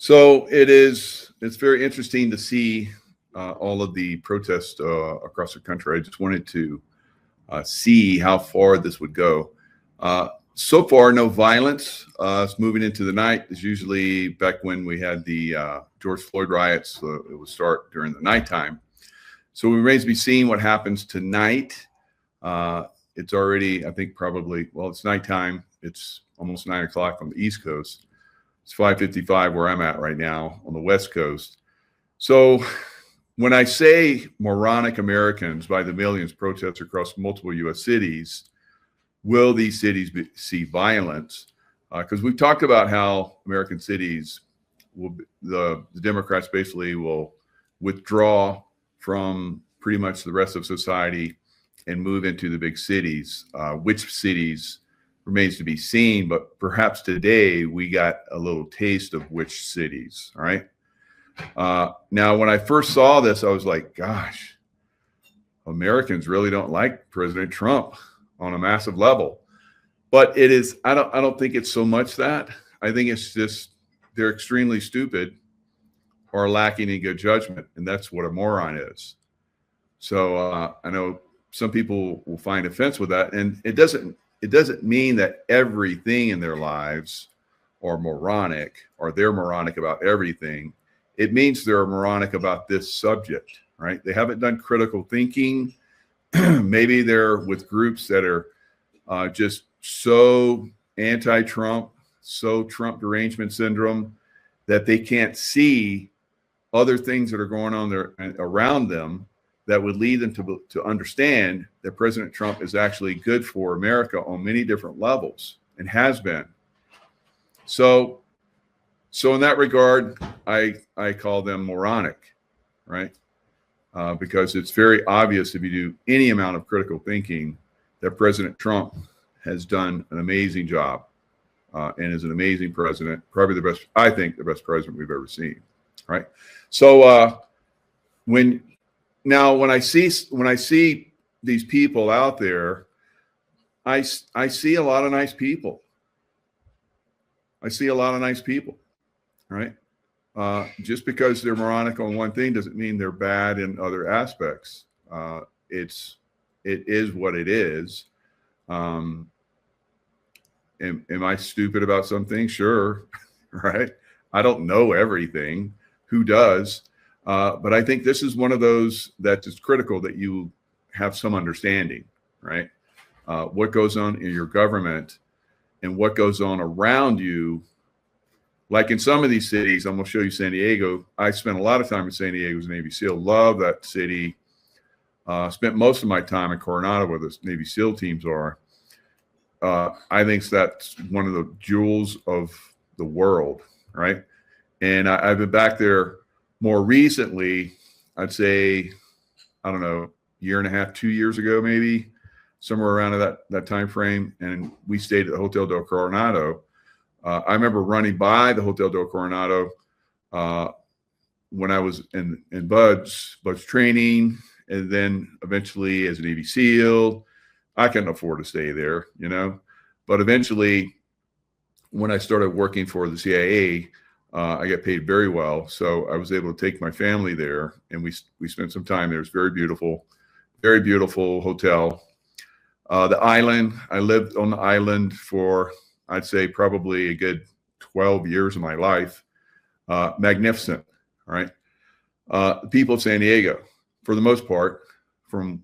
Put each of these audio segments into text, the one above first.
So it's very interesting to see all of the protests across the country. I just wanted to see how far this would go. So far, no violence. It's moving into the night. It's usually back when we had the George Floyd riots. It would start during the nighttime. So it remains to be seen what happens tonight. It's already, I think, probably, well, it's nighttime. It's almost 9 o'clock on the East Coast. It's 5:55 where I'm at right now on the West Coast. So when I say moronic Americans by the millions protest across multiple U.S. cities, will these cities see violence? Because we've talked about how American cities will, the Democrats basically will withdraw from pretty much the rest of society and move into the big cities. Which cities remains to be seen, but perhaps today we got a little taste of which cities. All right. Now, when I first saw this, I was like, gosh, Americans really don't like President Trump on a massive level. But it is, I don't think it's so much that. I think it's just they're extremely stupid or lacking in good judgment. And that's what a moron is. So I know some people will find offense with that. And it doesn't mean that everything in their lives are moronic or they're moronic about everything. It means they're moronic about this subject, right? They haven't done critical thinking. Maybe they're with groups that are just so anti-Trump, so Trump derangement syndrome that they can't see other things that are going on there around them that would lead them to understand that President Trump is actually good for America on many different levels and has been. So in that regard, I call them moronic, right? Because it's very obvious if you do any amount of critical thinking that President Trump has done an amazing job and is an amazing president, probably the best, I think, the best president we've ever seen, right? So when I see these people out there, I see a lot of nice people. Right? Just because they're moronic on one thing doesn't mean they're bad in other aspects. It is what it is. Am I stupid about some things? Sure, right? I don't know everything. Who does? But I think this is one of those that is critical that you have some understanding, right? What goes on in your government and what goes on around you. Like in some of these cities, I'm going to show you San Diego. I spent a lot of time in San Diego as a Navy SEAL. Love that city. Spent most of my time in Coronado where the Navy SEAL teams are. I think that's one of the jewels of the world, right? And I've been back there more recently. I'd say, I don't know, year and a half, 2 years ago, maybe somewhere around that time frame. And we stayed at the Hotel del Coronado. I remember running by the Hotel del Coronado when I was in Bud's training, and then eventually as a Navy SEAL. I couldn't afford to stay there, but eventually when I started working for the CIA, I got paid very well. So I was able to take my family there, and we spent some time there. It's very beautiful hotel. The island, I lived on the island for, I'd say, probably a good 12 years of my life. Magnificent, right? The people of San Diego, for the most part, from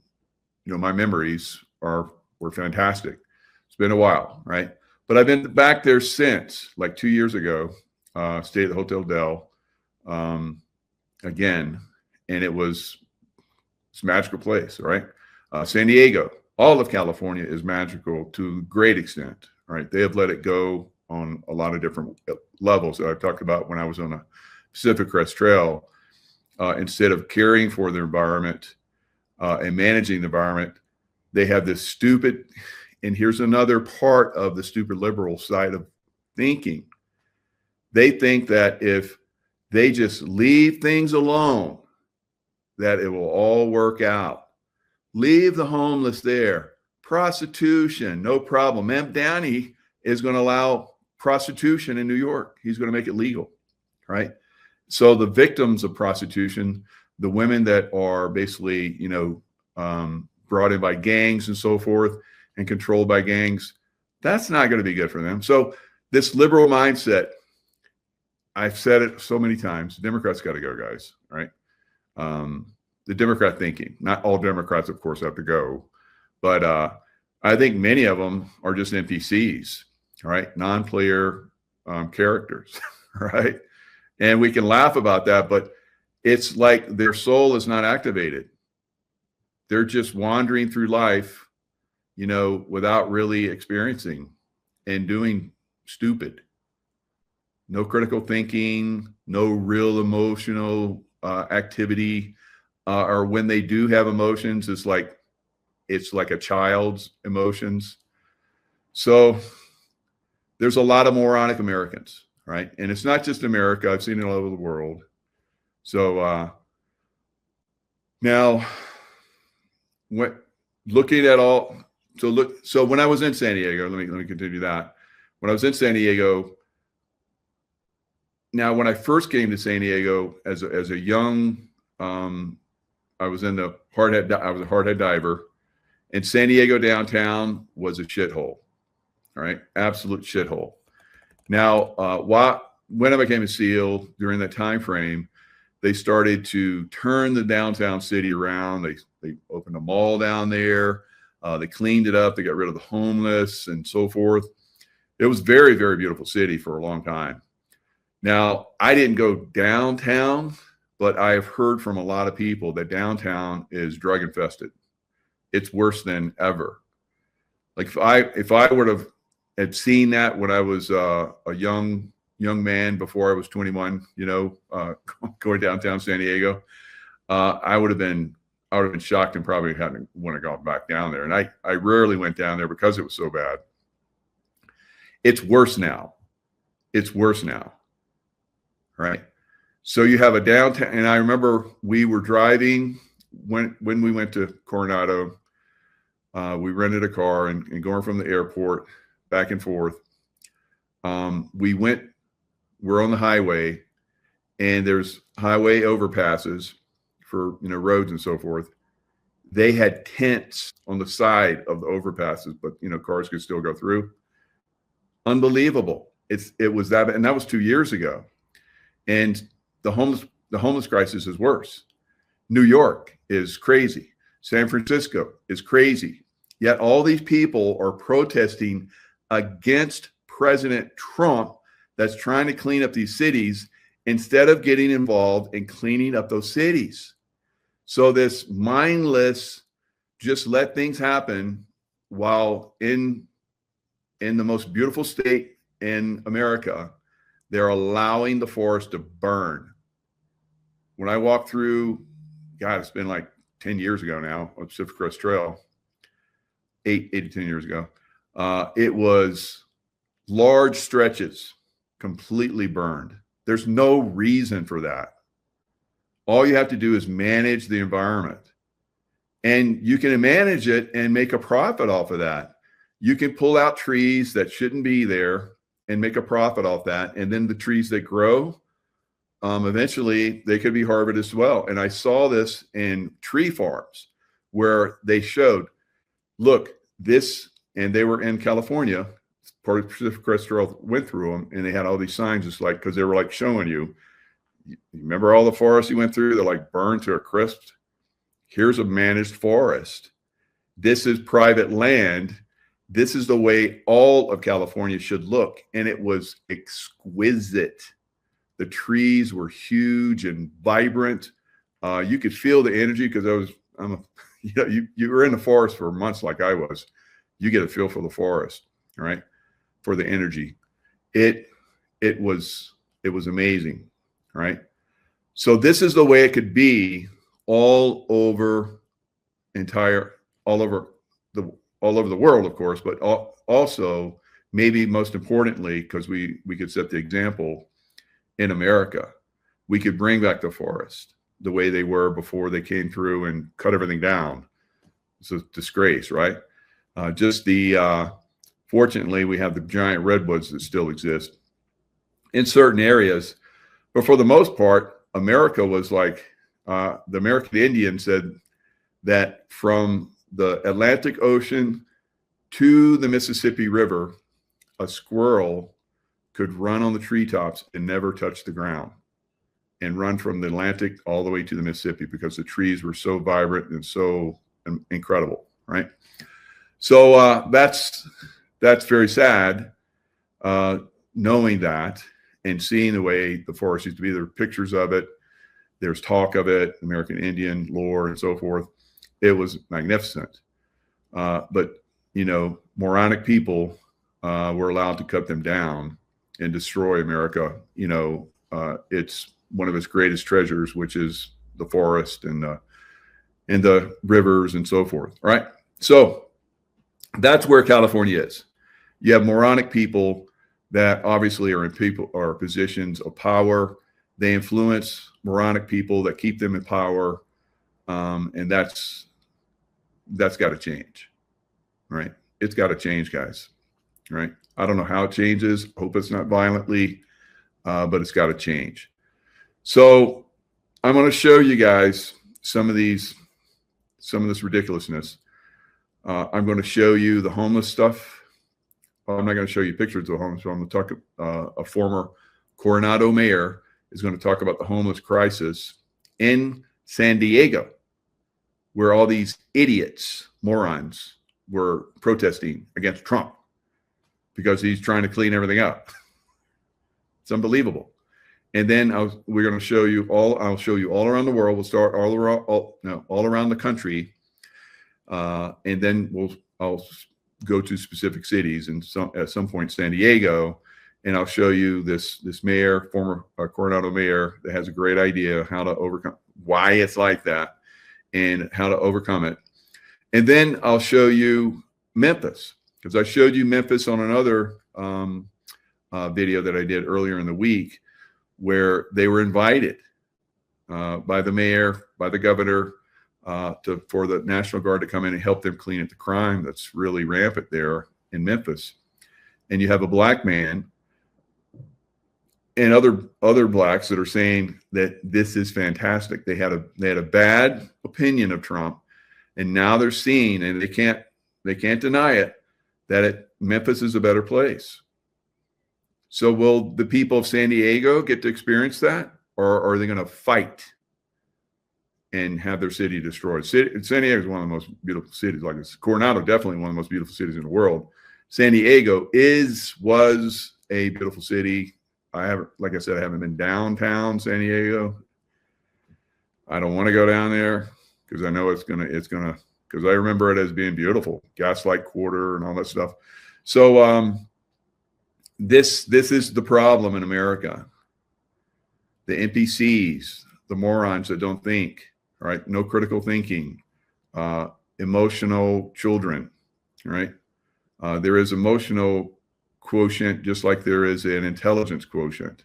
my memories, were fantastic. It's been a while, right? But I've been back there since, like 2 years ago. Stayed at the Hotel Del again, and it's a magical place, right? San Diego, all of California is magical to a great extent. Right, they have let it go on a lot of different levels that I've talked about when I was on the Pacific Crest Trail. Instead of caring for the environment and managing the environment, they have this stupid, and here's another part of the stupid liberal side of thinking. They think that if they just leave things alone, that it will all work out. Leave the homeless there. Prostitution, no problem. Ma'am Downey is going to allow prostitution in New York. He's going to make it legal. right? So the victims of prostitution, the women that are basically, brought in by gangs and so forth and controlled by gangs, that's not going to be good for them. So this liberal mindset, I've said it so many times, Democrats got to go, guys, right? The Democrat thinking, not all Democrats, of course, have to go, but I think many of them are just NPCs, right? Non-player characters, right? And we can laugh about that, but it's like their soul is not activated. They're just wandering through life, without really experiencing and doing stupid. No critical thinking, no real emotional activity, or when they do have emotions, it's like a child's emotions. So there's a lot of moronic Americans, right? And it's not just America. I've seen it all over the world. So now, looking at all, so when I was in San Diego, let me continue that. When I was in San Diego, now when I first came to San Diego as a young, I was a hardhead diver, and San Diego downtown was a shithole, right? Absolute shithole. Now, when I became a SEAL during that time frame, they started to turn the downtown city around. They opened a mall down there. They cleaned it up. They got rid of the homeless and so forth. It was very, very beautiful city for a long time. Now, I didn't go downtown, but I have heard from a lot of people that downtown is drug infested. It's worse than ever. Like if I would have had seen that when I was a young man before I was 21, going downtown San Diego, I would have been shocked and probably hadn't want to go back down there. And I rarely went down there because it was so bad. It's worse now. Right? So you have a downtown, and I remember we were driving when we went to Coronado. We rented a car and going from the airport back and forth. We're on the highway, and there's highway overpasses for roads and so forth. They had tents on the side of the overpasses, but cars could still go through. Unbelievable. It was that, and that was 2 years ago. And the homeless crisis is worse. New York is crazy. San Francisco is crazy. Yet all these people are protesting against President Trump that's trying to clean up these cities instead of getting involved in cleaning up those cities. So this mindless, just let things happen, while in the most beautiful state in America, they're allowing the forest to burn. When I walked through, God, it's been like 10 years ago now, on Pacific Crest Trail, 8 to 10 years ago, it was large stretches completely burned. There's no reason for that. All you have to do is manage the environment. And you can manage it and make a profit off of that. You can pull out trees that shouldn't be there and make a profit off that. And then the trees that grow, eventually they could be harvested as well. And I saw this in tree farms where they showed, look, this, and they were in California, part of Pacific Crest Trail went through them, and they had all these signs, just like, because they were like showing you remember all the forests you went through? They're like burned to a crisp. Here's a managed forest. This is private land. This is the way all of California should look. And it was exquisite. The trees were huge and vibrant. You could feel the energy because you were in the forest for months like I was. You get a feel for the forest, right? For the energy. It was amazing, right? So this is the way it could be all over the world, of course, but also maybe most importantly, because we could set the example in America, we could bring back the forest the way they were before they came through and cut everything down. It's a disgrace, right? Fortunately, we have the giant redwoods that still exist in certain areas, But for the most part, America was like, the American Indian said that from the Atlantic Ocean to the Mississippi River, a squirrel could run on the treetops and never touch the ground, and run from the Atlantic all the way to the Mississippi because the trees were so vibrant and so incredible, right? So that's very sad, knowing that and seeing the way the forest used to be. There are pictures of it. There's talk of it, American Indian lore and so forth. It was magnificent. But, moronic people were allowed to cut them down and destroy America. It's one of its greatest treasures, which is the forest and the rivers and so forth, right? So that's where California is. You have moronic people that obviously are positions of power. They influence moronic people that keep them in power, and that's got to change, right? It's got to change, guys, right? I don't know how it changes. Hope it's not violently, but it's got to change. So I'm going to show you guys some of this ridiculousness. I'm going to show you the homeless stuff. Well, I'm not going to show you pictures of the homeless. So I'm going to talk. A former Coronado mayor is going to talk about the homeless crisis in San Diego, where all these idiots, morons, were protesting against Trump because he's trying to clean everything up. It's unbelievable. And then we're going to show you all. I'll show you all around the world. We'll start all around the country, and then I'll go to specific cities. And at some point, San Diego, and I'll show you this mayor, former Coronado mayor, that has a great idea how to overcome why it's like that and how to overcome it. And then I'll show you Memphis, because I showed you Memphis on another video that I did earlier in the week, where they were invited by the mayor, by the governor, for the National Guard to come in and help them clean up the crime that's really rampant there in Memphis. And you have a black man and other blacks that are saying that this is fantastic. They had a bad opinion of Trump, and now they're seeing, and they can't deny it, that Memphis is a better place. So will the people of San Diego get to experience that, or are they going to fight and have their city destroyed? San Diego is one of the most beautiful cities. Like Coronado, definitely one of the most beautiful cities in the world. San Diego was a beautiful city. Like I said, I haven't been downtown San Diego. I don't want to go down there because I know it's gonna because I remember it as being beautiful, Gaslight Quarter and all that stuff. So this is the problem in America. The NPCs, the morons that don't think, right? No critical thinking, emotional children, right? There is emotional quotient just like there is an intelligence quotient.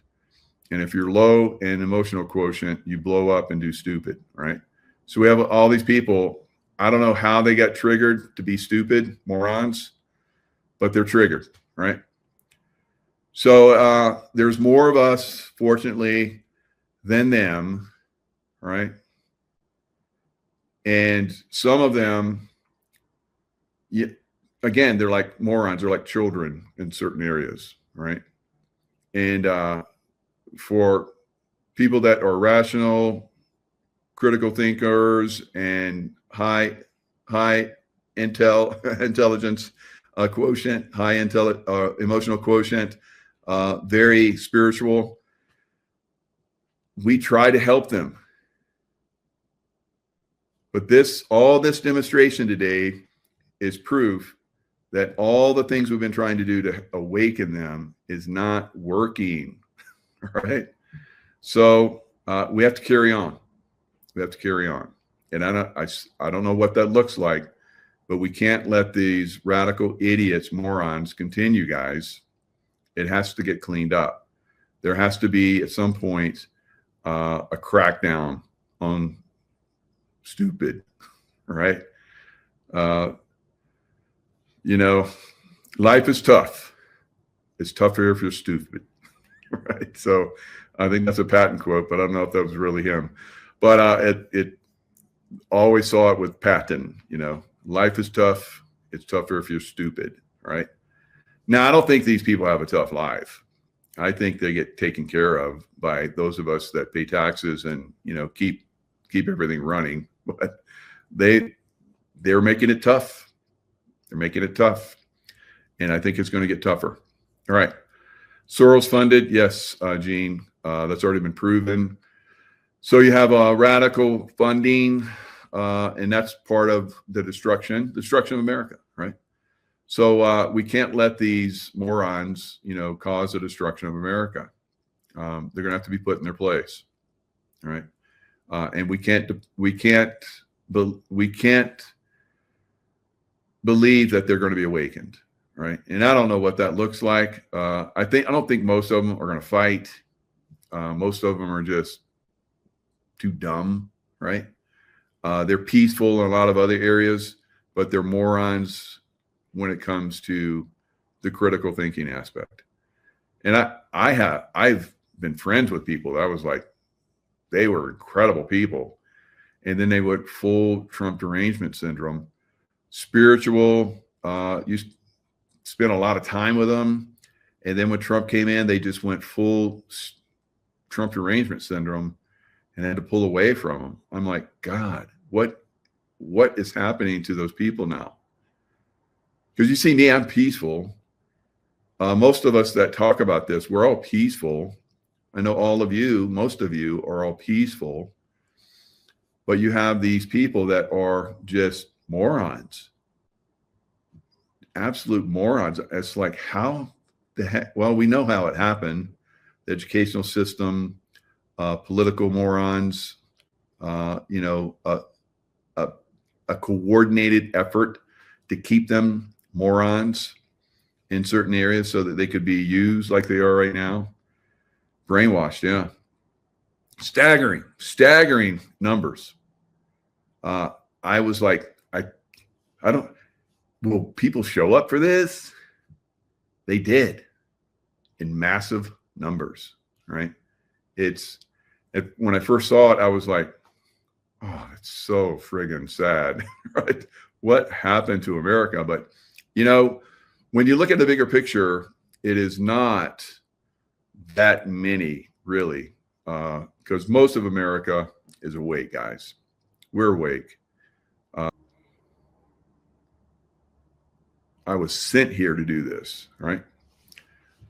And if you're low in emotional quotient, you blow up and do stupid, right? So we have all these people. I don't know how they got triggered to be stupid, morons, but they're triggered, right? So there's more of us, fortunately, than them, right? And some of them, again, they're like morons. They're like children in certain areas, right? And for people that are rational, critical thinkers, and high intelligence quotient, high emotional quotient, very spiritual, we try to help them. But all this demonstration today is proof that all the things we've been trying to do to awaken them is not working, right? So we have to carry on. We have to carry on. And I don't know what that looks like, but we can't let these radical idiots, morons continue, guys. It has to get cleaned up. There has to be, at some point, a crackdown on stupid, right? Life is tough. It's tougher if you're stupid, right? So I think that's a Patton quote, but I don't know if that was really him. But it always saw it with Patton. Life is tough. It's tougher if you're stupid, right? Now, I don't think these people have a tough life. I think they get taken care of by those of us that pay taxes and keep everything running. But they're making it tough. They're making it tough, and I think it's going to get tougher. All right, Soros funded, yes, Gene. That's already been proven. So you have radical funding, and that's part of the destruction of America, right? So we can't let these morons, cause the destruction of America. They're going to have to be put in their place, all right? And we can't believe that they're going to be awakened, right? And I don't know what that looks like. I don't think most of them are going to fight. Most of them are just too dumb, right? They're peaceful in a lot of other areas, but they're morons when it comes to the critical thinking aspect. And I've been friends with people that I was like, they were incredible people. And then they went full Trump derangement syndrome, spiritual. You spent a lot of time with them. And then when Trump came in, they just went full Trump derangement syndrome and had to pull away from him. I'm like, God, what is happening to those people now? Because you see me, I'm peaceful. Most of us that talk about this, we're all peaceful. I know all of you, most of you are all peaceful. But you have these people that are just morons. Absolute morons. It's like, how the heck? Well, we know how it happened. The educational system, political morons, a coordinated effort to keep them morons in certain areas so that they could be used like they are right now. Brainwashed, yeah. Staggering numbers. I was like, will people show up for this? They did in massive numbers, right? When I first saw it, I was like, oh, it's so friggin' sad, right? What happened to America? But, when you look at the bigger picture, it is not that many, really, because most of America is awake, guys. We're awake. I was sent here to do this, right?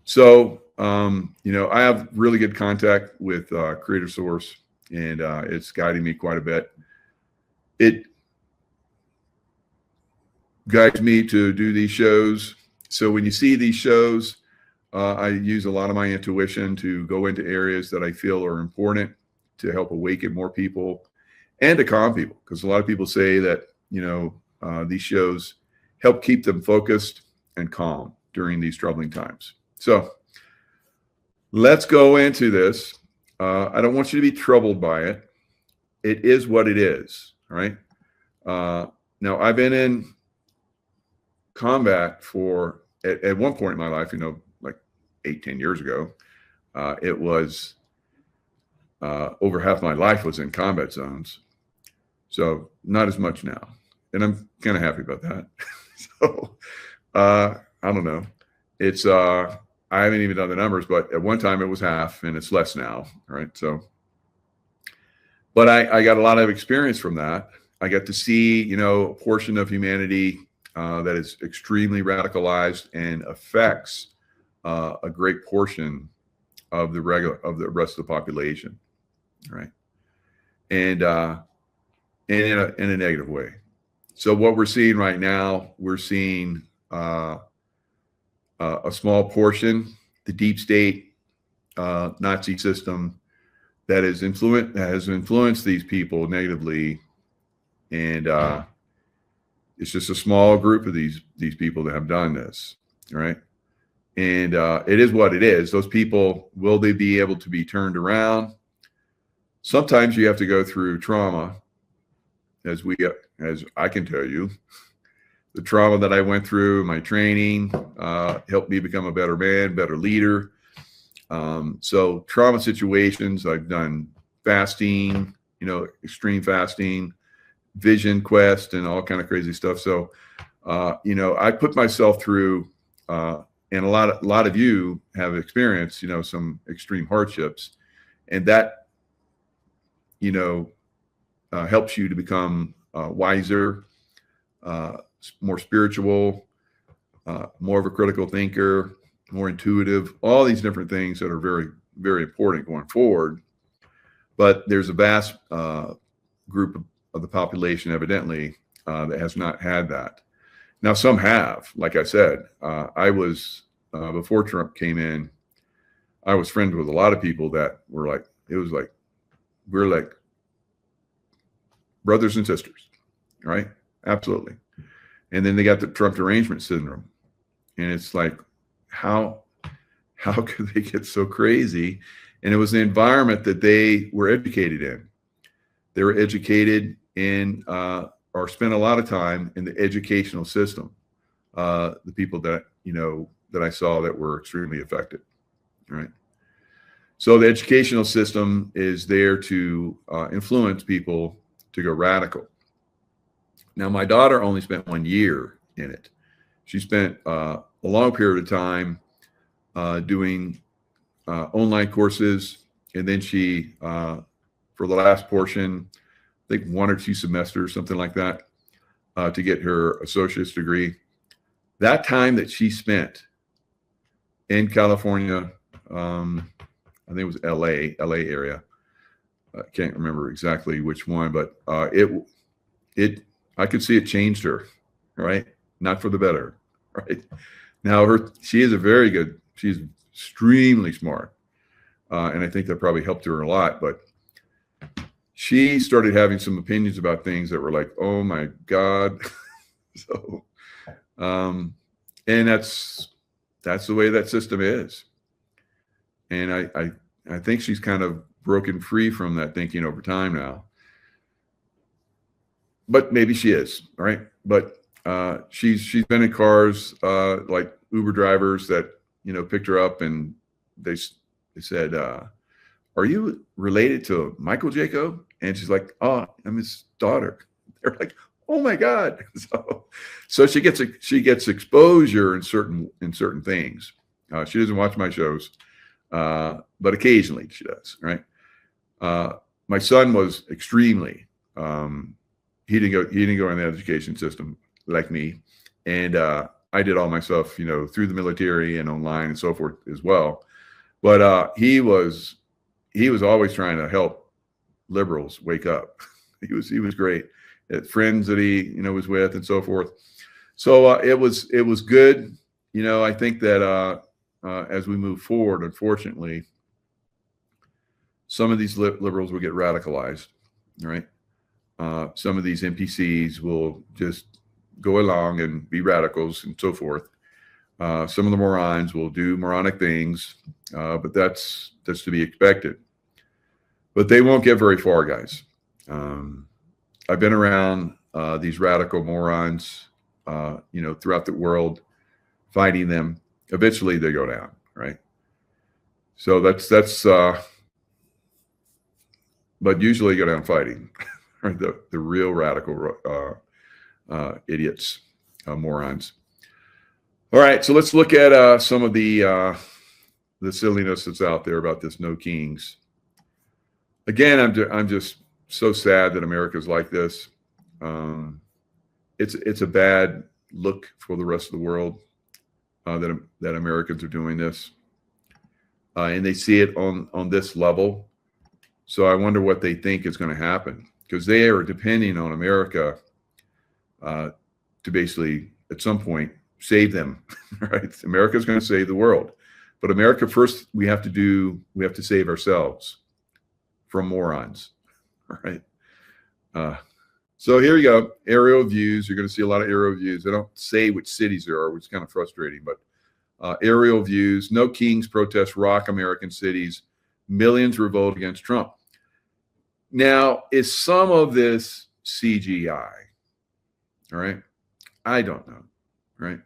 So, I have really good contact with Creator Source, and it's guiding me quite a bit. It guides me to do these shows. So when you see these shows, I use a lot of my intuition to go into areas that I feel are important to help awaken more people and to calm people. Because a lot of people say that, these shows help keep them focused and calm during these troubling times. So let's go into this. I don't want you to be troubled by it. It is what it is, right? Now, I've been in combat for, at one point in my life, like 8-10 years ago, it was over half my life was in combat zones. So not as much now. And I'm kind of happy about that. So I don't know. It's I haven't even done the numbers, but at one time it was half and it's less now, right? So, but I got a lot of experience from that. I got to see, a portion of humanity that is extremely radicalized and affects a great portion of the rest of the population, right? And in a negative way. So what we're seeing right now, we're seeing a small portion, the deep state Nazi system that has influenced these people negatively, and it's just a small group of these people that have done this, right? And it is what it is. Those people, will they be able to be turned around? Sometimes you have to go through trauma, as I can tell you. The trauma that I went through, my training, helped me become a better man, better leader. So trauma situations, I've done fasting, extreme fasting, vision quest, and all kind of crazy stuff. So, I put myself through, and a lot of you have experienced, some extreme hardships, and that, helps you to become wiser, more spiritual, more of a critical thinker, more intuitive, all these different things that are very, very important going forward. But there's a vast group of the population, evidently, that has not had that. Now, some have. Like I said, I was, before Trump came in, I was friends with a lot of people that were like, we're like brothers and sisters, right? Absolutely. And then they got the Trump derangement syndrome. And it's like, how could they get so crazy? And it was the environment that they were educated in. They were educated in, or spent a lot of time in the educational system. The people that, that I saw that were extremely affected, right? So the educational system is there to influence people to go radical. Now, my daughter only spent 1 year in it. She spent a long period of time doing online courses. And then she, for the last portion, I think 1 or 2 semesters, something like that, to get her associate's degree. That time that she spent in California, I think it was LA area. I can't remember exactly which one, but I could see it changed her, right? Not for the better, right? Now she's extremely smart. And I think that probably helped her a lot, but she started having some opinions about things that were like, oh my God. So, and that's the way that system is. And I think she's kind of broken free from that thinking over time now. But maybe she is, right? But she's been in cars like Uber drivers that picked her up, and they said, "Are you related to Michael Jaco?" And she's like, "Oh, I'm his daughter." They're like, "Oh my God!" So she gets exposure in certain things. She doesn't watch my shows, but occasionally she does, right? My son was extremely. He didn't go in the education system like me, and I did all my stuff, through the military and online and so forth as well. But he was always trying to help liberals wake up. He was great at friends that he was with and so forth. So it was good. I think that as we move forward, unfortunately, some of these liberals will get radicalized, right? Some of these NPCs will just go along and be radicals and so forth. Some of the morons will do moronic things, but that's to be expected. But they won't get very far, guys. I've been around these radical morons, throughout the world, fighting them. Eventually, they go down, right? So that's. But usually, go down fighting. Right? The real radical idiots, morons. All right, so let's look at some of the silliness that's out there about this no kings. Again, I'm just so sad that America's like this. It's a bad look for the rest of the world that Americans are doing this, and they see it on this level. So I wonder what they think is going to happen, because they are depending on America to basically, at some point, save them. Right? America's going to save the world, but America first. We have to save ourselves from morons. Right? So here you go. Aerial views. You're going to see a lot of aerial views. They don't say which cities there are, which is kind of frustrating, but aerial views. No kings protest rock American cities. Millions revolt against Trump. Now, is some of this CGI? All right. I don't know. Right.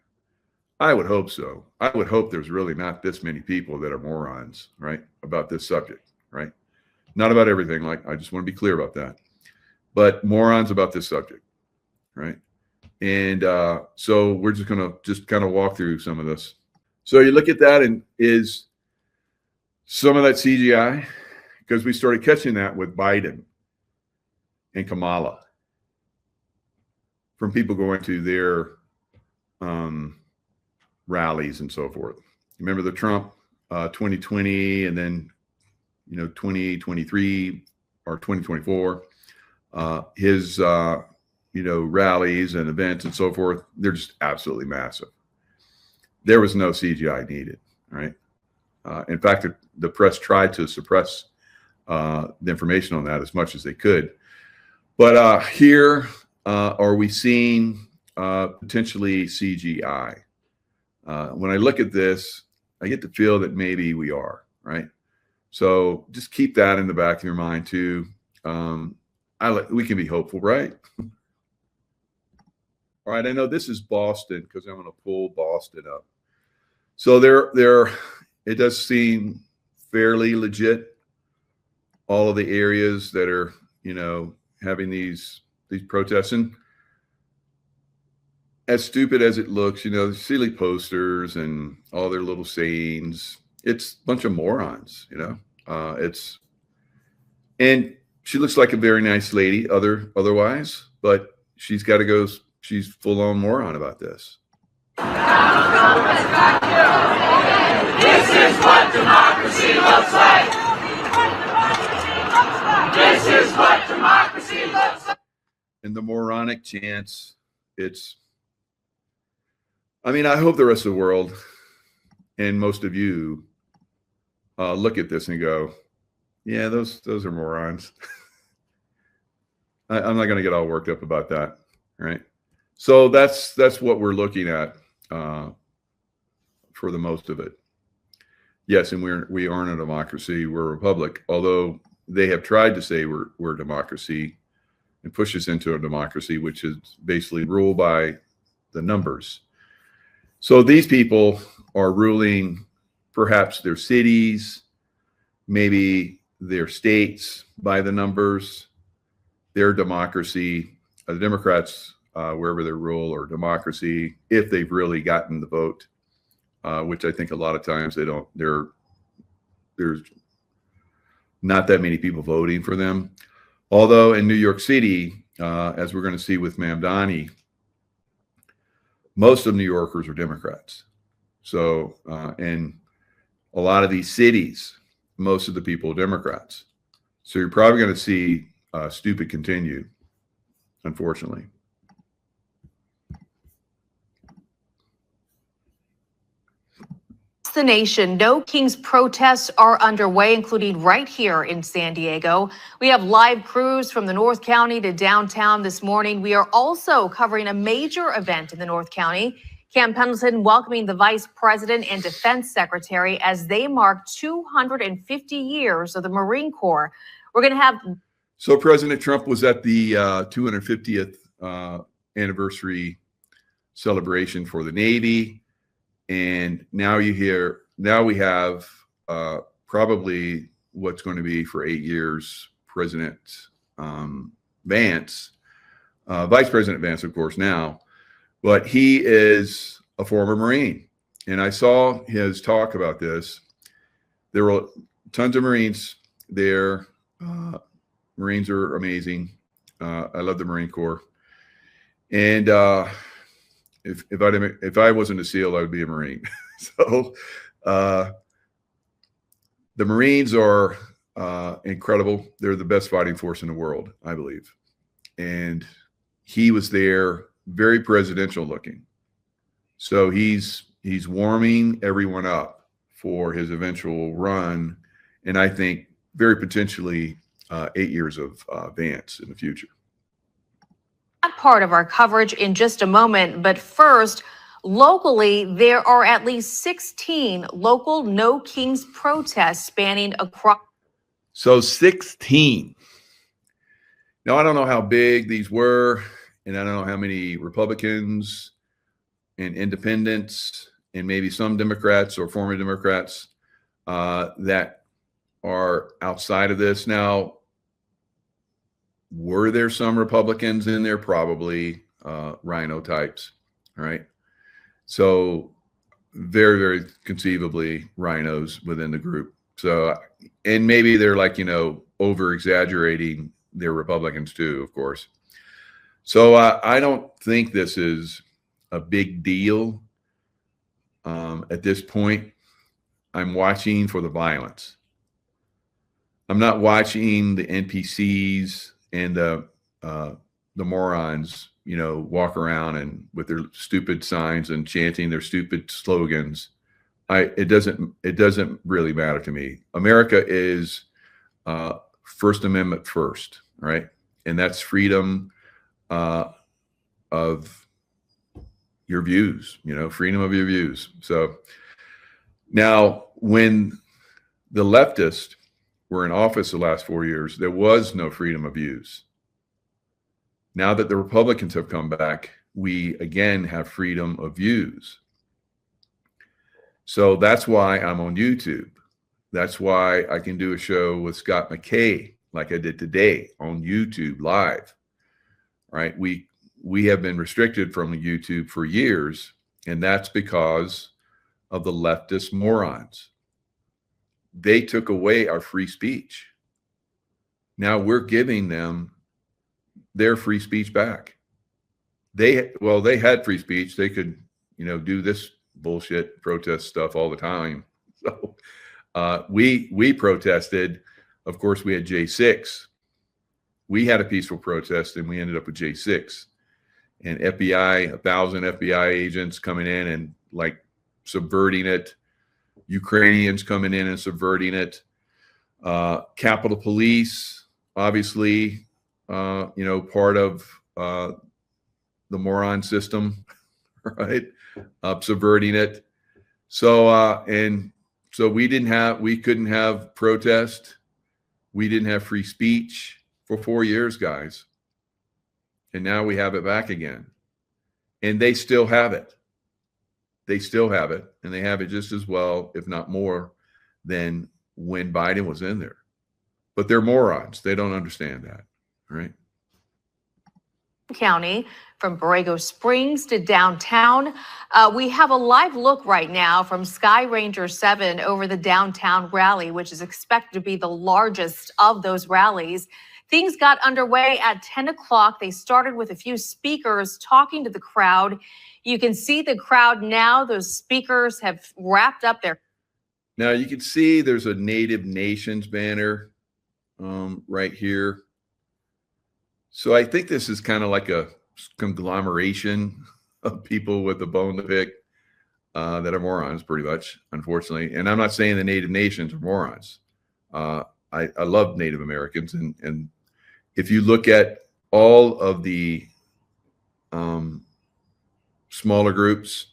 I would hope so. I would hope there's really not this many people that are morons, right, about this subject, right? Not about everything. Like, I just want to be clear about that, but morons about this subject, right? And so we're just going to just kind of walk through some of this. So you look at that, and is some of that CGI? Because we started catching that with Biden and Kamala from people going to their rallies and so forth. Remember the Trump 2020 and then 2023 or 2024, his rallies and events and so forth, they're just absolutely massive. There was no CGI needed, right? In fact, the press tried to suppress the information on that as much as they could. But here, are we seeing potentially CGI? When I look at this, I get the feel that maybe we are, right? So just keep that in the back of your mind too. We can be hopeful, right? All right, I know this is Boston because I'm going to pull Boston up. So it does seem fairly legit. All of the areas that are, having these protests, and as stupid as it looks, silly posters and all their little sayings, it's a bunch of morons, and she looks like a very nice lady otherwise, but she's got to go. She's full on moron about this. This is what democracy looks like. This is what democracy looks like. And the moronic chants, I hope the rest of the world and most of you look at this and go, yeah, those are morons. I'm not going to get all worked up about that, right? So that's what we're looking at for the most of it. Yes, and we aren't a democracy. We're a republic, although they have tried to say we're a democracy and push us into a democracy, which is basically ruled by the numbers. So these people are ruling perhaps their cities, maybe their states by the numbers. Their democracy, the Democrats, wherever they rule, or democracy, if they've really gotten the vote, which I think a lot of times they don't. There's not that many people voting for them. Although in New York City, as we're going to see with Mamdani, most of New Yorkers are Democrats. So, and a lot of these cities, most of the people are Democrats. So you're probably going to see stupid continue, unfortunately. The nation, No Kings protests are underway, including right here in San Diego. We have live crews from the North County to downtown this morning. We are also covering a major event in the North County. Cam Pendleton welcoming the Vice President and Defense Secretary as they mark 250 years of the Marine Corps. We're going to have. So President Trump was at the 250th anniversary celebration for the Navy. And now we have probably what's going to be for 8 years, President Vance, Vice President Vance, of course, now, but he is a former Marine. And I saw his talk about this. There were tons of Marines there. Marines are amazing. I love the Marine Corps. And if I wasn't a SEAL, I would be a Marine. So the Marines are incredible. They're the best fighting force in the world, I believe. And he was there, very presidential looking. So he's warming everyone up for his eventual run, and I think very potentially 8 years of Vance in the future. Part of our coverage in just a moment, but first, locally, there are at least 16 local No Kings protests spanning across. So 16. Now, I don't know how big these were, and I don't know how many Republicans and independents and maybe some Democrats or former Democrats that are outside of this. Now, were there some Republicans in there? Probably rhino types, right? So very, very conceivably rhinos within the group. So, and maybe they're like, over exaggerating their Republicans too, of course. So I don't think this is a big deal at this point. I'm watching for the violence. I'm not watching the NPCs and the morons, walk around and with their stupid signs and chanting their stupid slogans. It doesn't really matter to me. America is First Amendment first, right? And that's freedom of your views, freedom of your views. So now, when the leftists were in office the last 4 years, there was no freedom of views. Now that the Republicans have come back, we again have freedom of views. So that's why I'm on YouTube. That's why I can do a show with Scott McKay like I did today on YouTube live, right? We have been restricted from YouTube for years, and that's because of the leftist morons. They took away our free speech. Now we're giving them their free speech back. They had free speech. They could, do this bullshit protest stuff all the time. So we protested. Of course, we had J6. We had a peaceful protest, and we ended up with J6. And FBI, 1,000 FBI agents coming in and like subverting it. Ukrainians coming in and subverting it. Capitol Police, obviously, part of the moron system, right? Subverting it. So we couldn't have protest. We didn't have free speech for 4 years, guys. And now we have it back again. And they still have it. They still have it, and they have it just as well, if not more, than when Biden was in there. But they're morons. They don't understand that, right? County, from Borrego Springs to downtown. We have a live look right now from Sky Ranger 7 over the downtown rally, which is expected to be the largest of those rallies. Things got underway at 10 o'clock. They started with a few speakers talking to the crowd. You can see the crowd now. Those speakers have wrapped up their. Now you can see there's a Native Nations banner right here. So I think this is kind of like a conglomeration of people with a bone to pick that are morons, pretty much, unfortunately. And I'm not saying the Native Nations are morons. I love Native Americans. And if you look at all of the smaller groups,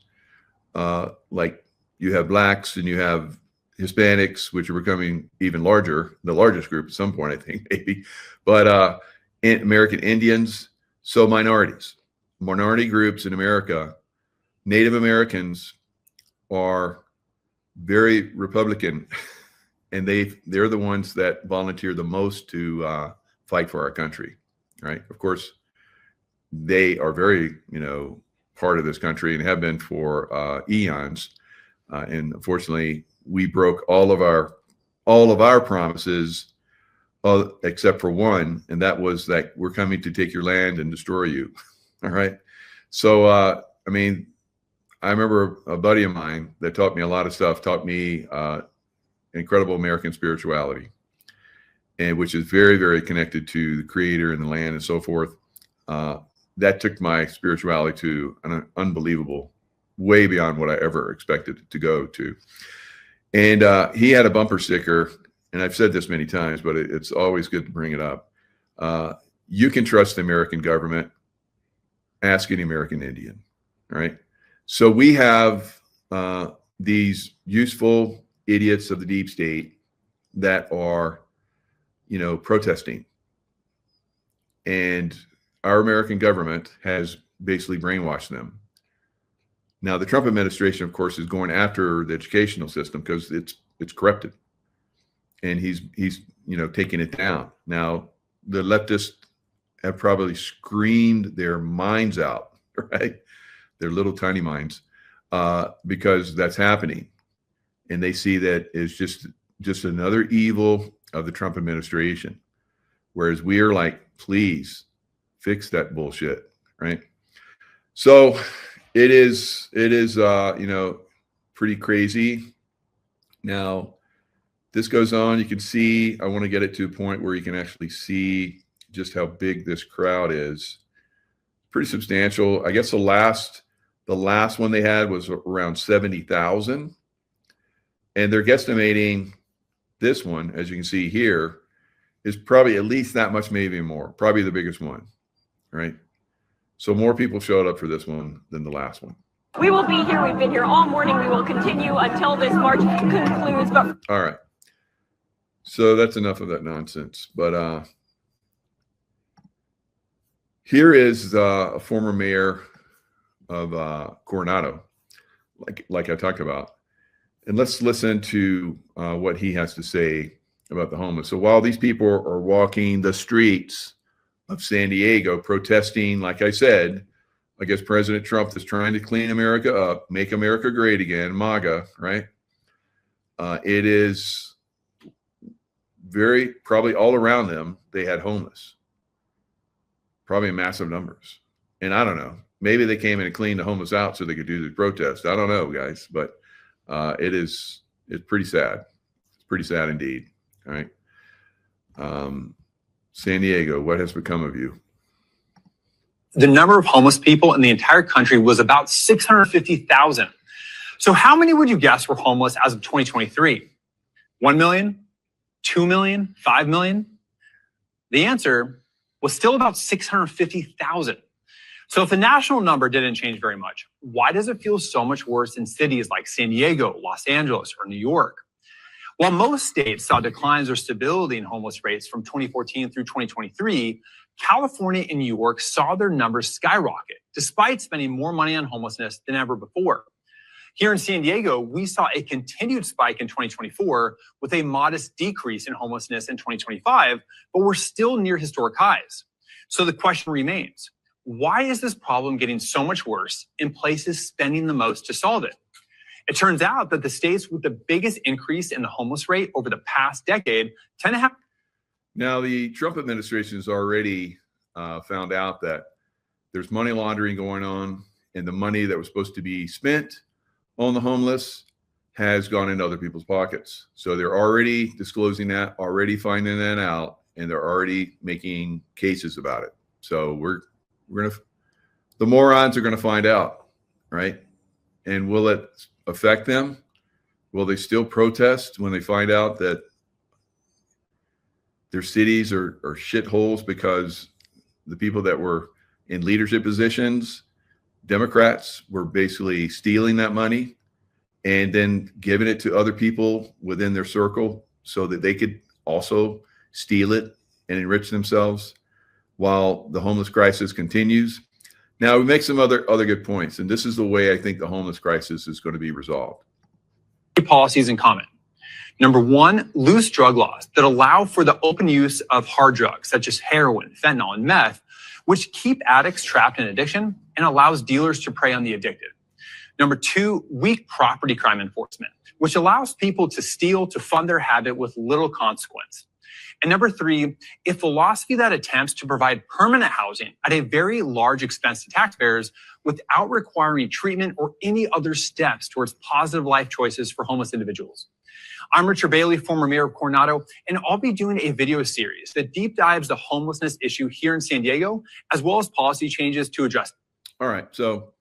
like you have blacks and you have Hispanics, which are becoming even larger, the largest group at some point, I think, maybe. But American Indians, so minority groups in America, Native Americans are very Republican, and they're the ones that volunteer the most to fight for our country, right? Of course, they are very, part of this country and have been for eons. And unfortunately, we broke all of our promises, except for one, and that was that we're coming to take your land and destroy you. All right. So, I remember a buddy of mine that taught me a lot of stuff, taught me incredible American spirituality, and which is very, very connected to the Creator and the land and so forth. That took my spirituality to an unbelievable, way beyond what I ever expected it to go to. And he had a bumper sticker, and I've said this many times, but it's always good to bring it up. You can trust the American government. Ask any American Indian, right? So we have these useful idiots of the deep state that are, protesting. And our American government has basically brainwashed them. Now, the Trump administration, of course, is going after the educational system because it's corrupted, and he's taking it down. Now, the leftists have probably screamed their minds out, right? Their little tiny minds, because that's happening, and they see that as just another evil of the Trump administration. Whereas we are like, please fix that bullshit, right? So it is pretty crazy. Now, this goes on. You can see, I want to get it to a point where you can actually see just how big this crowd is. Pretty substantial. I guess the last one they had was around 70,000. And they're guesstimating this one, as you can see here, is probably at least that much, maybe more, probably the biggest one, right? So more people showed up for this one than the last one. We will be here. We've been here all morning. We will continue until this march concludes. But all right. So that's enough of that nonsense. But here is a former mayor of Coronado, like I talked about. And let's listen to what he has to say about the homeless. So while these people are walking the streets of San Diego protesting, like I said, against President Trump that's trying to clean America up, make America great again, MAGA, right? It is probably all around them, they had homeless, probably in massive numbers. And I don't know, maybe they came in and cleaned the homeless out so they could do the protest. I don't know, guys, but it's pretty sad. It's pretty sad indeed. All right. San Diego, what has become of you? The number of homeless people in the entire country was about 650,000. So how many would you guess were homeless as of 2023? 1 million, 2 million, 5 million? The answer was still about 650,000. So if the national number didn't change very much, why does it feel so much worse in cities like San Diego, Los Angeles, or New York? While most states saw declines or stability in homeless rates from 2014 through 2023, California and New York saw their numbers skyrocket, despite spending more money on homelessness than ever before. Here in San Diego, we saw a continued spike in 2024 with a modest decrease in homelessness in 2025, but we're still near historic highs. So the question remains, why is this problem getting so much worse in places spending the most to solve it? It turns out that the states with the biggest increase in the homeless rate over the past decade tend to have. Now, the Trump administration has already found out that there's money laundering going on, and the money that was supposed to be spent on the homeless has gone into other people's pockets. So they're already disclosing that, already finding that out, and they're already making cases about it. So the morons are gonna find out, right? And will it affect them? Will they still protest when they find out that their cities are shitholes because the people that were in leadership positions, Democrats, were basically stealing that money and then giving it to other people within their circle so that they could also steal it and enrich themselves while the homeless crisis continues? Now, we make some other good points, and this is the way I think the homeless crisis is going to be resolved. Policies in common. Number one, loose drug laws that allow for the open use of hard drugs such as heroin, fentanyl, and meth, which keep addicts trapped in addiction and allows dealers to prey on the addicted. Number two, weak property crime enforcement, which allows people to steal to fund their habit with little consequence. And number three, a philosophy that attempts to provide permanent housing at a very large expense to taxpayers without requiring treatment or any other steps towards positive life choices for homeless individuals. I'm Richard Bailey, former mayor of Coronado, and I'll be doing a video series that deep dives the homelessness issue here in San Diego, as well as policy changes to address it. All right, so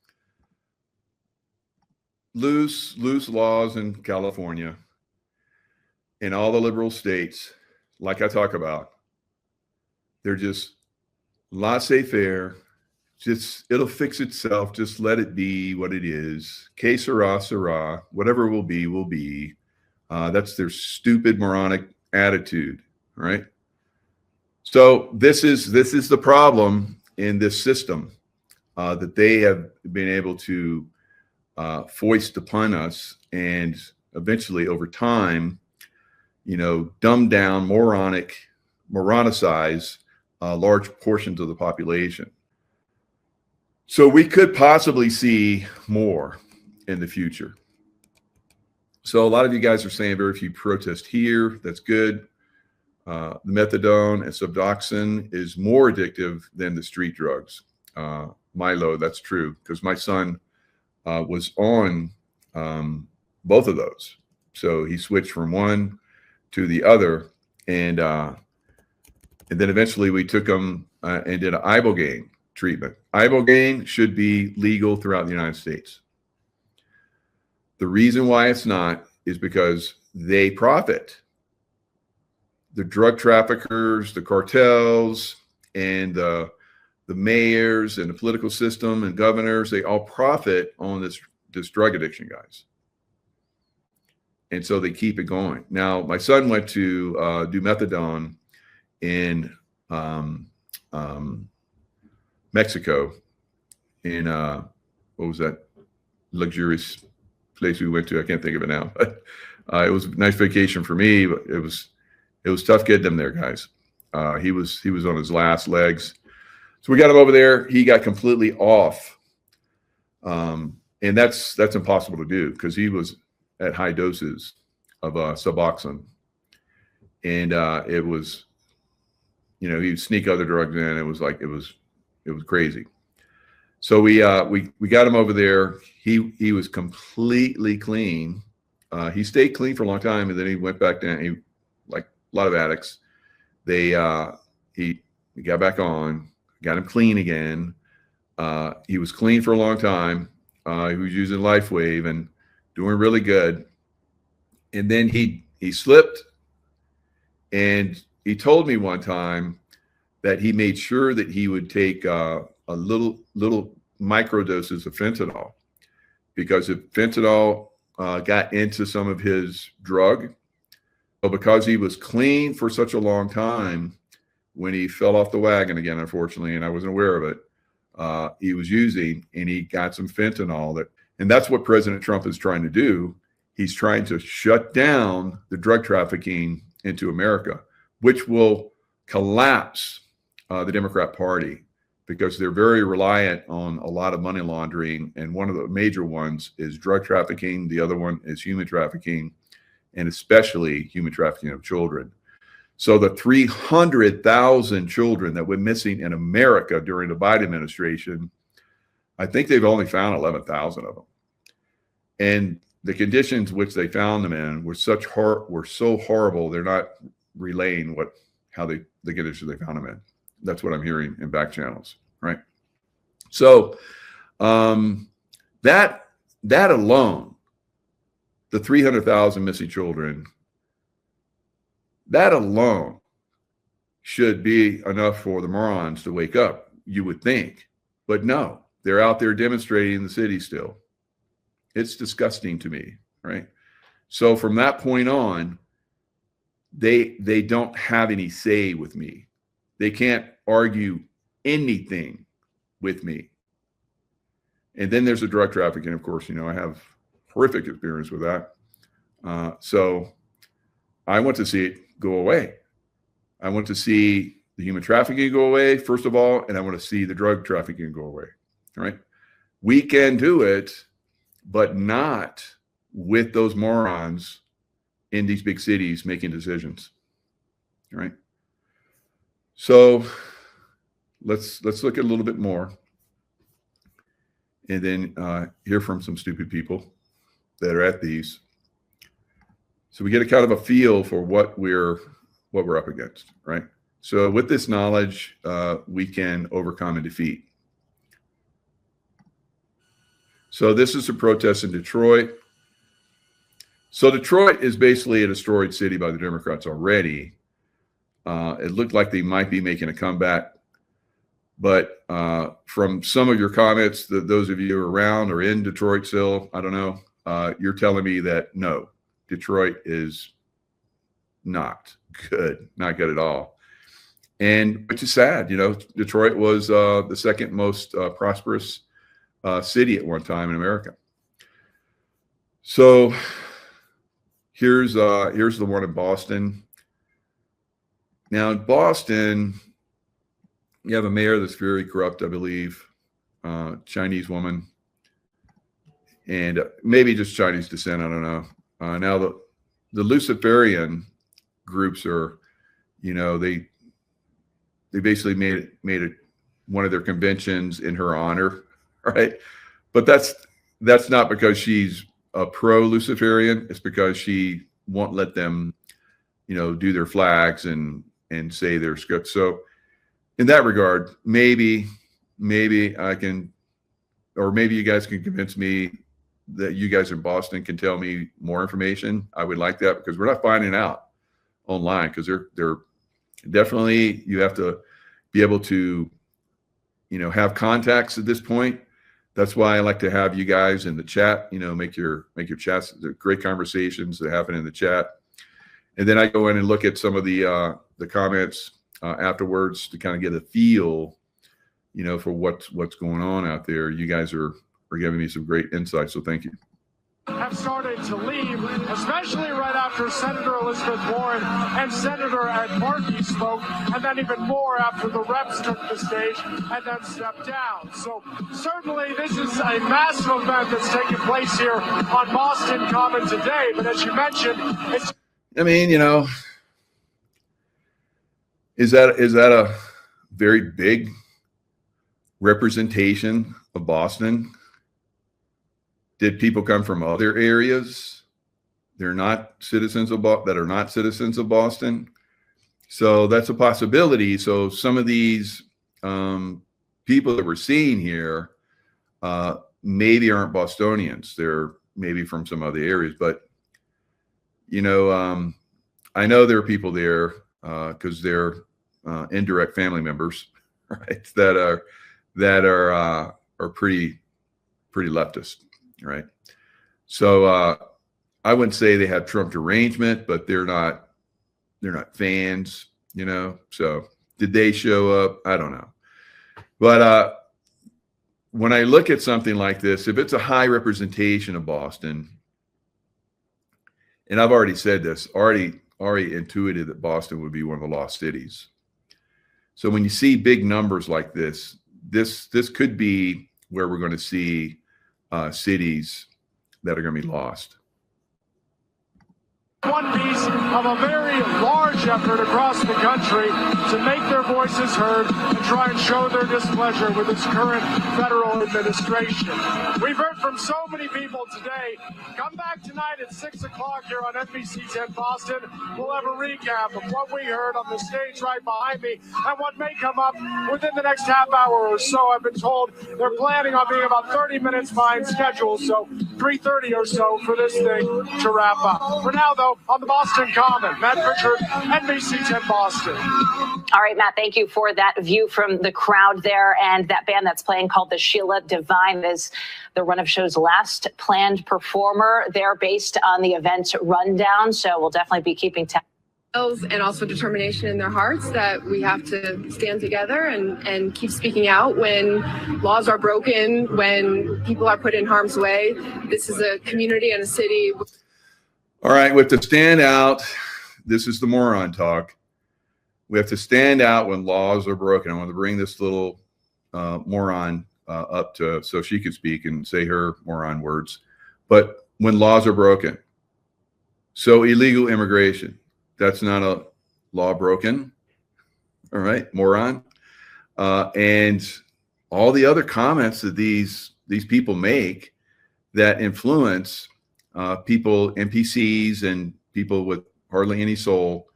loose laws in California and all the liberal states, like I talk about, they're just laissez-faire. Just, it'll fix itself. Just let it be what it is. Que sera, sera. Whatever will be, will be. That's their stupid, moronic attitude, right? So this is the problem in this system, that they have been able to foist upon us, and eventually over time, dumb down, moronicize large portions of the population. So we could possibly see more in the future. So a lot of you guys are saying very few protests here. That's good. The methadone and Suboxone is more addictive than the street drugs. Milo, that's true, because my son was on both of those. So he switched from one to the other, and then eventually we took him and did an ibogaine treatment. Ibogaine should be legal throughout the United States. The reason why it's not is because they profit. The drug traffickers, the cartels, and the mayors and the political system and governors, they all profit on this drug addiction, guys. And so they keep it going. Now, my son went to do methadone in Mexico, in what was that luxurious place we went to? I can't think of it now, but it was a nice vacation for me, but it was tough getting him there, guys. He was on his last legs. So we got him over there. He got completely off. And that's impossible to do because he was at high doses of Suboxone. And it was, he'd sneak other drugs in. It was crazy. So we got him over there. He was completely clean. He stayed clean for a long time, and then he went back down. He, like a lot of addicts, he got back on, got him clean again. He was clean for a long time. He was using LifeWave and doing really good. And then he slipped, and he told me one time that he made sure that he would take a little micro doses of fentanyl, because if fentanyl got into some of his drug, but because he was clean for such a long time, when he fell off the wagon again, unfortunately, and I wasn't aware of it, he was using, and he got some fentanyl. And that's what President Trump is trying to do. He's trying to shut down the drug trafficking into America, which will collapse the Democrat Party, because they're very reliant on a lot of money laundering. And one of the major ones is drug trafficking. The other one is human trafficking, and especially human trafficking of children. So the 300,000 children that went missing in America during the Biden administration, I think they've only found 11,000 of them. And the conditions which they found them in were so horrible, they're not relaying the conditions they found them in. That's what I'm hearing in back channels, right? So that alone, the 300,000 missing children, that alone should be enough for the morons to wake up, you would think. But no, they're out there demonstrating in the city still. It's disgusting to me, right? So from that point on, they don't have any say with me. They can't argue anything with me. And then there's the drug trafficking, of course. I have horrific experience with that. So I want to see it go away. I want to see the human trafficking go away, first of all, and I want to see the drug trafficking go away. All right. We can do it, but not with those morons in these big cities making decisions. All right. So let's look at a little bit more, and then hear from some stupid people that are at these, so we get a kind of a feel for what we're up against, right? So with this knowledge, we can overcome and defeat. So this is a protest in Detroit. So Detroit is basically a destroyed city by the Democrats already. It looked like they might be making a comeback, but from some of your comments, that those of you who are around or in Detroit still, I don't know, you're telling me that no, Detroit is not good at all. And which is sad. Detroit was the second most prosperous city at one time in America. So here's the one in Boston. Now in Boston, you have a mayor that's very corrupt, I believe, Chinese woman, and maybe just Chinese descent. I don't know. Now the Luciferian groups are, they basically made it one of their conventions in her honor, right? But that's not because she's a pro-Luciferian. It's because she won't let them, do their flags and say their scripts. So in that regard, maybe I can, or maybe you guys can convince me that you guys in Boston can tell me more information. I would like that, because we're not finding out online, because they're definitely, you have to be able to, have contacts at this point. That's why I like to have you guys in the chat, make your chats, the great conversations that happen in the chat. And then I go in and look at some of the comments afterwards to kind of get a feel, for what's going on out there. You guys are giving me some great insights, so thank you. Have started to leave, especially right after Senator Elizabeth Warren and Senator Ed Markey spoke, and then even more after the reps took the stage and then stepped down. So certainly this is a massive event that's taking place here on Boston Common today. But as you mentioned, it's... I mean, is that a very big representation of Boston? Did people come from other areas? They're not citizens of that are not citizens of Boston. So that's a possibility. So some of these people that we're seeing here maybe aren't Bostonians. They're maybe from some other areas. But I know there are people there because they're indirect family members, right? That are pretty leftist. Right. So I wouldn't say they have Trump derangement, but they're not fans, So did they show up? I don't know. But when I look at something like this, if it's a high representation of Boston, and I've already said this, already intuited that Boston would be one of the lost cities. So when you see big numbers like this could be where we're going to see cities that are going to be lost. One piece of a very large effort across the country to make their voices heard and try and show their displeasure with this current federal administration. We've heard from so many people today. Come back tonight at 6 o'clock here on NBC 10 Boston. We'll have a recap of what we heard on the stage right behind me and what may come up within the next half hour or so. I've been told they're planning on being about 30 minutes behind schedule, so 3:30 or so for this thing to wrap up. For now, though, on the Boston Common, Matt Pritchard, NBC 10 Boston. All right, Matt, thank you for that view from the crowd there. And that band that's playing, called the Sheila Divine, is the Run of Show's last planned performer. They're based on the event rundown, so we'll definitely be keeping tabs. And also determination in their hearts that we have to stand together and keep speaking out when laws are broken, when people are put in harm's way. This is a community and a city. All right, we have to stand out. This is the moron talk. We have to stand out when laws are broken. I want to bring this little moron up so she can speak and say her moron words. But when laws are broken, so illegal immigration, that's not a law broken. All right, moron. And all the other comments that these people make that influence people, NPCs, and people with hardly any soul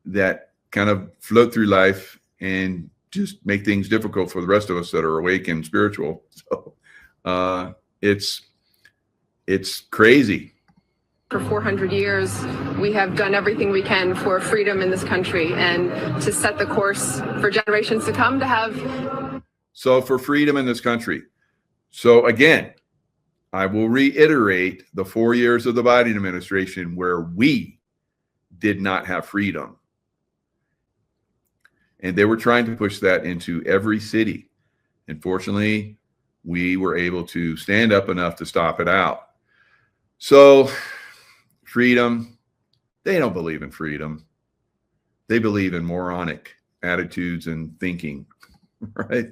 that kind of float through life and just make things difficult for the rest of us that are awake and spiritual. So it's crazy. For 400 years, we have done everything we can for freedom in this country and to set the course for generations to come to have. So for freedom in this country. So again, I will reiterate the 4 years of the Biden administration where we did not have freedom. And they were trying to push that into every city. Unfortunately, we were able to stand up enough to stop it out. So freedom, they don't believe in freedom. They believe in moronic attitudes and thinking, right?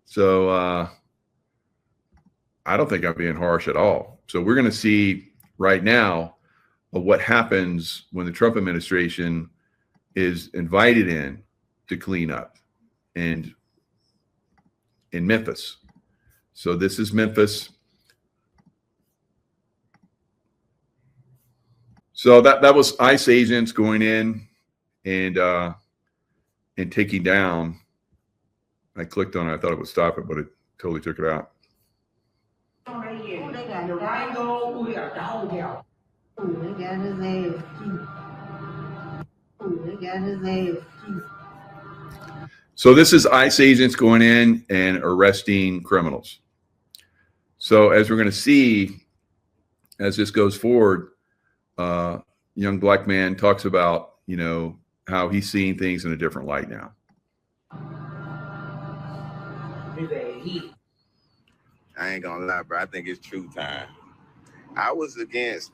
So I don't think I'm being harsh at all. So we're going to see right now what happens when the Trump administration is invited in to clean up and in Memphis. So this is Memphis. So that was ICE agents going in and taking down. I clicked on it. I thought it would stop it, but it totally took it out. So this is ICE agents going in and arresting criminals. So as we're going to see, as this goes forward, young black man talks about, you know, how he's seeing things in a different light now. I ain't gonna lie, bro. I think it's true time. I was against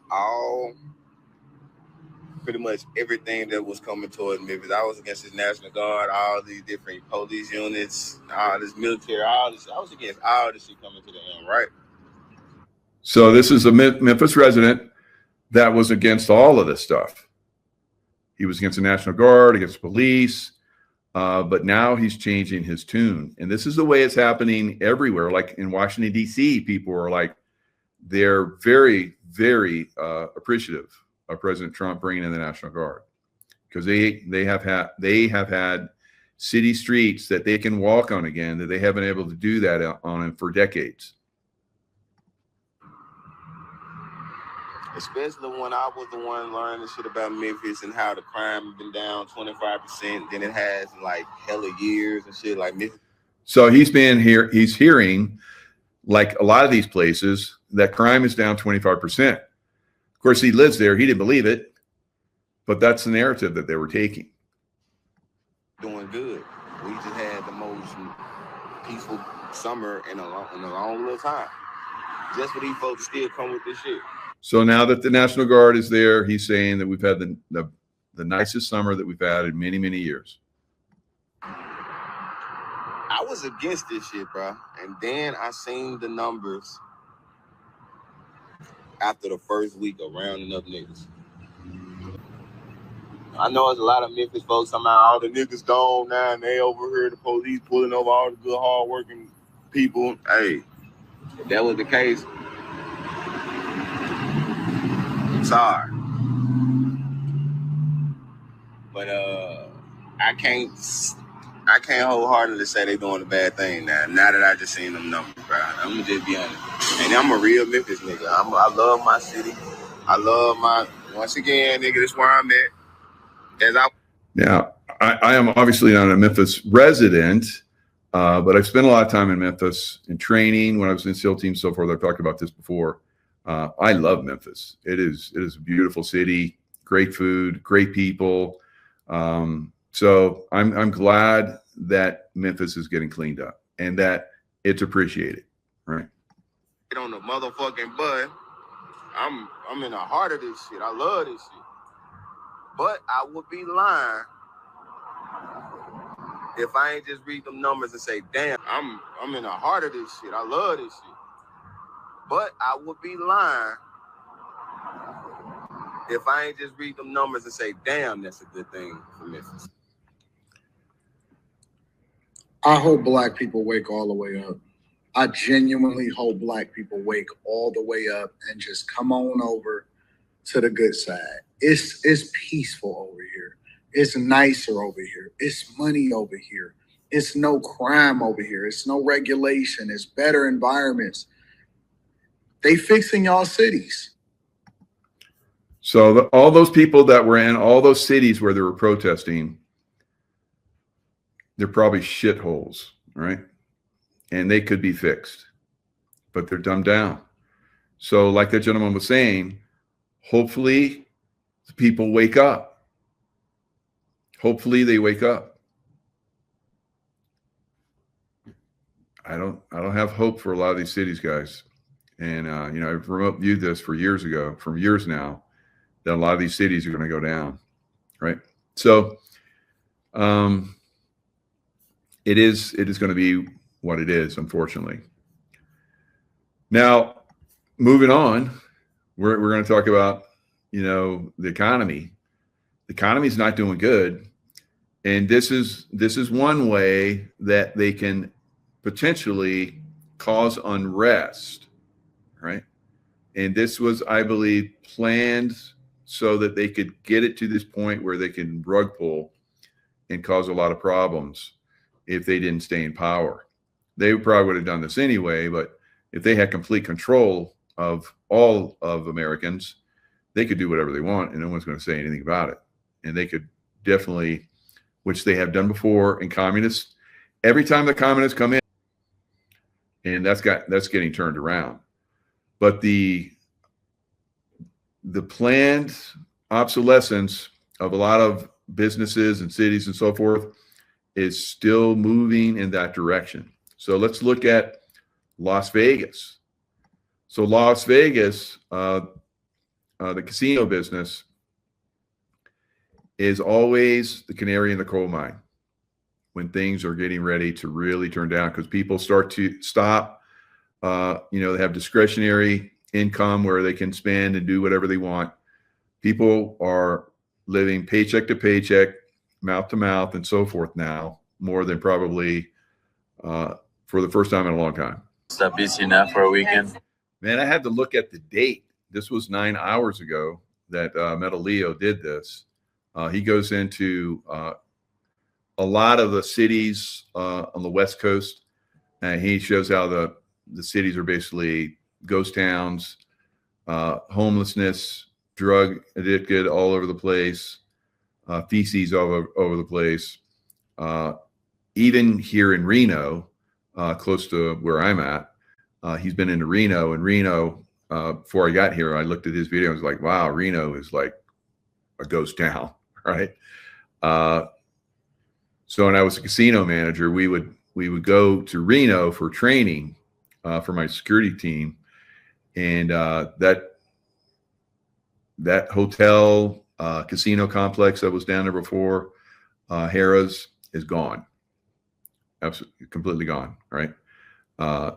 pretty much everything that was coming towards Memphis. I was against the National Guard, all these different police units, all this military, all this. I was against all this shit coming to the end, right? So this is a Memphis resident that was against all of this stuff. He was against the National Guard, against police, but now he's changing his tune. And this is the way it's happening everywhere. Like in Washington, D.C., people are like, they're very, very appreciative of President Trump bringing in the National Guard, because they have had city streets that they can walk on again that they haven't been able to do that on for decades. Especially when I was the one learning shit about Memphis and how the crime has been down 25%. Then it has like hella years and shit like Memphis. So he's hearing, like a lot of these places, that crime is down 25%. Of course, he lives there. He didn't believe it, but that's the narrative that they were taking. Doing good. We just had the most peaceful summer in a long little time. Just for these folks to still come with this shit. So now that the National Guard is there, he's saying that we've had the nicest summer that we've had in many, many years. I was against this shit, bro. And then I seen the numbers after the first week of rounding up niggas. I know there's a lot of Memphis folks talking about all the niggas gone now and they over here, the police pulling over all the good, hard-working people. Hey, if that was the case, I'm sorry. But I can't wholeheartedly say they doing a bad thing now. Now that I just seen them numbers, bro. I'm gonna just be honest. And I'm a real Memphis nigga. I love my city. I love once again, nigga, this where I'm at. Now, I am obviously not a Memphis resident, but I've spent a lot of time in Memphis in training when I was in SEAL team, so forth. I've talked about this before. I love Memphis. It is a beautiful city, great food, great people. So I'm glad that Memphis is getting cleaned up and that it's appreciated, right? Get on the motherfucking butt. I'm in the heart of this shit. I love this shit. But I would be lying if I ain't just read them numbers and say, damn, I'm in the heart of this shit. I love this shit. But I would be lying if I ain't just read them numbers and say, damn, that's a good thing for Memphis. I hope black people wake all the way up. I genuinely hope black people wake all the way up and just come on over to the good side. It's peaceful over here. It's nicer over here. It's money over here. It's no crime over here. It's no regulation. It's better environments. They fixing y'all cities. So all those people that were in all those cities where they were protesting, they're probably shitholes, right? And they could be fixed, but they're dumbed down. So like that gentleman was saying, hopefully the people wake up. Hopefully they wake up. I don't have hope for a lot of these cities, guys. And, I've remote viewed this from years now, that a lot of these cities are going to go down, right? So it is going to be what it is, unfortunately. Now, moving on, we're going to talk about, the economy. The economy is not doing good. And this is one way that they can potentially cause unrest, right? And this was, I believe, planned so that they could get it to this point where they can rug pull and cause a lot of problems if they didn't stay in power. They probably would have done this anyway, but if they had complete control of all of Americans, they could do whatever they want and no one's going to say anything about it. And they could definitely, which they have done before in communists, every time the communists come in, and that's getting turned around. But the planned obsolescence of a lot of businesses and cities and so forth is still moving in that direction. So let's look at Las Vegas. So Las Vegas, the casino business is always the canary in the coal mine when things are getting ready to really turn down, because people start to stop. They have discretionary income where they can spend and do whatever they want. People are living paycheck to paycheck, mouth to mouth, and so forth now, more than probably for the first time in a long time. Is that busy enough for a weekend? Man, I had to look at the date. This was 9 hours ago that Metal Leo did this. He goes into a lot of the cities on the West Coast, and he shows how the cities are basically ghost towns, homelessness, drug addicted all over the place, feces all over the place. Even here in Reno, close to where I'm at, he's been into Reno. And Reno, before I got here, I looked at his video. I was like, wow, Reno is like a ghost town, right? So when I was a casino manager, we would go to Reno for training for my security team, and that hotel casino complex that was down there before, Harrah's, is gone, absolutely completely gone, right? And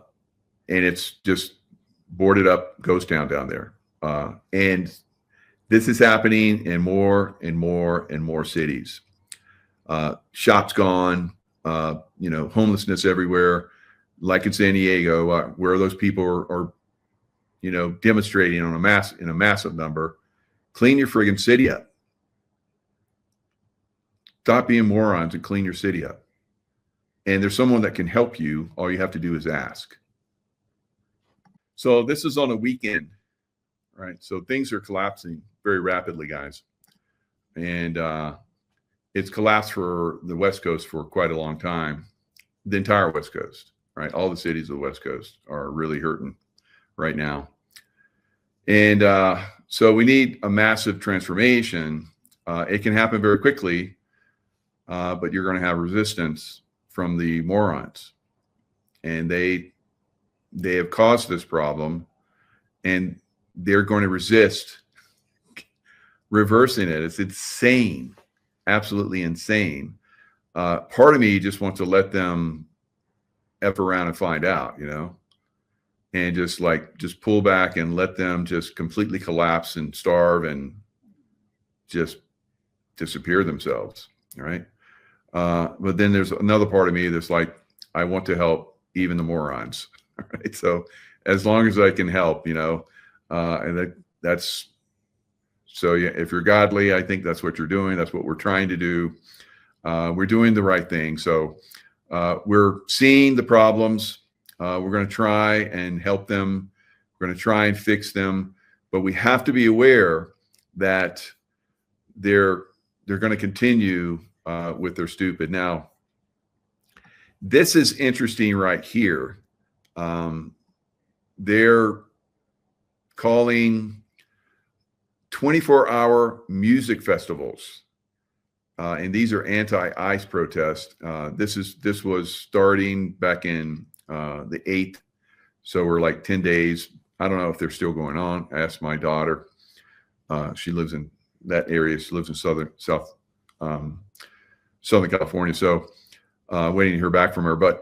it's just boarded up ghost town down there, and this is happening in more and more and more cities. Shops gone, homelessness everywhere, like in San Diego, where those people are demonstrating in a massive number. Clean your friggin' city up. Stop being morons and clean your city up. And there's someone that can help you. All you have to do is ask. So this is on a weekend, right? So things are collapsing very rapidly, guys. And it's collapsed for the West Coast for quite a long time. The entire West Coast, right? All the cities of the West Coast are really hurting right now. And so we need a massive transformation. It can happen very quickly, but you're going to have resistance from the morons. And they have caused this problem, and they're going to resist reversing it. It's insane. Absolutely insane. Part of me just wants to let them F around and find out, and just pull back and let them just completely collapse and starve and just disappear themselves. Right. But then there's another part of me that's like, I want to help even the morons. Right. So as long as I can help, and that's, so yeah, if you're godly, I think that's what you're doing. That's what we're trying to do. We're doing the right thing. So we're seeing the problems. We're going to try and help them. We're going to try and fix them. But we have to be aware that they're going to continue with their stupid. Now, this is interesting right here. They're calling 24-hour music festivals, and these are anti-ICE protests. This was starting back in the 8th, so we're like 10 days I don't know if they're still going on. I asked my daughter. She lives in that area. She lives in Southern California. So waiting to hear back from her.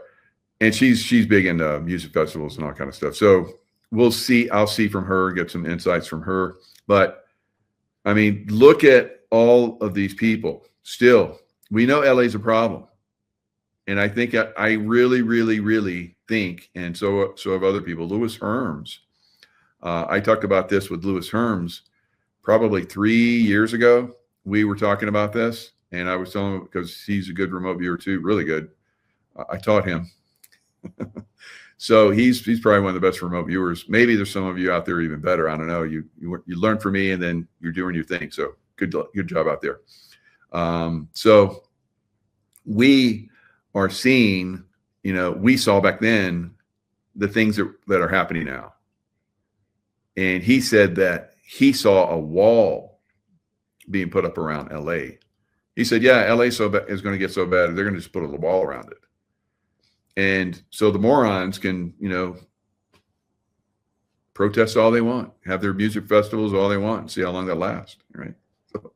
And she's big into music festivals and all kind of stuff. So we'll see. I'll see from her, get some insights from her. But I mean, look at all of these people. Still, we know LA's a problem. And I think I really, really, really think, and so have other people. Louis Herms. I talked about this with Louis Herms probably 3 years ago. We were talking about this, and I was telling him, because he's a good remote viewer too, really good. I taught him. So he's probably one of the best remote viewers. Maybe there's some of you out there even better. I don't know. You learn from me, and then you're doing your thing. So good job out there. So we are seeing, we saw back then the things that are happening now. And he said that he saw a wall being put up around LA. He said, yeah, LA is going to get so bad, they're going to just put a wall around it. And so the morons can, protest all they want, have their music festivals all they want, and see how long that lasts, right? So,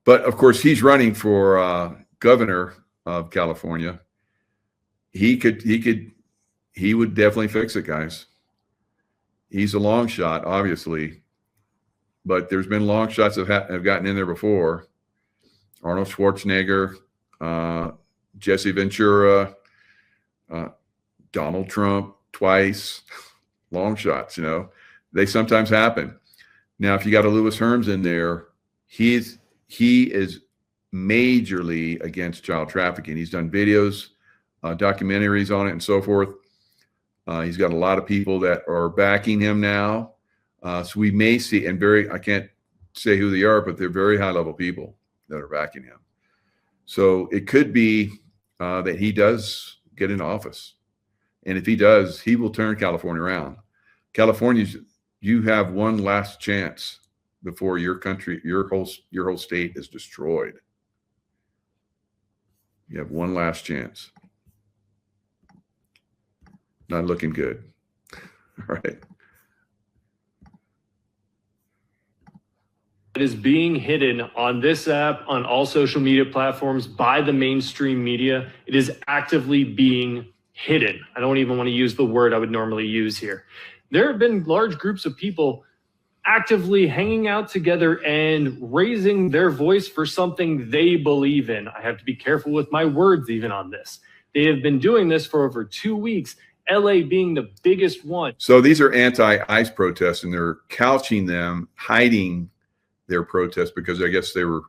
but of course, he's running for governor of California. He would definitely fix it, guys. He's a long shot, obviously, but there's been long shots that have gotten in there before. Arnold Schwarzenegger, Jesse Ventura, Donald Trump twice, long shots, they sometimes happen. Now, if you got a Louis Herms in there, he is majorly against child trafficking. He's done videos, documentaries on it and so forth. He's got a lot of people that are backing him now. So we may see, and I can't say who they are, but they're very high level people that are backing him. So it could be that he does get in office. And if he does, he will turn California around. California, you have one last chance before your country, your whole state is destroyed. You have one last chance. Not looking good. All right. It is being hidden on this app, on all social media platforms by the mainstream media. It is actively being hidden. I don't even want to use the word I would normally use here. There have been large groups of people actively hanging out together and raising their voice for something they believe in. I have to be careful with my words even on this. They have been doing this for over 2 weeks, LA being the biggest one. So these are anti-ICE protests, and they're couching them, hiding their protests, because I guess they were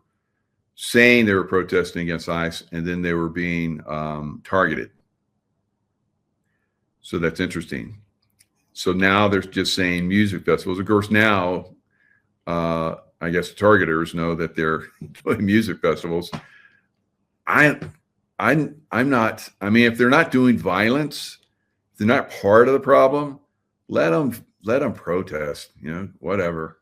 saying they were protesting against ICE, and then they were being targeted. So that's interesting. So now they're just saying music festivals. Of course, now I guess targeters know that they're doing music festivals. I'm not. I mean, if they're not doing violence, if they're not part of the problem, let them protest. Whatever.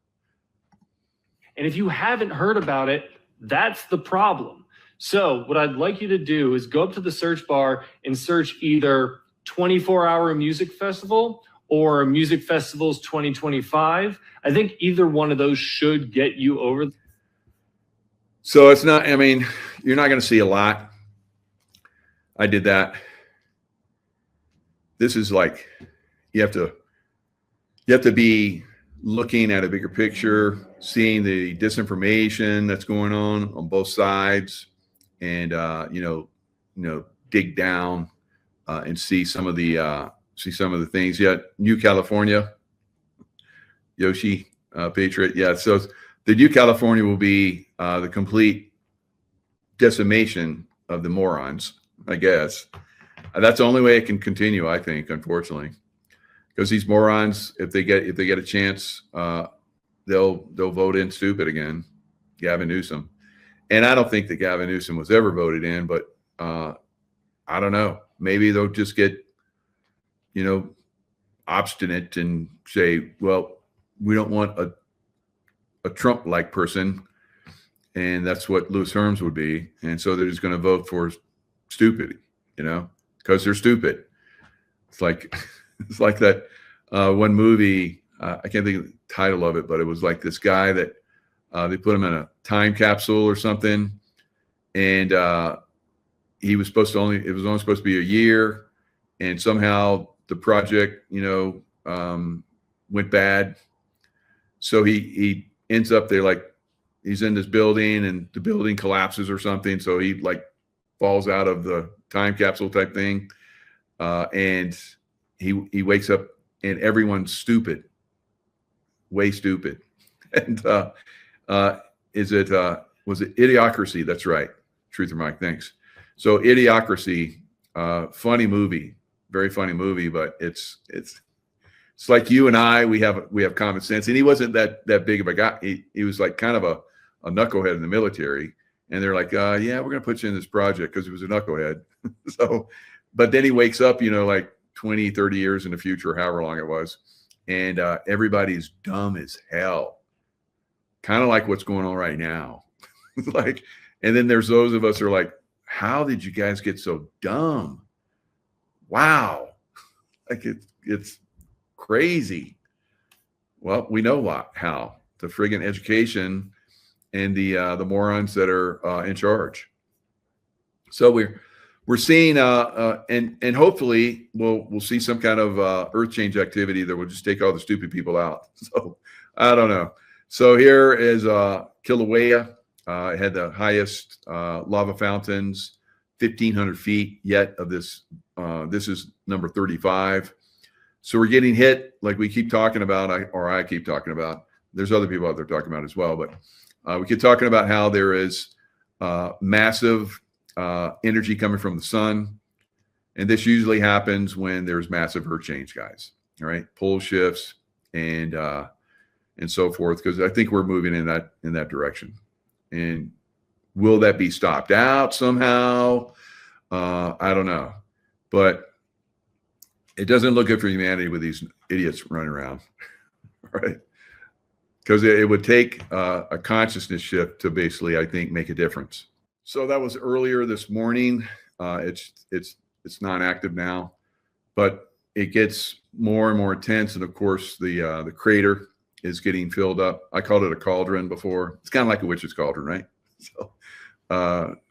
And if you haven't heard about it, that's the problem. So what I'd like you to do is go up to the search bar and search either 24-hour music festival or Music Festivals 2025. I think either one of those should get you over. So it's not, I mean, you're not going to see a lot. I did that. This is like, you have to be looking at a bigger picture, seeing the disinformation that's going on both sides, and dig down and see some of the things. Yet New California, Yoshi Patriot, yeah. So the New California will be the complete decimation of the morons, I guess. That's the only way it can continue, I think, unfortunately. Because these morons, if they get a chance, they'll vote in stupid again, Gavin Newsom. And I don't think that Gavin Newsom was ever voted in, but I don't know. Maybe they'll just get, obstinate and say, well, we don't want a Trump-like person, and that's what Louis Herms would be. And so they're just going to vote for stupid, because they're stupid. It's like It's like that one movie. I can't think of the title of it, but it was like this guy that they put him in a time capsule or something, and he was supposed to it was only supposed to be a year, and somehow the project, went bad. So he ends up there, like he's in this building and the building collapses or something. So he like falls out of the time capsule type thing. And he wakes up and everyone's stupid, way stupid. And was it Idiocracy? That's right. Truth or Mike, thanks. So Idiocracy, funny movie, very funny movie, but it's like you and I, we have common sense. And he wasn't that big of a guy. He was like kind of a knucklehead in the military. And they're like, yeah, we're going to put you in this project because he was a knucklehead. So, but then he wakes up, like 20, 30 years in the future, however long it was. And everybody's dumb as hell. Kind of like what's going on right now. Like, and then there's those of us who are like, how did you guys get so dumb? Wow. Like it's crazy. Well, we know how. The friggin' education and the morons that are in charge. So we're seeing and hopefully we'll see some kind of earth change activity that will just take all the stupid people out. So I don't know. So here is Kilauea. It had the highest lava fountains, 1,500 feet yet of this. This is number 35. So we're getting hit like we keep talking about, I keep talking about. There's other people out there talking about it as well, but we keep talking about how there is massive energy coming from the sun. And this usually happens when there's massive earth change, guys. All right, pole shifts and so forth, because I think we're moving in that direction. And will that be stopped out somehow? I don't know, but it doesn't look good for humanity with these idiots running around, right? Because it would take a consciousness shift to basically, I think, make a difference. So that was earlier this morning. It's not active now, but it gets more and more intense. And of course, the crater is getting filled up. I called it a cauldron before. It's kind of like a witch's cauldron, right? So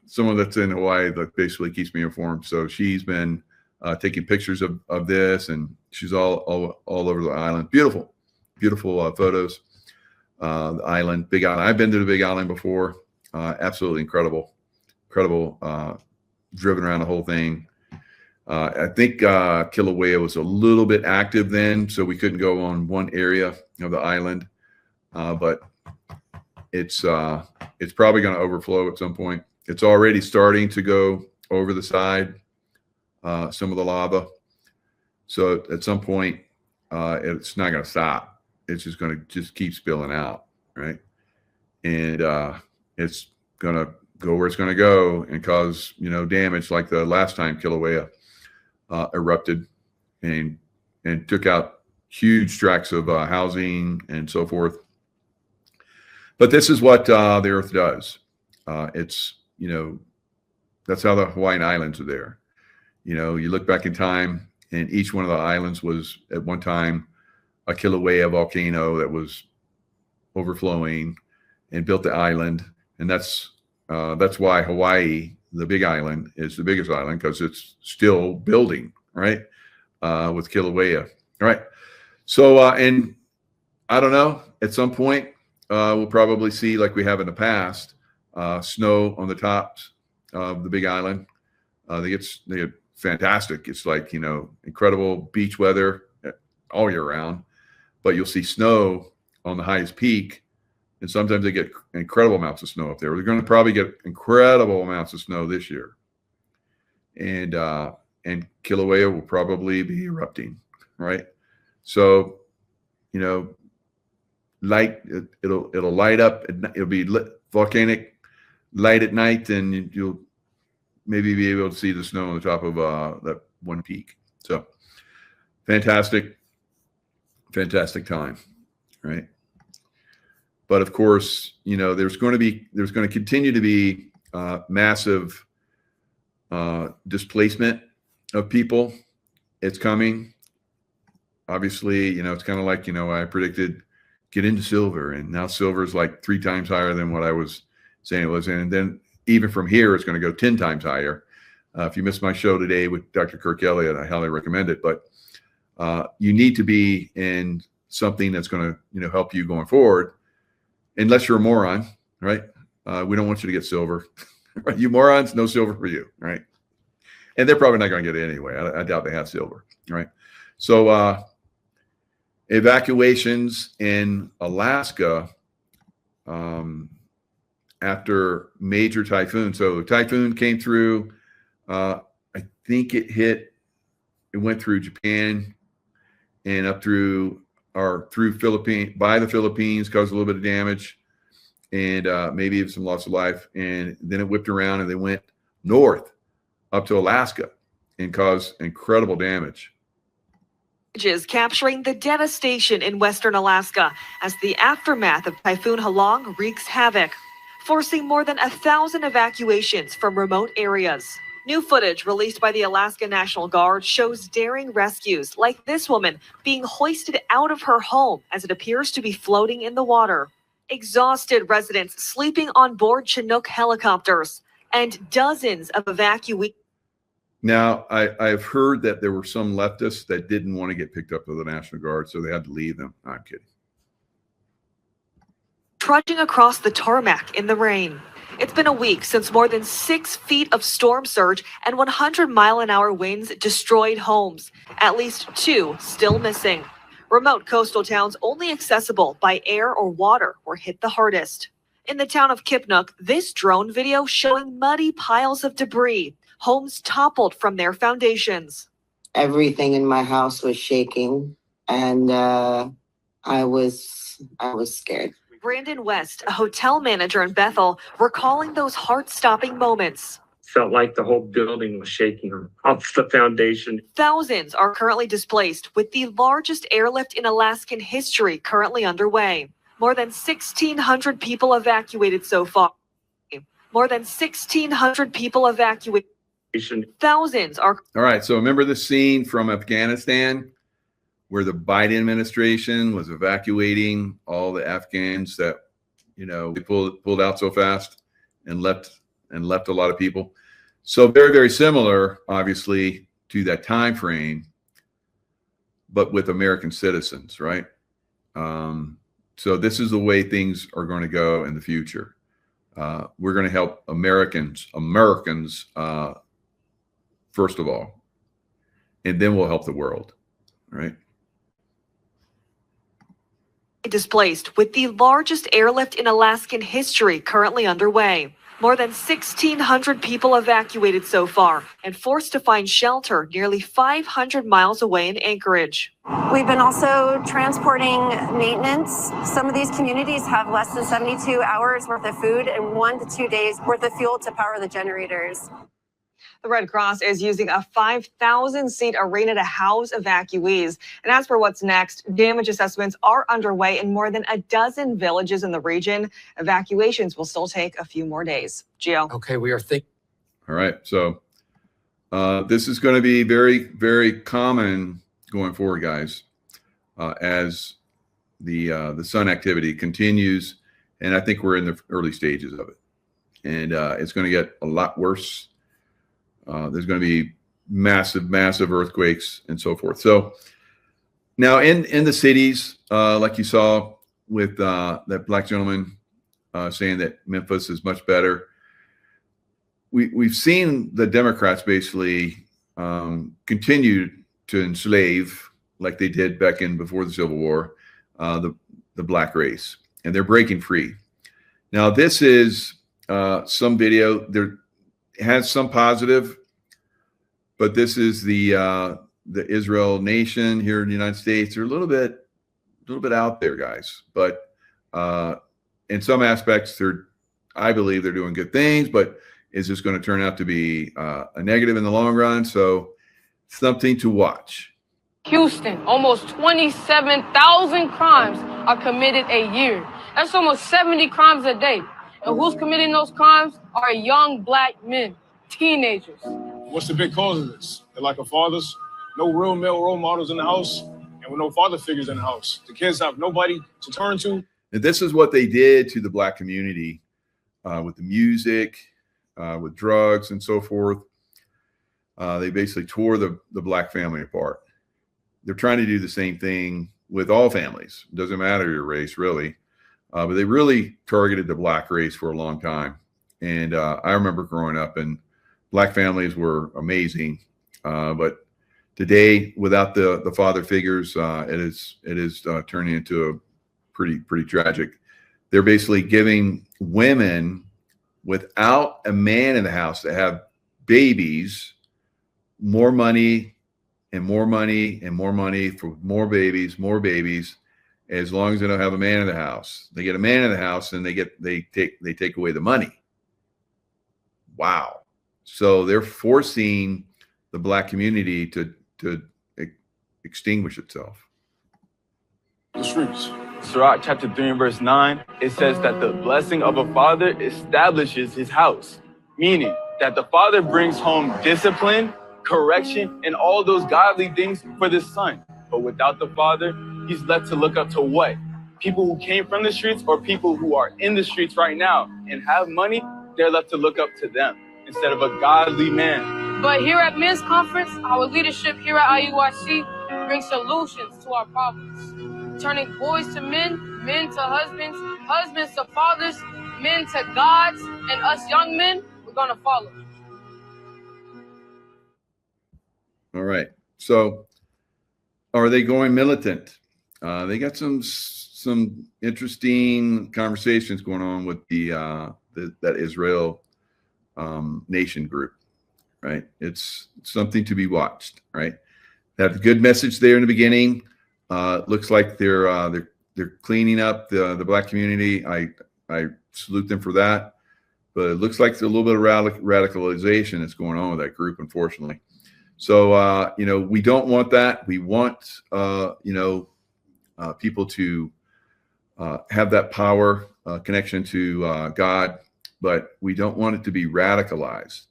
someone that's in Hawaii that basically keeps me informed. So she's been taking pictures of this, and she's all over the island. Beautiful photos. The island, Big Island. I've been to the Big Island before. Absolutely incredible. Driven around the whole thing. I think Kilauea was a little bit active then, so we couldn't go on one area of the island. But it's probably going to overflow at some point. It's already starting to go over the side, some of the lava. So at some point, it's not going to stop. It's just going to keep spilling out, right? And it's going to go where it's going to go and cause, damage like the last time Kilauea erupted and took out huge tracts of housing and so forth. But this is what the Earth does. It's, that's how the Hawaiian Islands are there. You look back in time, and each one of the islands was at one time a Kilauea volcano that was overflowing and built the island. And that's why Hawaii, the big island, is the biggest island, because it's still building, right? With Kilauea. All right. So, and I don't know, at some point, we'll probably see, like we have in the past, snow on the tops of the big island. They get fantastic. It's like, incredible beach weather all year round, but you'll see snow on the highest peak. And sometimes they get incredible amounts of snow up there. We're going to probably get incredible amounts of snow this year. And Kilauea will probably be erupting, right? So, light, it'll light up. It'll be volcanic light at night, and you'll maybe be able to see the snow on the top of that one peak. So fantastic time, right? But of course, there's going to continue to be massive displacement of people. It's coming. obviously, it's kind of like, I predicted get into silver, and now silver is like 3 times higher than what I was saying it was. And then even from here, it's going to go 10 times higher. If you missed my show today with Dr. Kirk Elliott, I highly recommend it. But you need to be in something that's going to, help you going forward, unless you're a moron, right? We don't want you to get silver. Right? You morons, no silver for you, right? And they're probably not going to get it anyway. I doubt they have silver, right? So evacuations in Alaska after major typhoon. So the typhoon came through. I think it went through Japan and up through the Philippines, caused a little bit of damage and maybe even some loss of life. And then it whipped around and they went north up to Alaska and caused incredible damage. Is capturing the devastation in western Alaska as the aftermath of Typhoon Halong wreaks havoc, forcing more than 1,000 evacuations from remote areas. New footage released by the Alaska National Guard shows daring rescues like this woman being hoisted out of her home as it appears to be floating in the water. Exhausted residents sleeping on board Chinook helicopters and dozens of evacuees. Now, I've heard that there were some leftists that didn't want to get picked up by the National Guard, so they had to leave them. I'm kidding. Trudging across the tarmac in the rain. It's been a week since more than 6 feet of storm surge and 100-mile-an-hour winds destroyed homes. At least 2 still missing. Remote coastal towns only accessible by air or water were hit the hardest. In the town of Kipnuk, this drone video showing muddy piles of debris. Homes toppled from their foundations. Everything in my house was shaking, and I was scared. Brandon West, a hotel manager in Bethel, recalling those heart-stopping moments. Felt like the whole building was shaking off the foundation. Thousands are currently displaced, with the largest airlift in Alaskan history currently underway. More than 1,600 people evacuated so far. More than 1,600 people evacuated. Thousands are. All right. So remember the scene from Afghanistan where the Biden administration was evacuating all the Afghans that, they pulled out so fast and left a lot of people. So very, very similar, obviously, to that time frame, but with American citizens, right? So this is the way things are going to go in the future. We're going to help Americans first of all, and then we'll help the world, right? Displaced, with the largest airlift in Alaskan history currently underway. More than 1,600 people evacuated so far and forced to find shelter nearly 500 miles away in Anchorage. We've been also transporting maintenance. Some of these communities have less than 72 hours worth of food and 1 to 2 days worth of fuel to power the generators. The Red Cross is using a 5,000-seat arena to house evacuees. And as for what's next, damage assessments are underway in more than a dozen villages in the region. Evacuations will still take a few more days. Gio. Okay, we are thinking. All right. So this is going to be very, very common going forward, guys, as the sun activity continues. And I think we're in the early stages of it. And it's going to get a lot worse. There's going to be massive earthquakes and so forth. So now in the cities, like you saw with that black gentleman saying that Memphis is much better, we've seen the Democrats basically continue to enslave, like they did back before the Civil War, the black race, and they're breaking free. Now this is some video. There has some positive, but this is the Israel nation here in the United States. They're a little bit out there, guys. But in some aspects, I believe they're doing good things. But is this going to turn out to be a negative in the long run? So something to watch. Houston, almost 27,000 crimes are committed a year. That's almost 70 crimes a day. And who's committing those crimes are young black men, teenagers. What's the big cause of this? They're like our fathers, no real male role models in the house, and and with no father figures in the house. The kids have nobody to turn to. And this is what they did to the Black community with the music, with drugs and so forth. They basically tore the Black family apart. They're trying to do the same thing with all families. It doesn't matter your race, really. But they really targeted the Black race for a long time. And I remember growing up, and Black families were amazing. But today, without the father figures, it is turning into a pretty tragic. They're basically giving women without a man in the house that have babies more money and more money and more money for more babies, as long as they don't have a man in the house. They get a man in the house and they take away the money. Wow. So they're forcing the Black community to extinguish itself. The streets. Sirach chapter 3 and verse 9, it says that the blessing of a father establishes his house, meaning that the father brings home discipline, correction, and all those godly things for the son. But without the father, he's left to look up to what? People who came from the streets or people who are in the streets right now and have money, they're left to look up to them instead of a godly man. But here at Men's Conference, our leadership here at IUIC brings solutions to our problems, turning boys to men, men to husbands, husbands to fathers, men to gods, and us young men, we're going to follow. All right. So are they going militant? They got some interesting conversations going on with that Israel nation group, right? It's something to be watched, right? They have a good message there in the beginning. Looks like they're cleaning up the Black community. I salute them for that, but it looks like there's a little bit of radicalization that's going on with that group, unfortunately. So we don't want that. We want people to have that power connection to God, but we don't want it to be radicalized.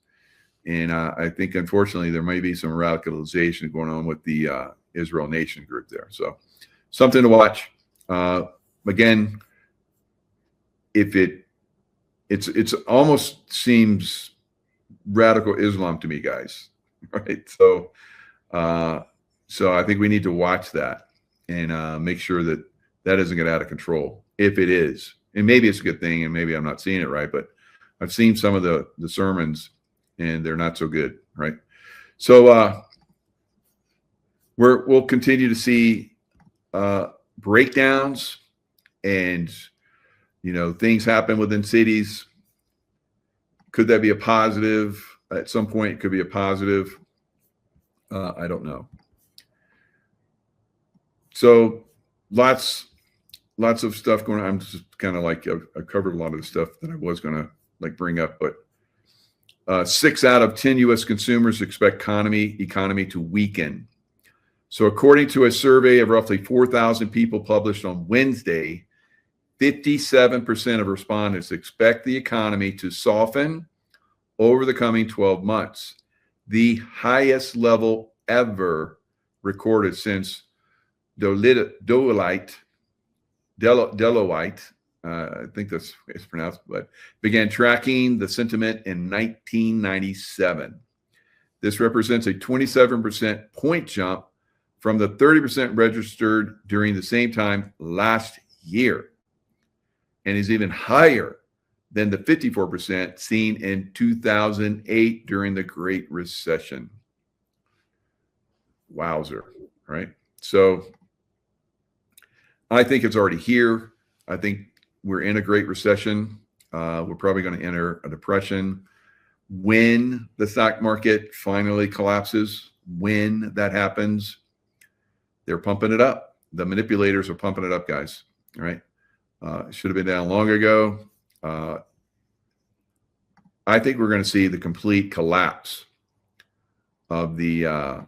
And I think, unfortunately, there may be some radicalization going on with the Israel Nation group there. So something to watch. Again, if it's almost seems radical Islam to me, guys. Right. So I think we need to watch that and make sure that doesn't get out of control. If it is, and maybe it's a good thing, and maybe I'm not seeing it right, but I've seen some of the sermons and they're not so good. Right. So we'll continue to see breakdowns and, things happen within cities. Could that be a positive? At some point, it could be a positive. I don't know. So lots of stuff going on. I'm just kind of like I've covered a lot of the stuff that I was going to bring up, but 6 out of 10 U.S. consumers expect economy to weaken. So according to a survey of roughly 4,000 people published on Wednesday, 57% of respondents expect the economy to soften over the coming 12 months, the highest level ever recorded since Deloitte, I think that's the way it's pronounced, but began tracking the sentiment in 1997. This represents a 27% point jump from the 30% registered during the same time last year, and is even higher than the 54% seen in 2008 during the Great Recession. Wowzer, right? So I think it's already here. I think we're in a Great Recession. We're probably going to enter a depression when the stock market finally collapses. When that happens, they're pumping it up. The manipulators are pumping it up, guys. All right. It should have been down long ago. I think we're going to see the complete collapse of the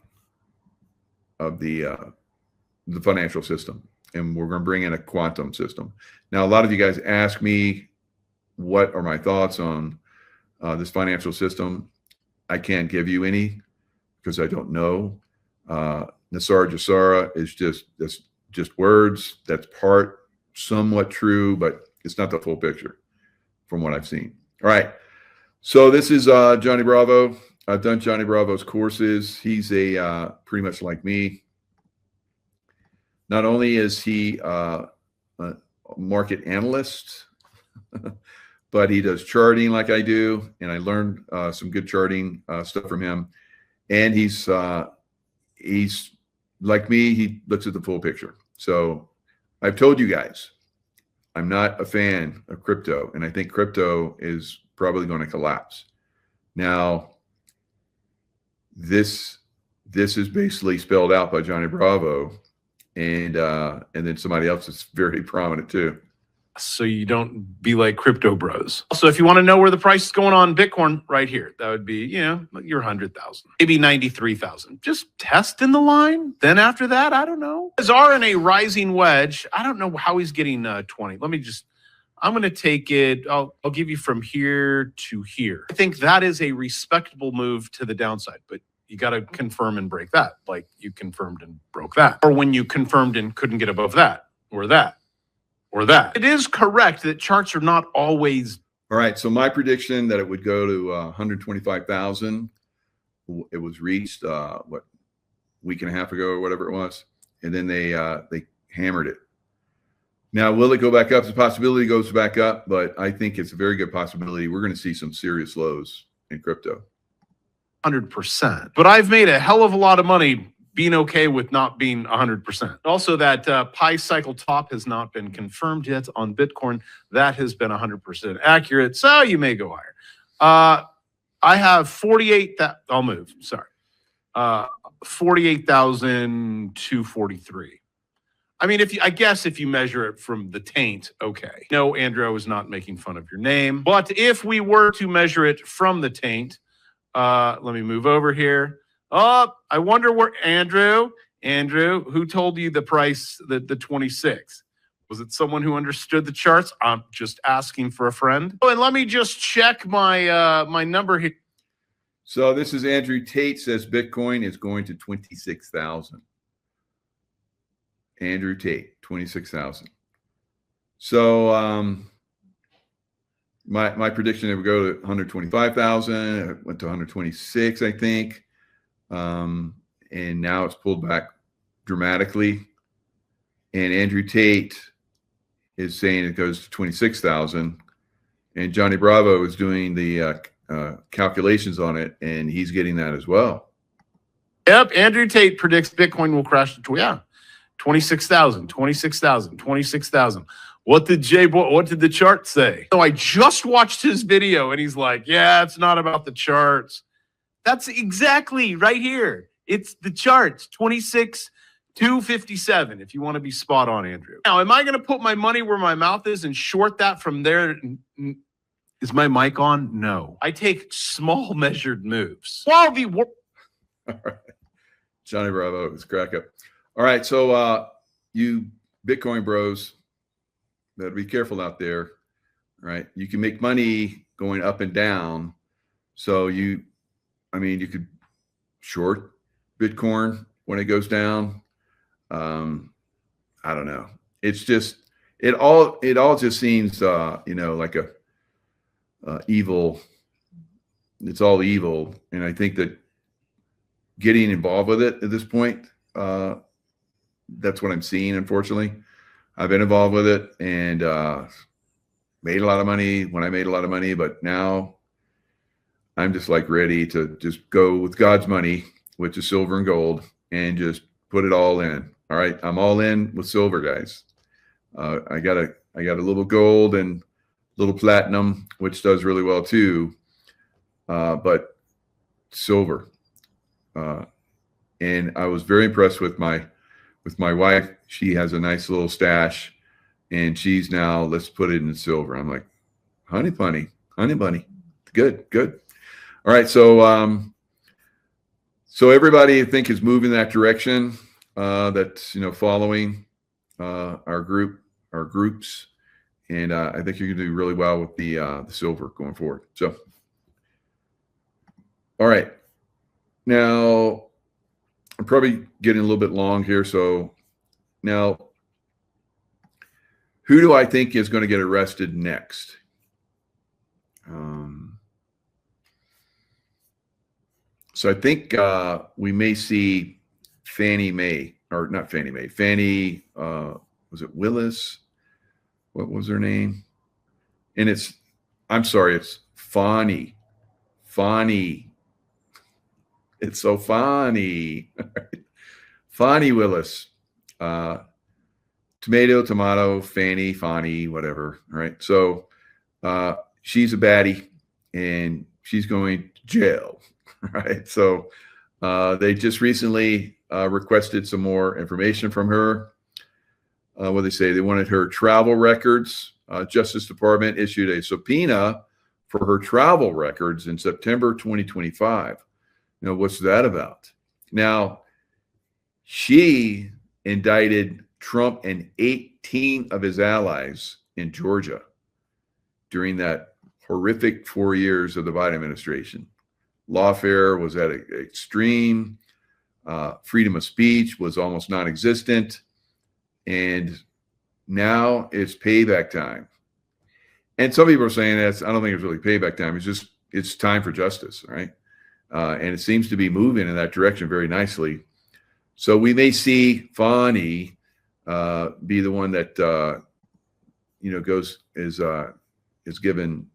financial system, and we're going to bring in a quantum system. Now, a lot of you guys ask me what are my thoughts on this financial system. I can't give you any because I don't know. Nasara Jasara is just words. That's part somewhat true, but it's not the full picture from what I've seen. All right. So this is Johnny Bravo. I've done Johnny Bravo's courses. He's a pretty much like me. Not only is he a market analyst, but he does charting like I do, and I learned some good charting stuff from him. And he's like me. He looks at the full picture. So I've told you guys, I'm not a fan of crypto, and I think crypto is probably going to collapse. Now, this is basically spelled out by Johnny Bravo, and then somebody else that's very prominent too. So you don't be like crypto bros. So if you want to know where the price is going on Bitcoin, right here, that would be, you know, your 100,000, maybe 93,000. Just test in the line. Then after that, I don't know. Are in a rising wedge. I don't know how he's getting 20. I'm going to take it. I'll give you from here to here. I think that is a respectable move to the downside, but you got to confirm and break that, like you confirmed and broke that, or when you confirmed and couldn't get above that, or that. Or that. It is correct that charts are not always. All right. So my prediction that it would go to 125,000. It was reached week and a half ago or whatever it was, and then they hammered it. Now, will it go back up? The possibility goes back up, but I think it's a very good possibility. We're going to see some serious lows in crypto. 100%. But I've made a hell of a lot of money being okay with not being 100%. Also, that Pi cycle top has not been confirmed yet on Bitcoin. That has been 100% accurate, so you may go higher. I have 48. That I'll move. Sorry, 48,243. I mean, I guess if you measure it from the taint, okay. No, Andrew, I was not making fun of your name, but if we were to measure it from the taint, let me move over here. Oh, I wonder where Andrew, who told you the price, the 26? Was it someone who understood the charts? I'm just asking for a friend. Oh, and let me just check my my number here. So this is Andrew Tate says Bitcoin is going to 26,000. Andrew Tate, 26,000. So my prediction, it would go to 125,000. It went to 126, I think. And now it's pulled back dramatically. And Andrew Tate is saying it goes to 26,000. And Johnny Bravo is doing the calculations on it, and he's getting that as well. Yep, Andrew Tate predicts Bitcoin will crash to 26,000, 26,000, 26,000. What did the chart say? So I just watched his video, and he's like, yeah, it's not about the charts. That's exactly right here. It's the charts, 26,257, if you want to be spot on, Andrew. Now, am I going to put my money where my mouth is and short that from there? Is my mic on? No. I take small measured moves. All right. Johnny Bravo is crack up. All right. So you Bitcoin bros, better be careful out there. All right. You can make money going up and down. So you could short Bitcoin when it goes down. I don't know. It's just, it all just seems, like a evil. It's all evil. And I think that getting involved with it at this point, that's what I'm seeing, unfortunately. I've been involved with it and made a lot of money when I made a lot of money, but now I'm just like ready to just go with God's money, which is silver and gold, and just put it all in. All right. I'm all in with silver, guys. I got a little gold and little platinum, which does really well too. But silver. And I was very impressed with my wife. She has a nice little stash, and she's now, let's put it in silver. I'm like, honey bunny. Good. All right. So, so everybody I think is moving that direction. That's, following our groups. And I think you're going to do really well with the silver going forward. So, all right. Now, probably getting a little bit long here. So now, who do I think is going to get arrested next? So I think we may see Fannie Mae, or not Fannie Mae, Fannie, was it Willis? What was her name? And I'm sorry, it's Fani. It's so funny. Fani Willis. Tomato, Fanny, whatever. Right. So she's a baddie and she's going to jail. Right. So they just recently requested some more information from her. What they say, they wanted her travel records. Justice Department issued a subpoena for her travel records in September 2025. You know, what's that about? Now, she indicted Trump and 18 of his allies in Georgia during that horrific 4 years of the Biden administration. Lawfare was at an extreme. Freedom of speech was almost non-existent. And now it's payback time. And some people are saying I don't think it's really payback time. It's time for justice, right? And it seems to be moving in that direction very nicely. So we may see Fani be the one that is getting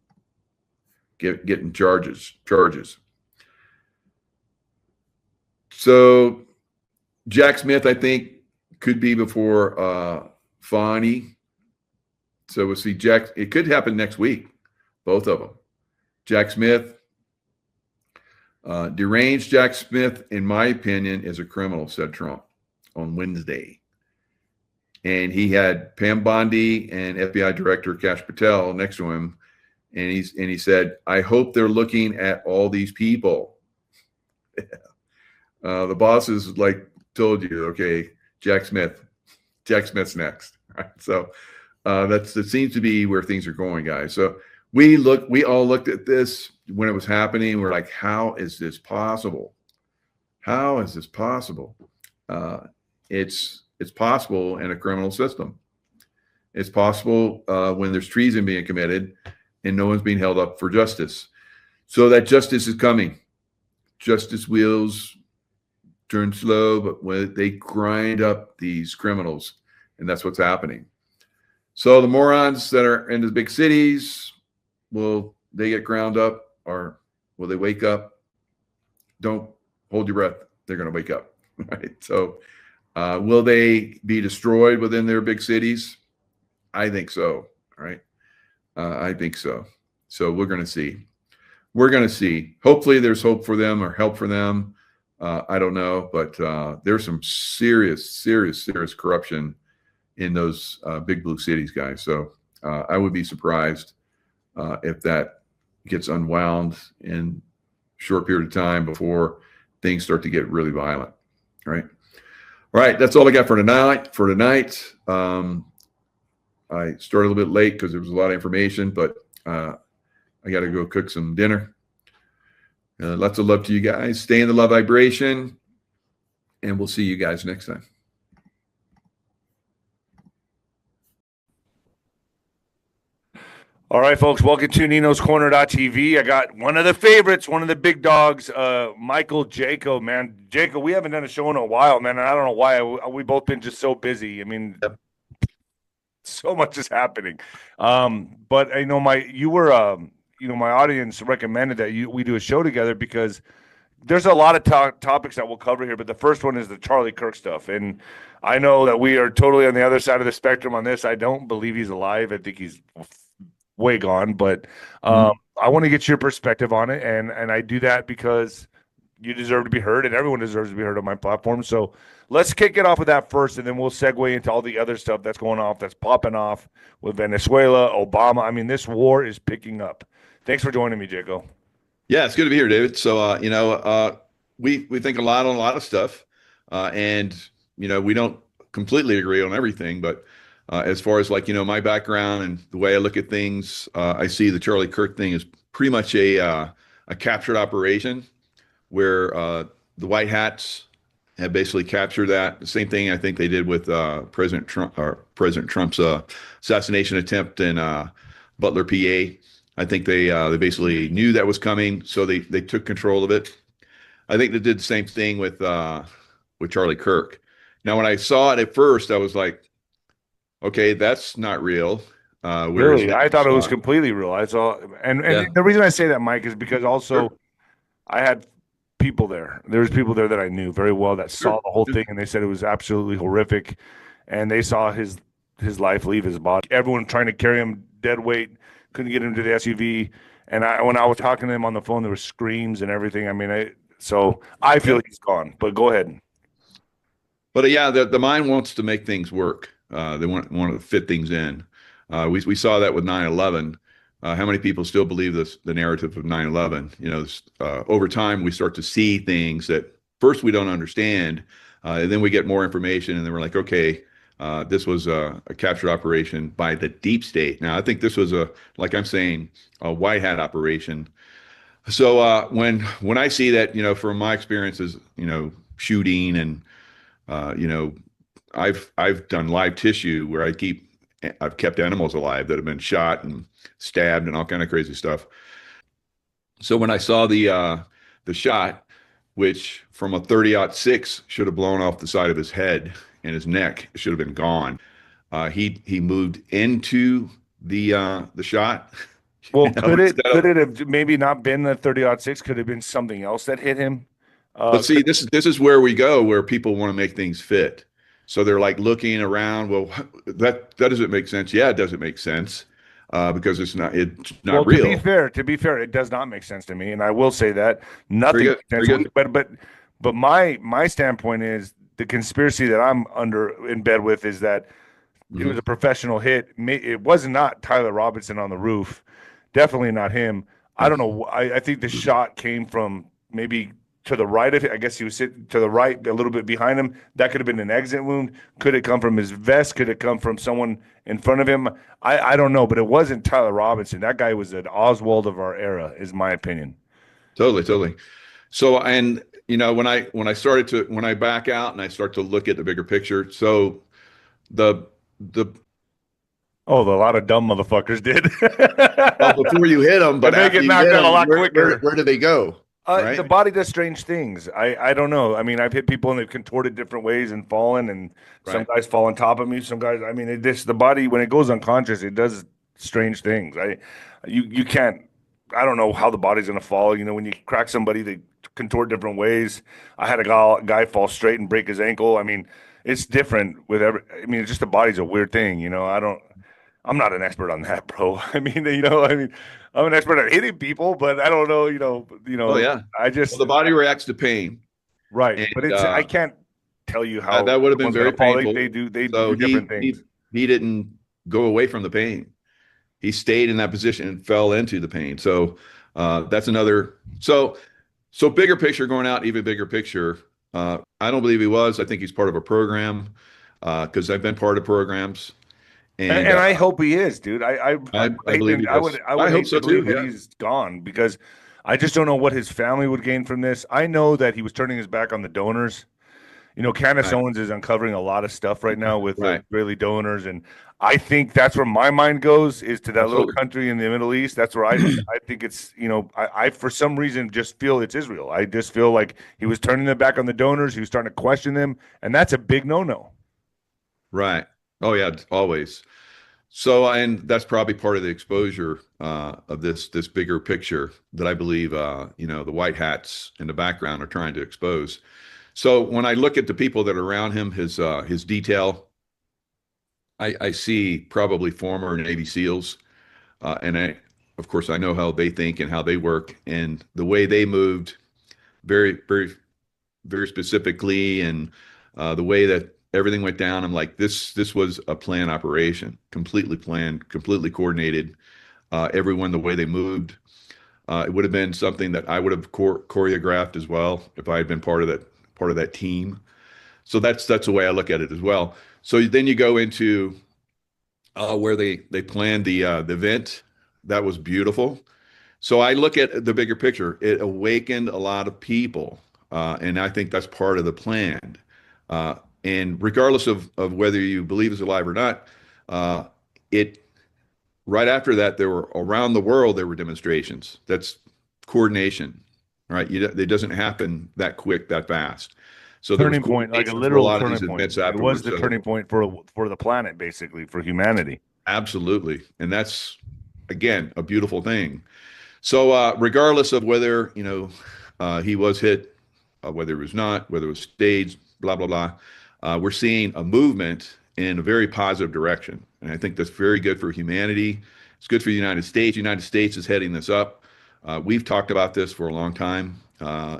charges. So Jack Smith, I think, could be before Fani. So we'll see Jack. It could happen next week, both of them. Jack Smith, deranged Jack Smith, in my opinion, is a criminal, said Trump on Wednesday. And he had Pam Bondi and FBI Director Kash Patel next to him. And he said, I hope they're looking at all these people. The bosses told you, okay, Jack Smith's next. Right? So that seems to be where things are going, guys. So we all looked at this when it was happening. We're like, how is this possible? How is this possible? It's possible in a criminal system. It's possible when there's treason being committed and no one's being held up for justice. So that justice is coming. Justice wheels turn slow, but when they grind up these criminals, and that's what's happening. So the morons that are in the big cities, will they get ground up or will they wake up? Don't hold your breath. They're going to wake up, right? So will they be destroyed within their big cities? I think so, right? I think so. So we're going to see. We're going to see. Hopefully there's hope for them or help for them. I don't know, but there's some serious corruption in those big blue cities, guys. So I would be surprised if that gets unwound in a short period of time before things start to get really violent. Right. All right. That's all I got for tonight. I started a little bit late because there was a lot of information, but I got to go cook some dinner. Lots of love to you guys. Stay in the love vibration, and we'll see you guys next time. All right, folks, welcome to Nino's Corner.tv. I got one of the favorites, one of the big dogs, Michael Jaco, man. Jaco, we haven't done a show in a while, man, and I don't know why. We've both been just so busy. I mean, so much is happening. But I know my audience recommended that we do a show together because there's a lot of topics that we'll cover here, but the first one is the Charlie Kirk stuff. And I know that we are totally on the other side of the spectrum on this. I don't believe he's alive. I think he's way gone, but I want to get your perspective on it, and I do that because you deserve to be heard, and everyone deserves to be heard on my platform. So let's kick it off with that first, and then we'll segue into all the other stuff that's going off, that's popping off with Venezuela, Obama. I mean, this war is picking up. Thanks for joining me, Jaco. Yeah, it's good to be here, David. So we think a lot on a lot of stuff, and we don't completely agree on everything, but as far as my background and the way I look at things, I see the Charlie Kirk thing is pretty much a captured operation where the white hats have basically captured that. The same thing I think they did with President Trump's assassination attempt in Butler, PA. I think they basically knew that was coming, so they took control of it. I think they did the same thing with Charlie Kirk. Now, when I saw it at first, I was like, okay, that's not real. Really, I thought it was completely real. I saw, and the reason I say that, Mike, is because also I had people there. There was people there that I knew very well that saw the whole thing, and they said it was absolutely horrific, and they saw his life leave his body. Everyone trying to carry him dead weight, couldn't get him to the SUV. And when I was talking to him on the phone, there were screams and everything. I mean, so I feel he's gone. But go ahead. But yeah, the mind wants to make things work. They want to fit things in. We saw that with 9/11. How many people still believe the narrative of 9/11? You know, over time we start to see things that first we don't understand, and then we get more information, and then we're like, okay, this was a captured operation by the deep state. Now, I think this was like I'm saying, a white hat operation. So when I see that, you know, from my experiences, you know, shooting and you know, I've done live tissue where I've kept animals alive that have been shot and stabbed and all kind of crazy stuff. So when I saw the shot, which from a 30-06 should have blown off the side of his head and his neck, should have been gone. He moved into the shot. Well, could it have maybe not been the 30-06? Could it have been something else that hit him? But see, this is where we go, where people want to make things fit. So they're like looking around. Well, that doesn't make sense. Yeah, it doesn't make sense because it's not real. To be fair, it does not make sense to me, and I will say that nothing makes sense. But my standpoint is the conspiracy that I'm in bed with is that it was a professional hit. It was not Tyler Robinson on the roof. Definitely not him. I don't know. I think the shot came from maybe to the right of it. I guess he was sitting to the right, a little bit behind him. That could have been an exit wound. Could it come from his vest? Could it come from someone in front of him? I don't know, but it wasn't Tyler Robinson. That guy was an Oswald of our era, is my opinion. Totally. So, and you know, when I back out and I start to look at the bigger picture, so a lot of dumb motherfuckers did. Well, before you hit them, but they after get you knocked hit out a them, lot quicker. Where do they go? Right? The body does strange things. I don't know. I mean, I've hit people and they've contorted different ways and fallen, and some guys fall on top of me. Some guys, I mean, the body, when it goes unconscious, it does strange things. You can't, I don't know how the body's going to fall. You know, when you crack somebody, they contort different ways. I had a guy fall straight and break his ankle. I mean, it's different with it's just the body's a weird thing. You know, I'm not an expert on that, bro. I'm an expert at hitting people, but I don't know, Oh yeah. The body reacts to pain. Right. And, but I can't tell you how that would have been very painful. They do different things. He didn't go away from the pain. He stayed in that position and fell into the pain. So that's another. So bigger picture, going out, even bigger picture. I don't believe he was. I think he's part of a program because I've been part of programs. And I hope he is, dude. I believe he is. I would hope so too. That he's gone because I just don't know what his family would gain from this. I know that he was turning his back on the donors. You know, Candace Owens is uncovering a lot of stuff right now with Israeli donors, and I think that's where my mind goes is to that little country in the Middle East. That's where I think it's, you know, I for some reason just feel it's Israel. I just feel like he was turning their back on the donors. He was starting to question them, and that's a big no-no. Right. Oh yeah, always. So, and that's probably part of the exposure of this bigger picture that I believe, you know, the white hats in the background are trying to expose. So when I look at the people that are around him, his detail, I see probably former Navy SEALs, and of course I know how they think and how they work and the way they moved, very, very, very specifically, and the way that everything went down. I'm like, this was a planned operation, completely planned, completely coordinated. Everyone, the way they moved, it would have been something that I would have choreographed as well if I had been part of that team. So that's the way I look at it as well. So then you go into where they planned the event. That was beautiful. So I look at the bigger picture. It awakened a lot of people and I think that's part of the plan. And regardless of whether you believe it's alive or not, it right after that, there were around the world, there were demonstrations. That's coordination, right? It doesn't happen that quick, that fast. So there was Turning point, like a coordination for literal lot of turning these point. events It was afterwards. the So turning point for the planet, basically, for humanity. absolutely. And that's, again, a beautiful thing. So regardless of whether, he was hit, whether it was not, whether it was staged, blah, blah, blah, we're seeing a movement in a very positive direction. And I think that's very good for humanity. It's good for the United States. The United States is heading this up. We've talked about this for a long time.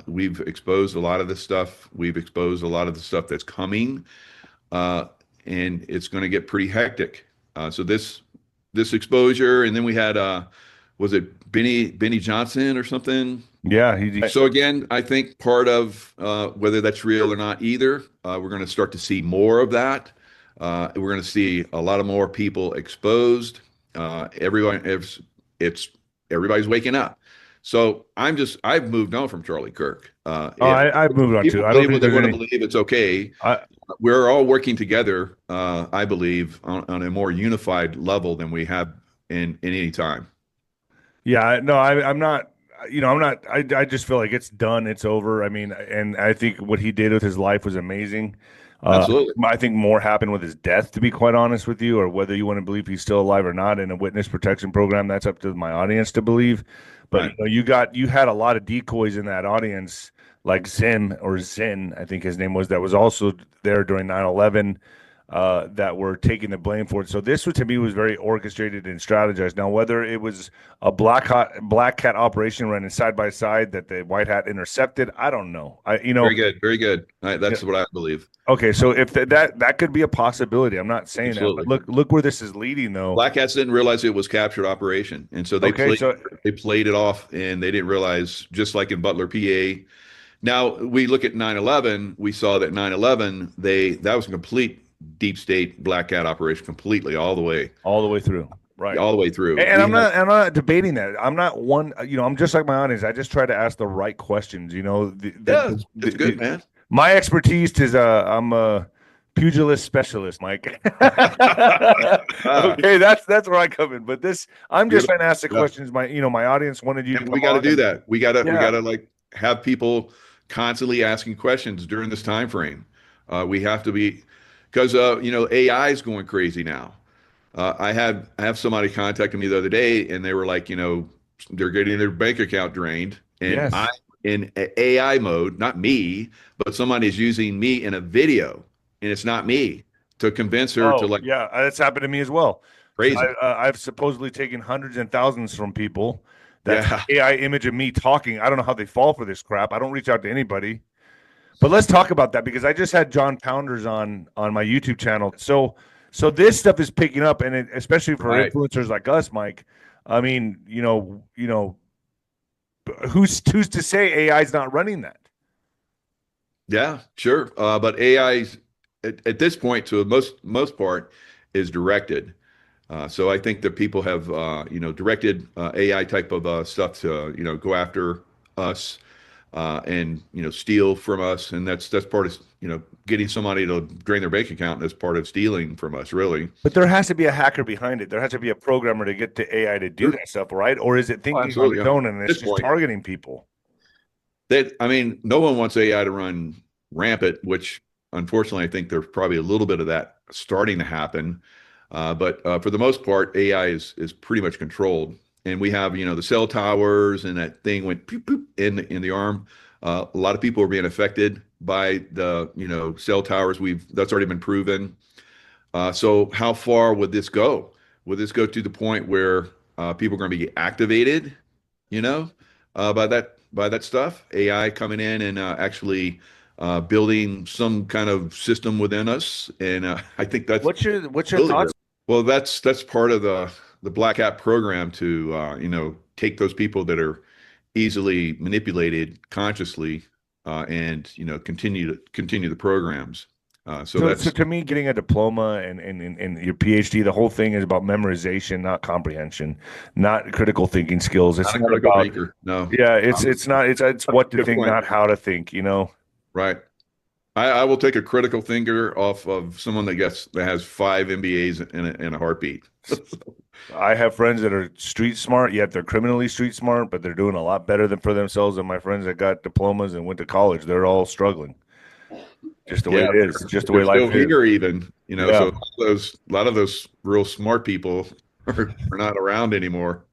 We've exposed a lot of this stuff. We've exposed a lot of the stuff that's coming, and it's going to get pretty hectic. So this exposure, and then we had was it Benny Johnson or something? Yeah. So again, I think part of whether that's real or not either, we're going to start to see more of that. We're going to see a lot of more people exposed. Everybody's waking up. So I've moved on from Charlie Kirk. I've moved on people too. I believe don't what think they there's want any. to believe. It's okay. We're all working together, I believe, on a more unified level than we have in any time. Yeah, no, I'm not. I'm not. I just feel like it's done. It's over. I mean, and I think what he did with his life was amazing. Absolutely. I think more happened with his death, to be quite honest with you, or whether you want to believe he's still alive or not in a witness protection program. That's up to my audience to believe. But Right. you had a lot of decoys in that audience, like Zin, I think his name was, that was also there during 9/11. That were taking the blame for it. So this to me was very orchestrated and strategized. Now, whether it was a black cat operation running side by side that the white hat intercepted, I don't know. Very good, very good. That's what I believe. Okay, so if that could be a possibility, I'm not saying Absolutely. that, but look where this is leading, though. Black Hats didn't realize it was captured operation, and so they played it off, and they didn't realize, just like in Butler, PA. Now we look at 9/11. We saw that 9/11 that was a complete deep state black cat operation, completely all the way through. Right. All the way through. And I'm not debating that. I'm not one, I'm just like my audience. I just try to ask the right questions, That's good, man. My expertise is I'm a pugilist specialist, Mike. Okay, that's where I come in. But I'm just trying to ask the questions my audience wanted you to. We got to do that. We got to like have people constantly asking questions during this time frame. We have to be, because AI is going crazy now. I have somebody contacted me the other day, and they were like, they're getting their bank account drained, and I'm in AI mode, not me, but somebody's using me in a video, and it's not me, to convince her to that's happened to me as well. Crazy. I've supposedly taken hundreds and thousands from people. That's AI image of me talking. I don't know how they fall for this crap. I don't reach out to anybody. But let's talk about that, because I just had John Pounders on my YouTube channel. So this stuff is picking up, and especially for influencers like us, Mike. I mean, who's to say AI is not running that? Yeah, sure. But AI at this point, to the most part, is directed. So I think that people have directed AI type of stuff to go after us. And steal from us, and that's part of getting somebody to drain their bank account. That's part of stealing from us, really. But there has to be a hacker behind it. There has to be a programmer to get the AI to do that stuff, right? Or is it thinking on its own and it's just targeting people? No one wants AI to run rampant, which unfortunately I think there's probably a little bit of that starting to happen. But for the most part, AI is pretty much controlled. And we have, the cell towers, and that thing went poop, poop in the arm. A lot of people are being affected by the, cell towers. That's already been proven. So how far would this go? Would this go to the point where people are going to be activated, by that stuff? AI coming in and actually building some kind of system within us. And I think that's what's your thoughts? Well, that's part of the Black Hat program to take those people that are easily manipulated consciously and continue the programs. So to me, getting a diploma and your PhD, the whole thing is about memorization, not comprehension, not critical thinking skills. It's not a not critical about thinker. No. Yeah, it's not. It's what to Good think, point. not how to think. Right. I will take a critical thinker off of someone that has 5 MBAs in a heartbeat. I have friends that are street smart, yet they're criminally street smart, but they're doing a lot better for themselves than my friends that got diplomas and went to college. They're all struggling. Just the way it is. Just the way life is. Here even, Yeah. So a lot of those real smart people are not around anymore.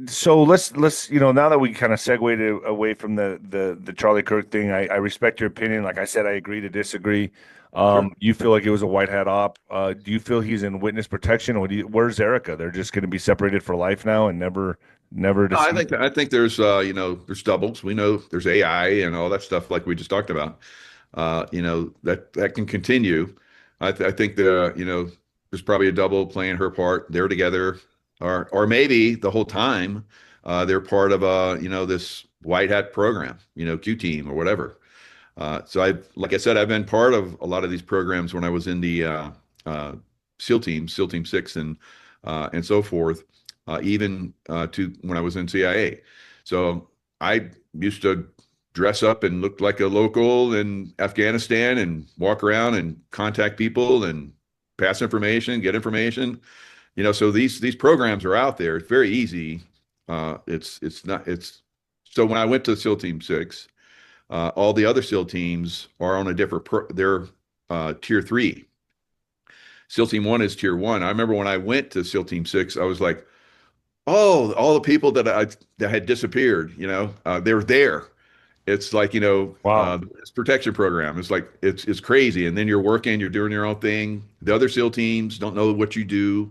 So let's now that we kind of segued away from the Charlie Kirk thing, I respect your opinion. Like I said, I agree to disagree. Sure. You feel like it was a white hat op. Do you feel he's in witness protection, or where's Erica? They're just going to be separated for life now and never. No, I think there's there's doubles. We know there's AI and all that stuff like we just talked about. That can continue. I think there's probably a double playing her part. They're together, or maybe the whole time they're part of this white hat program, Q team or whatever. So like I said, I've been part of a lot of these programs when I was in the SEAL Team 6 and so forth. Even to when I was in CIA. So I used to dress up and look like a local in Afghanistan and walk around and contact people and pass information, get information. So these programs are out there. It's very easy. So when I went to SEAL Team 6, all the other SEAL teams are on a different they're tier 3. SEAL Team 1 is tier 1. I remember when I went to SEAL Team 6, I was like, oh, all the people that had disappeared, they're there. It's like, wow. This protection program. It's like, it's crazy. And then you're working, you're doing your own thing. The other SEAL teams don't know what you do.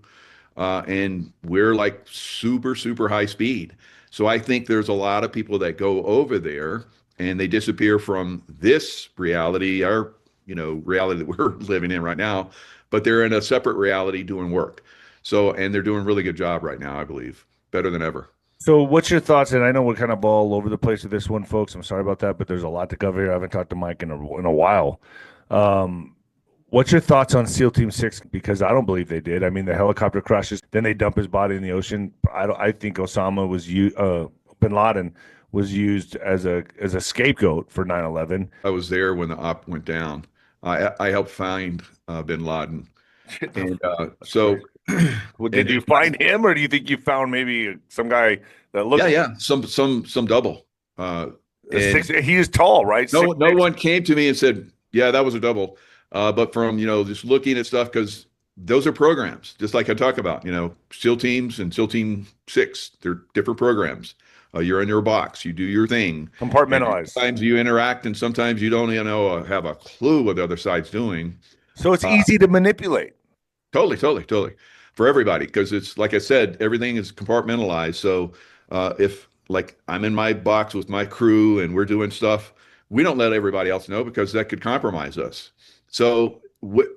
And we're like super, super high speed. So I think there's a lot of people that go over there and they disappear from this reality, our, reality that we're living in right now, but they're in a separate reality doing work. So, and they're doing a really good job right now, I believe, better than ever. So what's your thoughts? And I know we're kind of all over the place with this one, folks. I'm sorry about that, but there's a lot to cover here. I haven't talked to Mike in a while. What's your thoughts on SEAL Team 6? Because I don't believe they did. I mean, the helicopter crashes, then they dump his body in the ocean. I think Osama bin Laden was used as a scapegoat for 9/11. I was there when the op went down. I helped find bin Laden. And so well, did you find him, or do you think you found maybe some guy that looked? Yeah, some double. He is tall, right? No one came to me and said, "Yeah, that was a double." But from just looking at stuff, because those are programs, just like I talk about. SEAL teams and SEAL Team 6, they're different programs. You're in your box, you do your thing, compartmentalized. Sometimes you interact, and sometimes you don't have a clue what the other side's doing. So it's easy to manipulate. Totally. For everybody, because it's like I said, everything is compartmentalized. So if like I'm in my box with my crew and we're doing stuff, we don't let everybody else know because that could compromise us. So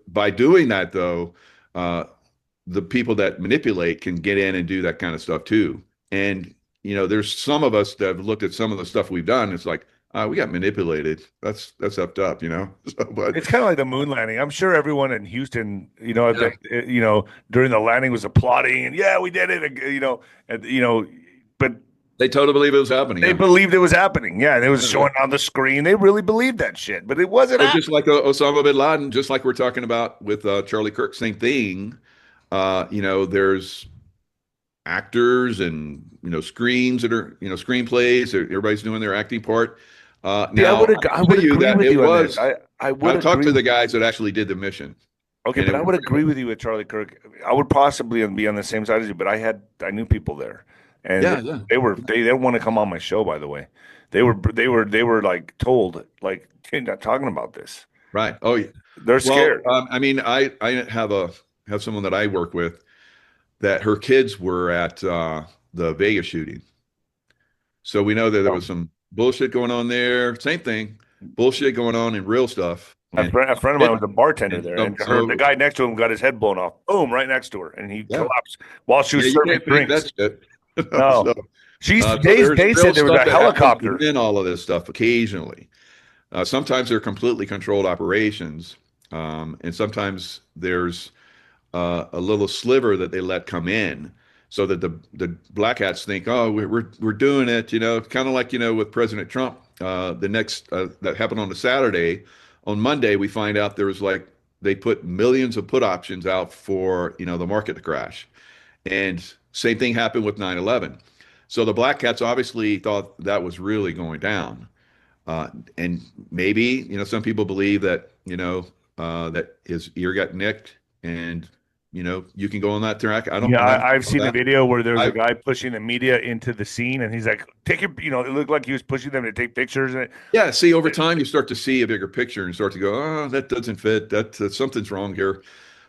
by doing that, though, the people that manipulate can get in and do that kind of stuff too. And there's some of us that have looked at some of the stuff we've done. It's like, we got manipulated. That's effed up, So, but it's kind of like the moon landing. I'm sure everyone in Houston, during the landing was applauding and yeah, we did it. But they totally believe it was happening. They believed it was happening. Yeah, it was showing on the screen. They really believed that shit, but it wasn't. Just like Osama bin Laden, just like we're talking about with Charlie Kirk, same thing. There's actors and screens that are screenplays. Everybody's doing their acting part. Now, I would agree with you on this. I would talk to the guys that actually did the mission. Okay, but I would agree with you with Charlie Kirk. I would possibly be on the same side as you, but I knew people there, and they didn't want to come on my show. By the way, they were like told like, "You're not talking about this." Right. Oh, yeah. They're scared. I have someone that I work with that her kids were at the Vegas shooting, so we know that there was some bullshit going on there. Same thing, bullshit going on in real stuff. A friend of mine was a bartender there, and the guy next to him got his head blown off. Boom, right next to her, and he collapsed while she was serving drinks. No, they said there was a helicopter in all of this stuff occasionally. Sometimes they're completely controlled operations, and sometimes there's a little sliver that they let come in, so that the black hats think, oh, we're doing it, kind of like with President Trump. The next that happened on a Saturday. On Monday, we find out there was they put millions of put options out for the market to crash, and same thing happened with 9/11. So the black hats obviously thought that was really going down. And maybe, some people believe that, that his ear got nicked and, you can go on that track. I don't know. I've seen a video where there's a guy pushing the media into the scene, and he's like, take it, it looked like he was pushing them to take pictures. Yeah. See, over time, you start to see a bigger picture and start to go, oh, that doesn't fit. Something's wrong here.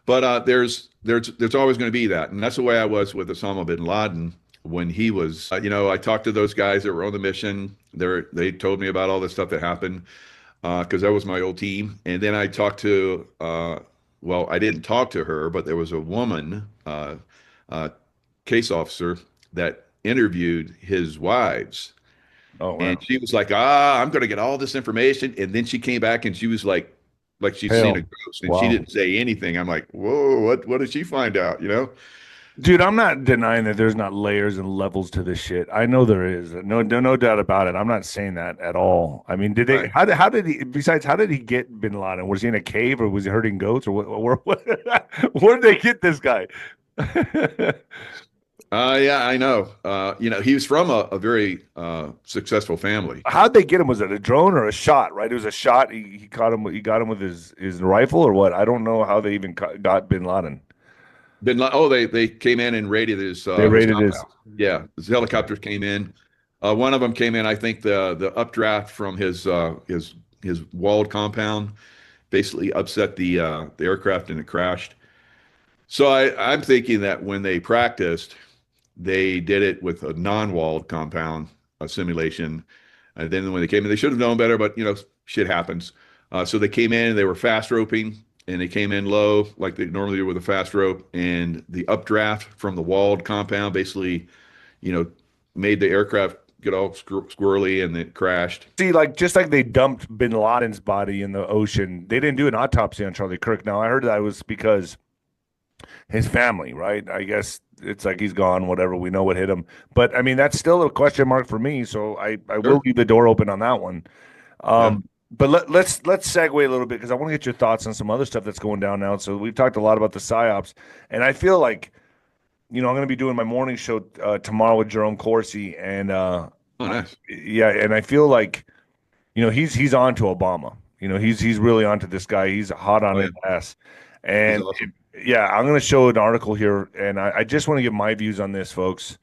But there's always going to be that. And that's the way I was with Osama bin Laden. When he was, I talked to those guys that were on the mission. They told me about all the stuff that happened because that was my old team. And then I talked to, I didn't talk to her, but there was a woman, case officer, that interviewed his wives. Oh, wow. And she was like, I'm going to get all this information. And then she came back and she was like she'd seen a ghost, and she didn't say anything. I'm like, whoa, what did she find out? Dude, I'm not denying that there's not layers and levels to this shit. I know there is. No doubt about it. I'm not saying that at all. I mean, how did he get bin Laden? Was he in a cave, or was he herding goats, or where did they get this guy? Yeah, I know. He was from a very successful family. How'd they get him? Was it a drone or a shot? Right, it was a shot. He caught him. He got him with his rifle, or what? I don't know how they even got bin Laden. They came in and raided his. They raided his. Yeah, his helicopters came in. One of them came in. I think the updraft from his walled compound basically upset the aircraft, and it crashed. So I'm thinking that when they practiced, they did it with a non-walled compound simulation, and then when they came in, they should have known better. But shit happens. So they came in and they were fast roping. And they came in low, like they normally do with a fast rope, and the updraft from the walled compound basically, made the aircraft get all squirrely, and it crashed. See, just like they dumped bin Laden's body in the ocean, they didn't do an autopsy on Charlie Kirk. Now, I heard that was because his family, right? I guess it's like he's gone, whatever. We know what hit him. But, I mean, that's still a question mark for me, so I will leave the door open on that one. But let's segue a little bit, because I want to get your thoughts on some other stuff that's going down now. So we've talked a lot about the PSYOPs, and I feel like, I'm going to be doing my morning show tomorrow with Jerome Corsi, and nice. Yeah, and I feel like, he's on to Obama. He's really onto this guy. He's hot on his ass, and awesome. I'm going to show an article here, and I just want to give my views on this, folks.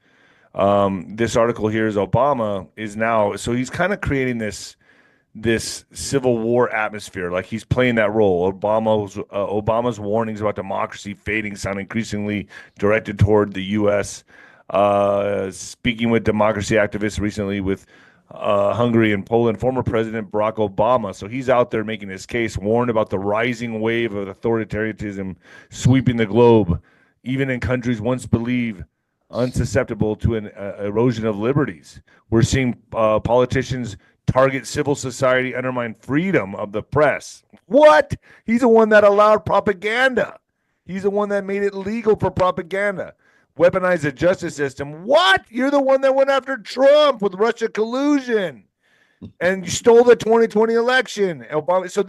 This article here is Obama is now, so he's kind of creating this civil war atmosphere, like he's playing that role. Obama's warnings about democracy fading sound increasingly directed toward the U.S. Speaking with democracy activists recently with Hungary and Poland, former President Barack Obama, so he's out there making his case, warned about the rising wave of authoritarianism sweeping the globe, even in countries once believed unsusceptible to an erosion of liberties. We're seeing politicians target civil society, undermine freedom of the press. What? He's the one that allowed propaganda. He's the one that made it legal for propaganda. Weaponize the justice system. What? You're the one that went after Trump with Russia collusion and you stole the 2020 election. Obama. So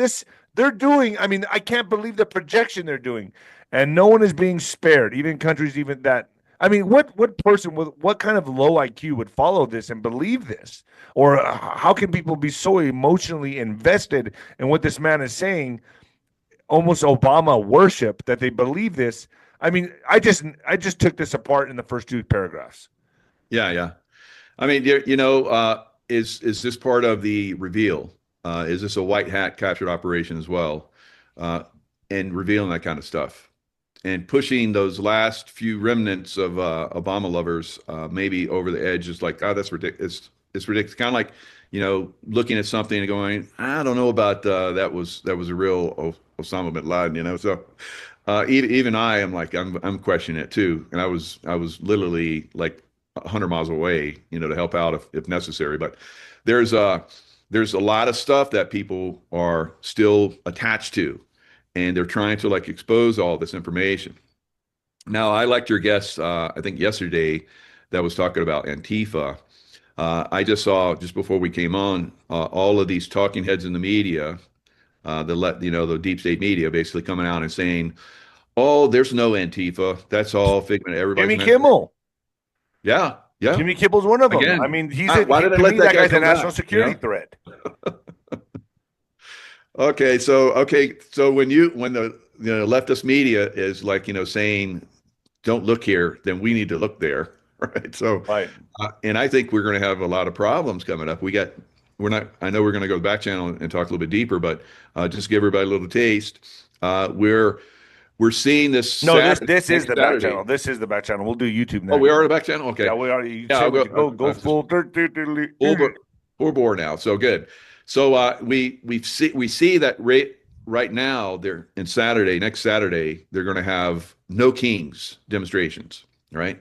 they're doing, I mean, I can't believe the projection they're doing. And no one is being spared, even countries even that. I mean, what person with what kind of low IQ would follow this and believe this? Or how can people be so emotionally invested in what this man is saying, almost Obama worship, that they believe this? I mean, I just took this apart in the first two paragraphs. Yeah. I mean, is this part of the reveal? Is this a white hat captured operation as well? And revealing that kind of stuff. And pushing those last few remnants of Obama lovers maybe over the edge is like, oh, that's ridiculous. It's ridiculous. Kind of like, looking at something and going, I don't know about that was a real Osama bin Laden, So even I am like, I'm questioning it too. And I was literally like 100 miles away, to help out if necessary. But there's there's a lot of stuff that people are still attached to, and they're trying to like expose all this information. Now, I liked your guest, I think yesterday, that was talking about Antifa. I just saw just before we came on all of these talking heads in the media, the deep state media, basically coming out and saying, "Oh, there's no Antifa. That's all figment of everybody's." Jimmy Kimmel. Yeah, yeah. Jimmy Kimmel's one of them. Again, I mean, why did I let that that guy guy's a come national back, security threat. Okay, so when the leftist media is like saying, "Don't look here," then we need to look there, right? So, right. And I think we're going to have a lot of problems coming up. I know we're going to go back channel and talk a little bit deeper, but just give everybody a little taste. We're seeing this. No, Saturday, this is the Saturday. back channel. This is the back channel. We'll do YouTube now. Oh, we are the back channel. Okay. Yeah, we are. I'll Go full bore now. So good. So we see that right now they're next Saturday they're going to have no kings demonstrations, right?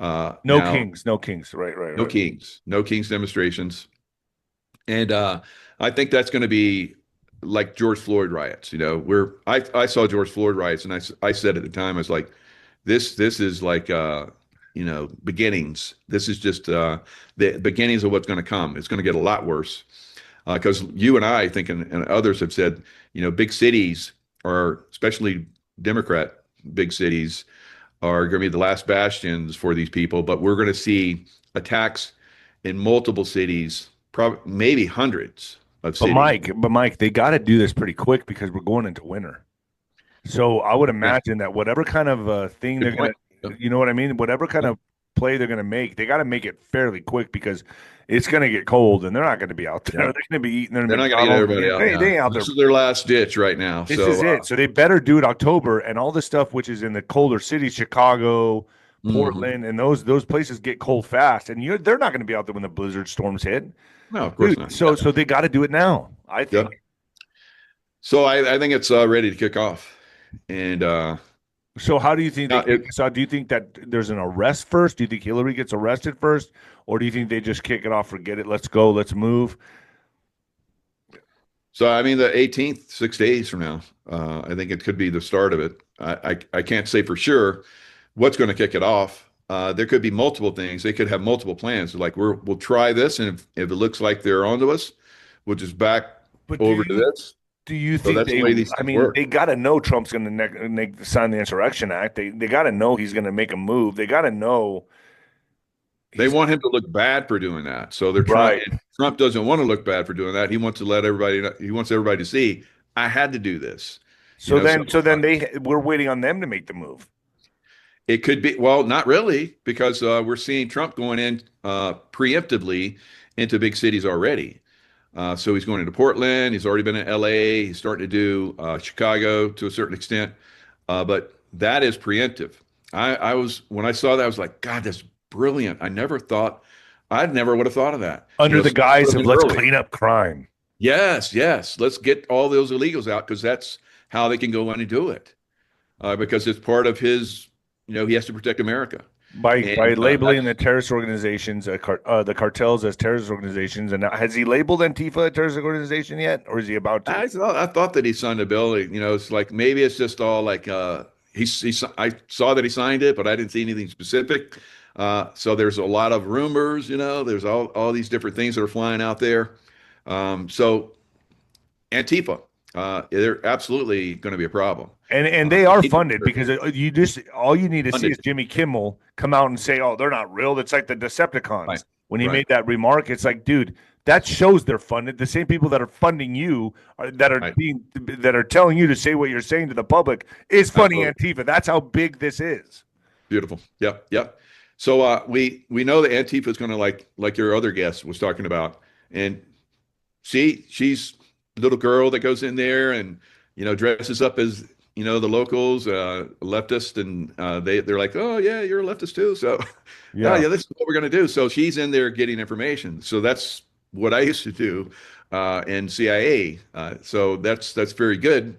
No kings. Right. No kings demonstrations, and I think that's going to be like George Floyd riots. I saw George Floyd riots, and I said at the time, I was like, this is like beginnings. This is just the beginnings of what's going to come. It's going to get a lot worse because you and I think and others have said, big cities are, especially Democrat big cities, are going to be the last bastions for these people. But we're going to see attacks in multiple cities, probably maybe hundreds of cities. But Mike, they got to do this pretty quick because we're going into winter. So I would imagine that whatever kind of thing they're going to, you know what I mean? Whatever kind of play they're going to make, they got to make it fairly quick because it's going to get cold and they're not going to be out there. Yeah. They're going to be eating their McDonald's. They're not going to get everybody out. They out this there. is their last ditch right now. This is it. So they better do it October, and all the stuff which is in the colder cities, Chicago, Portland, and those places get cold fast, and they're not going to be out there when the blizzard storms hit. No, of course not. So they got to do it now, I think. Yeah. So I think it's ready to kick off, and so how do you think? Do you think that there's an arrest first? Do you think Hillary gets arrested first, or do you think they just kick it off? Forget it. Let's go. Let's move. So I mean, the 18th, 6 days from now, I think it could be the start of it. I can't say for sure what's going to kick it off. There could be multiple things. They could have multiple plans. Like we'll try this, and if it looks like they're onto us, we'll just back over to this. Do you think they got to know Trump's going to sign the Insurrection Act. They got to know he's going to make a move. They got to know. They want him to look bad for doing that. So they're trying. Right. Trump doesn't want to look bad for doing that. He wants to let everybody know. He wants everybody to see, I had to do this. So then we're waiting on them to make the move. It could be, well, not really, because we're seeing Trump going in preemptively into big cities already. So he's going into Portland. He's already been in LA. He's starting to do Chicago to a certain extent. But that is preemptive. When I saw that, I was like, God, that's brilliant. I never would have thought of that. Under the guise of let's clean up crime. Yes. Let's get all those illegals out because that's how they can go in and do it. Because it's part of his, he has to protect America. By labeling the terrorist organizations, the cartels as terrorist organizations. And has he labeled Antifa a terrorist organization yet? Or is he about to? I thought that he signed a bill. It's like maybe it's just all like I saw that he signed it, but I didn't see anything specific. So there's a lot of rumors, there's all these different things that are flying out there. So Antifa, they're absolutely going to be a problem. And they are funded because all you need to see is Jimmy Kimmel come out and say, "Oh, they're not real." It's like the Decepticons. Right. When he made that remark, it's like, dude, that shows they're funded. The same people that are funding you that are telling you to say what you're saying to the public is funding Antifa. That's how big this is. Beautiful. Yep. So we know that Antifa is going to like your other guest was talking about, and she's a little girl that goes in there and dresses up as the locals, leftist, and they're like, oh yeah, you're a leftist too. So yeah, this is what we're going to do. So she's in there getting information. So that's what I used to do in CIA. So that's very good.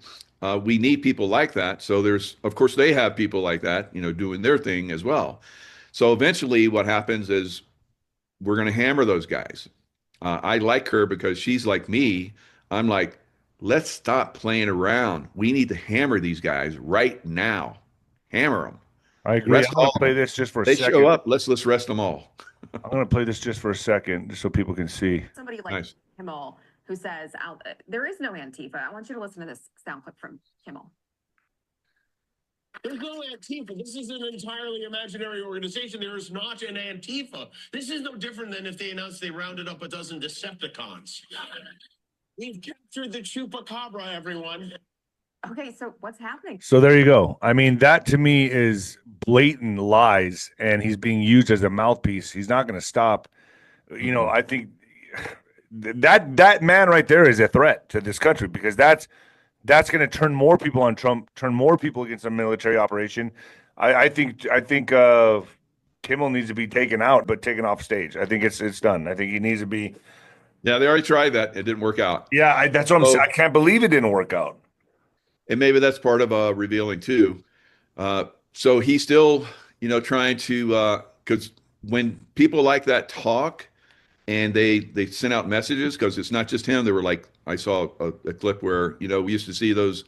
We need people like that. So of course they have people like that, doing their thing as well. So eventually what happens is we're going to hammer those guys. I like her because she's like me. I'm like, let's stop playing around. We need to hammer these guys right now. Hammer them. I agree. Rest I'm going all to of play them. this just for a They second. show up. Let's rest them all. I'm going to play this just for a second, just so people can see. Somebody like Nice. Kimmel who says, there is no Antifa. I want you to listen to this sound clip from Kimmel. There's no Antifa. This is an entirely imaginary organization. There is not an Antifa. This is no different than if they announced they rounded up a dozen Decepticons. We've captured the Chupacabra, everyone. Okay, so what's happening? So there you go. I mean, that to me is blatant lies, and he's being used as a mouthpiece. He's not going to stop. You know, I think that man right there is a threat to this country, because that's going to turn more people on Trump, turn more people against a military operation. I think Kimmel needs to be taken out, but taken off stage. I think it's done. I think he needs to be. Yeah, they already tried that. It didn't work out. Yeah, that's what I'm saying. I can't believe it didn't work out. And maybe that's part of revealing too. So he's still, trying to, because when people like that talk and they send out messages, because it's not just him. They were like, I saw a clip where, we used to see those,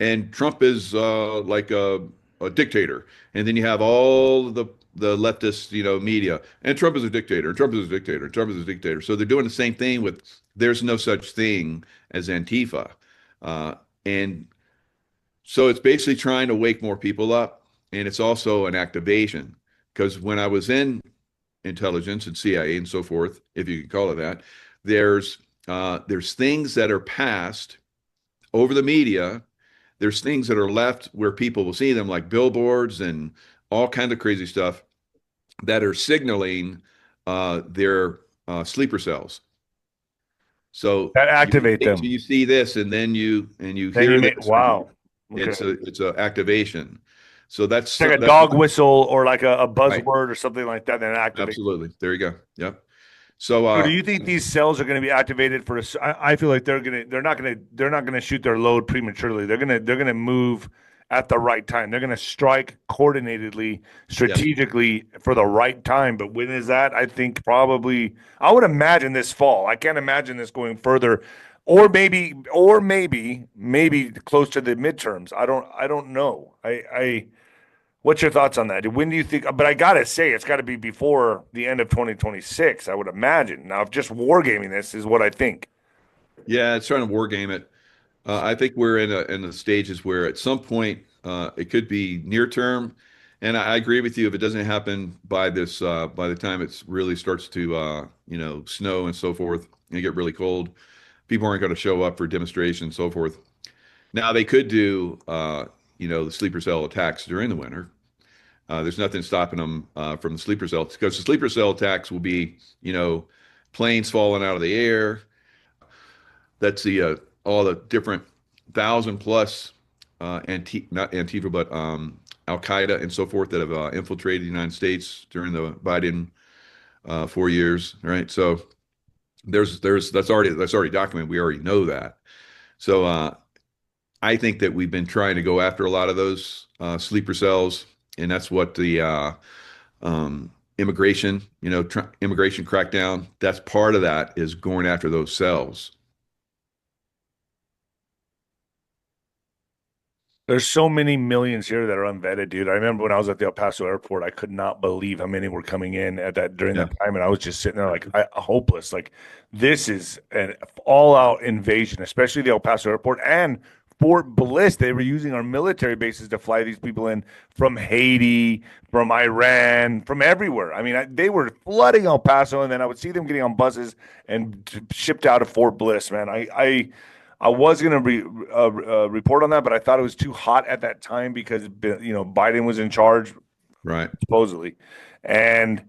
and Trump is like a dictator. And then you have all the leftist, media, and Trump is a dictator, Trump is a dictator, Trump is a dictator. So they're doing the same thing with, there's no such thing as Antifa. And so it's basically trying to wake more people up. And it's also an activation, because when I was in intelligence and CIA and so forth, if you can call it that, there's things that are passed over the media. There's things that are left where people will see them, like billboards and all kinds of crazy stuff that are signaling their sleeper cells. So that activate them. So you see this, and then you hear this. Wow. Okay. It's a activation. So that's like a dog whistle or like a buzzword or something like that. Then activate. Absolutely. There you go. Yep. So do you think these cells are going to be activated for? I feel like they're not going to shoot their load prematurely. They're going to move at the right time. They're going to strike coordinatedly, strategically for the right time. But when is that? I think probably. I would imagine this fall. I can't imagine this going further. Or maybe close to the midterms. I don't know. What's your thoughts on that? When do you think? But I gotta say, it's got to be before the end of 2026. I would imagine. Now, if just wargaming this is what I think. Yeah, it's trying to wargame it. I think we're in the stages where at some point it could be near term, and I agree with you. If it doesn't happen by this, by the time it really starts to snow and so forth, and get really cold, people aren't going to show up for demonstrations and so forth. Now they could do, the sleeper cell attacks during the winter. There's nothing stopping them from the sleeper cell, because the sleeper cell attacks will be, planes falling out of the air. That's the all the different 1,000+ not Antifa, but Al Qaeda and so forth that have infiltrated the United States during the Biden 4 years, right? So that's already documented. We already know that. So I think that we've been trying to go after a lot of those sleeper cells, and that's what the immigration crackdown. That's part of that, is going after those cells. There's so many millions here that are unvetted, dude. I remember when I was at the El Paso airport, I could not believe how many were coming in during that time, and I was just sitting there like hopeless. Like, this is an all-out invasion, especially the El Paso airport and Fort Bliss. They were using our military bases to fly these people in from Haiti, from Iran, from everywhere. I mean, they were flooding El Paso, and then I would see them getting on buses and shipped out of Fort Bliss. Man, I was going to report on that, but I thought it was too hot at that time because, Biden was in charge, right? Supposedly, and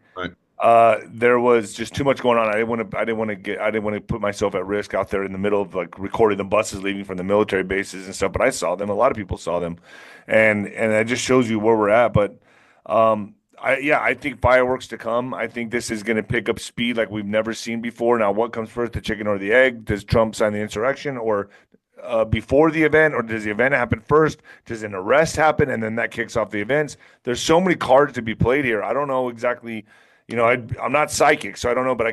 there was just too much going on. I didn't want to put myself at risk out there in the middle of like recording the buses leaving from the military bases and stuff. But I saw them. A lot of people saw them, and that just shows you where we're at. But I think fireworks to come. I think this is going to pick up speed like we've never seen before. Now, what comes first, the chicken or the egg? Does Trump sign the insurrection or before the event, or does the event happen first? Does an arrest happen and then that kicks off the events? There's so many cards to be played here. I don't know exactly You know, I'm not psychic, so I don't know, but I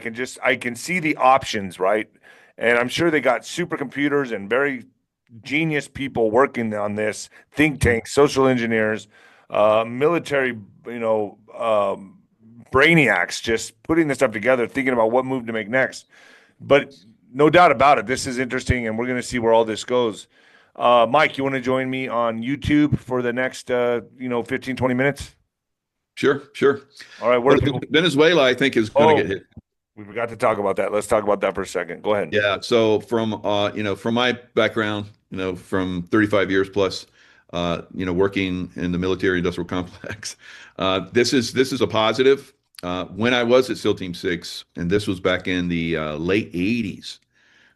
can see the options, right? And I'm sure they got supercomputers and very genius people working on this, think tanks, social engineers, military, brainiacs, just putting this stuff together, thinking about what move to make next. But no doubt about it, this is interesting, and we're going to see where all this goes. Mike, you want to join me on YouTube for the next, 15, 20 minutes? Sure. All right. Well, Venezuela, I think, is going to get hit. We forgot to talk about that. Let's talk about that for a second. Go ahead. Yeah. So from my background, from 35 years plus, working in the military industrial complex, this is a positive. When I was at SEAL Team 6, and this was back in the late 80s,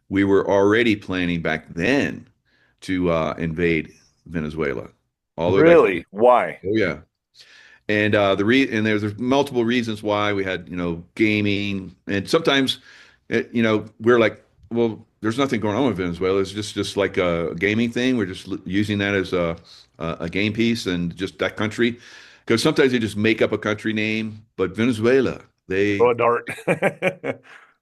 we were already planning back then to invade Venezuela. All the way back Really? then. Why? Oh yeah. And there's multiple reasons why. We had gaming, and sometimes we're like, well, there's nothing going on with Venezuela. It's just like a gaming thing. We're just using that as a game piece, and just that country, because sometimes they just make up a country name. But Venezuela, throw a dart.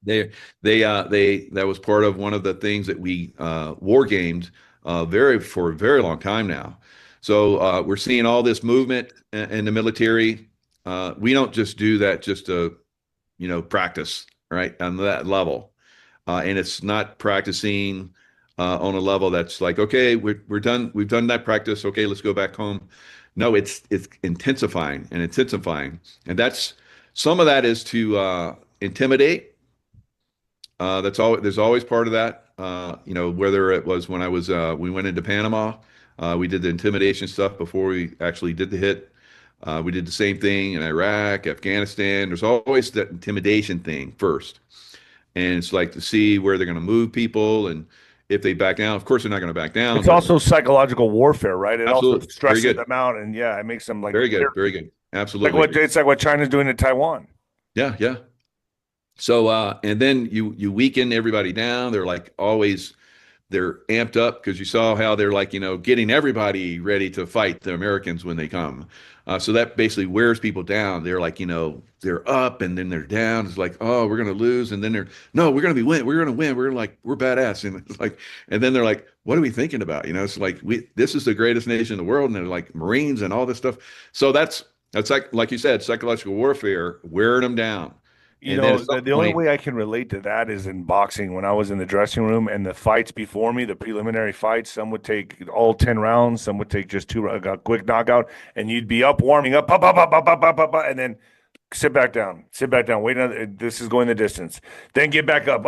they that was part of one of the things that we war gamed for a very long time now. So we're seeing all this movement in the military. We don't just do that just to, practice, right, on that level. And it's not practicing on a level that's like, okay, we're done. We've done that practice. Okay, let's go back home. No, it's intensifying. And that's some of that is to intimidate. There's always part of that. Whether it was when we went into Panama. We did the intimidation stuff before we actually did the hit. We did the same thing in Iraq, Afghanistan. There's always that intimidation thing first. And it's like to see where they're going to move people, and if they back down. Of course, they're not going to back down. It's also psychological warfare, right? It Absolutely. also stresses them out, and it makes them like very good. Absolutely. It's like what China's doing in Taiwan. Yeah. So, and then you weaken everybody down. They're like always. They're amped up because you saw how they're like, getting everybody ready to fight the Americans when they come. So that basically wears people down. They're like, they're up and then they're down. It's like, oh, we're going to lose. And then no, we're going to win. We're going to win. We're badass. And it's like, and then they're like, what are we thinking about? It's like, this is the greatest nation in the world. And they're like Marines and all this stuff. So that's like you said, psychological warfare, wearing them down. The only way I can relate to that is in boxing. When I was in the dressing room and the fights before me, the preliminary fights, some would take all 10 rounds, some would take just 2, a quick knockout, and you'd be up warming up, and then sit back down, wait another, this is going the distance, then get back up.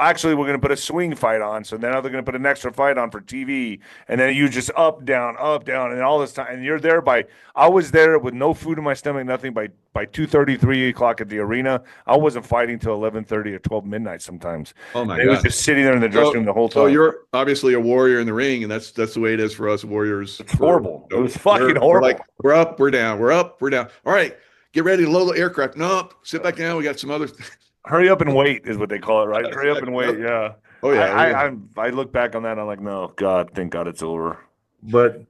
Actually, we're going to put a swing fight on, so now they're going to put an extra fight on for TV, and then you just up, down, and all this time, and you're there I was there with no food in my stomach, nothing, by 2:30, 3 o'clock at the arena. I wasn't fighting till 11:30 or 12 midnight sometimes. Oh my God. It was just sitting there in the dressing room the whole time. So you're obviously a warrior in the ring, and that's the way it is for us warriors. It's horrible. It was fucking horrible. We're like, we're up, we're down, we're up, we're down. All right. Get ready to load the aircraft. No, sit back down. We got some other. Hurry up and wait is what they call it, right? Hurry up and wait. Yeah. Oh yeah. I look back on that and I'm like, no, God, thank God it's over. But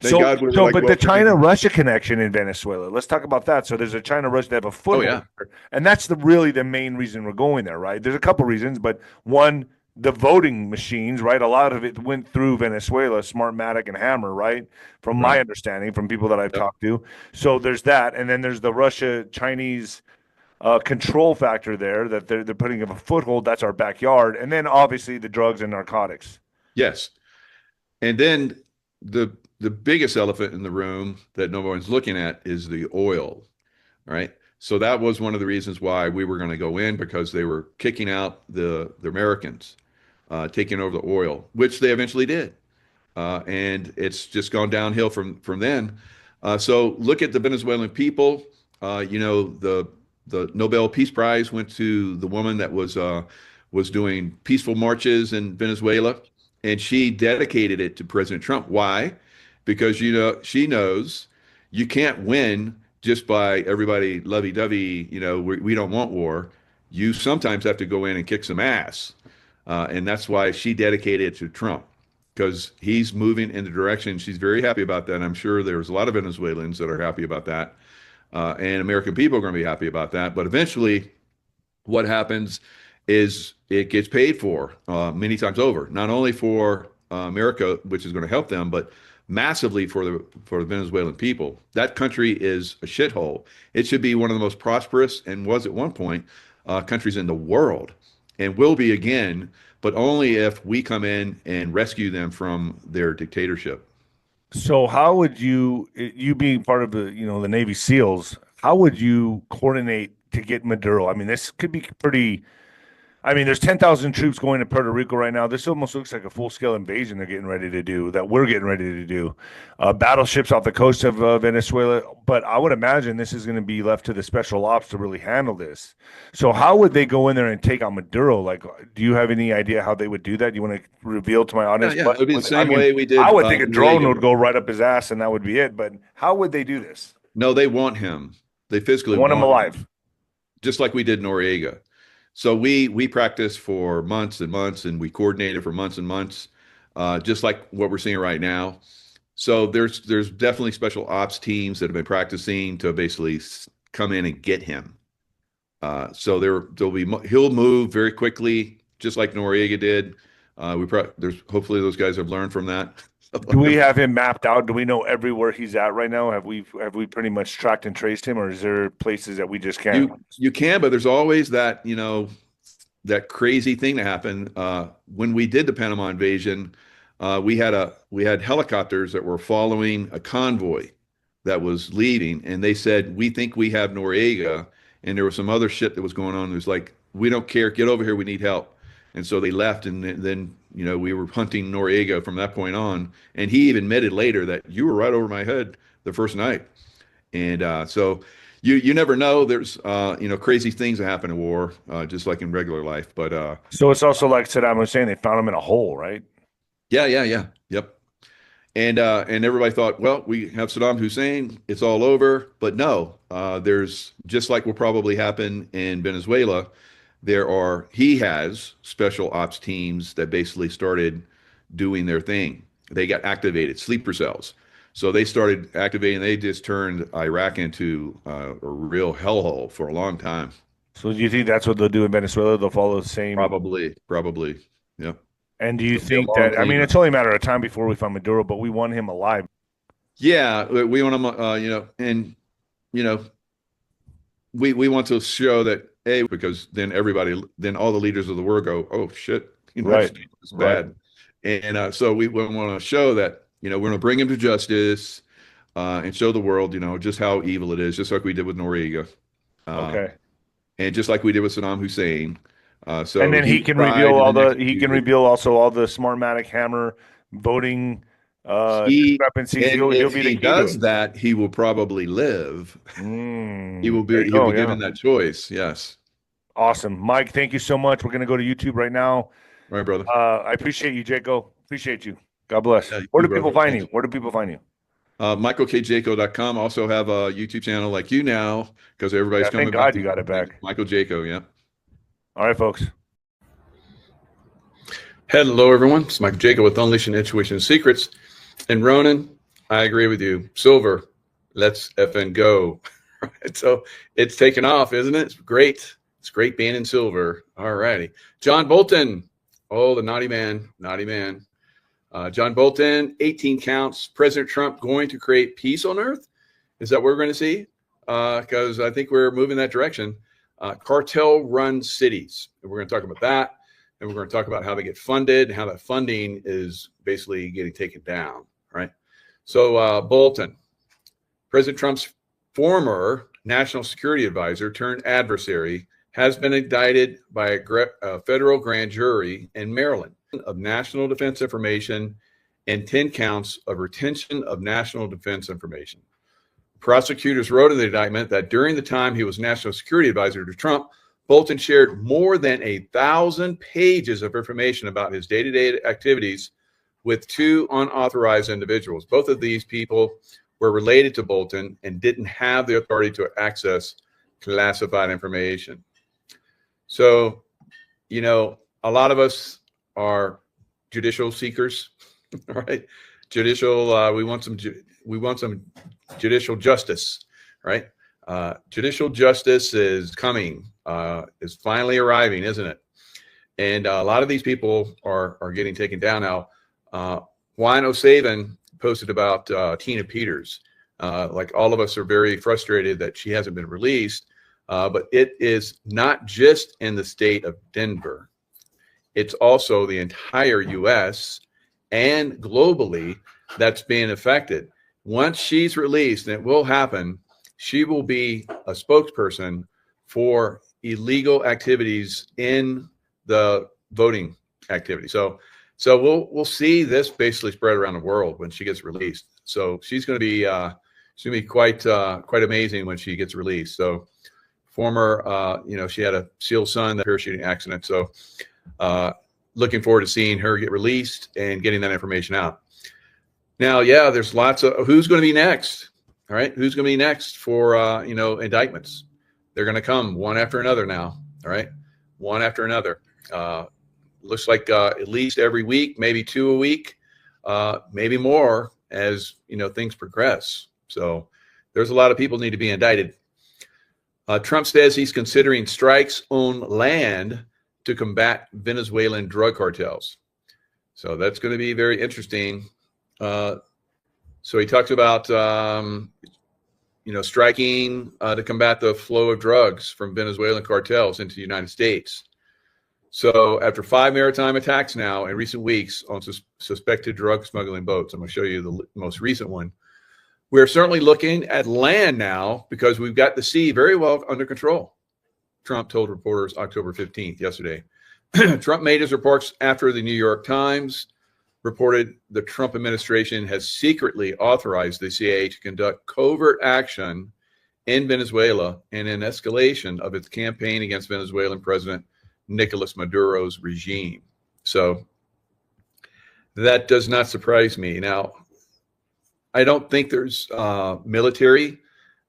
but the China-Russia connection in Venezuela. Let's talk about that. So there's a China-Russia. They have a foothold there, and that's really the main reason we're going there, right? There's a couple reasons, but one, the voting machines, right? A lot of it went through Venezuela, Smartmatic and Hammer, right? From my understanding, from people that I've talked to. So there's that. And then there's the Russia-Chinese control factor there that they're putting up a foothold. That's our backyard. And then obviously the drugs and narcotics. Yes. And then the biggest elephant in the room that no one's looking at is the oil, right? So that was one of the reasons why we were going to go in, because they were kicking out the Americans. Taking over the oil, which they eventually did. And it's just gone downhill from then. So look at the Venezuelan people. The Nobel Peace Prize went to the woman that was doing peaceful marches in Venezuela, and she dedicated it to President Trump. Why? Because she knows you can't win just by everybody lovey-dovey. We don't want war. You sometimes have to go in and kick some ass. And that's why she dedicated it to Trump, because he's moving in the direction. She's very happy about that. I'm sure there's a lot of Venezuelans that are happy about that. and American people are going to be happy about that. But eventually, what happens is it gets paid for many times over, not only for America, which is going to help them, but massively for the Venezuelan people. That country is a shithole. It should be one of the most prosperous, and was at one point, countries in the world, and will be again, but only if we come in and rescue them from their dictatorship. So how would you being part of the Navy SEALs, how would you coordinate to get Maduro? I mean, this could be pretty. I mean, there's 10,000 troops going to Puerto Rico right now. This almost looks like a full-scale invasion they're getting ready to do, that we're getting ready to do. Battleships off the coast of Venezuela. But I would imagine this is going to be left to the special ops to really handle this. So how would they go in there and take on Maduro? Like, do you have any idea how they would do that? Do you want to reveal to my audience? Yeah, it would be the same way we did. I would think a drone would go right up his ass and that would be it. But how would they do this? No, they want him. They physically want him alive. Just like we did Noriega. So we practiced for months and months, and we coordinated for months and months, just like what we're seeing right now. So there's definitely special ops teams that have been practicing to basically come in and get him. So he'll move very quickly, just like Noriega did. Hopefully those guys have learned from that. Do we have him mapped out? Do we know everywhere he's at right now? Have we pretty much tracked and traced him, or is there places that we just can't? You can, but there's always that that crazy thing to happen. When we did the Panama invasion, we had helicopters that were following a convoy that was leaving, and they said, "We think we have Noriega," and there was some other shit that was going on. It was like, "We don't care. Get over here. We need help." And so they left, and then we were hunting Noriega from that point on. And he even admitted later that you were right over my head the first night. And so you never know. There's crazy things that happen in war, just like in regular life. But so it's also like Saddam Hussein. They found him in a hole, right? Yeah, yep. And everybody thought, well, we have Saddam Hussein, it's all over. But no, there's, just like will probably happen in Venezuela, he has special ops teams that basically started doing their thing. They got activated, sleeper cells. So they started activating. They just turned Iraq into a real hellhole for a long time. So do you think that's what they'll do in Venezuela? They'll follow the same? Probably. Yeah. And do you think that, I mean, it's only a matter of time before we find Maduro, but we want him alive. Yeah, we want him, we want to show that, because then all the leaders of the world go, oh shit, right, it's bad. Right. And so we want to show that, we're going to bring him to justice and show the world, just how evil it is, just like we did with Noriega. Okay. And just like we did with Saddam Hussein. So and then he can reveal reveal also all the Smartmatic hammer voting discrepancies. If he does that, he will probably live. He'll be given that choice. Yes. Awesome. Mike, thank you so much. We're going to go to YouTube right now. All right, brother. I appreciate you, Jaco. Appreciate you. God bless. Where do people find you? MichaelKJaco.com. Also have a YouTube channel like you now, because everybody's coming back. Thank God you got it back. Michael Jaco, yeah. All right, folks. Hello, everyone. It's Michael Jaco with Unleashing Intuition Secrets. And Ronan, I agree with you. Silver, let's effing go. Right, so it's taken off, isn't it? It's great. It's great being in silver. All righty. John Bolton. Oh, the naughty man. John Bolton, 18 counts. President Trump going to create peace on earth? Is that what we're going to see? Because I think we're moving that direction. Cartel-run cities. And we're going to talk about that. And we're going to talk about how they get funded, how that funding is basically getting taken down, right? So Bolton, President Trump's former national security advisor turned adversary, has been indicted by a federal grand jury in Maryland of national defense information and 10 counts of retention of national defense information. Prosecutors wrote in the indictment that during the time he was national security advisor to Trump, Bolton shared more than 1,000 pages of information about his day-to-day activities with two unauthorized individuals. Both of these people were related to Bolton and didn't have the authority to access classified information. So, a lot of us are judicial seekers, right? We want some judicial justice, right? Judicial justice is coming, is finally arriving, isn't it? And a lot of these people are getting taken down now. Juan O'Savin posted about Tina Peters. Like all of us are very frustrated that she hasn't been released, but it is not just in the state of Denver. It's also the entire U.S. and globally that's being affected. Once she's released, and it will happen, she will be a spokesperson for illegal activities in the voting activity. So we'll see this basically spread around the world when she gets released. So she's going to be quite amazing when she gets released. So former, she had a SEAL son, that parachuting accident. So looking forward to seeing her get released and getting that information out. Now, yeah, there's lots of who's going to be next. All right, who's going to be next for indictments? They're going to come one after another now. All right, one after another. Looks like at least every week, maybe 2 a week, maybe more as things progress. So there's a lot of people need to be indicted. Trump says he's considering strikes on land to combat Venezuelan drug cartels. So that's going to be very interesting. So he talks about, striking to combat the flow of drugs from Venezuelan cartels into the United States. So after 5 maritime attacks now in recent weeks on suspected drug smuggling boats, I'm going to show you the most recent one. We're certainly looking at land now because we've got the sea very well under control, Trump told reporters October 15th, yesterday. Trump made his remarks after the New York Times reported the Trump administration has secretly authorized the CIA to conduct covert action in Venezuela in an escalation of its campaign against Venezuelan President Nicolas Maduro's regime. So that does not surprise me. Now, I don't think there's military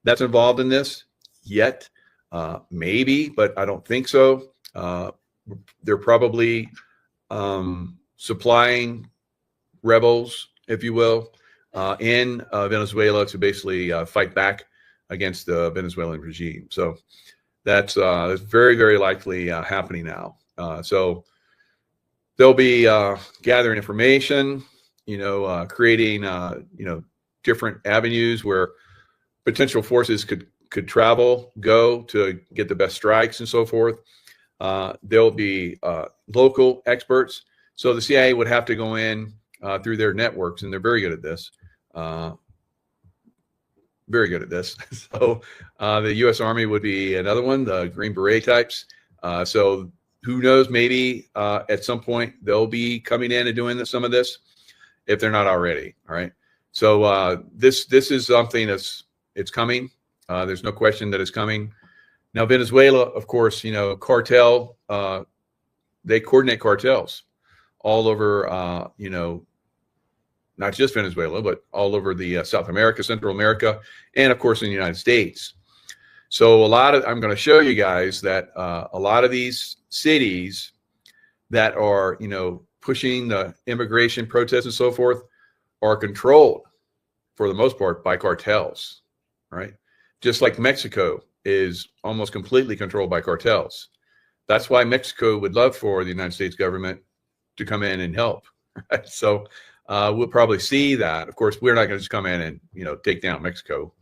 that's involved in this yet. Maybe, but I don't think so. They're probably supplying rebels, if you will, in Venezuela to basically fight back against the Venezuelan regime. So that's very, very likely happening now. So they'll be gathering information, creating, different avenues where potential forces could go to get the best strikes and so forth. There'll be local experts. So the CIA would have to go in through their networks, and they're very good at this. Very good at this. So the U.S. Army would be another one, the Green Beret types. So who knows, maybe at some point they'll be coming in and doing some of this if they're not already. All right. So this is something it's coming. There's no question that it's coming. Now, Venezuela, of course, cartel, they coordinate cartels all over, not just Venezuela, but all over the South America, Central America, and of course in the United States. So I'm going to show you guys that a lot of these cities that are, pushing the immigration protests and so forth are controlled for the most part by cartels, right? Just like Mexico is almost completely controlled by cartels. That's why Mexico would love for the United States government to come in and help. Right? So we'll probably see that. Of course, we're not going to just come in and take down Mexico.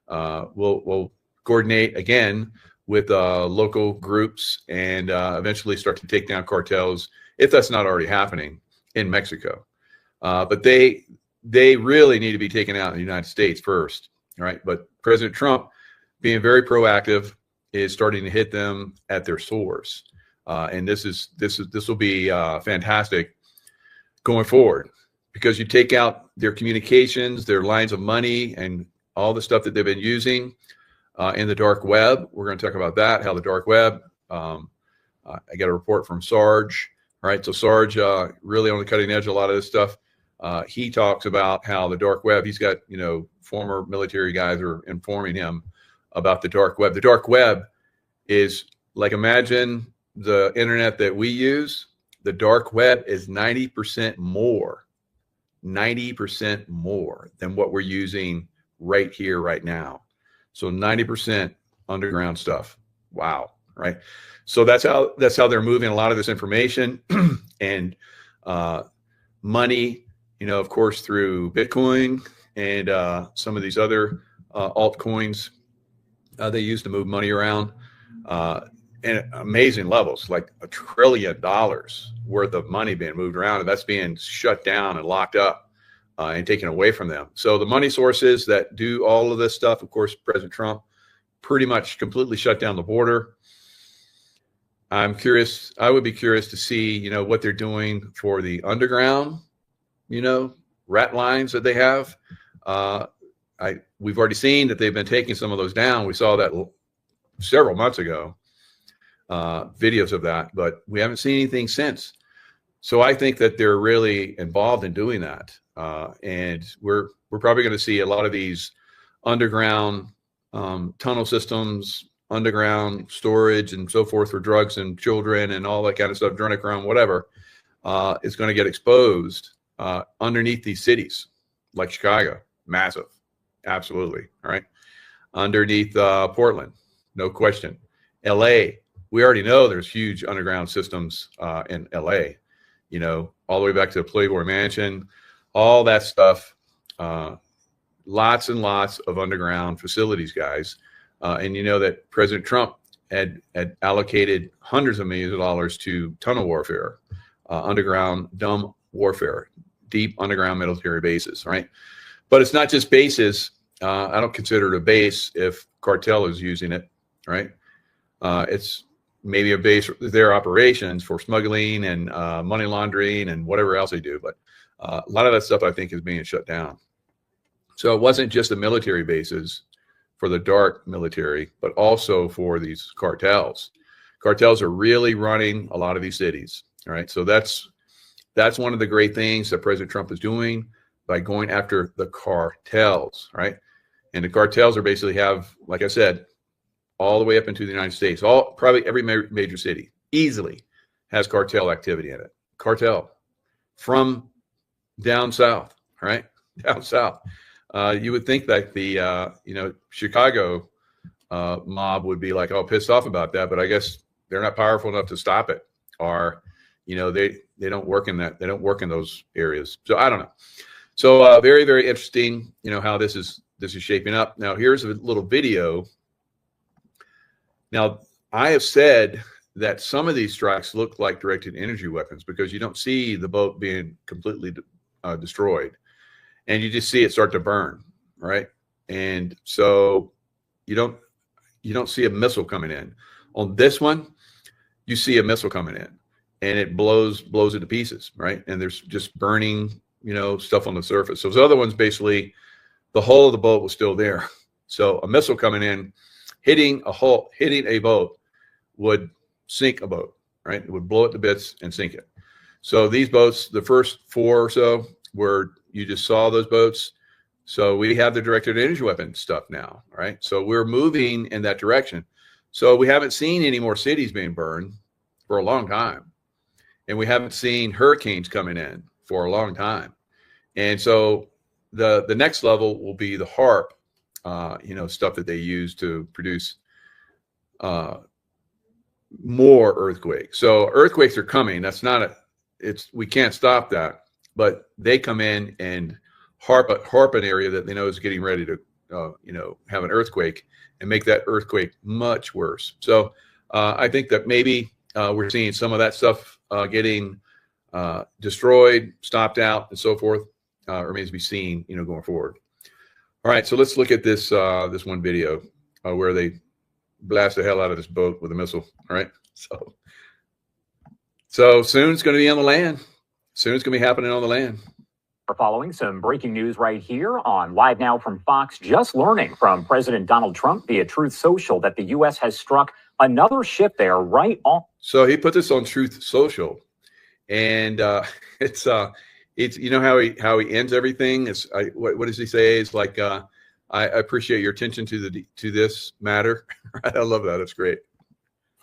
We'll coordinate again with local groups and eventually start to take down cartels if that's not already happening in Mexico. But they really need to be taken out in the United States first, right? But President Trump, being very proactive, is starting to hit them at their source, and this will be fantastic going forward, because you take out their communications, their lines of money, and all the stuff that they've been using in the dark web. We're going to talk about that, how the dark web. I got a report from Sarge. All right, so Sarge really on the cutting edge of a lot of this stuff. He talks about how the dark web. He's got former military guys are informing him about the dark web. The dark web is like, imagine the internet that we use. The dark web is 90% more than what we're using right here, right now. So 90% underground stuff. Wow. Right. So that's how they're moving a lot of this information and money, of course, through Bitcoin and some of these other altcoins they use to move money around. And amazing levels, like $1 trillion worth of money being moved around, and that's being shut down and locked up and taken away from them. So the money sources that do all of this stuff, of course, President Trump pretty much completely shut down the border. I'm curious. I would be curious to see, what they're doing for the underground, rat lines that they have. We've already seen that they've been taking some of those down. We saw that several months ago. Videos of that, but we haven't seen anything since. So I think that they're really involved in doing that, and we're probably going to see a lot of these underground tunnel systems, underground storage, and so forth for drugs and children and all that kind of stuff, adrenochrome, whatever, is going to get exposed underneath these cities, like Chicago, massive, absolutely, all right, underneath Portland, no question, L.A. We already know there's huge underground systems in LA, all the way back to the Playboy Mansion, all that stuff. Lots and lots of underground facilities, guys. And that President Trump had allocated hundreds of millions of dollars to tunnel warfare, underground dumb warfare, deep underground military bases, right? But it's not just bases. I don't consider it a base if cartel is using it, right? It's maybe a base for their operations for smuggling and money laundering and whatever else they do. But a lot of that stuff, I think, is being shut down. So it wasn't just the military bases for the dark military, but also for these cartels. Cartels are really running a lot of these cities. All right. So that's one of the great things that President Trump is doing by going after the cartels. Right. And the cartels are basically have, like I said, all the way up into the United States, probably every major city easily has cartel activity in it. Cartel from down south, right? Down south. You would think that the Chicago mob would be like, pissed off about that, but I guess they're not powerful enough to stop it, or they don't work in that. They don't work in those areas. So I don't know. So very, very interesting. How this is shaping up. Now here's a little video. Now, I have said that some of these strikes look like directed energy weapons because you don't see the boat being completely destroyed, and you just see it start to burn, right? And so you don't see a missile coming in. On this one, you see a missile coming in, and it blows it to pieces, right? And there's just burning, stuff on the surface. So the other ones, basically, the hull of the boat was still there. So a missile coming in, hitting a boat would sink a boat, right? It would blow it to bits and sink it. So these boats, the first 4 or so, where you just saw those boats. So we have the directed energy weapon stuff now, right? So we're moving in that direction. So we haven't seen any more cities being burned for a long time. And we haven't seen hurricanes coming in for a long time. And so the next level will be the HARP, stuff that they use to produce more earthquakes. So earthquakes are coming. That's not we can't stop that, but they come in and harp an area that they know is getting ready to, have an earthquake and make that earthquake much worse. So I think that maybe we're seeing some of that stuff getting destroyed, stopped out, and so forth. Remains to be seen, going forward. All right, so let's look at this this one video where they blast the hell out of this boat with a missile. All right, so soon it's going to be on the land. Soon it's going to be happening on the land. We're following some breaking news right here on Live Now from Fox. Just learning from President Donald Trump via Truth Social that the U.S. has struck another ship there right on. So he put this on Truth Social, and it's how he ends everything. What does he say? It's like I appreciate your attention to this matter. I love that. It's great.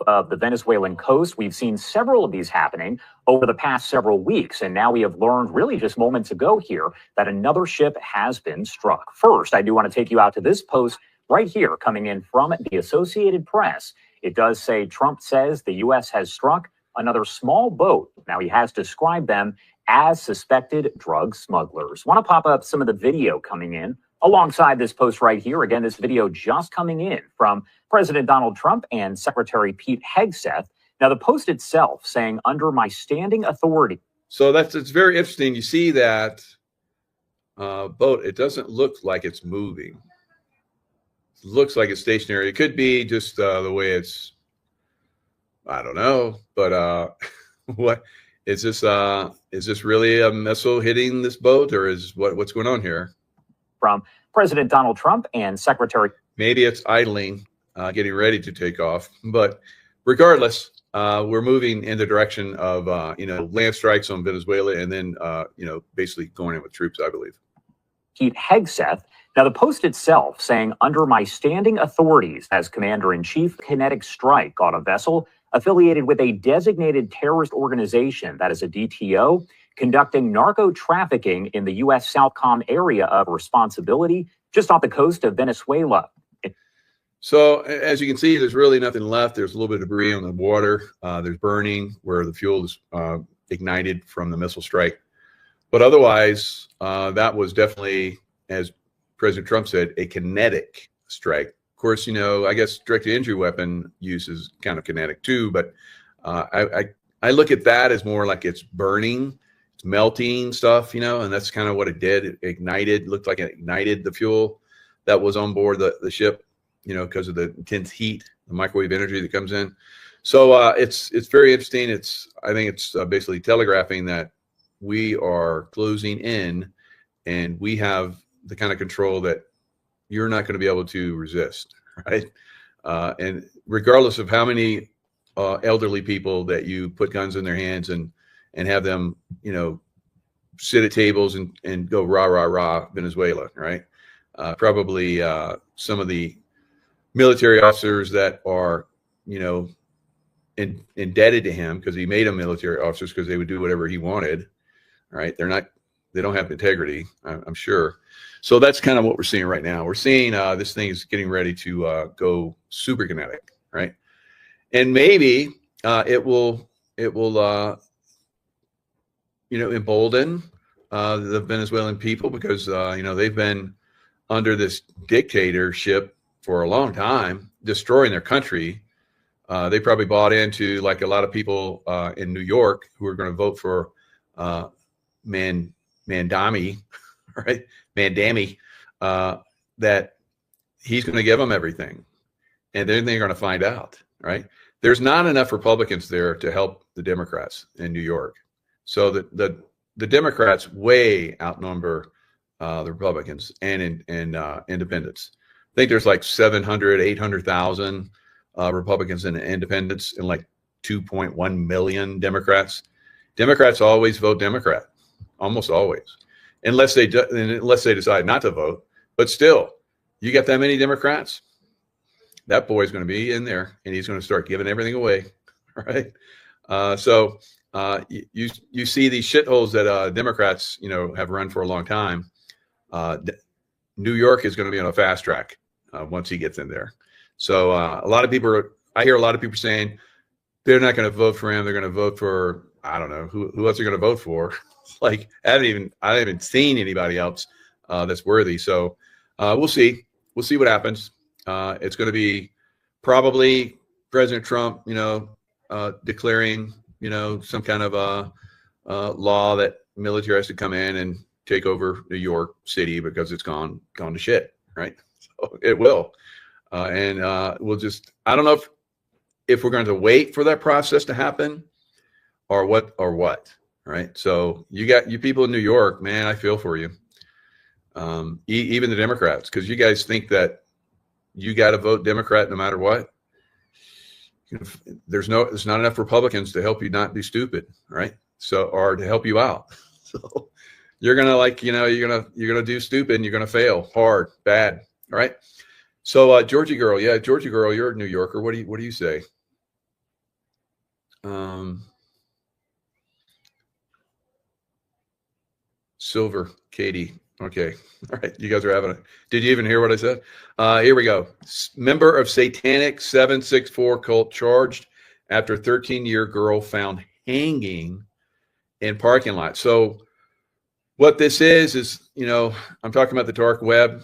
Of the Venezuelan coast. We've seen several of these happening over the past several weeks, and now we have learned really just moments ago here that another ship has been struck. First, I do want to take you out to this post right here coming in from the Associated Press. It does say Trump says the U.S. has struck another small boat. Now he has described them as suspected drug smugglers. Want to pop up some of the video coming in alongside this post right here. Again, this video just coming in from President Donald Trump and Secretary Pete Hegseth. Now, the post itself saying, under my standing authority. So it's very interesting. You see that boat. It doesn't look like it's moving. It looks like it's stationary. It could be just the way it's, I don't know. But what is this? Is this really a missile hitting this boat, or is what's going on here? From President Donald Trump and Secretary. Maybe it's idling, getting ready to take off. But regardless, we're moving in the direction of, land strikes on Venezuela and then, basically going in with troops, I believe. Pete Hegseth. Now, the post itself saying, under my standing authorities as commander-in-chief, kinetic strike on a vessel affiliated with a designated terrorist organization, that is a DTO, conducting narco trafficking in the U.S. Southcom area of responsibility just off the coast of Venezuela. So as you can see, there's really nothing left. There's a little bit of debris on the water. There's burning where the fuel is ignited from the missile strike. But otherwise, that was definitely, as President Trump said, a kinetic strike. Of course, I guess direct injury weapon use is kind of kinetic too. But I look at that as more like it's burning. It's melting stuff, and that's kind of what it did. It ignited, looked like it ignited the fuel that was on board the ship, because of the intense heat, the microwave energy that comes in. So it's very interesting. I think it's basically telegraphing that we are closing in, and we have the kind of control that you're not going to be able to resist, right? And regardless of how many elderly people that you put guns in their hands and have them, sit at tables and go rah, rah, rah, Venezuela, right? Probably some of the military officers that are, indebted to him because he made them military officers because they would do whatever he wanted, right? They don't have integrity, I'm sure. So that's kind of what we're seeing right now. We're seeing this thing is getting ready to go super kinetic, right? And maybe it will embolden the Venezuelan people because, they've been under this dictatorship for a long time, destroying their country. They probably bought into, like a lot of people in New York who are going to vote for Mandami, right? Mandami, that he's going to give them everything. And then they're going to find out, right? There's not enough Republicans there to help the Democrats in New York. So the Democrats way outnumber the Republicans and independents. I think there's like 700, 800,000 Republicans and independents and like 2.1 million Democrats. Democrats always vote Democrat, almost always, unless they decide not to vote. But still, you got that many Democrats, that boy's going to be in there and he's going to start giving everything away, right? So you see these shitholes that Democrats, have run for a long time. New York is going to be on a fast track once he gets in there. So a lot of people I hear a lot of people saying they're not going to vote for him. They're going to vote for, I don't know who else they're going to vote for. Like I haven't seen anybody else that's worthy. So we'll see what happens. It's going to be probably President Trump, declaring, some kind of a law that military has to come in and take over New York City because it's gone to shit, right? So it will. And we'll just, I don't know if we're going to wait for that process to happen or what, right? So you people in New York, man, I feel for you. Even the Democrats, because you guys think that you got to vote Democrat no matter what. There's not enough Republicans to help you not be stupid, right? So, or to help you out. So you're going to you're going to do stupid and you're going to fail hard, bad. All right. So Georgie girl, you're a New Yorker. What do you say? Silver, Katie, Okay. All right. You guys are having it. Did you even hear what I said? Here we go. Member of Satanic 764 cult charged after 13-year girl found hanging in parking lot. So what this is, I'm talking about the dark web.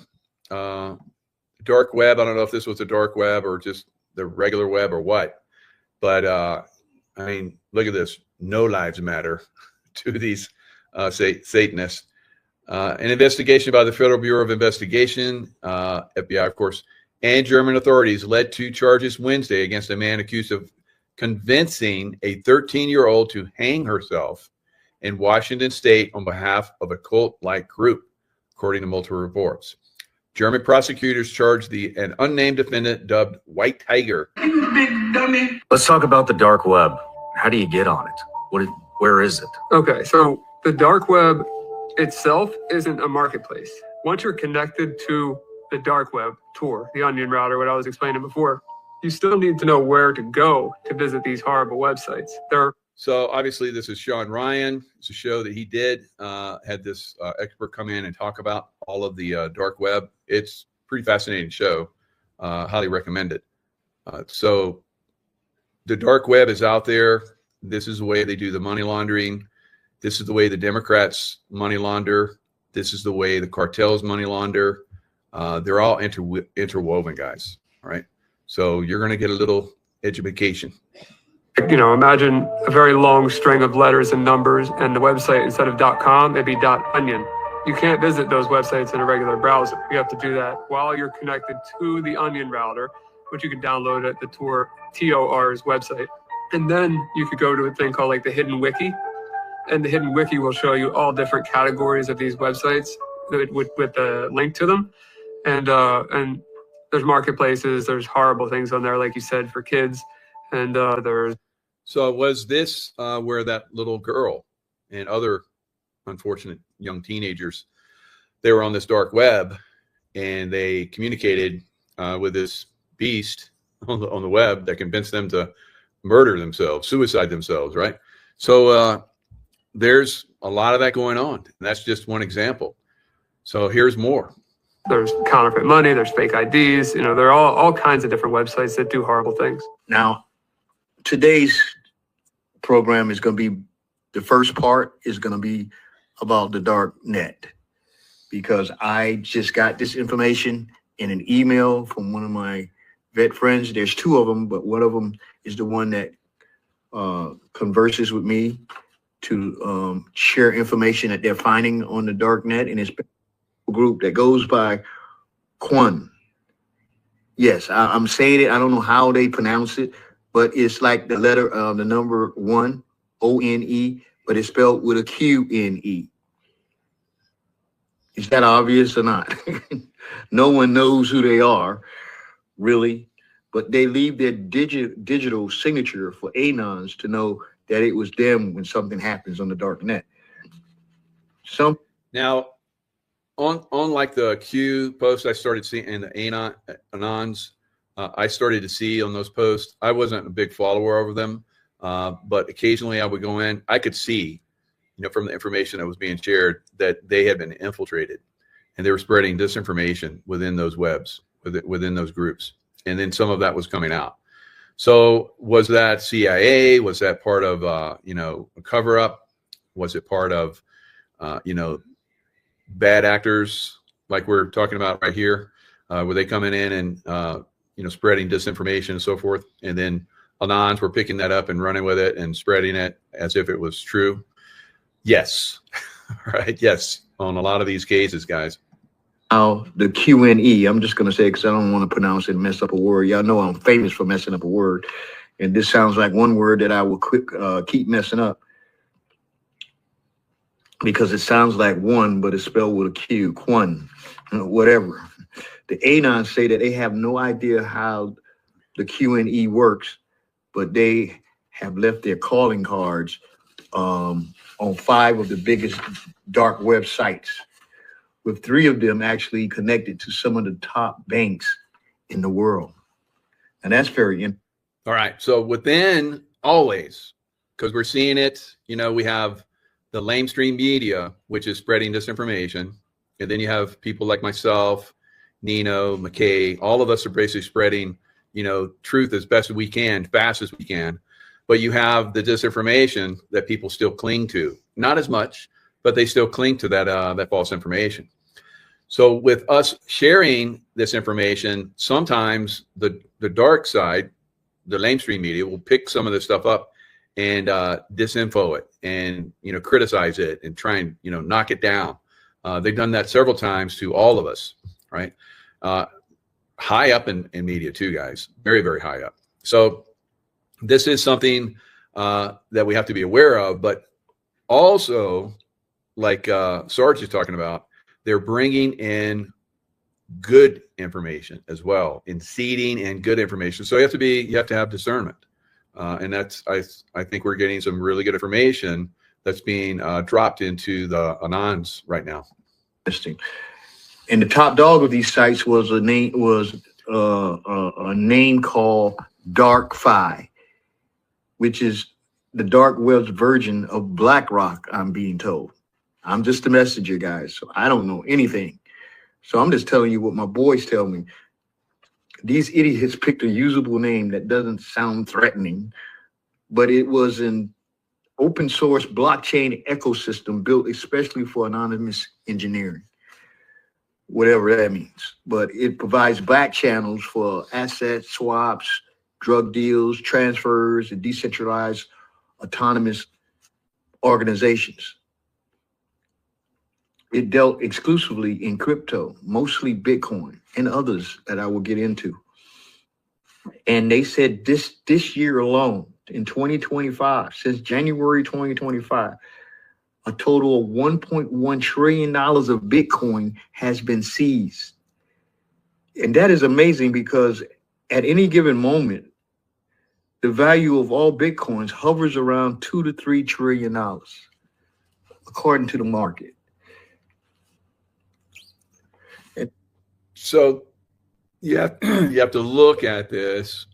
Dark web. I don't know if this was the dark web or just the regular web or what. But, I mean, look at this. No lives matter to these Satanists. An investigation by the Federal Bureau of Investigation, FBI, of course, and German authorities led to charges Wednesday against a man accused of convincing a 13-year-old to hang herself in Washington state on behalf of a cult-like group, according to multiple reports. German prosecutors charged an unnamed defendant dubbed White Tiger. You big dummy. Let's talk about the dark web. How do you get on it? Where is it? Okay, so the dark web itself isn't a marketplace. Once you're connected to the dark web, Tor, the onion router, what I was explaining before, you still need to know where to go to visit these horrible websites. So obviously this is Sean Ryan. It's a show that he did, had this expert come in and talk about all of the dark web. It's a pretty fascinating show. Highly recommend it. So the dark web is out there. This is the way they do the money laundering. This is the way the Democrats money launder. This is the way the cartels money launder. They're all interwoven, guys. All right. So you're going to get a little education. Imagine a very long string of letters and numbers, and the website, instead of .com, it'd be .onion. You can't visit those websites in a regular browser. You have to do that while you're connected to the onion router, which you can download at the TOR's website. And then you could go to a thing called like the Hidden Wiki. And the Hidden Wiki will show you all different categories of these websites with a link to them. And there's marketplaces, there's horrible things on there, like you said, for kids. And there's. So was this where that little girl and other unfortunate young teenagers, they were on this dark web and they communicated with this beast on the web that convinced them to murder themselves, suicide themselves, right? So there's a lot of that going on. And that's just one example. So here's more. There's counterfeit money, there's fake IDs, there are all kinds of different websites that do horrible things. Now, today's program is going to be, the first part is going to be about the dark net, because I just got this information in an email from one of my vet friends. There's two of them, but one of them is the one that converses with me to share information that they're finding on the dark net, and it's a group that goes by Quan. Yes, I'm saying it. I don't know how they pronounce it, but it's like the letter the number 1, O-N-E, but it's spelled with a Q-N-E. Is that obvious or not? No one knows who they are, really, but they leave their digital signature for anons to know that it was them when something happens on the dark net. Now, on like the Q post I started seeing in the anons, I started to see on those posts. I wasn't a big follower of them, but occasionally I would go in. I could see, from the information that was being shared, that they had been infiltrated, and they were spreading disinformation within those webs, within those groups, and then some of that was coming out. So was that CIA? Was that part of a cover up? Was it part of bad actors like we're talking about right here? Were they coming in and spreading disinformation and so forth, and then anons were picking that up and running with it and spreading it as if it was true? Yes. Right. Yes. On a lot of these cases, guys. Now, the Q&E, I'm just going to say, because I don't want to pronounce it and mess up a word. Y'all know I'm famous for messing up a word. And this sounds like one word that I will keep messing up, because it sounds like one, but it's spelled with a Q, Quan, whatever. The anons say that they have no idea how the Q&E works, but they have left their calling cards on 5 of the biggest dark websites, with 3 of them actually connected to some of the top banks in the world. And that's very interesting. All right. So within always, because we're seeing it, we have the lamestream media, which is spreading disinformation, And then you have people like myself, Nino, McKay, all of us are basically spreading, truth as best as we can, fast as we can. But you have the disinformation that people still cling to. Not as much, but they still cling to that false information. So with us sharing this information, sometimes the dark side, the mainstream media, will pick some of this stuff up and disinfo it and criticize it and try and knock it down. They've done that several times to all of us, right? High up in media too, guys, very, very high up. So this is something that we have to be aware of, but also, like Sarge is talking about, they're bringing in good information as well, in seeding and good information. So you have to have discernment, and that's I think we're getting some really good information that's being dropped into the anons right now. Interesting. And the top dog of these sites was a name called Dark Fi, which is the dark web version of BlackRock, I'm being told. I'm just a messenger, guys, so I don't know anything. So I'm just telling you what my boys tell me. These idiots picked a usable name that doesn't sound threatening, but it was an open source blockchain ecosystem built especially for anonymous engineering, whatever that means. But it provides back channels for asset swaps, drug deals, transfers, and decentralized autonomous organizations. It dealt exclusively in crypto, mostly Bitcoin and others that I will get into. And they said this year alone, in 2025, since January 2025, a total of $1.1 trillion of Bitcoin has been seized. And that is amazing because at any given moment, the value of all Bitcoins hovers around $2 to $3 trillion, according to the market. So you have to look at this,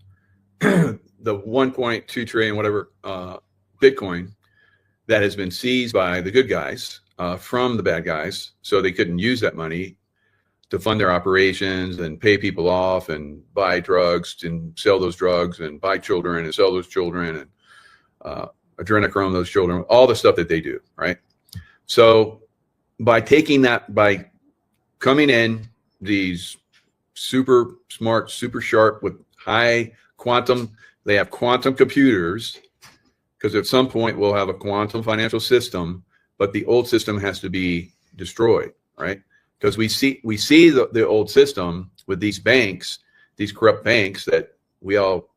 the 1.2 trillion, whatever, Bitcoin that has been seized by the good guys from the bad guys. So they couldn't use that money to fund their operations and pay people off and buy drugs and sell those drugs and buy children and sell those children and adrenochrome those children, all the stuff that they do, right? So by taking that, by coming in, these super smart, super sharp with high quantum, they have quantum computers, because at some point we'll have a quantum financial system, but the old system has to be destroyed, right? Because we see the old system with these banks, these corrupt banks that we all,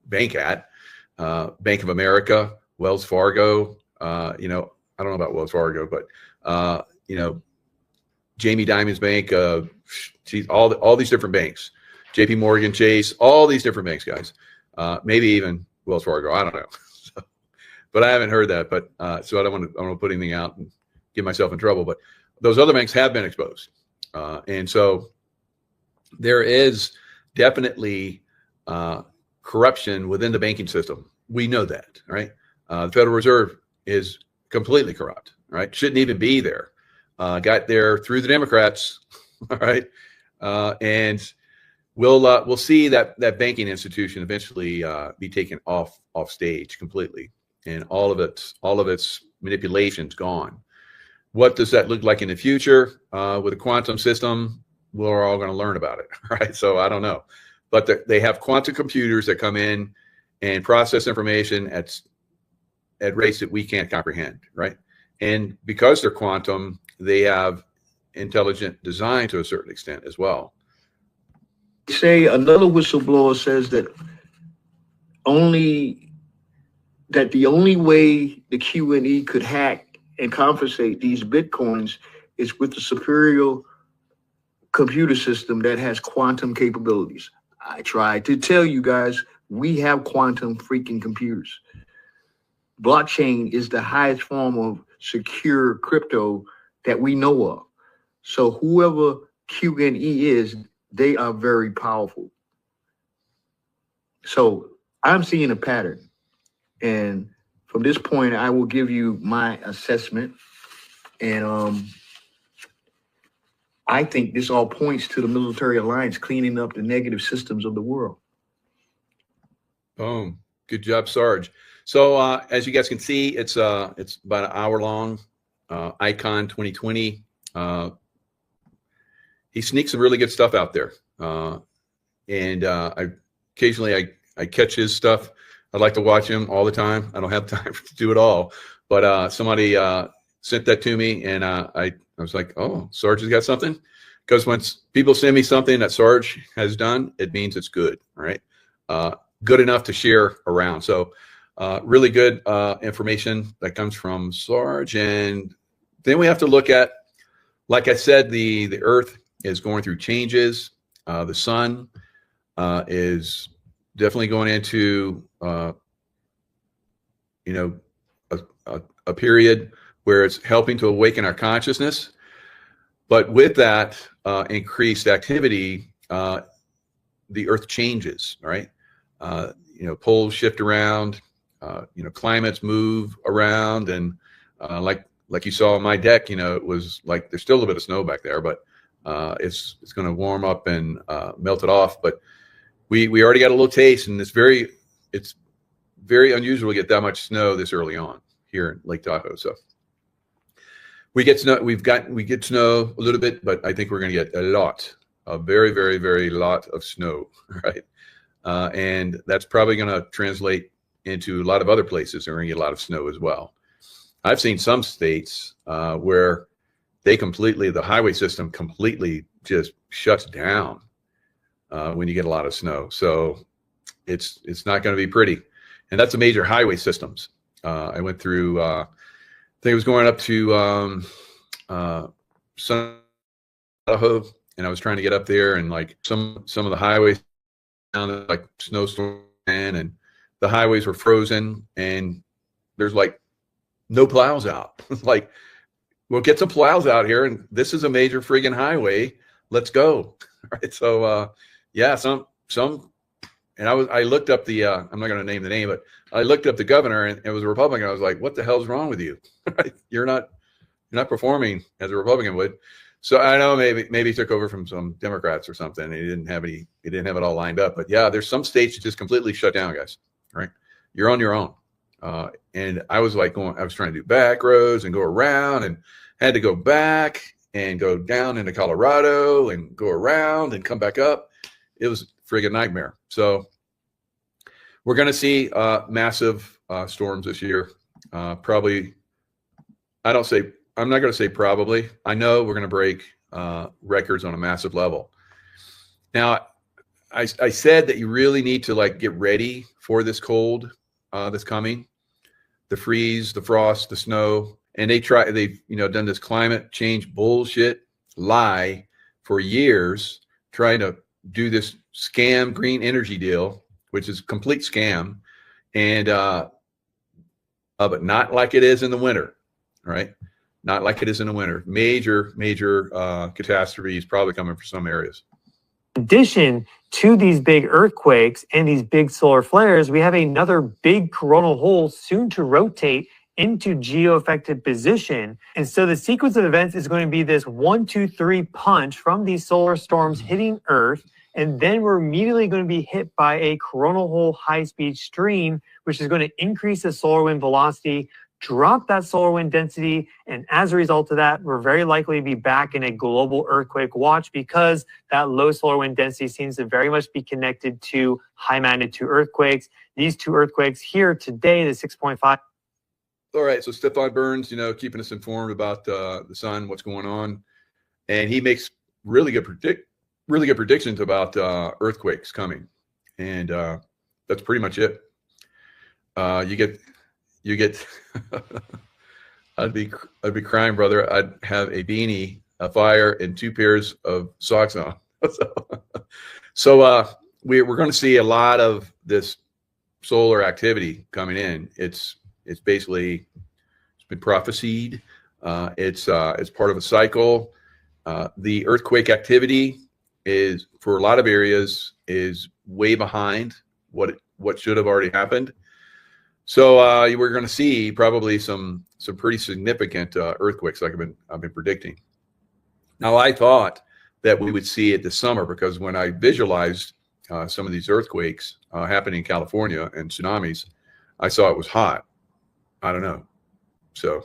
bank at, Bank of America, Wells Fargo, I don't know about Wells Fargo, but Jamie Dimon's bank, all these different banks, JP Morgan, Chase, all these different banks, guys, maybe even Wells Fargo, I don't know. But I haven't heard that, but so I don't want to put anything out and get myself in trouble, but those other banks have been exposed. And so there is definitely corruption within the banking system. We know that, right? The Federal Reserve is completely corrupt, right? Shouldn't even be there. Got there through the Democrats, all right? And we'll see that banking institution eventually be taken off stage completely, and all of its manipulations gone. What does that look like in the future with a quantum system? We're all going to learn about it, right? So I don't know, but they have quantum computers that come in and process information at rates that we can't comprehend, right? And because they're quantum, they have intelligent design to a certain extent as well. Say another whistleblower says that the only way the QNE could hack and confiscate these Bitcoins is with the superior computer system that has quantum capabilities. I tried to tell you guys, we have quantum freaking computers. Blockchain is the highest form of secure crypto that we know of. So whoever QNE is, they are very powerful. So I'm seeing a pattern. And from this point, I will give you my assessment. And I think this all points to the military alliance cleaning up the negative systems of the world. Boom. Good job, Sarge. So as you guys can see, it's about an hour long. Icon 2020. He sneaks some really good stuff out there. And I occasionally catch his stuff. I'd like to watch him all the time. I don't have time to do it all, but somebody sent that to me, and I was like, oh, Sarge has got something. Because when people send me something that Sarge has done, it means it's good, right? Good enough to share around. So really good information that comes from Sarge. And then we have to look at, like I said, the Earth is going through changes. The sun is definitely going into, a period where it's helping to awaken our consciousness. But with that increased activity, the Earth changes, right? Poles shift around, climates move around, and like you saw on my deck, it was like there's still a little bit of snow back there, but it's going to warm up and melt it off. But we already got a little taste, and it's very unusual to get that much snow this early on here in Lake Tahoe. So we get snow. We get snow a little bit, but I think we're going to get a very, very, very lot of snow, right? And that's probably going to translate into a lot of other places. They're going to get a lot of snow as well. I've seen some states where the highway system completely just shuts down when you get a lot of snow. So it's not going to be pretty. And that's the major highway systems. I went through, I think it was going up to Tahoe, and I was trying to get up there, and like some of the highways sounded like snowstorm, and the highways were frozen, and there's like no plows out. Like, we'll get some plows out here, and this is a major friggin' highway. Let's go. Right. So yeah, and I looked up the I'm not going to name the name, but I looked up the governor, and it was a Republican. I was like, what the hell's wrong with you? You're not performing as a Republican would. So I know maybe he took over from some Democrats or something. And he didn't have it all lined up. But yeah, there's some states that just completely shut down, guys. Right? You're on your own. And I was like I was trying to do back roads and go around, and had to go back and go down into Colorado and go around and come back up. It was a friggin' nightmare. So we're going to see massive storms this year. Probably, I'm not going to say probably. I know we're going to break records on a massive level. Now, I said that you really need to get ready for this cold that's coming, the freeze, the frost, the snow. And they've done this climate change bullshit lie for years, trying to do this scam green energy deal, which is a complete scam, and but not like it is in the winter, right? Not like it is in the winter. Major catastrophes probably coming for some areas. In addition to these big earthquakes and these big solar flares, we have another big coronal hole soon to rotate into geo-affected position. And so the sequence of events is going to be this 1, 2, 3 punch from these solar storms hitting Earth. And then we're immediately going to be hit by a coronal hole high-speed stream, which is going to increase the solar wind velocity, drop that solar wind density. And as a result of that, we're very likely to be back in a global earthquake watch, because that low solar wind density seems to very much be connected to high magnitude earthquakes. These two earthquakes here today, the 6.5. All right, so Stefan Burns, keeping us informed about the sun, what's going on, and he makes really good predictions about earthquakes coming, and that's pretty much it. You get. I'd be crying, brother. I'd have a beanie, a fire, and 2 pairs of socks on. So we're going to see a lot of this solar activity coming in. It's basically, it's been prophesied. It's part of a cycle. The earthquake activity is, for a lot of areas, is way behind what should have already happened. So we're going to see probably some pretty significant earthquakes, like I've been predicting. Now, I thought that we would see it this summer because when I visualized some of these earthquakes happening in California and tsunamis, I saw it was hot. I don't know. So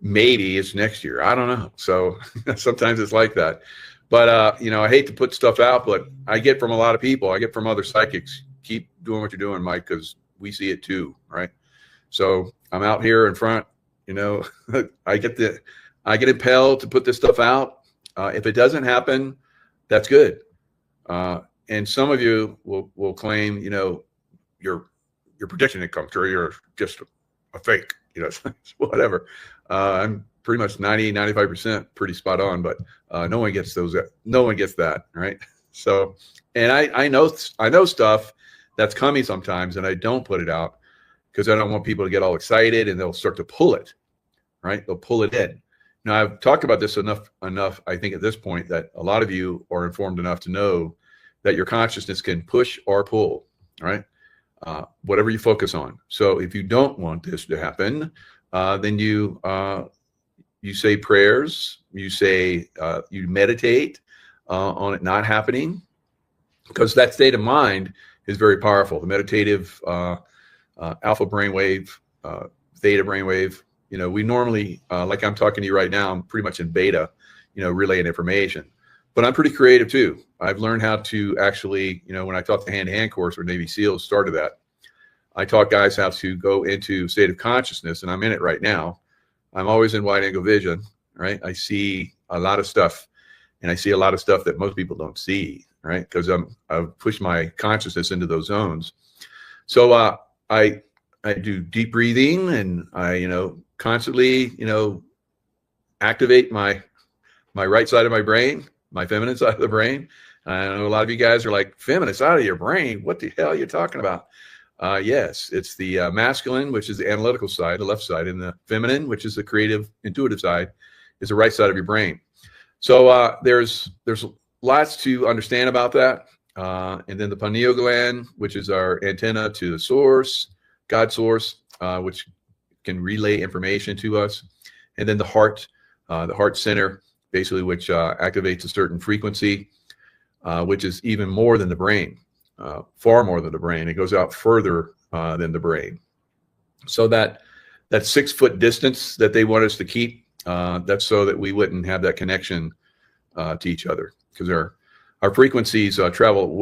maybe it's next year. I don't know. So sometimes it's like that. But, I hate to put stuff out, but I get from a lot of people. I get from other psychics. Keep doing what you're doing, Mike, because we see it too, right? So I'm out here in front, I get impelled to put this stuff out. If it doesn't happen, that's good. And some of you will claim, your prediction didn't come true. You're just a fake, whatever. I'm pretty much 95% pretty spot on, but no one gets that, right? So, and I know stuff that's coming sometimes, and I don't put it out because I don't want people to get all excited and they'll start to pull it, right? They'll pull it in. Now, I've talked about this enough, I think, at this point that a lot of you are informed enough to know that your consciousness can push or pull, right? Whatever you focus on. So if you don't want this to happen, then you say prayers, you meditate on it not happening, because that state of mind is very powerful. The meditative alpha brainwave, theta brainwave, we normally, like I'm talking to you right now, I'm pretty much in beta, relaying information. But I'm pretty creative too. I've learned how to actually, when I taught the hand-to-hand course where Navy SEALs started that, I taught guys how to go into state of consciousness, and I'm in it right now. I'm always in wide angle vision, right? I see a lot of stuff, and I see a lot of stuff that most people don't see, right? Because I've pushed my consciousness into those zones. So I do deep breathing, and I, constantly, activate my right side of my brain, my feminine side of the brain. I know a lot of you guys are like, feminine side of your brain? What the hell are you talking about? Yes, it's the masculine, which is the analytical side, the left side, and the feminine, which is the creative, intuitive side, is the right side of your brain. So there's lots to understand about that. And then the pineal gland, which is our antenna to the source, God source, which can relay information to us. And then the heart center, basically, which activates a certain frequency, which is even more than the brain. Far more than the brain. It goes out further than the brain. So that 6 foot distance that they want us to keep, that's so that we wouldn't have that connection to each other, because our frequencies travel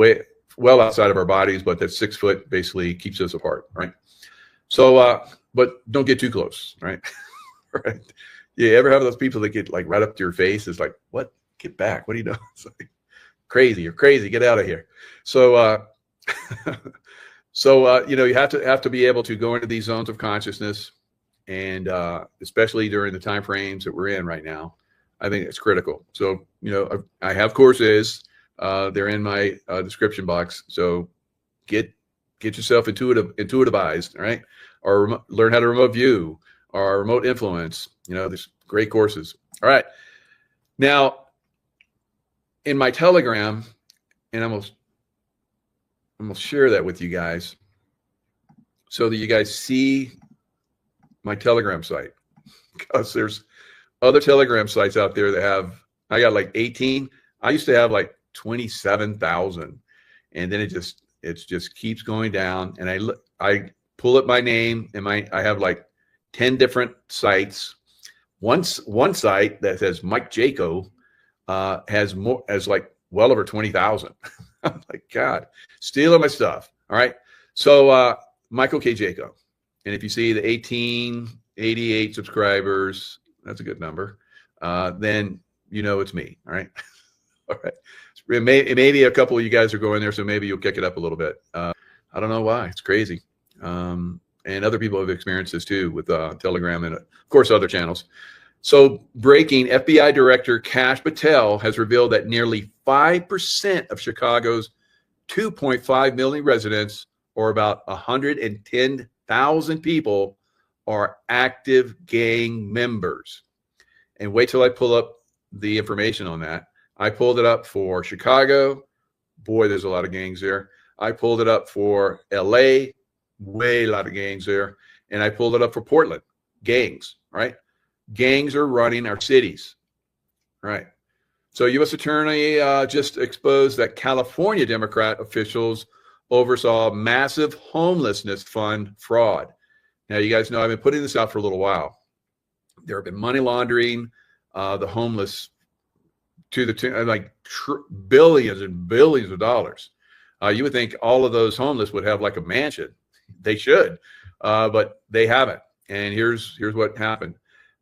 well outside of our bodies, but that 6 foot basically keeps us apart, right? So, but don't get too close, right? Right? You ever have those people that get like right up to your face? It's like, what? Get back! What are you doing? It's like, crazy! You're crazy! Get out of here! So, you have to be able to go into these zones of consciousness, and especially during the time frames that we're in right now, I think it's critical. So, I have courses. They're in my description box. So, get yourself intuitivized, right? Or learn how to remote view or remote influence. There's great courses. All right. Now, in my Telegram, and I'm gonna share that with you guys so that you guys see my Telegram site, because there's other Telegram sites out there that I got like 18. I used to have like 27,000, and then it just keeps going down. And I pull up my name, and I have like 10 different sites. One site that says Mike Jaco has like well over 20,000. I'm like, God, stealing my stuff. All right. So Michael K. Jaco. And if you see the 1888 subscribers, that's a good number. Then it's me. All right. All right. Maybe a couple of you guys are going there, so maybe you'll kick it up a little bit. I don't know why. It's crazy. And other people have experienced this too with Telegram and, of course, other channels. So breaking, FBI Director Kash Patel has revealed that nearly 5% of Chicago's 2.5 million residents, or about 110,000 people, are active gang members. And wait till I pull up the information on that. I pulled it up for Chicago. Boy, there's a lot of gangs there. I pulled it up for LA. Way a lot of gangs there. And I pulled it up for Portland. Gangs, right? Gangs are running our cities, right? So U.S. Attorney just exposed that California Democrat officials oversaw massive homelessness fund fraud. Now, you guys know I've been putting this out for a little while. There have been money laundering the homeless to the billions and billions of dollars. You would think all of those homeless would have like a mansion. They should, but they haven't. And here's what happened.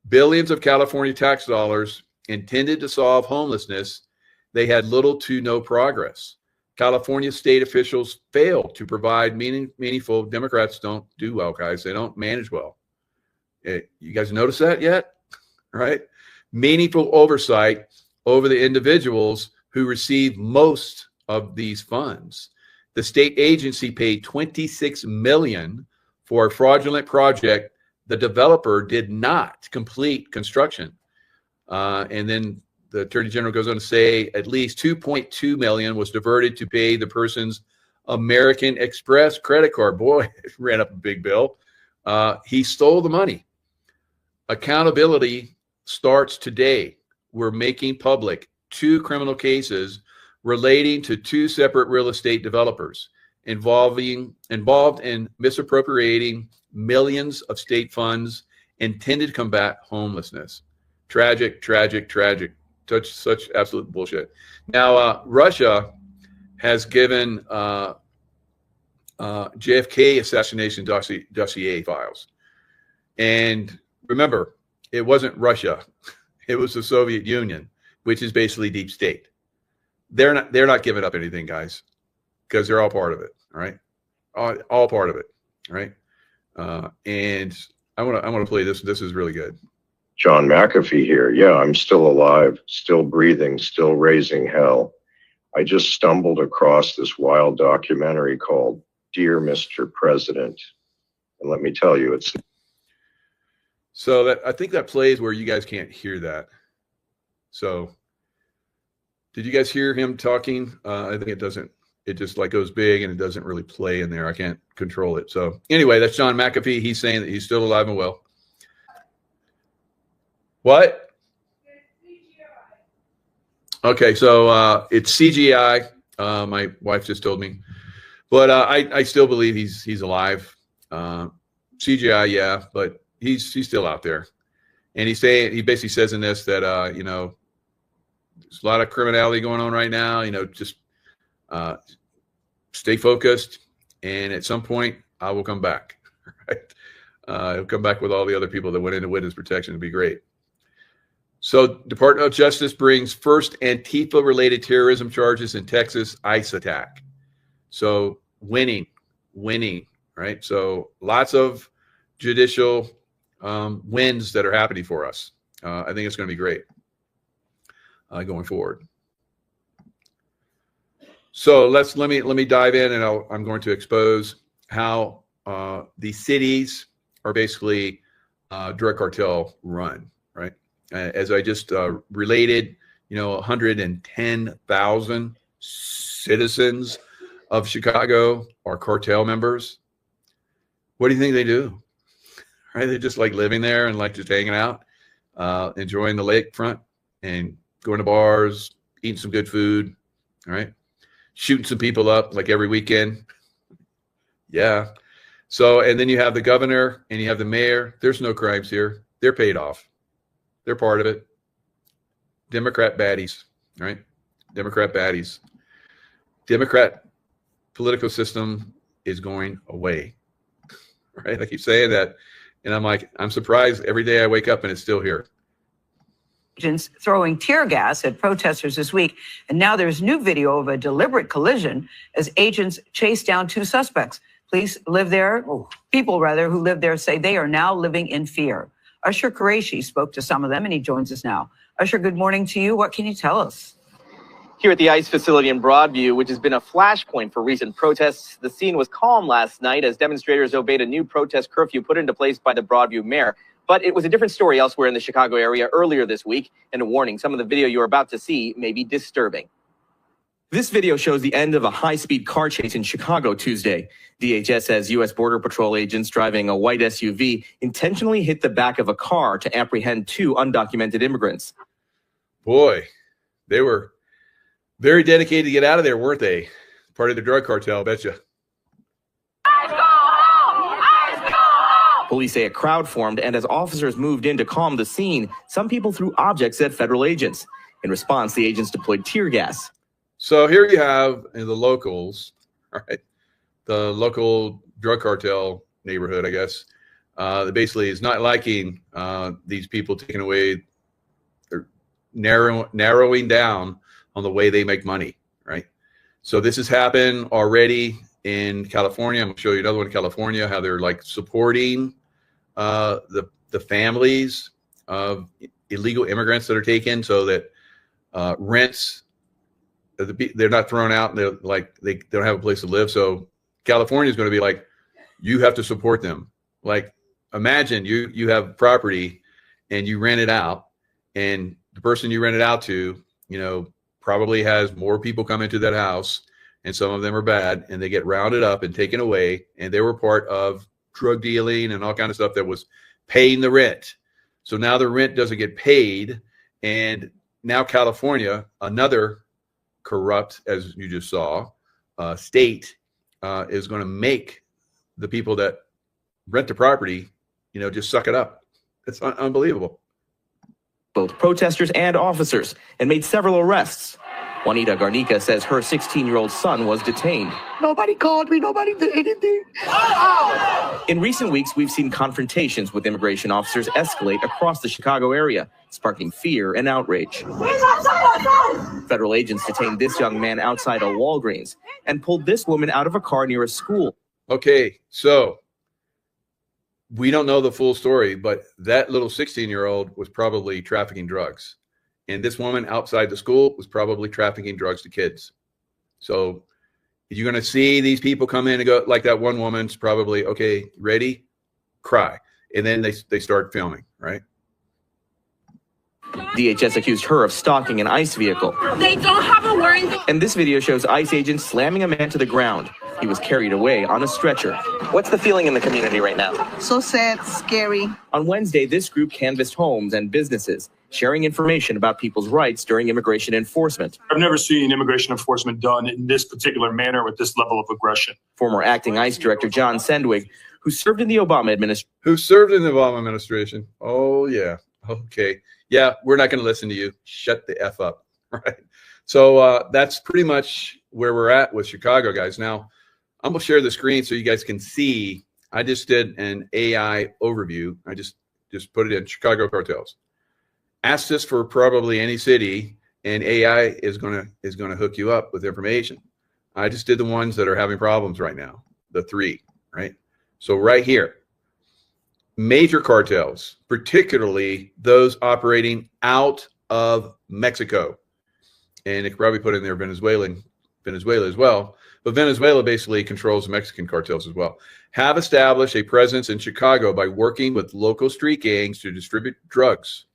Billions of California tax dollars intended to solve homelessness, they had little to no progress. California state officials failed to provide meaningful. Democrats don't do well, guys. They don't manage well. You guys notice that yet? Right? Meaningful oversight over the individuals who receive most of these funds. The state agency paid $26 million for a fraudulent project. The developer did not complete construction. And then the Attorney General goes on to say at least $2.2 million was diverted to pay the person's American Express credit card. Boy, it ran up a big bill. He stole the money. Accountability starts today. We're making public 2 criminal cases relating to 2 separate real estate developers involved in misappropriating millions of state funds intended to combat homelessness. Tragic, tragic, tragic. Such absolute bullshit. Now, Russia has given JFK assassination dossier files. And remember, it wasn't Russia. It was the Soviet Union, which is basically deep state. They're not giving up anything, guys, because they're all part of it. All right, all part of it. All right. And I want to play this. This is really good. John McAfee here. Yeah, I'm still alive, still breathing, still raising hell. I just stumbled across this wild documentary called Dear Mr. President. And let me tell you, it's... So that I think that plays where you guys can't hear that. So did you guys hear him talking? I think it doesn't. It just like goes big and it doesn't really play in there. I can't control it. So anyway, that's John McAfee. He's saying that he's still alive and well. What? Okay, so it's CGI. My wife just told me, but I still believe he's alive. CGI, yeah, but he's still out there, and he basically says in this that there's a lot of criminality going on right now. Just stay focused, and at some point I will come back. Right? I'll come back with all the other people that went into witness protection. It'd be great. So Department of Justice brings first Antifa-related terrorism charges in Texas ICE attack. So winning, right? So lots of judicial wins that are happening for us. I think it's going to be great going forward. So let me dive in, and I'm going to expose how the cities are basically drug cartel run, right? As I just related, 110,000 citizens of Chicago are cartel members. What do you think they do? Right? They're just like living there and like just hanging out, enjoying the lakefront and going to bars, eating some good food, all right? Shooting some people up like every weekend. Yeah. So, and then you have the governor and you have the mayor. There's no crimes here. They're paid off. They're part of it. Democrat baddies, right? Democrat baddies. Democrat political system is going away, right? I keep saying that, and I'm surprised every day I wake up and it's still here. Agents throwing tear gas at protesters this week, and now there's new video of a deliberate collision as agents chase down 2 suspects. People who live there say they are now living in fear. Usher Qureshi spoke to some of them, and he joins us now. Usher, good morning to you. What can you tell us? Here at the ICE facility in Broadview, which has been a flashpoint for recent protests, the scene was calm last night as demonstrators obeyed a new protest curfew put into place by the Broadview mayor. But it was a different story elsewhere in the Chicago area earlier this week. And a warning, some of the video you're about to see may be disturbing. This video shows the end of a high-speed car chase in Chicago Tuesday. DHS says U.S. Border Patrol agents driving a white SUV intentionally hit the back of a car to apprehend 2 undocumented immigrants. Boy, They were very dedicated to get out of there, weren't they? Part of the drug cartel, I betcha. Police say a crowd formed, and as officers moved in to calm the scene, some people threw objects at federal agents. In response, the agents deployed tear gas. So here you have the locals, right? The local drug cartel neighborhood, I guess, that basically is not liking these people taking away, or narrowing down on the way they make money, right? So this has happened already in California. I'm gonna show you another one in California, how they're like supporting the families of illegal immigrants that are taken, so that rents, they're not thrown out, and they're like, they don't have a place to live. So California is going to be like, you have to support them. Like, imagine you have property and you rent it out, and the person you rent it out to, you know, probably has more people come into that house, and some of them are bad, and they get rounded up and taken away, and they were part of drug dealing and all kind of stuff that was paying the rent. So now the rent doesn't get paid, and now California, another corrupt, as you just saw, state, is going to make the people that rent the property, you know, just suck it up. It's unbelievable. Both protesters and officers, and made several arrests. Juanita Garnica says her 16-year-old son was detained. Nobody called me. Nobody did anything. In recent weeks, we've seen confrontations with immigration officers escalate across the Chicago area, sparking fear and outrage. Federal agents detained this young man outside a Walgreens and pulled this woman out of a car near a school. Okay, so we don't know the full story, but that little 16-year-old was probably trafficking drugs. And this woman outside the school was probably trafficking drugs to kids. So you're going to see these people come in and go, like that one woman's probably, okay, ready, cry. And then they start filming, right? DHS accused her of stalking an ICE vehicle. They don't have a warrant. And this video shows ICE agents slamming a man to the ground. He was carried away on a stretcher. What's the feeling in the community right now? So sad, scary. On Wednesday, this group canvassed homes and businesses, sharing information about people's rights during immigration enforcement. I've never seen immigration enforcement done in this particular manner with this level of aggression. Former acting ICE director John Sendwig, who served in the Obama administration. Oh, yeah. Okay. Yeah, we're not going to listen to you. Shut the F up. Right. So that's pretty much where we're at with Chicago, guys. Now, I'm going to share the screen so you guys can see. I just did an AI overview. I just put it in Chicago cartels. Ask this for probably any city, and AI is gonna hook you up with information. I just did the ones that are having problems right now, the 3, right? So right here, major cartels, particularly those operating out of Mexico, and it could probably put in there Venezuela as well. But Venezuela basically controls the Mexican cartels as well, have established a presence in Chicago by working with local street gangs to distribute drugs.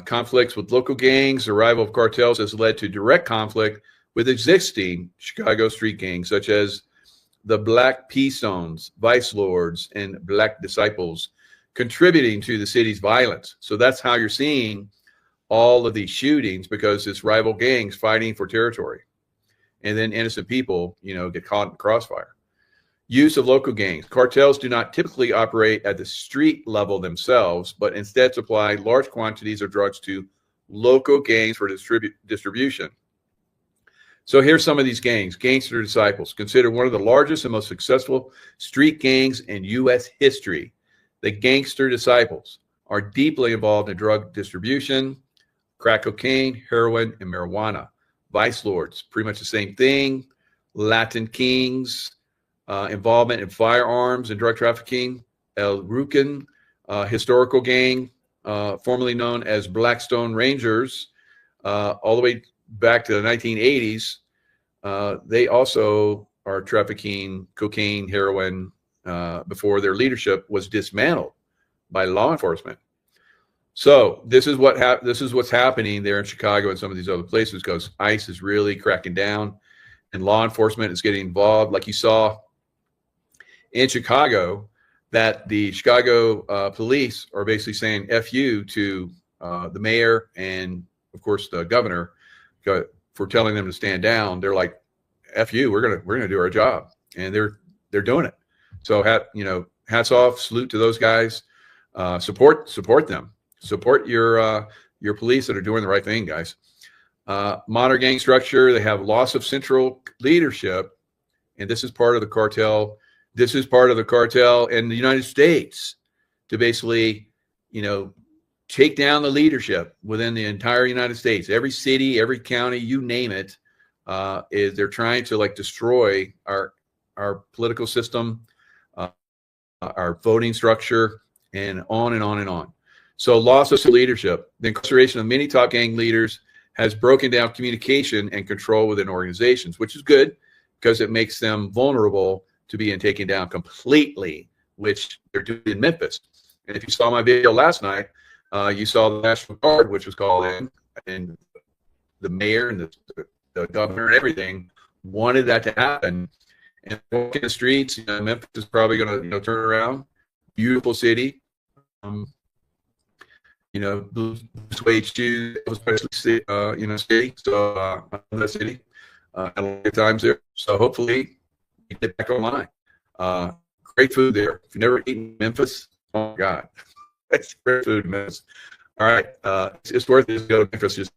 Conflicts with local gangs, the arrival of cartels has led to direct conflict with existing Chicago street gangs, such as the Black P-Stones, Vice Lords, and Black Disciples, contributing to the city's violence. So that's how you're seeing all of these shootings, because it's rival gangs fighting for territory. And then innocent people, you know, get caught in the crossfire. Use of local gangs. Cartels do not typically operate at the street level themselves, but instead supply large quantities of drugs to local gangs for distribution. So here's some of these gangs. Gangster Disciples, considered one of the largest and most successful street gangs in U.S. history. The Gangster Disciples are deeply involved in drug distribution, crack cocaine, heroin, and marijuana. Vice Lords, pretty much the same thing. Latin Kings, involvement in firearms and drug trafficking. El Rucan, historical gang, formerly known as Blackstone Rangers, all the way back to the 1980s. They also are trafficking cocaine, heroin, before their leadership was dismantled by law enforcement. So this is what's happening there in Chicago and some of these other places, because ICE is really cracking down and law enforcement is getting involved. Like you saw in Chicago, that the Chicago police are basically saying F you to the mayor and of course, the governor for telling them to stand down. They're like, "F you, we're gonna do our job," and they're doing it. So hats off, salute to those guys. Support them. Support your police that are doing the right thing, guys. Modern gang structure. They have loss of central leadership, and this is part of the cartel. This is part of the cartel in the United States to basically, take down the leadership within the entire United States. Every city, every county, you name it, is they're trying to destroy our political system, our voting structure, and on and on and on. So loss of leadership. The incarceration of many top gang leaders has broken down communication and control within organizations, which is good because it makes them vulnerable to being taken down completely, which they're doing in Memphis. And if you saw my video last night, you saw the National Guard, which was called in, and the mayor and the governor and everything wanted that to happen. And walking the streets, Memphis is probably going to turn around. Beautiful city. Blue suede shoes, especially city. So I love that city. Had a lot of times there. So hopefully you get back online. Great food there. If you've never eaten Memphis, oh my God, that's great food in Memphis. All right, it's worth it to go to Memphis. Just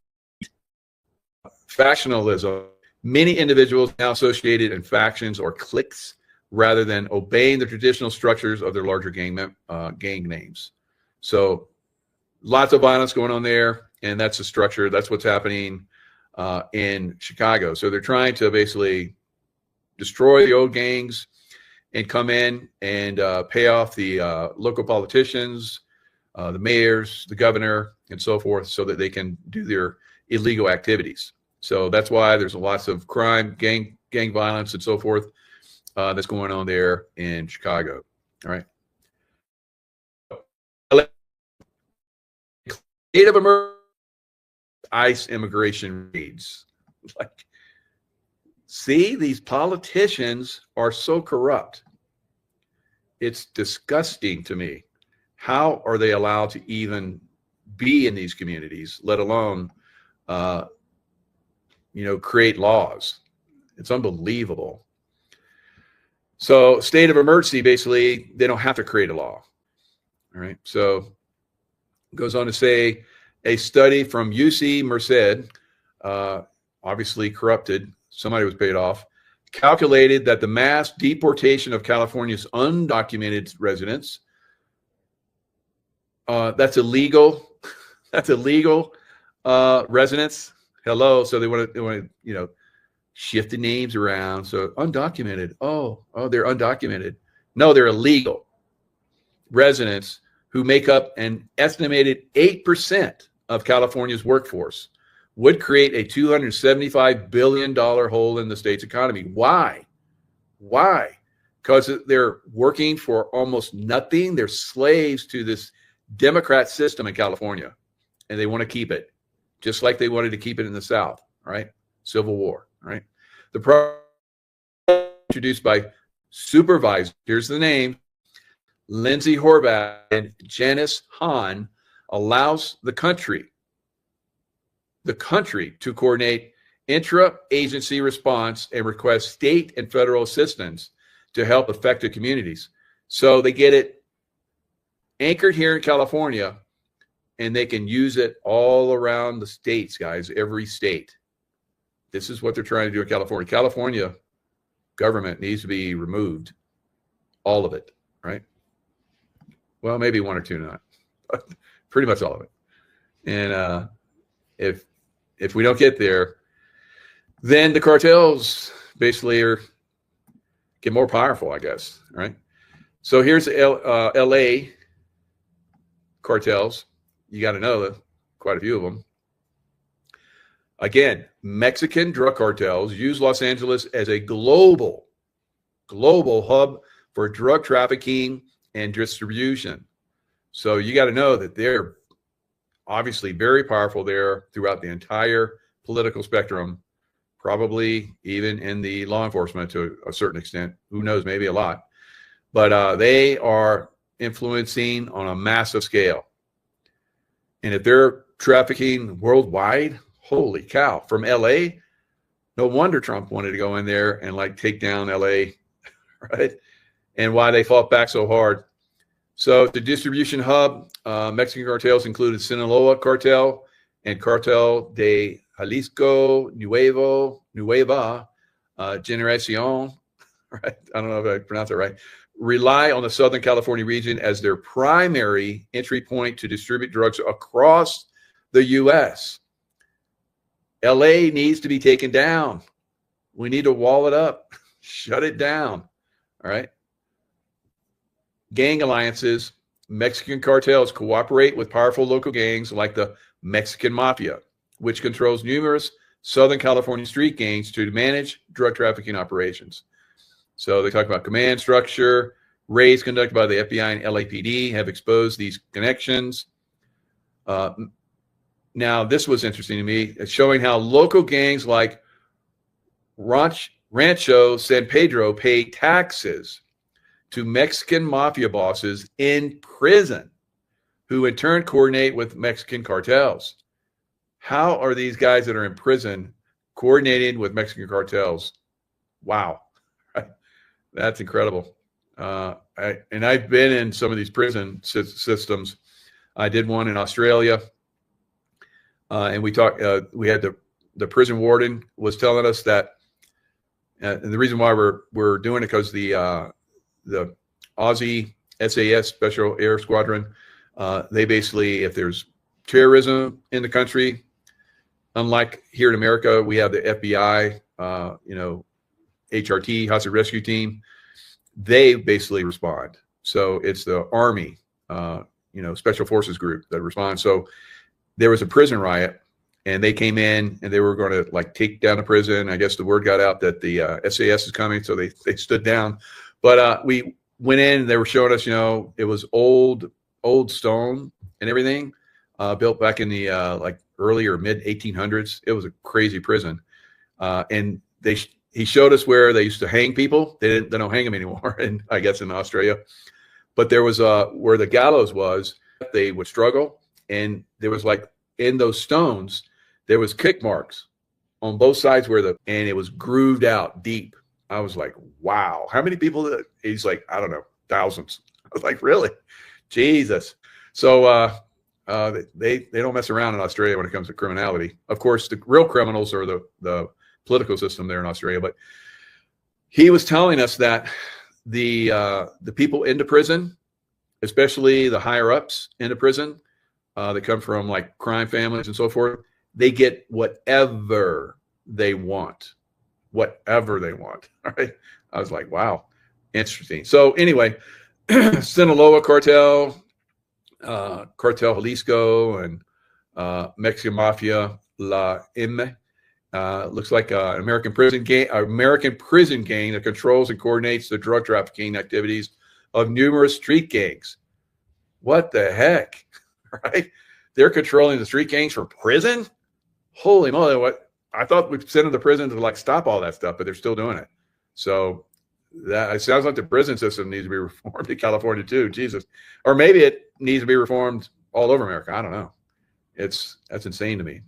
factionalism. Many individuals now associated in factions or cliques rather than obeying the traditional structures of their larger gang names. So lots of violence going on there, and that's the structure. That's what's happening in Chicago. So they're trying to basically destroy the old gangs and come in and pay off the local politicians, the mayors, the governor, and so forth, so that they can do their illegal activities. So that's why there's lots of crime, gang violence, and so forth that's going on there in Chicago. All right. State of emergency, ICE immigration raids. See, these politicians are so corrupt. It's disgusting to me. How are they allowed to even be in these communities, let alone, create laws? It's unbelievable. So state of emergency, basically, they don't have to create a law. All right. So it goes on to say a study from UC Merced, obviously corrupted, somebody was paid off, calculated that the mass deportation of California's undocumented residents, that's illegal. That's illegal residents. Hello. So they want to, shift the names around. So undocumented. Oh, they're undocumented. No, they're illegal residents who make up an estimated 8% of California's workforce would create a $275 billion hole in the state's economy. Why? Because they're working for almost nothing. They're slaves to this Democrat system in California, and they want to keep it, just like they wanted to keep it in the South, right? Civil War, right? The program introduced by supervisor, here's the name, Lindsay Horvath and Janice Hahn, allows the country to coordinate intra-agency response and request state and federal assistance to help affected communities. So they get it anchored here in California, and they can use it all around the states, guys, every state. This is what they're trying to do in California. California government needs to be removed, all of it, right? Well, maybe one or two not, but pretty much all of it. And if we don't get there, then the cartels basically get more powerful, I guess, right? So here's LA cartels. You got to know quite a few of them. Again, Mexican drug cartels use Los Angeles as a global hub for drug trafficking and distribution. So you got to know that they're obviously very powerful there throughout the entire political spectrum, probably even in the law enforcement to a certain extent. Who knows, maybe a lot. But they are influencing on a massive scale. And if they're trafficking worldwide, holy cow, from LA, no wonder Trump wanted to go in there and like take down LA, right? And why they fought back so hard. So the distribution hub, Mexican cartels included Sinaloa Cartel and Cartel de Jalisco Nueva Generacion, right? I don't know if I pronounced it right. Rely on the Southern California region as their primary entry point to distribute drugs across the U.S. LA needs to be taken down. We need to wall it up, shut it down. All right. Gang alliances. Mexican cartels cooperate with powerful local gangs like the Mexican Mafia, which controls numerous Southern California street gangs to manage drug trafficking operations. So they talk about command structure. Raids conducted by the FBI and LAPD have exposed these connections. Now, this was interesting to me. It's showing how local gangs like Rancho San Pedro pay taxes to Mexican mafia bosses in prison, who in turn coordinate with Mexican cartels. How are these guys that are in prison coordinating with Mexican cartels? Wow. That's incredible. I've been in some of these prison systems. I did one in Australia, and we talked. We had the prison warden was telling us that, and the reason why we're doing it because the Aussie SAS Special Air Squadron, they basically, if there's terrorism in the country, unlike here in America, we have the FBI, HRT, Hostage Rescue Team. They basically respond. So it's the Army, Special Forces group that responds. So there was a prison riot, and they came in and they were going to like take down the prison. I guess the word got out that the SAS is coming, so they stood down. But we went in and they were showing us, it was old stone and everything, built back in the like early or mid 1800s. It was a crazy prison, and he showed us where they used to hang people. They don't hang them anymore, and I guess in Australia. But there was where the gallows was. They would struggle, and there was like in those stones, there was kick marks on both sides and it was grooved out deep. I was like, wow, how many people? He's like, I don't know, thousands. I was like, really? Jesus. So they don't mess around in Australia when it comes to criminality. Of course, the real criminals are the political system there in Australia. But he was telling us that the people into prison, especially the higher ups into prison, that come from like crime families and so forth, they get whatever they want. Whatever they want. All right. I was like, wow, interesting. So anyway, Sinaloa Cartel, Cartel Jalisco, and Mexican Mafia, La M. Looks like an American prison gang that controls and coordinates the drug trafficking activities of numerous street gangs. What the heck? Right? They're controlling the street gangs from prison? Holy moly, what? I thought we'd send them to prison to like stop all that stuff, but they're still doing it. So that it sounds like the prison system needs to be reformed in California too. Jesus. Or maybe it needs to be reformed all over America. I don't know. That's insane to me.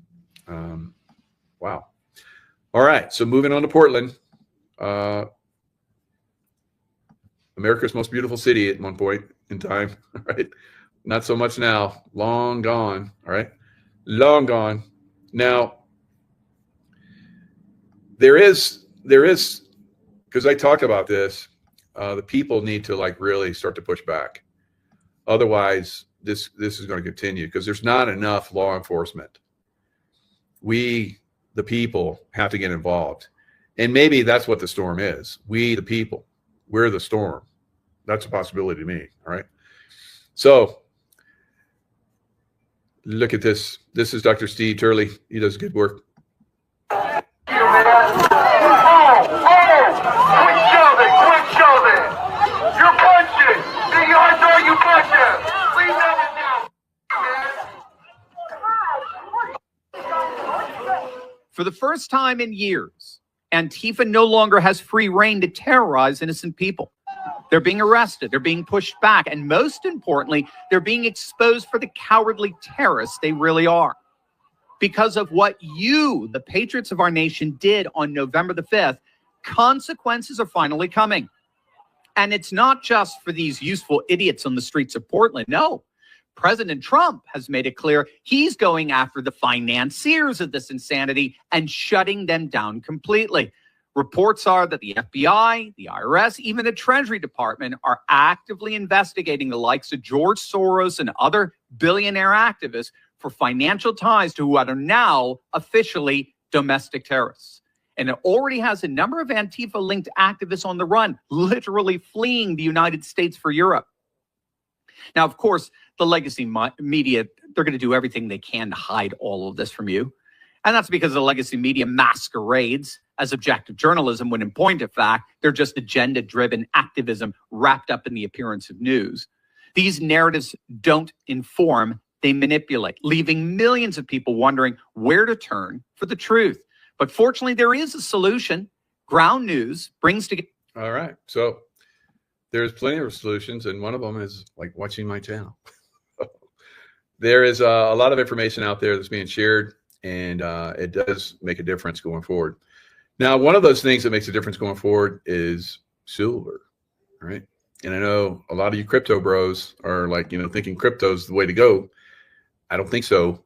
Wow. All right. So moving on to Portland, America's most beautiful city at one point in time, right? Not so much now. Long gone. All right. Long gone. Now, there is, because I talk about this, the people need to like really start to push back. Otherwise, this is going to continue because there's not enough law enforcement. We, the people, have to get involved. And maybe that's what the storm is. We, the people, we're the storm. That's a possibility to me. All right. So look at this. This is Dr. Steve Turley. He does good work. For the first time in years, Antifa no longer has free reign to terrorize innocent people. They're being arrested. They're being pushed back. And most importantly, they're being exposed for the cowardly terrorists they really are. Because of what you, the patriots of our nation, did on November the 5th, consequences are finally coming. And it's not just for these useful idiots on the streets of Portland. No. President Trump has made it clear he's going after the financiers of this insanity and shutting them down completely. Reports are that the FBI, the IRS, even the Treasury Department are actively investigating the likes of George Soros and other billionaire activists for financial ties to what are now officially domestic terrorists. And it already has a number of Antifa-linked activists on the run, literally fleeing the United States for Europe. Now, of course, the legacy media, they're going to do everything they can to hide all of this from you. And that's because the legacy media masquerades as objective journalism when in point of fact, they're just agenda-driven activism wrapped up in the appearance of news. These narratives don't inform, they manipulate, leaving millions of people wondering where to turn for the truth. But fortunately, there is a solution. Ground News brings together. All right. So there's plenty of solutions, and one of them is like watching my channel. There is a lot of information out there that's being shared, and it does make a difference going forward. Now, one of those things that makes a difference going forward is silver, right? And I know a lot of you crypto bros are like, thinking crypto's the way to go. I don't think so,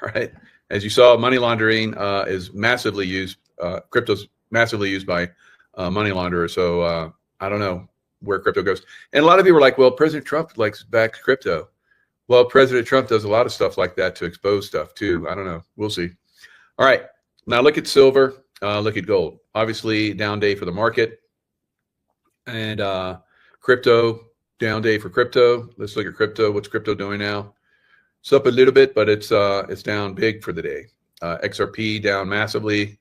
right? As you saw, money laundering is massively used. Crypto's massively used by money launderers. So I don't know where crypto goes. And a lot of people are like, well, President Trump likes back crypto. Well, President Trump does a lot of stuff like that to expose stuff too. I don't know. We'll see. All right. Now look at silver. Look at gold. Obviously, down day for the market. And crypto, down day for crypto. Let's look at crypto. What's crypto doing now? It's up a little bit, but it's down big for the day. XRP down massively.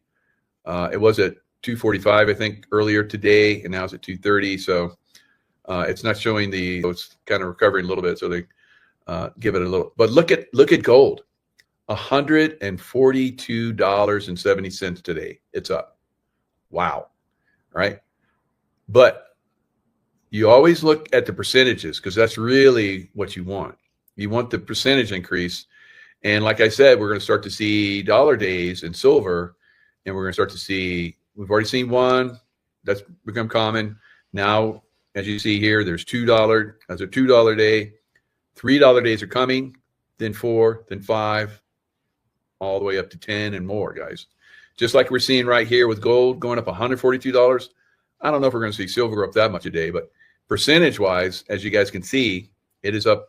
It was at 245, I think, earlier today, and now it's at 230. So it's not showing it's kind of recovering a little bit. So they give it a little. But look at gold, $142.70 today. It's up. Wow, right? But you always look at the percentages because that's really what you want. You want the percentage increase. And like I said, we're going to start to see dollar days in silver, and we're going to start to see, we've already seen one that's become common. Now, as you see here, there's $2, that's a $2 day. $3 days are coming, then 4, then 5, all the way up to 10 and more, guys. Just like we're seeing right here with gold going up $142. I don't know if we're going to see silver go up that much a day, but percentage-wise, as you guys can see, it is up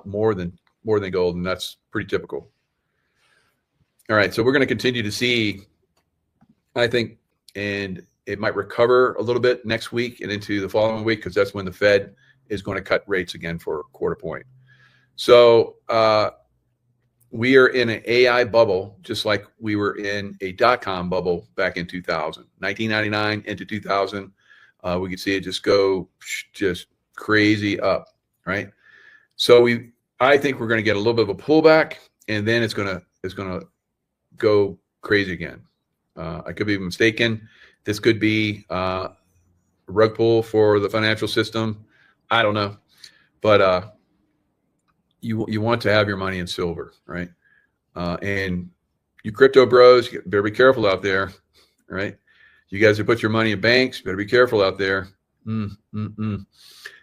more than gold, and that's pretty typical. All right, so we're going to continue to see, I think, and it might recover a little bit next week and into the following week because that's when the Fed is going to cut rates again for a quarter point. So we are in an AI bubble, just like we were in a dot-com bubble back in 2000, 1999 into 2000. We could see it just go just crazy up, right? So I think we're going to get a little bit of a pullback, and then it's going to go crazy again. I could be mistaken. This could be a rug pull for the financial system. I don't know, but you want to have your money in silver, right? And you crypto bros, you better be careful out there, right? You guys who put your money in banks, better be careful out there.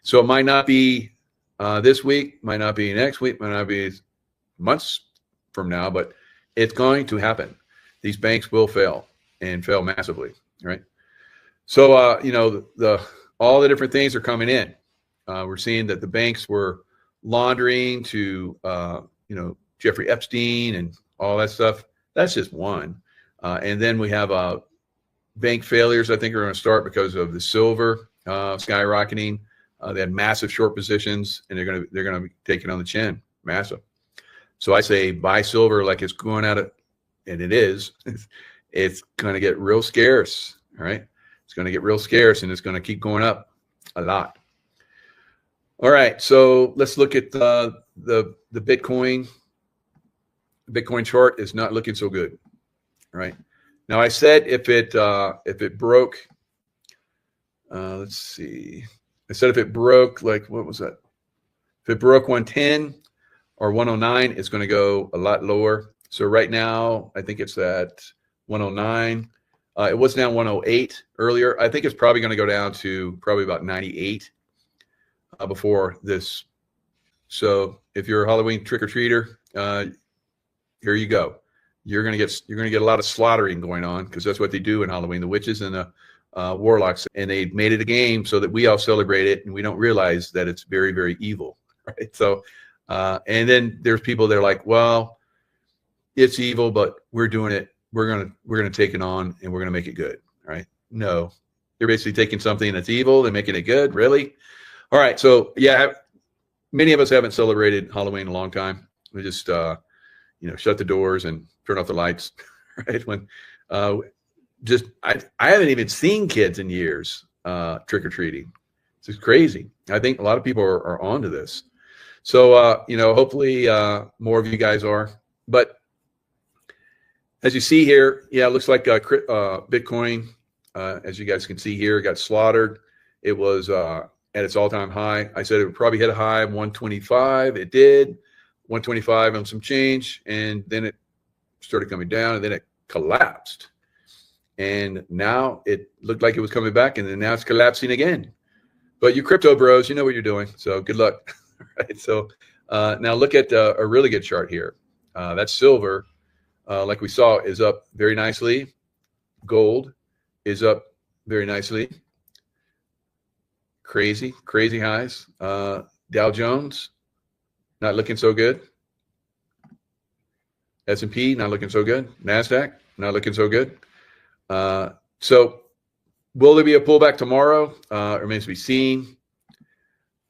So it might not be this week, might not be next week, might not be months from now, but it's going to happen. These banks will fail and fail massively, right? So all the different things are coming in. We're seeing that the banks were laundering to Jeffrey Epstein and all that stuff. That's just one. And then we have bank failures, I think, are going to start because of the silver skyrocketing. They had massive short positions, and they're going to be taking on the chin, massive. So I say buy silver like it's going out of, and it is. It's going to get real scarce. All right, it's going to get real scarce, and it's going to keep going up a lot. All right, so let's look at the Bitcoin. The Bitcoin chart is not looking so good. All right. Now I said if it broke, let's see, said if it broke, like, what was that? If it broke 110 or 109, it's going to go a lot lower. So right now, I think it's at 109. It was down 108 earlier. I think it's probably going to go down to probably about 98 before this. So if you're a Halloween trick-or-treater, here you go. You're gonna get a lot of slaughtering going on, because that's what they do in Halloween. The witches and the warlocks, and they made it a game so that we all celebrate it, and we don't realize that it's very, very evil, right? So, and then there's people that are like, well, it's evil, but we're doing it. We're gonna take it on, and we're gonna make it good, right? No, they're basically taking something that's evil and making it good. Really? All right. So yeah, many of us haven't celebrated Halloween in a long time. We just shut the doors and turn off the lights, right? When I haven't even seen kids in years trick-or-treating. It's just crazy. I think a lot of people are onto this. So, hopefully more of you guys are. But as you see here, yeah, it looks like Bitcoin, as you guys can see here, got slaughtered. It was at its all-time high. I said it would probably hit a high of 125. It did. 125 and some change, and then it started coming down, and then it collapsed. And now it looked like it was coming back, and then now it's collapsing again. But you crypto bros, you know what you're doing, so good luck. Right? So now look at a really good chart here. That silver, like we saw, is up very nicely. Gold is up very nicely. Crazy highs. Dow Jones, not looking so good. S&P, not looking so good. NASDAQ, not looking so good. So will there be a pullback tomorrow? Remains to be seen.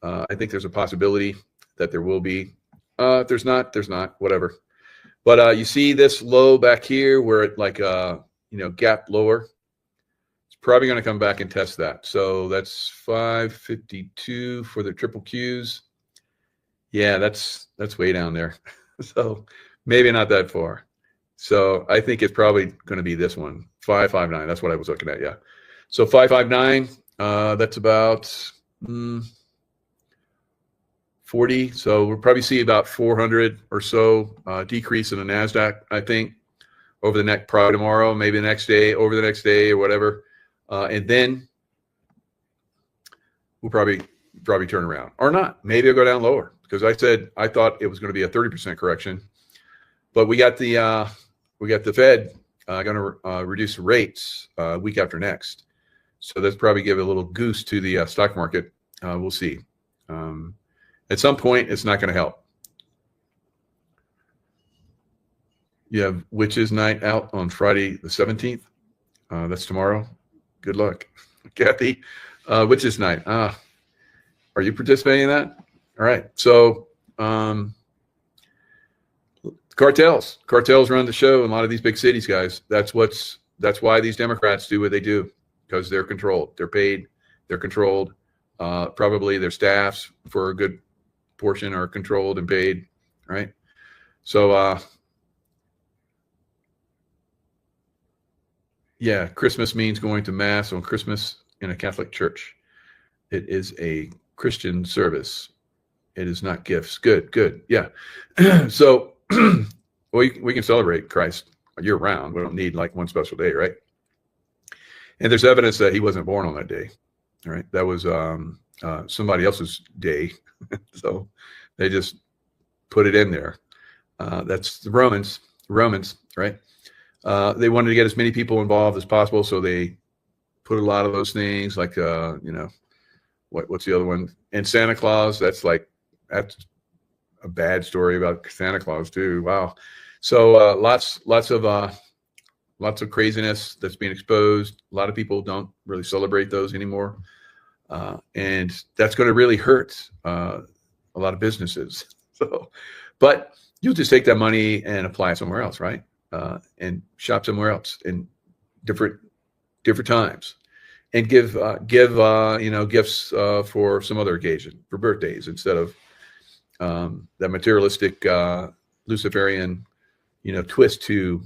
I think there's a possibility that there will be. If there's not, there's not, whatever. But you see this low back here where it gap lower. It's probably going to come back and test that. So that's 552 for the triple Qs. Yeah, that's way down there. So maybe not that far. So I think it's probably going to be this one, 559. That's what I was looking at. Yeah. So 559, that's about 40. So we'll probably see about 400 or so decrease in the NASDAQ, I think, over the next, probably tomorrow, maybe the next day, over the next day or whatever. And then we'll probably turn around or not. Maybe it'll go down lower, because I said I thought it was going to be a 30% correction, but we got the Fed going to reduce rates week after next, so that's probably give a little goose to the stock market. We'll see. At some point, it's not going to help. You have Witches Night out on Friday the 17th. That's tomorrow. Good luck, Kathy. Witches Night. Are you participating in that? All right. So cartels run the show in a lot of these big cities, guys. That's why these Democrats do what they do, because they're controlled. They're paid. They're controlled. Probably their staffs for a good portion are controlled and paid. Right. So yeah, Christmas means going to mass on Christmas in a Catholic church. It is a Christian service. It is not gifts. Good. Yeah. So we can celebrate Christ year round. We don't need like one special day, right? And there's evidence that he wasn't born on that day. All right. That was somebody else's day. So they just put it in there. That's the Romans, right? They wanted to get as many people involved as possible, so they put a lot of those things like what's the other one? And Santa Claus. That's a bad story about Santa Claus too. Wow. So lots of craziness that's being exposed. A lot of people don't really celebrate those anymore, and that's going to really hurt a lot of businesses. So, but you'll just take that money and apply it somewhere else, right? And shop somewhere else in different times, and give gifts for some other occasion, for birthdays, instead of that materialistic Luciferian twist to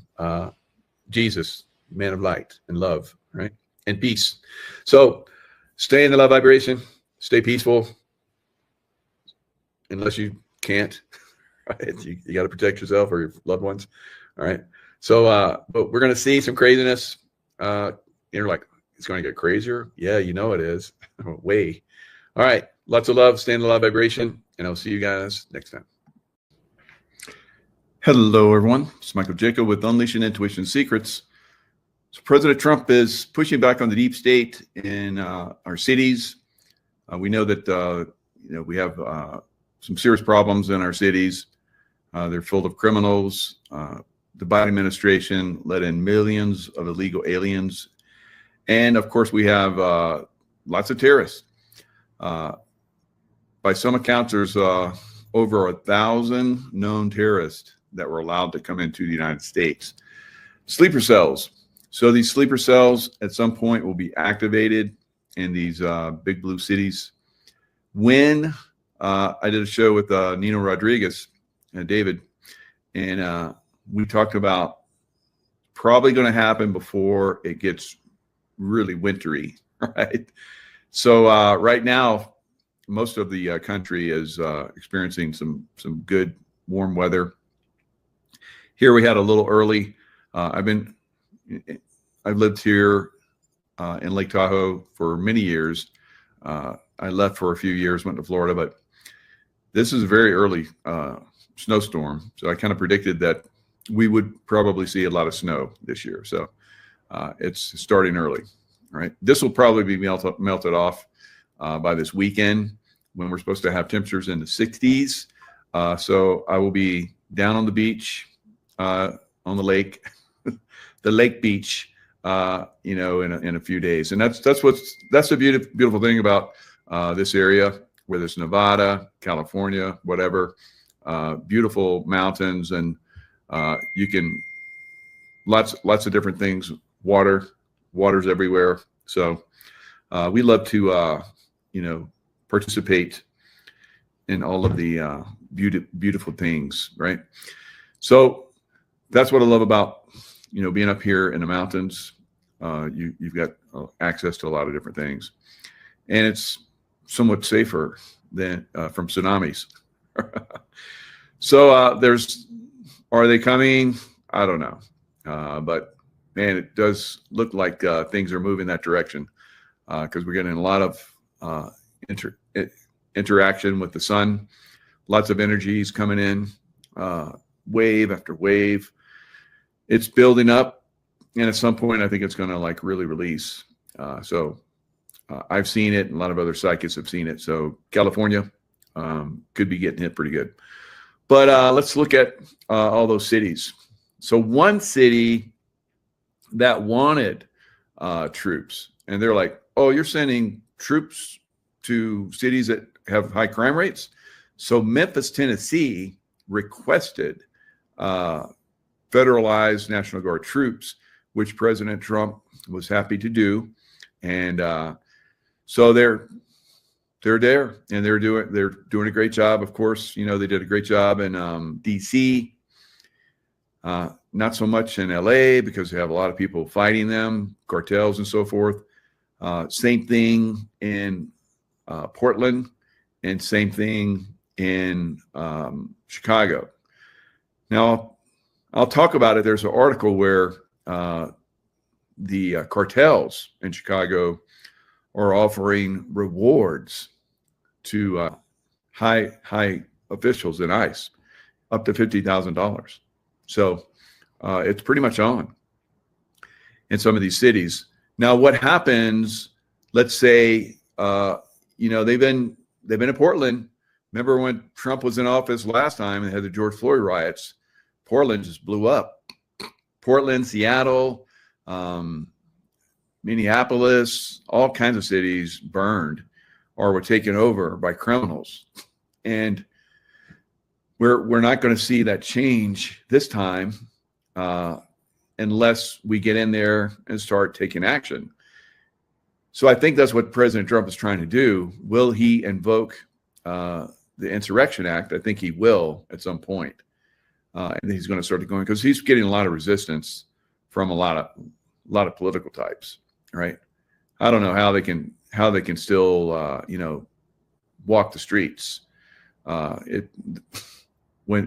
Jesus, man of light and love, right, and peace. So stay in the love vibration. stay peaceful, unless you can't. Right? You got to protect yourself or your loved ones. All right. So, but we're going to see some craziness. You're like, it's going to get crazier. Yeah, you know it is. Way. All right. Lots of love. Stay in the love vibration. And I'll see you guys next time. Hello, everyone. It's Michael Jaco with Unleashing Intuition Secrets. So President Trump is pushing back on the deep state in our cities. We know that we have some serious problems in our cities. They're full of criminals. The Biden administration let in millions of illegal aliens. And of course, we have lots of terrorists. By some accounts, there's over 1,000 known terrorists that were allowed to come into the United States. Sleeper cells. So these sleeper cells at some point will be activated in these big blue cities. When I did a show with Nino Rodriguez and David, and we talked about probably going to happen before it gets really wintry, right? So right now, most of the country is experiencing some good warm weather. Here we had a little early. I've lived here in Lake Tahoe for many years. I left for a few years, went to Florida, but this is a very early snowstorm. So I kind of predicted that we would probably see a lot of snow this year. So it's starting early, right? This will probably be melted off by this weekend when we're supposed to have temperatures in the 60s. So I will be down on the beach, on the lake, the lake beach, in a few days. And that's the beautiful thing about this area, whether it's Nevada, California, whatever, beautiful mountains, and you can lots of different things. Water's everywhere. So we love to participate in all of the beautiful things, right? So that's what I love about being up here in the mountains. You've got access to a lot of different things, and it's somewhat safer than from tsunamis. So are they coming? I don't know, but man, it does look like things are moving that direction because we're getting a lot of interaction with the sun, lots of energies coming in, wave after wave. It's building up, and at some point, I think it's going to really release. So I've seen it, and a lot of other psychics have seen it. So California could be getting hit pretty good. But let's look at all those cities. So one city that wanted troops, and they're like, "Oh, you're sending troops to cities that have high crime rates?" So Memphis, Tennessee requested federalized National Guard troops, which President Trump was happy to do. And so they're there, and they're doing a great job. Of course, they did a great job in DC, not so much in LA because they have a lot of people fighting them, cartels and so forth. Same thing in Portland, and same thing in Chicago. Now, I'll talk about it. There's an article where the cartels in Chicago are offering rewards to high officials in ICE, up to $50,000. So it's pretty much on in some of these cities. Now, what happens? Let's say they've been in Portland. Remember when Trump was in office last time and had the George Floyd riots? Portland just blew up. Portland, Seattle, Minneapolis, all kinds of cities burned or were taken over by criminals. And we're not going to see that change this time unless we get in there and start taking action. So I think that's what President Trump is trying to do. Will he invoke the Insurrection Act? I think he will at some point. And he's going to start going because he's getting a lot of resistance from a lot of political types, right? I don't know how they can how they can still, walk the streets. When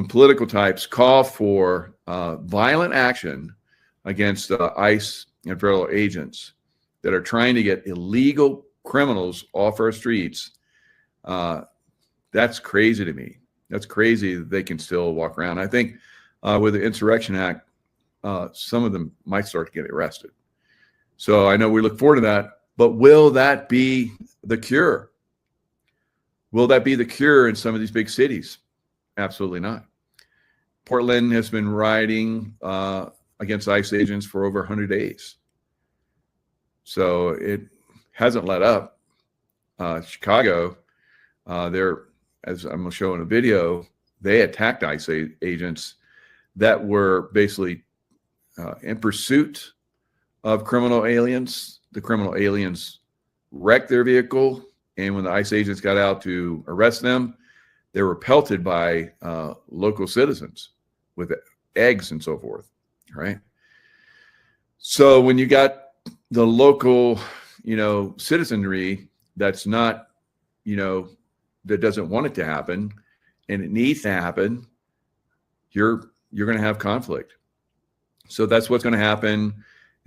political types call for violent action against ICE and federal agents that are trying to get illegal criminals off our streets, that's crazy to me. That's crazy that they can still walk around. I think with the Insurrection Act, some of them might start to get arrested. So I know we look forward to that, but will that be the cure? Will that be the cure in some of these big cities? Absolutely not. Portland has been rioting against ICE agents for over 100 days. So it hasn't let up. Chicago, as I'm going to show in a video, they attacked ICE agents that were basically in pursuit of criminal aliens. The criminal aliens wrecked their vehicle, and when the ICE agents got out to arrest them, they were pelted by local citizens with eggs and so forth, right? So when you got the local, citizenry that's not, that doesn't want it to happen, and it needs to happen, you're going to have conflict. So that's what's going to happen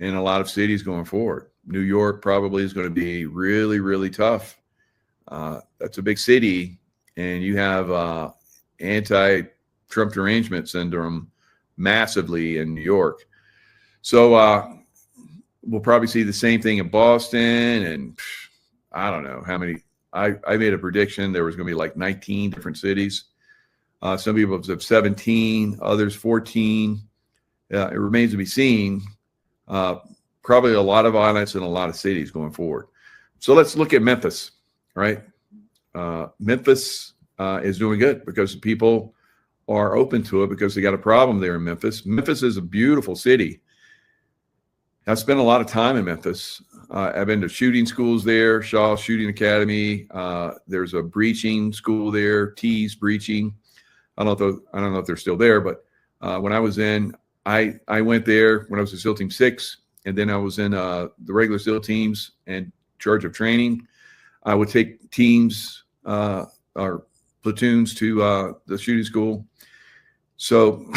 in a lot of cities going forward. New York probably is going to be really, really tough. That's a big city, and you have anti-Trump derangement syndrome massively in New York. So we'll probably see the same thing in Boston, and I don't know how many. I made a prediction there was going to be like 19 different cities. Some people have said 17, others 14. It remains to be seen. Probably a lot of violence in a lot of cities going forward. So let's look at Memphis, right? Memphis is doing good because people are open to it because they got a problem there in Memphis. Memphis is a beautiful city. I've spent a lot of time in Memphis. I've been to shooting schools there, Shaw Shooting Academy. There's a breaching school there, T's Breaching. I don't know if they're still there, but when I was in, I went there when I was in SEAL Team 6, and then I was in the regular SEAL teams and charge of training. I would take teams or platoons to the shooting school. So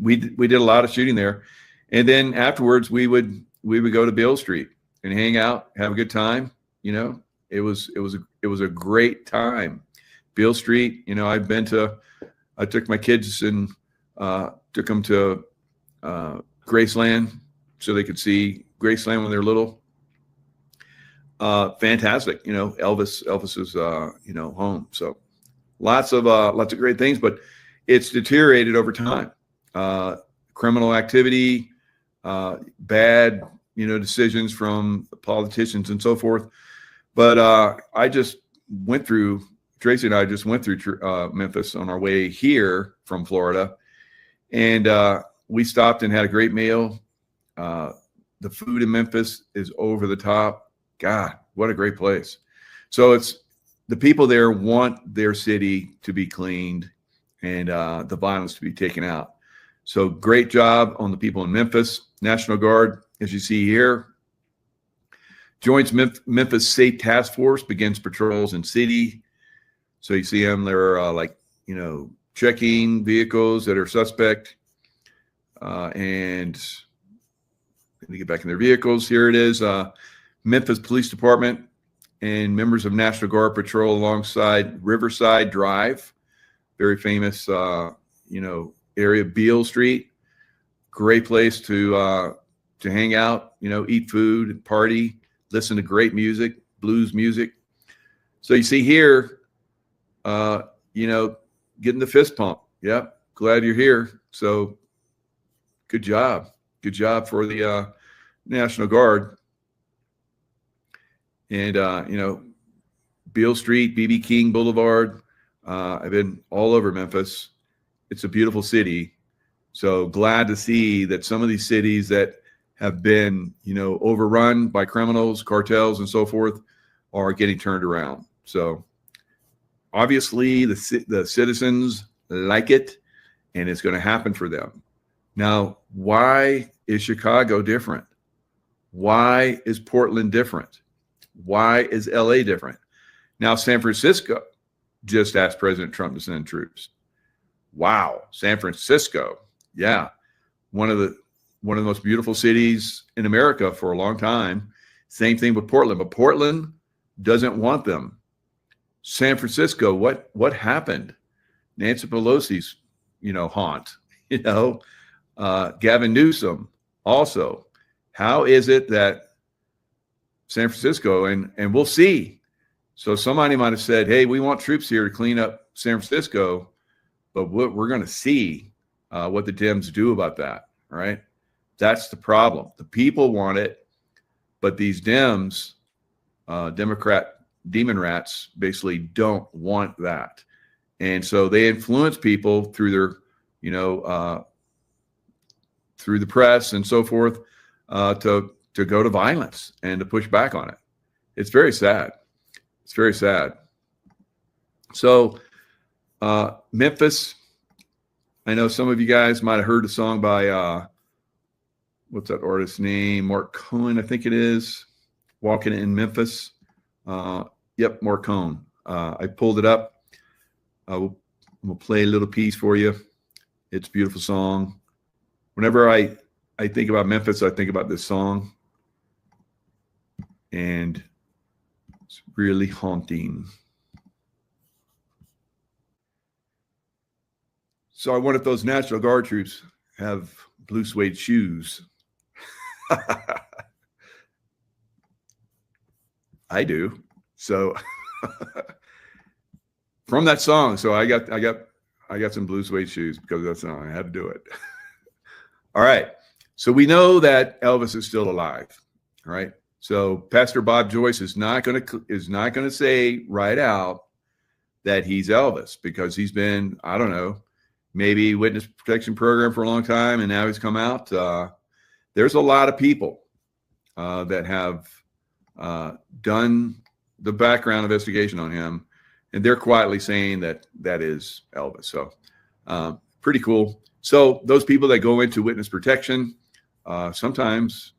we did a lot of shooting there. And then afterwards, we would go to Beale Street and hang out, have a good time. It was a great time. Beale Street, I took my kids and took them to Graceland so they could see Graceland when they're little. Fantastic, Elvis's home. So lots of great things, but it's deteriorated over time. Criminal activity. Bad, decisions from politicians and so forth. But Tracy and I just went through Memphis on our way here from Florida, and we stopped and had a great meal. The food in Memphis is over the top. God, what a great place. So it's the people there want their city to be cleaned and the violence to be taken out. So great job on the people in Memphis. National Guard, as you see here, joins Memphis State Task Force, begins patrols in city. So you see them, they're checking vehicles that are suspect. And to get back in their vehicles, here it is. Memphis Police Department and members of National Guard patrol alongside Riverside Drive, very famous, area, Beale Street. Great place to hang out, eat food, party, listen to great music, blues music. So you see here, getting the fist pump. Yep, glad you're here. So good job. Good job for the National Guard. And, Beale Street, B.B. King Boulevard. I've been all over Memphis. It's a beautiful city. So glad to see that some of these cities that have been, overrun by criminals, cartels, and so forth are getting turned around. So obviously the citizens like it, and it's going to happen for them. Now, why is Chicago different? Why is Portland different? Why is LA different? Now, San Francisco just asked President Trump to send troops. Wow, San Francisco. Yeah. One of the most beautiful cities in America for a long time. Same thing with Portland, but Portland doesn't want them. San Francisco, what happened? Nancy Pelosi's, haunt, Gavin Newsom also. How is it that San Francisco, and we'll see. So somebody might have said, hey, we want troops here to clean up San Francisco, but we're going to see what the Dems do about that, right? That's the problem. The people want it, but these Dems, Democrat demon rats, basically don't want that. And so they influence people through their, through the press and so forth, to go to violence and to push back on it. It's very sad. It's very sad. So Memphis, I know some of you guys might have heard a song by, what's that artist's name? Mark Cohen, I think it is. Walking in Memphis. Yep, Mark Cohen. I pulled it up. We'll play a little piece for you. It's a beautiful song. Whenever I think about Memphis, I think about this song. And it's really haunting. So I wonder if those National Guard troops have blue suede shoes. I do. So from that song, so I got some blue suede shoes because of that song. I had to do it. All right. So we know that Elvis is still alive. All right. So Pastor Bob Joyce is not going to say right out that he's Elvis, because he's been, I don't know, maybe witness protection program for a long time, and now he's come out. There's a lot of people that have done the background investigation on him, and they're quietly saying that that is Elvis. So pretty cool. So those people that go into witness protection, sometimes,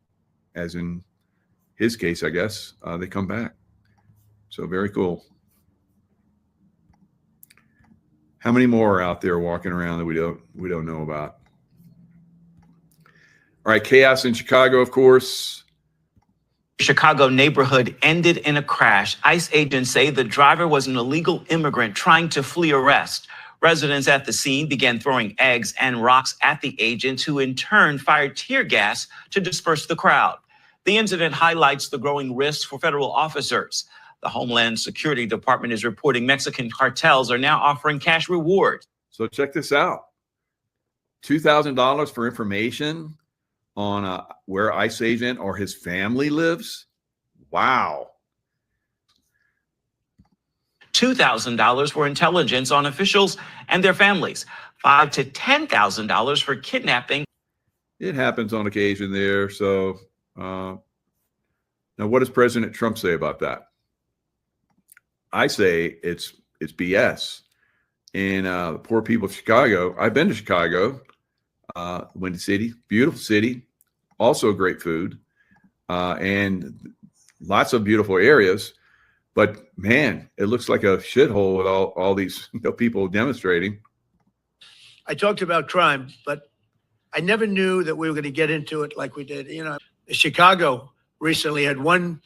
as in his case, I guess, they come back. So very cool. How many more are out there walking around that we don't know about? All right, chaos in Chicago, of course. Chicago neighborhood ended in a crash. ICE agents say the driver was an illegal immigrant trying to flee arrest. Residents at the scene began throwing eggs and rocks at the agents, who in turn fired tear gas to disperse the crowd. The incident highlights the growing risks for federal officers. The Homeland Security Department is reporting Mexican cartels are now offering cash rewards. So check this out. $2,000 for information on where ICE agent or his family lives. Wow. $2,000 for intelligence on officials and their families. $5,000 to $10,000 for kidnapping. It happens on occasion there. So now what does President Trump say about that? I say it's BS. And the poor people of Chicago, I've been to Chicago, Windy City, beautiful city, also great food, and lots of beautiful areas. But man, it looks like a shithole with all these people demonstrating. I talked about crime, but I never knew that we were going to get into it like we did. Chicago recently had one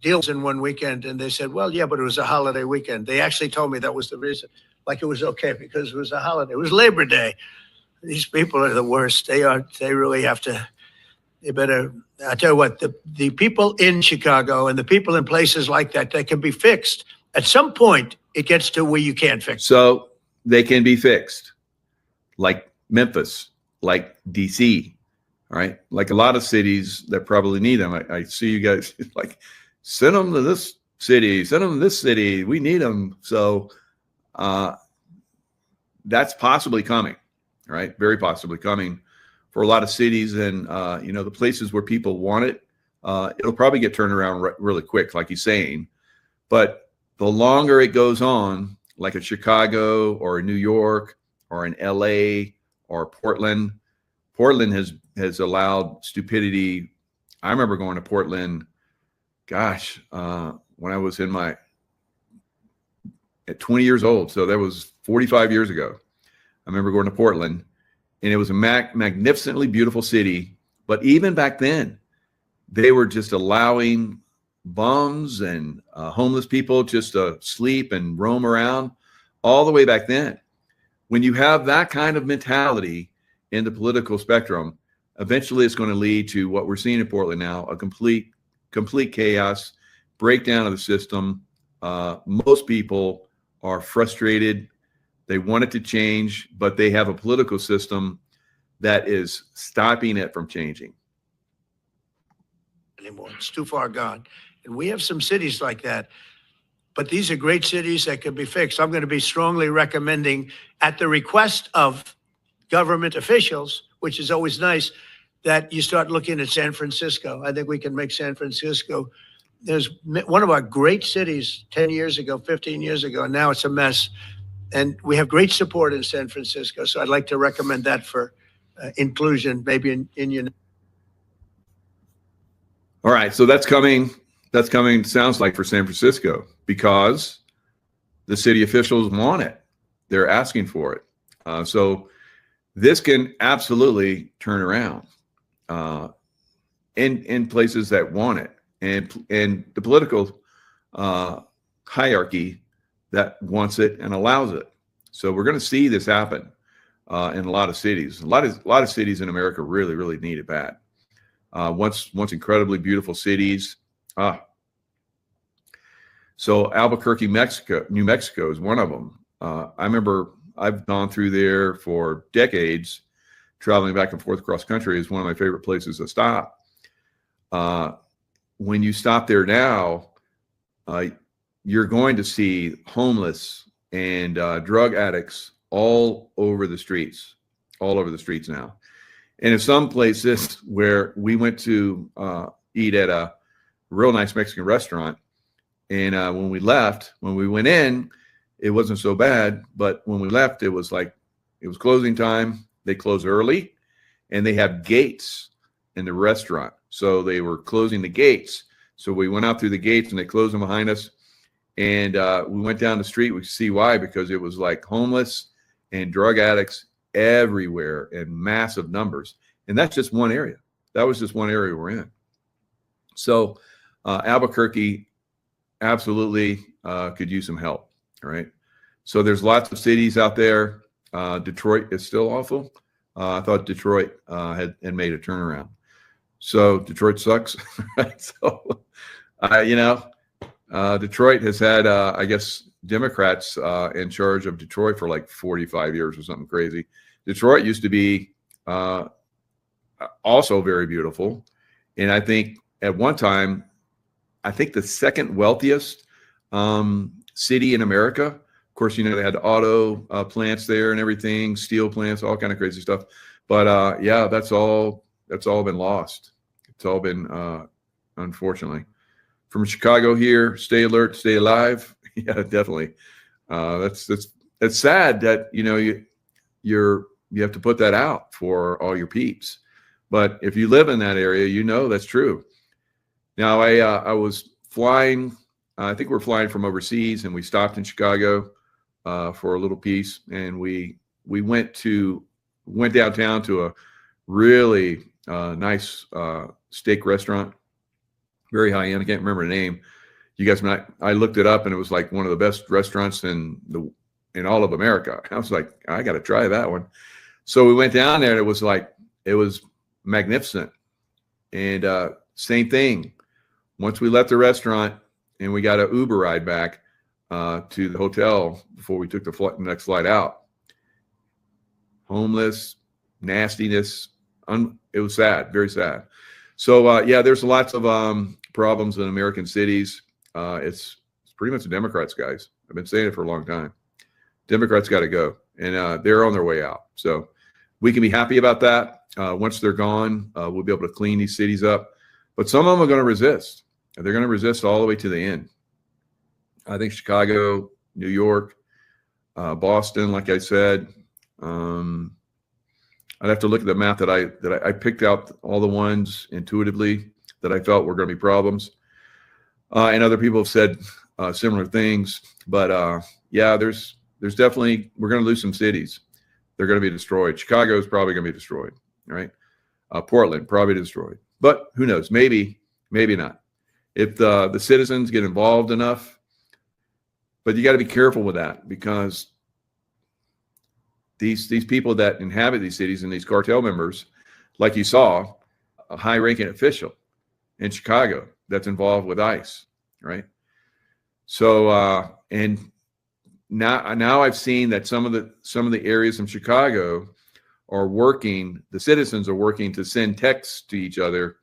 deals in one weekend, and they said, well, yeah, but it was a holiday weekend. They actually told me that was the reason. Like it was okay because it was a holiday. It was Labor Day. These people are the worst. They really have to, they better, I tell you what, the people in Chicago and the people in places like that, they can be fixed. At some point, it gets to where you can't fix. So they can be fixed, like Memphis, like DC, right? Like a lot of cities that probably need them. I see you guys like, send them to this city, send them to this city. We need them. So that's possibly coming, right? Very possibly coming for a lot of cities, and the places where people want it. It'll probably get turned around really quick, like he's saying. But the longer it goes on, like a Chicago or a New York or an LA or Portland has allowed stupidity I remember going to Portland, gosh, when I was at 20 years old. So that was 45 years ago. I remember going to Portland, and it was a magnificently beautiful city. But even back then, they were just allowing bums and homeless people just to sleep and roam around all the way back then. When you have that kind of mentality in the political spectrum, eventually it's going to lead to what we're seeing in Portland now, a complete chaos, breakdown of the system. Most people are frustrated. They want it to change, but they have a political system that is stopping it from changing. Anymore. It's too far gone. And we have some cities like that. But these are great cities that could be fixed. I'm going to be strongly recommending, at the request of government officials, which is always nice, that you start looking at San Francisco. I think we can make San Francisco. There's one of our great cities 10 years ago, 15 years ago, and now it's a mess. And we have great support in San Francisco. So I'd like to recommend that for inclusion, maybe in your. All right, so that's coming. That's coming, sounds like, for San Francisco, because the city officials want it. They're asking for it. So this can absolutely turn around in places that want it, and the political hierarchy that wants it and allows it. So we're going to see this happen in a lot of cities. A lot of cities in America really, really need it bad. Once incredibly beautiful cities. So Albuquerque, New Mexico is one of them. I remember I've gone through there for decades, traveling back and forth across country. Is one of my favorite places to stop. When you stop there now, you're going to see homeless and drug addicts all over the streets now. And in some places where we went to eat at a real nice Mexican restaurant, and when we went in, it wasn't so bad. But when we left, it was closing time. They close early, and they have gates in the restaurant. So they were closing the gates. So we went out through the gates, and they closed them behind us. And we went down the street. We could see why, because it was like homeless and drug addicts everywhere in massive numbers. And that's just one area. That was just one area we're in. So Albuquerque absolutely could use some help. All right. So there's lots of cities out there. Detroit is still awful. I thought Detroit had made a turnaround. So Detroit sucks. So, Detroit has had, I guess, Democrats in charge of Detroit for like 45 years or something crazy. Detroit used to be also very beautiful. And I think at one time, the second wealthiest city in America. Of course, they had auto plants there and everything, steel plants, all kind of crazy stuff. But yeah, that's all been lost. It's all been, unfortunately. From Chicago here, stay alert, stay alive. Yeah, definitely. That's sad that you have to put that out for all your peeps. But if you live in that area, that's true. Now I was flying. I think we're flying from overseas, and we stopped in Chicago for a little piece, and we went downtown to a really nice steak restaurant, very high end. I can't remember the name. You guys, I looked it up, and it was like one of the best restaurants in all of America. I was like, I got to try that one. So we went down there, and it was magnificent. And same thing. Once we left the restaurant, and we got an Uber ride back to the hotel before we took the next flight out. Homeless, nastiness. It was sad, very sad. So yeah, there's lots of problems in American cities. It's pretty much the Democrats, guys. I've been saying it for a long time. Democrats got to go, and they're on their way out. So we can be happy about that. Once they're gone, we'll be able to clean these cities up. But some of them are going to resist. They're going to resist all the way to the end. I think Chicago, New York, Boston, like I said. I'd have to look at the map that I picked out all the ones intuitively. that I felt were going to be problems. And other people have said similar things. But yeah, there's definitely, we're going to lose some cities. They're going to be destroyed. Chicago is probably going to be destroyed, right? Portland probably destroyed. But who knows? Maybe not. If the citizens get involved enough. But you got to be careful with that, because these people that inhabit these cities and these cartel members, like you saw, a high-ranking official in Chicago that's involved with ICE, right? So and now I've seen that some of the areas in Chicago are working. The citizens are working to send texts to each other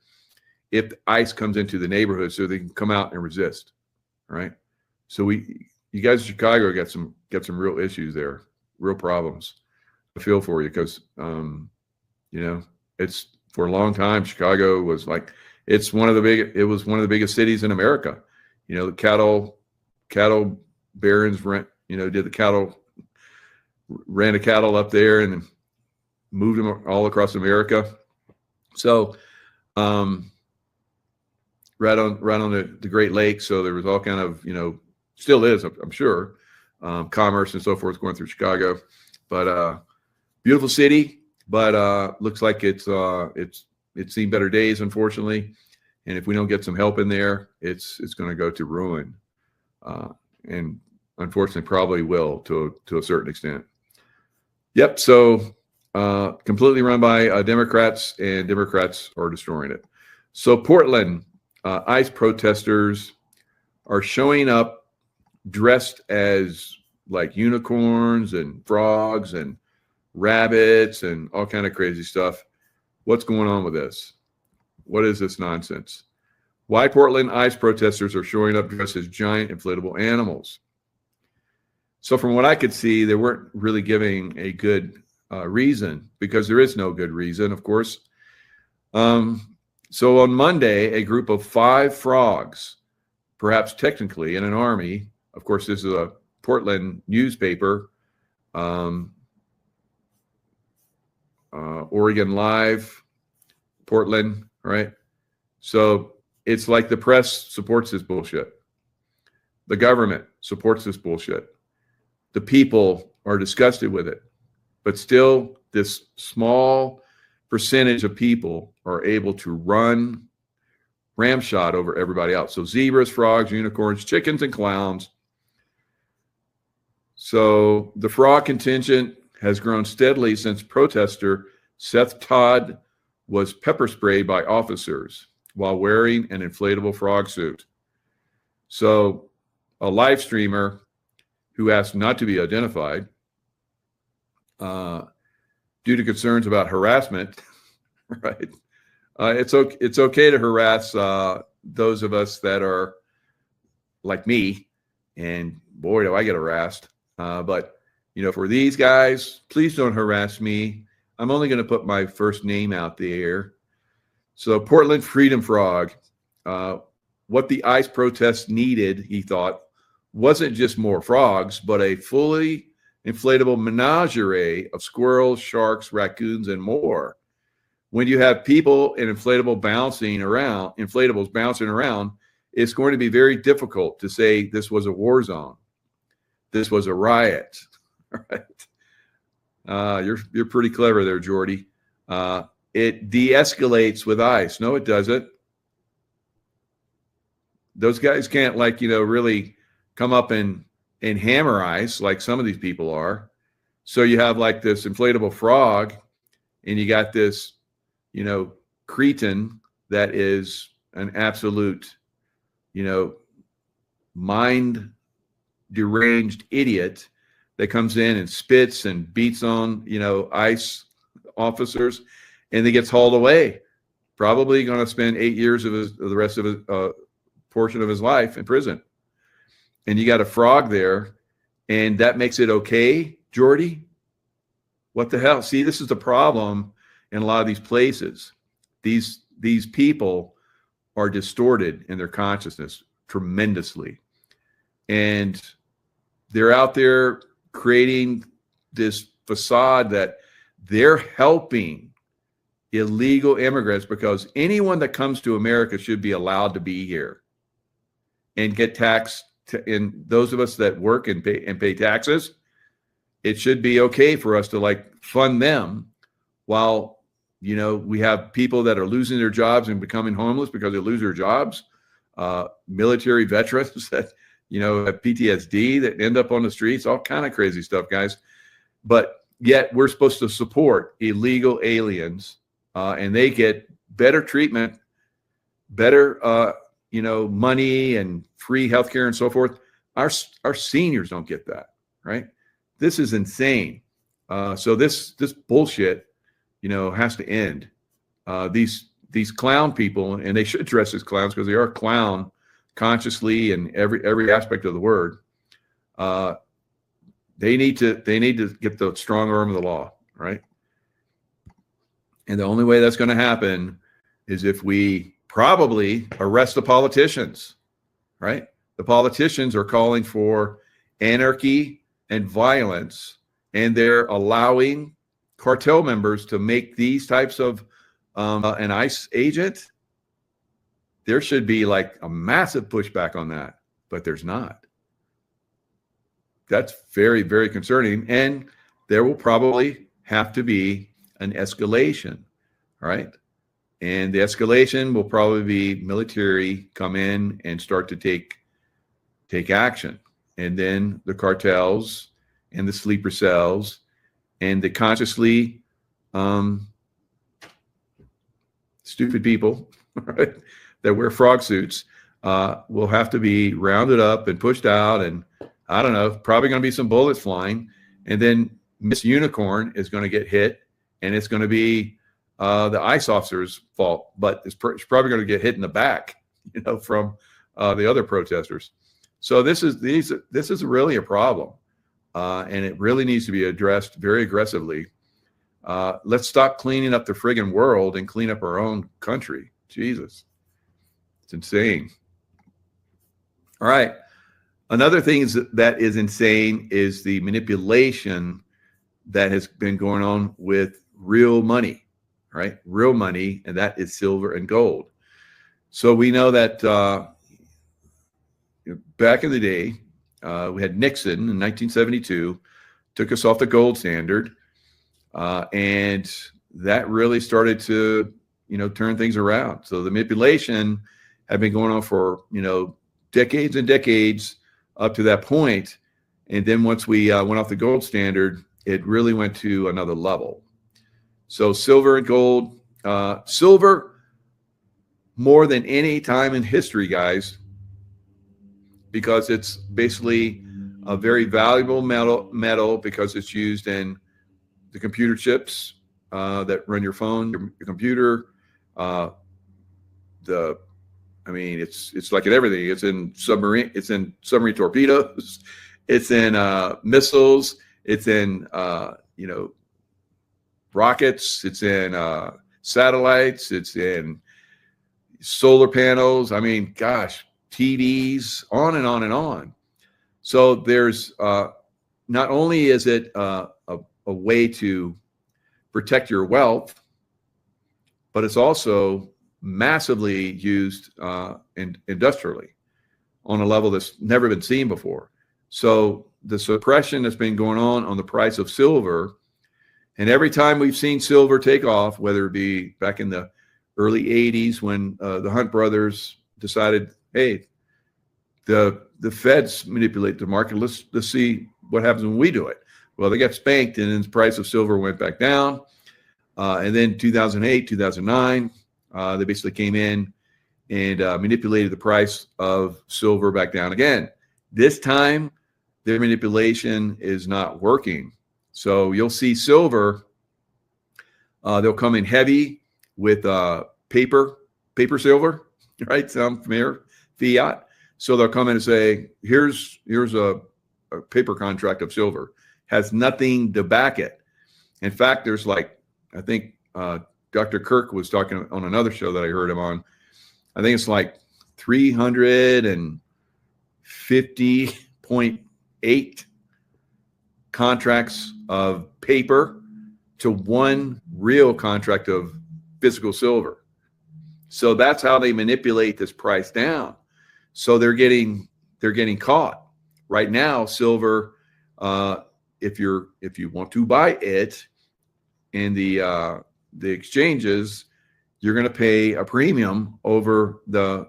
if ICE comes into the neighborhood, so they can come out and resist, right? So you guys in Chicago got some real issues there, real problems. I feel for you, because it's, for a long time, Chicago was like, it was one of the biggest cities in America. The cattle barons ran the cattle up there and then moved them all across America. So right on the Great Lakes. So there was all kind of, still is, I'm sure, commerce and so forth going through Chicago. But beautiful city, but looks like it's seen better days, unfortunately. And if we don't get some help in there, it's going to go to ruin, and unfortunately probably will to a certain extent. Yep. So completely run by Democrats, and Democrats are destroying it. So Portland, ICE protesters are showing up dressed as like unicorns and frogs and rabbits and all kind of crazy stuff. What's going on with this? What is this nonsense? Why Portland ICE protesters are showing up dressed as giant inflatable animals? So from what I could see, they weren't really giving a good reason, because there is no good reason, of course. So on Monday, a group of 5 frogs, perhaps technically in an army, of course, this is a Portland newspaper, Oregon Live, Portland, right? So it's like the press supports this bullshit. The government supports this bullshit. The people are disgusted with it. But still, this small percentage of people are able to run ramshot over everybody else. So zebras, frogs, unicorns, chickens, and clowns. So the frog contingent has grown steadily since protester Seth Todd was pepper sprayed by officers while wearing an inflatable frog suit. So a live streamer who asked not to be identified due to concerns about harassment, right? It's okay to harass those of us that are like me, and boy, do I get harassed. But for these guys, please don't harass me. I'm only going to put my first name out there. So Portland Freedom Frog, what the ICE protests needed, he thought, wasn't just more frogs, but a fully inflatable menagerie of squirrels, sharks, raccoons, and more. When you have people and inflatables bouncing around, it's going to be very difficult to say this was a war zone. This was a riot. Right? You're pretty clever there, Jordy. It de-escalates with ICE. No, it doesn't. Those guys can't really come up and hammer ICE like some of these people are. So you have like this inflatable frog, and you got this, cretin that is an absolute, mind deranged idiot that comes in and spits and beats on, ICE officers, and he gets hauled away. Probably going to spend 8 years of the rest of his portion of his life in prison. And you got a frog there, and that makes it okay, Jordy? What the hell? See, this is the problem in a lot of these places. These people are distorted in their consciousness tremendously. And they're out there creating this facade that they're helping illegal immigrants, because anyone that comes to America should be allowed to be here and get taxed. And those of us that work and pay taxes, it should be okay for us to like fund them while, you know, we have people that are losing their jobs and becoming homeless because they lose their jobs. Military veterans that, you know, have PTSD that end up on the streets, all kind of crazy stuff, guys. But yet we're supposed to support illegal aliens, and they get better treatment, better, you know, money and free healthcare and so forth. Our seniors don't get that, right? This is insane. So this bullshit, you know, has to end. These clown people, and they should dress as clowns because they are clown consciously and every aspect of the word. They need to get the strong arm of the law, right? And the only way that's going to happen is if we probably arrest the politicians, right? The politicians are calling for anarchy and violence, and they're allowing cartel members to make these types of an ICE agent. There should be like a massive pushback on that, but there's not. That's very, very concerning. And there will probably have to be an escalation, right? And the escalation will probably be military come in and start to take action. And then the cartels and the sleeper cells and the consciously stupid people, right, that wear frog suits will have to be rounded up and pushed out. And I don't know, probably going to be some bullets flying. And then Miss Unicorn is going to get hit, and it's going to be the ICE officer's fault, but it's probably going to get hit in the back, you know, from the other protesters. So this is really a problem, and it really needs to be addressed very aggressively. Let's stop cleaning up the friggin' world and clean up our own country. Jesus, it's insane. All right. Another thing that is insane is the manipulation that has been going on with real money, right? Real money, and that is silver and gold. So we know that back in the day, we had Nixon in 1972, took us off the gold standard, and that really started to, you know, turn things around. So the manipulation had been going on for, you know, decades and decades up to that point. And then once we went off the gold standard, it really went to another level. So silver and gold, silver more than any time in history, guys, because it's basically a very valuable metal because it's used in the computer chips that run your phone, your computer. It's like in everything. It's in submarine torpedoes. It's in missiles. It's in rockets. It's in satellites. It's in solar panels. I mean, gosh, TVs, on and on and on. So there's not only is it a way to protect your wealth, but it's also massively used industrially on a level that's never been seen before. So the suppression that's been going on the price of silver, and every time we've seen silver take off, whether it be back in the early 80s when the Hunt brothers decided, hey, the feds manipulate the market, let's see what happens when we do it. Well, they got spanked, and then the price of silver went back down. And then 2008, 2009, they basically came in and manipulated the price of silver back down again. This time, their manipulation is not working. So you'll see silver, they'll come in heavy with paper silver, right? Sound familiar? Fiat. So they'll come in and say, here's a paper contract of silver. Has nothing to back it. In fact, there's like, I think Dr. Kirk was talking on another show that I heard him on. I think it's like 350.8 contracts of paper to one real contract of physical silver. So that's how they manipulate this price down. So they're getting caught right now. Silver, if you want to buy it in the exchanges, you're going to pay a premium over the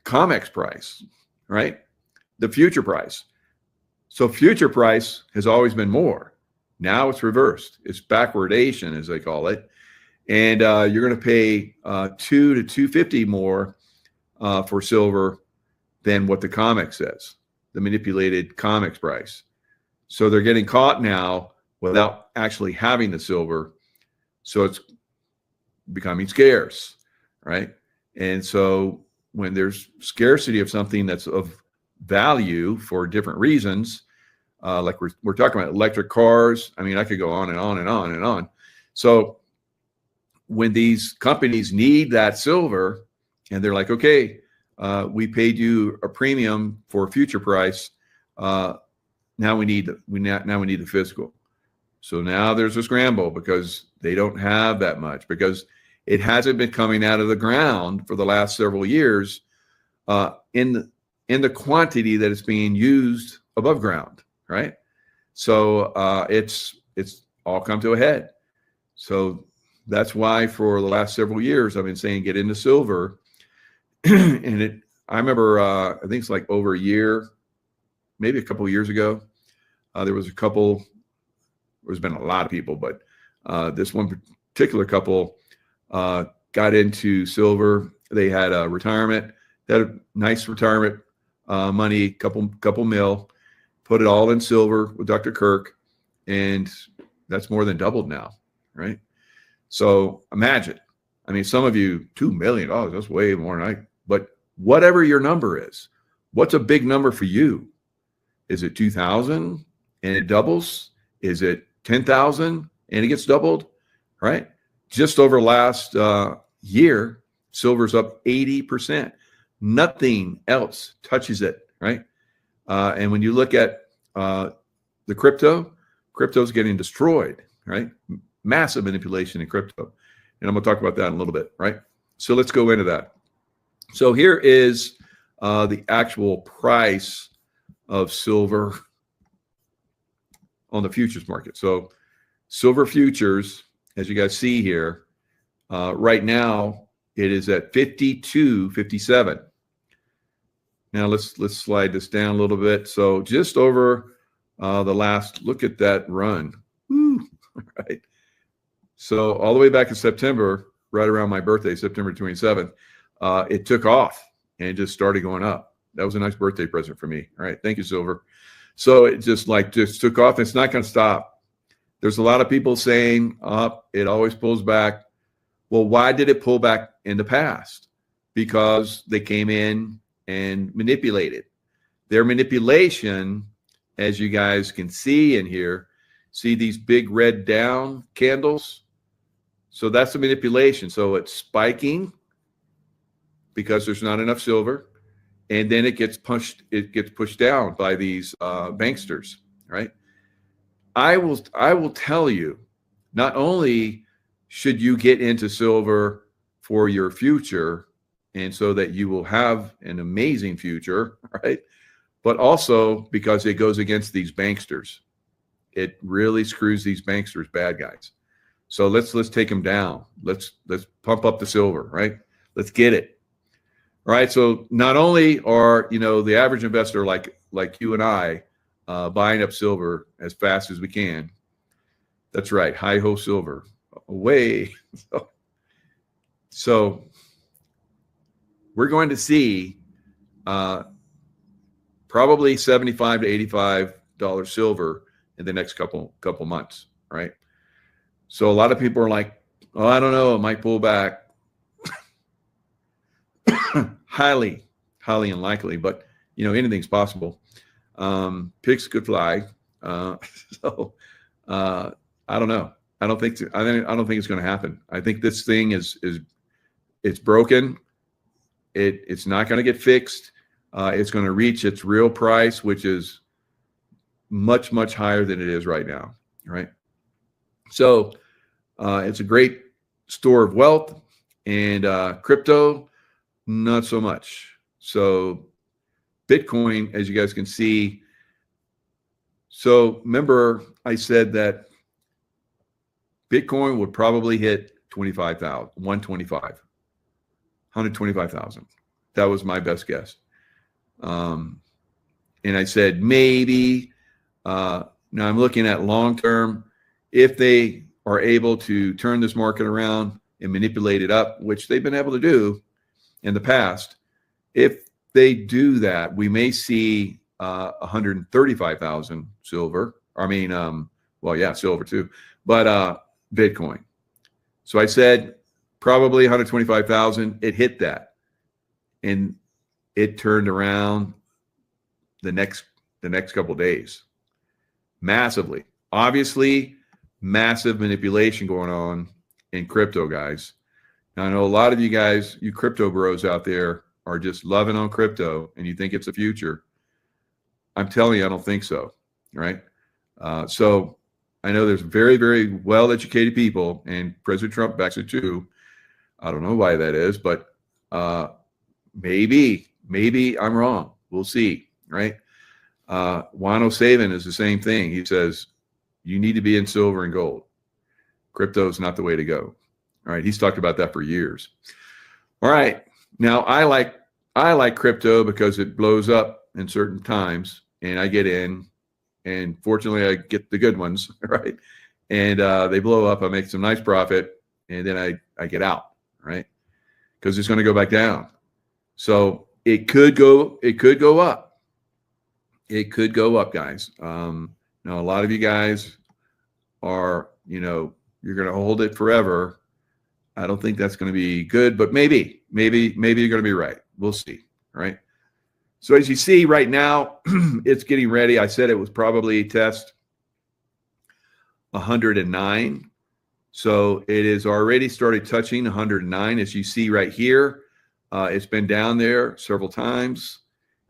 COMEX price, right? The future price. So future price has always been more. Now it's reversed. It's backwardation, as they call it. And you're going to pay $2 to $2.50 more for silver than what the COMEX says, the manipulated COMEX price. So they're getting caught now without actually having the silver. So it's becoming scarce, right? And so when there's scarcity of something that's of value for different reasons, like we're talking about electric cars. I mean, I could go on and on and on and on. So when these companies need that silver and they're like, okay, we paid you a premium for future price. Now we need the physical. So now there's a scramble because they don't have that much, because it hasn't been coming out of the ground for the last several years in the quantity that it's being used above ground, right? So it's all come to a head. So that's why for the last several years I've been saying get into silver. And I remember I think it's like over a year, maybe a couple of years ago, there was a couple. There's been a lot of people, but this one particular couple got into silver. They had a retirement. They had a nice retirement money, couple mil, put it all in silver with Dr. Kirk, and that's more than doubled now, right? So imagine, I mean, some of you, $2 million, that's way more than but whatever your number is, what's a big number for you? Is it 2,000 and it doubles? Is it 10,000 and it gets doubled, right? Just over last year, silver's up 80%. Nothing else touches it, right? And when you look at the crypto's getting destroyed, right? Massive manipulation in crypto. And I'm going to talk about that in a little bit, right? So let's go into that. So here is the actual price of silver on the futures market. So silver futures, as you guys see here, right now it is at 52.57. Now let's slide this down a little bit. So just over the last, look at that run. Woo, right? So all the way back in September, right around my birthday, September 27th, it took off and just started going up. That was a nice birthday present for me. All right. Thank you, silver. So it just took off. It's not going to stop. There's a lot of people saying it always pulls back. Well, why did it pull back in the past? Because they came in and manipulated. Their manipulation, as you guys can see in here, see these big red down candles? So that's the manipulation. So it's spiking because there's not enough silver, and then it gets pushed down by these banksters, right? I will tell you, not only should you get into silver for your future and so that you will have an amazing future, right? But also because it goes against these banksters. It really screws these banksters, bad guys. So let's take them down. Let's pump up the silver, right? Let's get it. All right. So not only are, the average investor like you and I buying up silver as fast as we can. That's right. Hi ho silver away. So we're going to see probably $75 to $85 silver in the next couple months, right? So a lot of people are like, oh, I don't know, it might pull back. highly unlikely, but anything's possible. Pigs could fly. So I don't know. I don't think it's going to happen. I think this thing is it's broken. It's not going to get fixed. It's going to reach its real price, which is much, much higher than it is right now, right? So it's a great store of wealth, and crypto, not so much. So Bitcoin, as you guys can see, so remember I said that Bitcoin would probably hit 25,000, 125,000. That was my best guess. And I said maybe, now I'm looking at long term, if they are able to turn this market around and manipulate it up, which they've been able to do in the past, if they do that, we may see 135,000 silver. I mean, well, yeah, silver too, but Bitcoin. So I said probably 125,000. It hit that, and it turned around the next couple of days massively. Obviously, massive manipulation going on in crypto, guys. Now, I know a lot of you guys, you crypto bros out there, are just loving on crypto and you think it's the future. I'm telling you, I don't think so, right? So I know there's very, very well-educated people, and President Trump backs it too. I don't know why that is, but maybe I'm wrong. We'll see, right? Juan O'Savin is the same thing. He says, you need to be in silver and gold. Crypto is not the way to go. All right. He's talked about that for years. All right. Now I like crypto because it blows up in certain times and I get in, and fortunately I get the good ones, right? And they blow up. I make some nice profit, and then I get out, right? Because it's going to go back down. So it could go up. It could go up, guys. Now, a lot of you guys are, you're going to hold it forever. I don't think that's going to be good, but maybe you're going to be right. We'll see, right? So as you see right now, it's getting ready. I said it was probably test 109. So it is already started touching 109. As you see right here, it's been down there several times.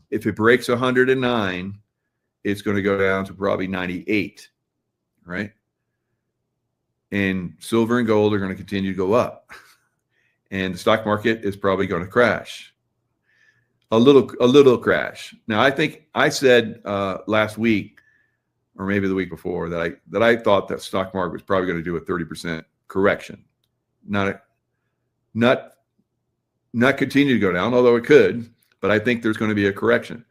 If it breaks 109, it's going to go down to probably 98, right? And silver and gold are going to continue to go up. And the stock market is probably going to crash. A little crash. Now, I think I said last week, or maybe the week before, that I thought that stock market was probably going to do a 30% correction. Not continue to go down, although it could, but I think there's going to be a correction.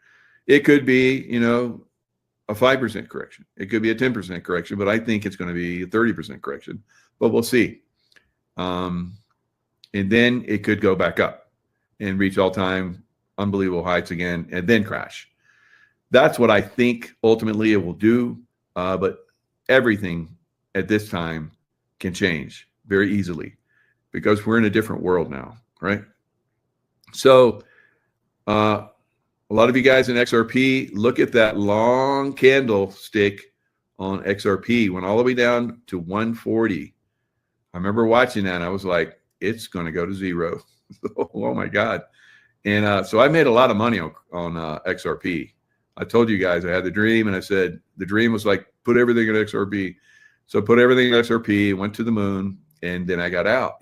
It could be, a 5% correction. It could be a 10% correction, but I think it's going to be a 30% correction, but we'll see. And then it could go back up and reach all-time unbelievable heights again and then crash. That's what I think ultimately it will do, but everything at this time can change very easily because we're in a different world now, right? So a lot of you guys in XRP, look at that long candlestick on XRP, went all the way down to 140. I remember watching that and I was like, it's going to go to zero. Oh my God. And so I made a lot of money on XRP. I told you guys I had the dream, and I said the dream was like, put everything in XRP. So put everything in XRP, went to the moon, and then I got out.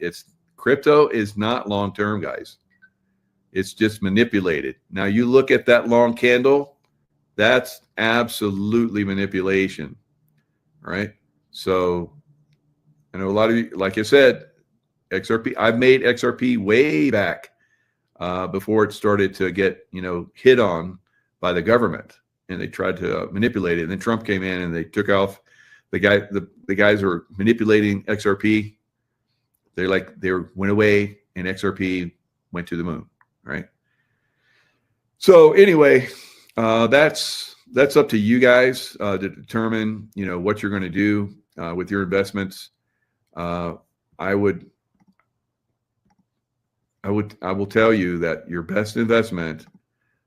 Crypto is not long-term, guys. It's just manipulated. Now you look at that long candle, that's absolutely manipulation, right? So I know a lot of you, like I said, XRP, I've made XRP way back before it started to get, hit on by the government, and they tried to manipulate it. And then Trump came in and they took off the guys who were manipulating XRP. They went away, and XRP went to the moon. Right. So anyway, that's up to you guys to determine, what you're going to do with your investments. I will tell you that your best investment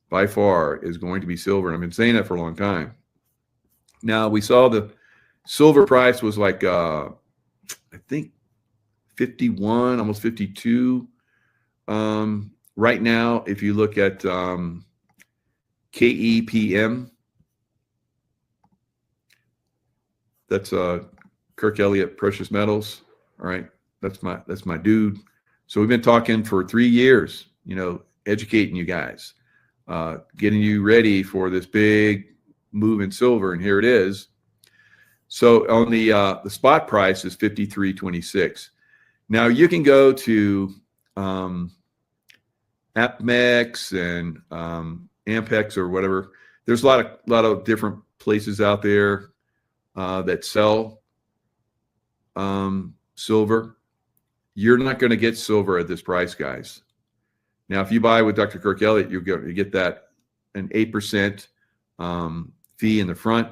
by far is going to be silver. And I've been saying that for a long time. Now we saw the silver price was like, I think 51, almost 52. Right now, if you look at KEPM, that's Kirk Elliott Precious Metals. All right. That's my dude. So we've been talking for 3 years, educating you guys, getting you ready for this big move in silver, and here it is. So on the spot price is 53.26. Now you can go to APMEX and Ampex or whatever. There's a lot of different places out there that sell silver. You're not going to get silver at this price, guys. Now, if you buy with Dr. Kirk Elliott, you get that an 8% fee in the front.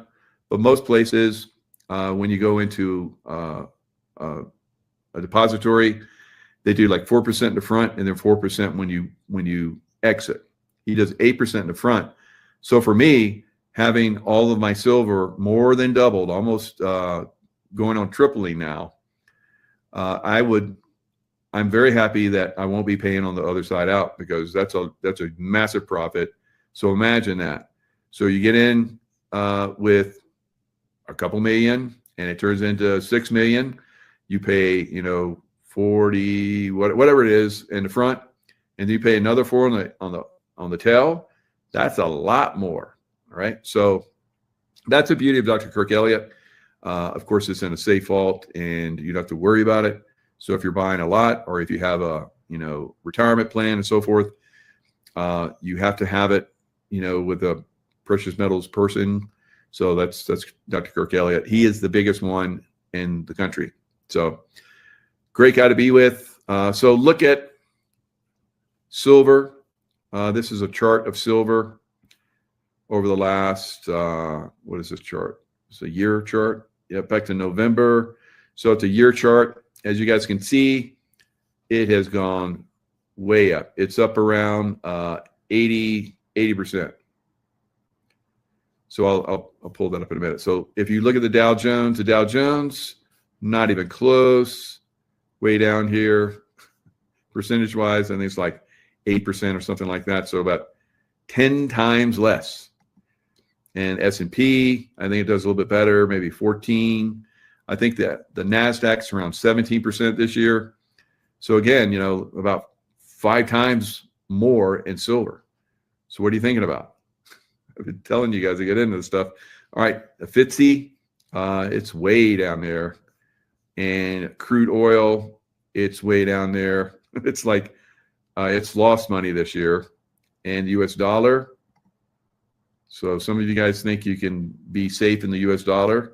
But most places, when you go into a depository, they do like 4% in the front and then 4% when you exit. He does 8% in the front. So for me, having all of my silver more than doubled, almost going on tripling now, I'm very happy that I won't be paying on the other side out, because that's a massive profit. So imagine that. So you get in with a couple million and it turns into 6 million. You pay, 40, whatever it is in the front, and you pay another 4 on the tail. That's a lot more. All right. So that's the beauty of Dr. Kirk Elliott. Of course, it's in a safe vault and you don't have to worry about it. So if you're buying a lot, or if you have a, retirement plan and so forth, you have to have it, with a precious metals person. So that's Dr. Kirk Elliott. He is the biggest one in the country. So great guy to be with. So look at silver. This is a chart of silver over the last, what is this chart? It's a year chart. Yeah, back to November. So it's a year chart. As you guys can see, it has gone way up. It's up around 80%. So I'll pull that up in a minute. So if you look at the Dow Jones, not even close, way down here, percentage-wise, I think it's like 8% or something like that. So about 10 times less. And S&P, I think it does a little bit better, maybe 14. I think that the NASDAQ's around 17% this year. So again, about 5 times more in silver. So what are you thinking about? I've been telling you guys to get into this stuff. All right, the FTSE, it's way down there. And crude oil, it's way down there. It's like it's lost money this year. And US dollar. So some of you guys think you can be safe in the US dollar.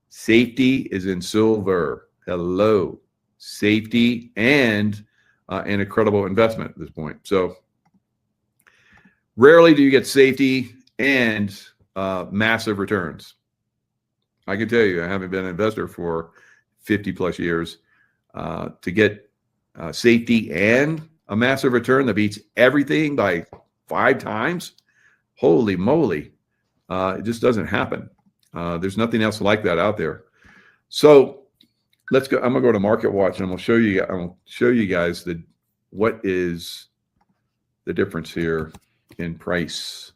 Safety is in silver. Hello. Safety and an incredible investment at this point. So rarely do you get safety and massive returns. I can tell you, I haven't been an investor for 50 plus years. To get safety and a massive return that beats everything by 5 times, holy moly, it just doesn't happen. There's nothing else like that out there. So let's go. I'm gonna go to Market Watch and I'm gonna show you guys what is the difference here in price.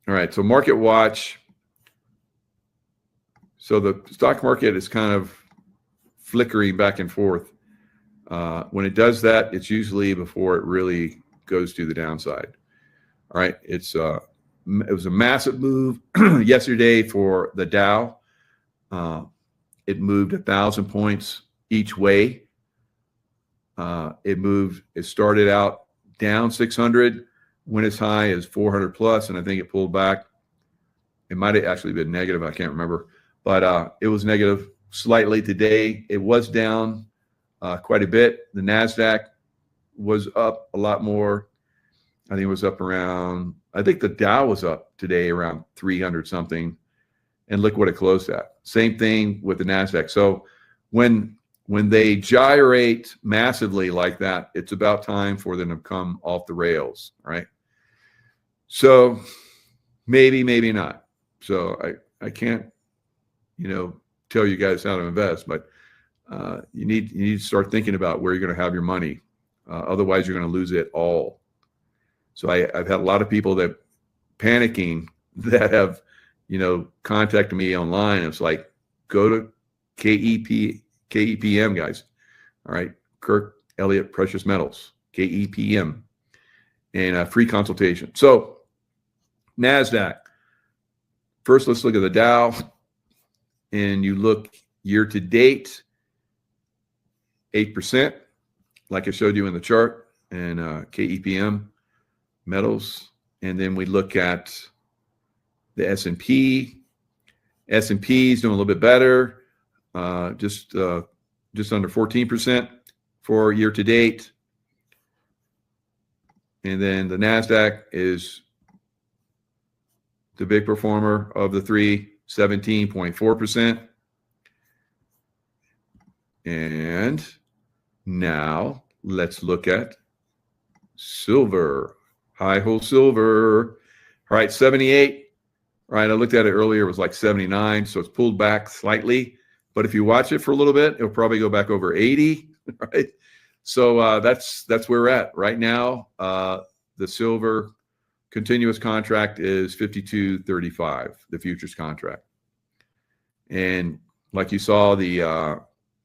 All right, so Market Watch. So the stock market is kind of flickering back and forth. When it does that, it's usually before it really goes to the downside. All right, it was a massive move yesterday for the Dow. It moved 1,000 points each way. It started out down 600, went as high as 400 plus, and I think it pulled back. It might have actually been negative, I can't remember, but it was negative slightly today. It was down quite a bit. The NASDAQ was up a lot more. I think it was up around, I think the Dow was up today around 300 something, and look what it closed at. Same thing with the NASDAQ. So when they gyrate massively like that, it's about time for them to come off the rails, right? So maybe, maybe not. So I can't, tell you guys how to invest, but you need to start thinking about where you're going to have your money. Otherwise, you're going to lose it all. So I've had a lot of people that panicking that have, contacted me online. It's like, go to KEPM, guys. All right. Kirk Elliott Precious Metals, KEPM, and a free consultation. So NASDAQ. First, let's look at the Dow. And you look year to date, 8%, like I showed you in the chart, and KEPM metals. And then we look at the S&P. S&P is doing a little bit better, just under 14% for year to date. And then the NASDAQ is the big performer of the three, 17.4%. And now let's look at silver. High hole silver. All right, 78. All right, I looked at it earlier. It was like 79, so it's pulled back slightly. But if you watch it for a little bit, it'll probably go back over 80. Right. So that's where we're at right now. The silver continuous contract is 52.35, the futures contract. And like you saw, the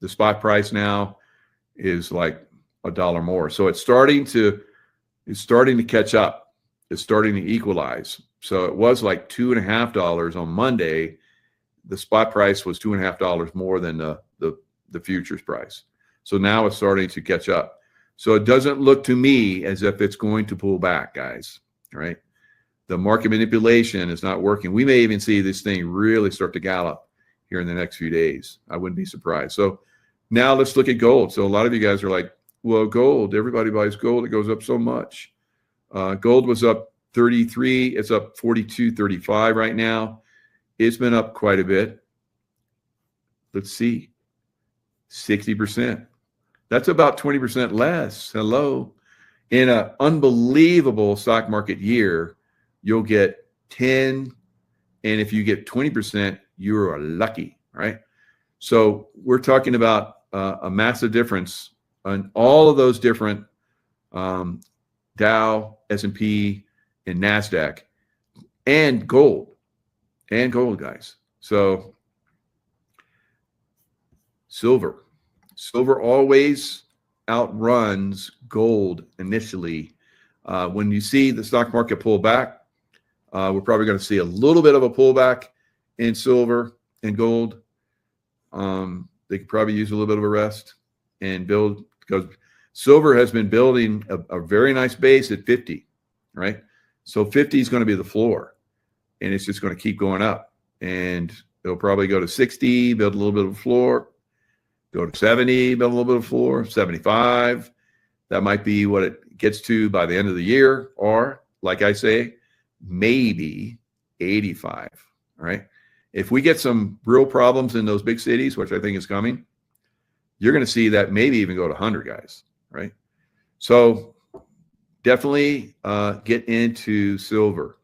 spot price now is like $1 more. So it's starting to catch up. It's starting to equalize. So it was like $2.50 on Monday. The spot price was $2.50 more than the futures price. So now it's starting to catch up. So it doesn't look to me as if it's going to pull back, guys. Right? The market manipulation is not working. We may even see this thing really start to gallop here in the next few days. I wouldn't be surprised. So now let's look at gold. So a lot of you guys are like, well, gold, everybody buys gold. It goes up so much. Gold was up 33. It's up 42.35 right now. It's been up quite a bit. Let's see. 60%. That's about 20% less. Hello. In an unbelievable stock market year, you'll get 10. And if you get 20%, you are lucky, right? So we're talking about a massive difference on all of those different Dow, S&P, and NASDAQ, and gold, guys. So silver always outruns gold initially. When you see the stock market pull back, we're probably going to see a little bit of a pullback in silver and gold. They could probably use a little bit of a rest and build, because silver has been building a very nice base at 50, right? So 50 is going to be the floor, and it's just going to keep going up. And it'll probably go to 60, build a little bit of a floor, go to 70, build a little bit of floor, 75. That might be what it gets to by the end of the year, or like I say, maybe 85, right? If we get some real problems in those big cities, which I think is coming, you're going to see that maybe even go to 100, guys, right? So definitely get into silver.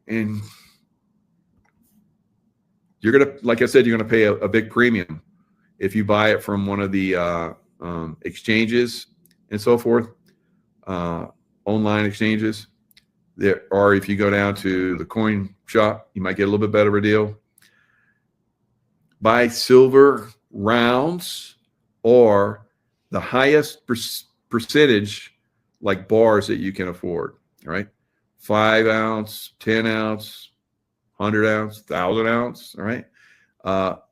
And you're going to, like I said, you're going to pay a big premium if you buy it from one of the exchanges and so forth, online exchanges. There, or if you go down to the coin shop, you might get a little bit better of a deal. Buy silver rounds or the highest percentage, like bars that you can afford, right? 5 ounce, 10 ounce, 100 ounce, 1,000 ounce, all right?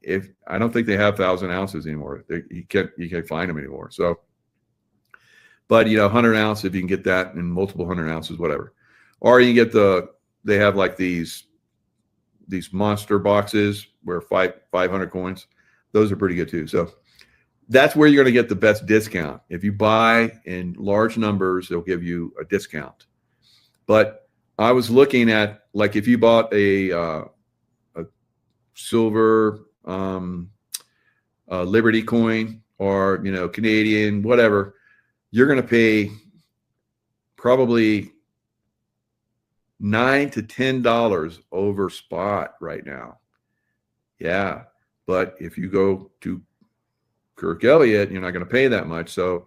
If I don't think they have 1,000 ounces anymore. You can't find them anymore. So, but 100 ounce, if you can get that, and multiple 100 ounces, whatever. Or you can get they have like these monster boxes where 500 coins. Those are pretty good too. So that's where you're going to get the best discount. If you buy in large numbers, they'll give you a discount. But I was looking at, like, if you bought a silver Liberty coin, or Canadian, whatever, you're going to pay probably $9 to $10 over spot right now. Yeah, but if you go to Kirk Elliott, you're not going to pay that much. So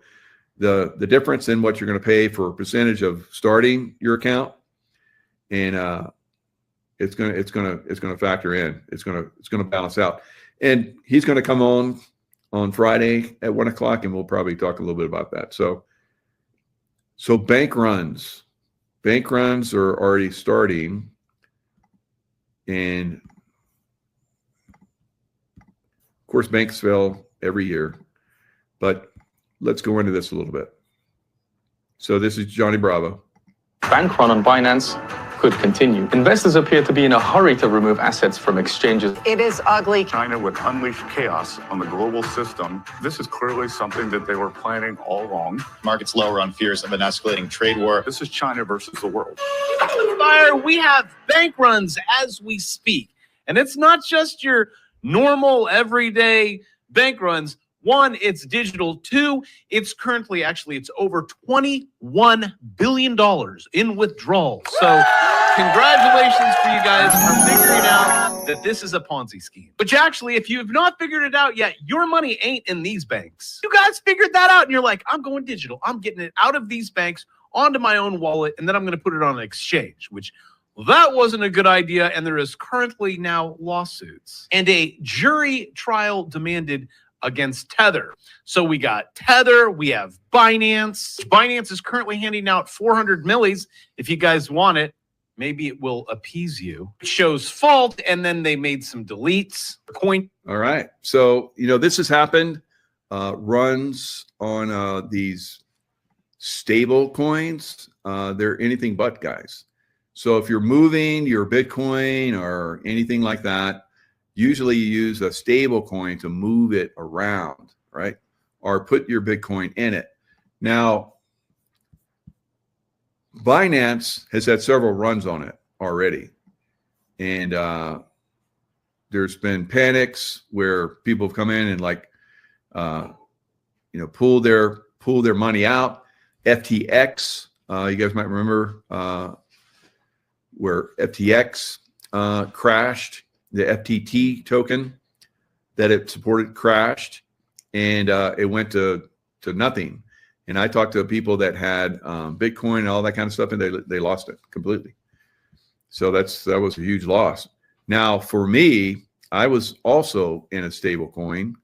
the difference in what you're going to pay for a percentage of starting your account and it's gonna factor in. It's gonna balance out. And he's gonna come on Friday at 1 o'clock, and we'll probably talk a little bit about that. So bank runs are already starting, and of course banks fail every year, but let's go into this a little bit. So this is Johnny Bravo. Bank run on Binance could continue. Investors appear to be in a hurry to remove assets from exchanges. It is ugly. China would unleash chaos on the global system. This is clearly something that they were planning all along. Markets lower on fears of an escalating trade war. This is China versus the world. Fire, we have bank runs as we speak. And it's not just your normal everyday bank runs. One, it's digital. Two, it's currently it's over $21 billion in withdrawals. So congratulations for you guys for figuring out that this is a Ponzi scheme. Which actually, if you have not figured it out yet, your money ain't in these banks. You guys figured that out and you're like, I'm going digital. I'm getting it out of these banks onto my own wallet, and then I'm going to put it on an exchange, which that wasn't a good idea. And there is currently now lawsuits. And a jury trial demanded against Tether. So we got Tether, we have Binance. Binance is currently handing out 400 millis. If you guys want it, maybe it will appease you. It shows fault, and then they made some deletes. All right. So, this has happened. Runs on these stable coins. They're anything but, guys. So if you're moving your Bitcoin or anything like that, usually you use a stable coin to move it around, right? Or put your Bitcoin in it. Now, Binance has had several runs on it already. And there's been panics where people have come in and pull their money out. FTX, you guys might remember where FTX crashed. The FTT token that it supported crashed, and it went to nothing. And I talked to people that had Bitcoin and all that kind of stuff, and they lost it completely. So that was a huge loss. Now, for me, I was also in a stable coin,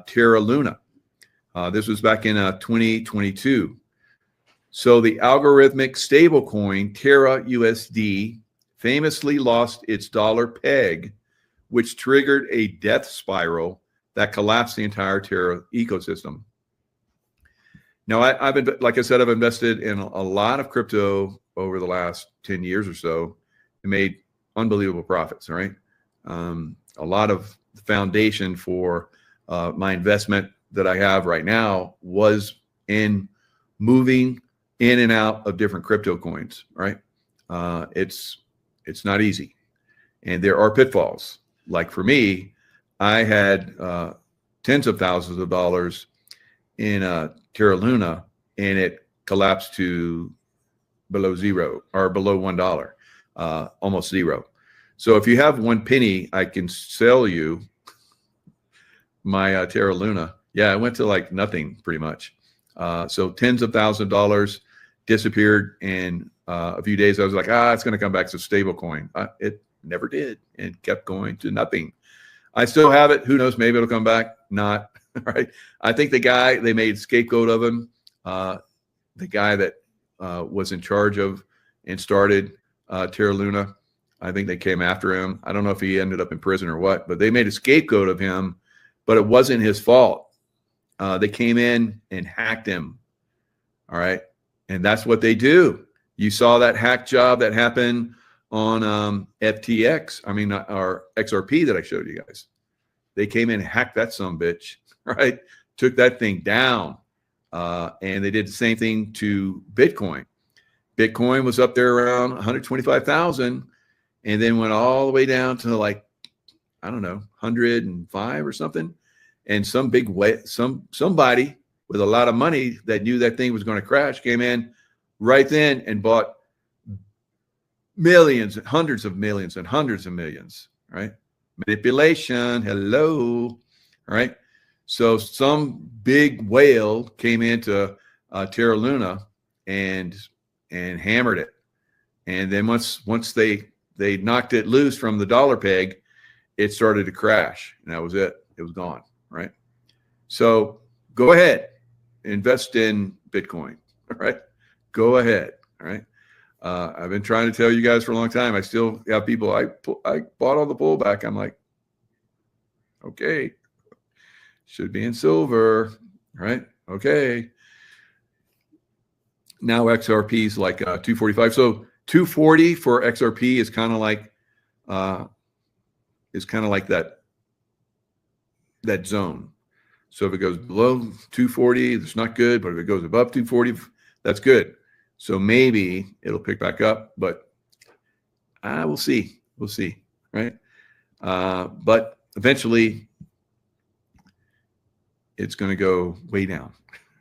Terra Luna. This was back in 2022. So the algorithmic stable coin, Terra USD, famously lost its dollar peg, which triggered a death spiral that collapsed the entire Terra ecosystem. Now, like I said, I've invested in a lot of crypto over the last 10 years or so and made unbelievable profits, all right? A lot of the foundation for my investment that I have right now was in moving in and out of different crypto coins, right? It's not easy. And there are pitfalls. Like for me, I had tens of thousands of dollars in Terra Luna, and it collapsed to below zero or below $1, almost zero. So if you have 1 penny, I can sell you my Terra Luna. Yeah, it went to nothing pretty much. So tens of thousands of dollars disappeared in a few days. I was like, it's going to come back to stable coin. It never did, and kept going to nothing. I still have it. Who knows? Maybe it'll come back. Not right. I think the guy they made scapegoat of him, the guy that was in charge of and started Terra Luna, I think they came after him. I don't know if he ended up in prison or what, but they made a scapegoat of him, but it wasn't his fault. They came in and hacked him. All right. And that's what they do. You saw that hack job that happened on FTX, or XRP that I showed you guys. They came in and hacked that sumbitch, right? Took that thing down. And they did the same thing to Bitcoin. Bitcoin was up there around 125,000 and then went all the way down to 105 or something. And somebody with a lot of money that knew that thing was going to crash came in right then and bought millions, hundreds of millions and hundreds of millions, right? Manipulation, hello, all right? So some big whale came into Terra Luna and hammered it. And then once they they knocked it loose from the dollar peg, it started to crash, and that was it. It was gone, right? So go ahead, invest in Bitcoin, all right? Go ahead, all right? I've been trying to tell you guys for a long time. I still have people, I bought on the pullback. I'm like, okay, should be in silver, right? Okay. Now XRP is like 245. So 240 for XRP is kind of like that zone. So if it goes below 240, it's not good. But if it goes above 240, that's good. So maybe it'll pick back up, but we'll see. We'll see, right? But eventually, it's going to go way down.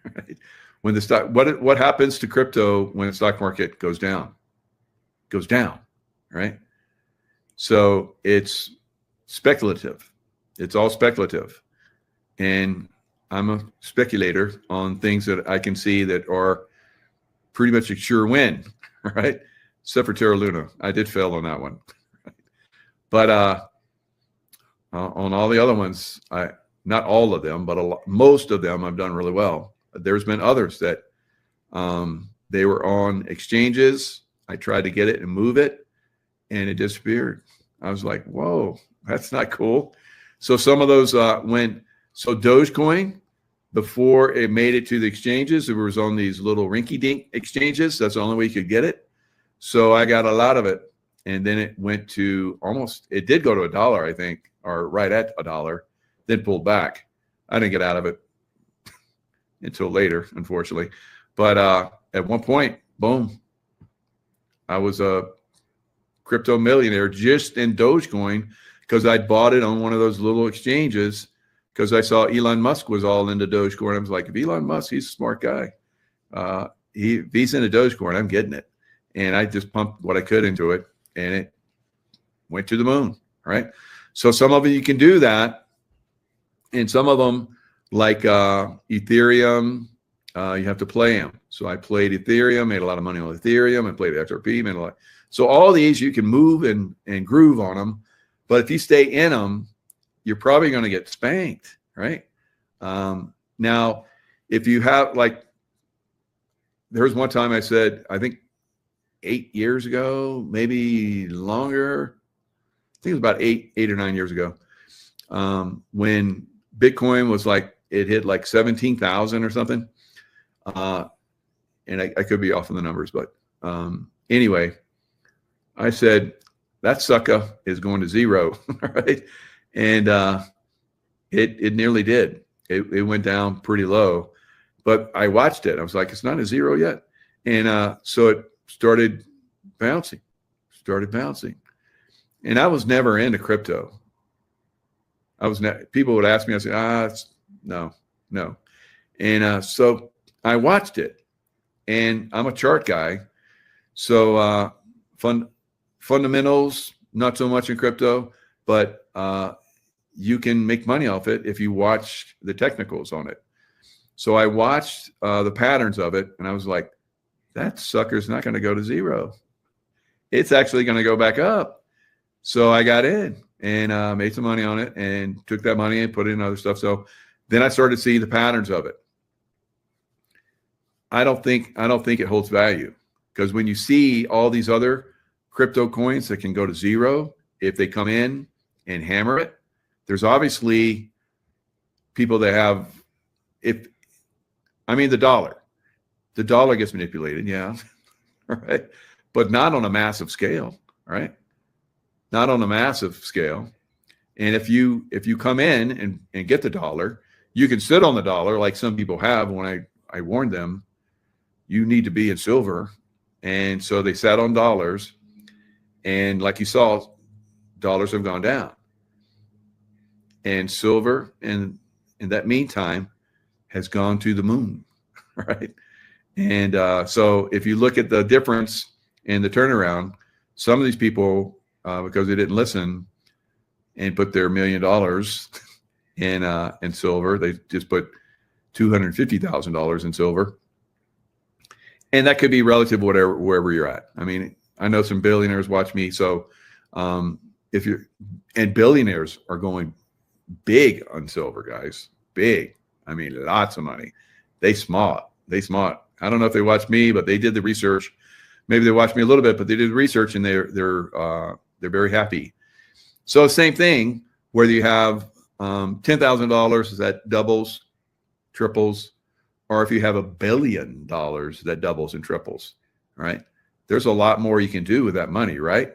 Right? When the stock, what happens to crypto when the stock market goes down? Goes down, right? So it's speculative. It's all speculative, and I'm a speculator on things that I can see that are pretty much a sure win, right? Except for Terra Luna. I did fail on that one. But on all the other ones, not all of them, but most of them I've done really well. There's been others that they were on exchanges. I tried to get it and move it, and it disappeared. I was like, whoa, that's not cool. So some of those went. So Dogecoin, before it made it to the exchanges, it was on these little rinky-dink exchanges. That's the only way you could get it. So I got a lot of it. And then it went to it did go to $1, I think, or right at $1, then pulled back. I didn't get out of it until later, unfortunately. But at one point, boom, I was a crypto millionaire just in Dogecoin because I'd bought it on one of those little exchanges. Because I saw Elon Musk was all into Dogecoin. I was like, if Elon Musk, he's a smart guy. If he's into Dogecoin, I'm getting it. And I just pumped what I could into it, and it went to the moon, right? So some of you can do that. And some of them, like Ethereum, you have to play them. So I played Ethereum, made a lot of money on Ethereum. I played XRP, made a lot. So all these, you can move and groove on them. But if you stay in them, you're probably going to get spanked, right? Now, if you have, like, there was one time I said, I think 8 years ago, maybe longer. I think it was about eight or 9 years ago, when Bitcoin was like, it hit like 17,000 or something. And I could be off on the numbers, but anyway, I said, that sucker is going to zero, right? And it nearly did. It went down pretty low, but I watched it. I was like, it's not a zero yet. And so it started bouncing. And I was never into crypto. People would ask me, I said, no. And so I watched it, and I'm a chart guy. So fundamentals, not so much in crypto, but you can make money off it if you watch the technicals on it. So I watched the patterns of it, and I was like, that sucker's not going to go to zero. It's actually going to go back up. So I got in and made some money on it and took that money and put it in other stuff. So then I started to see the patterns of it. I don't think it holds value, because when you see all these other crypto coins that can go to zero, if they come in and hammer it, there's obviously people that have, the dollar gets manipulated, yeah, right, but not on a massive scale, right? Not on a massive scale. And if you come in and get the dollar, you can sit on the dollar like some people have. When I warned them, you need to be in silver. And so they sat on dollars, and like you saw, dollars have gone down. And silver, in that meantime, has gone to the moon, right? And so if you look at the difference in the turnaround, some of these people, because they didn't listen and put their $1 million in silver, they just put $250,000 in silver. And that could be relative wherever you're at. I mean, I know some billionaires watch me, so If you're, and billionaires are going big on silver, guys, big. I mean, lots of money. They smart. I don't know if they watch me, but they did the research. Maybe they watched me a little bit, but they did the research, and they're very happy. So same thing, whether you have $10,000 that doubles, triples, or if you have $1 billion that doubles and triples, right? There's a lot more you can do with that money, right?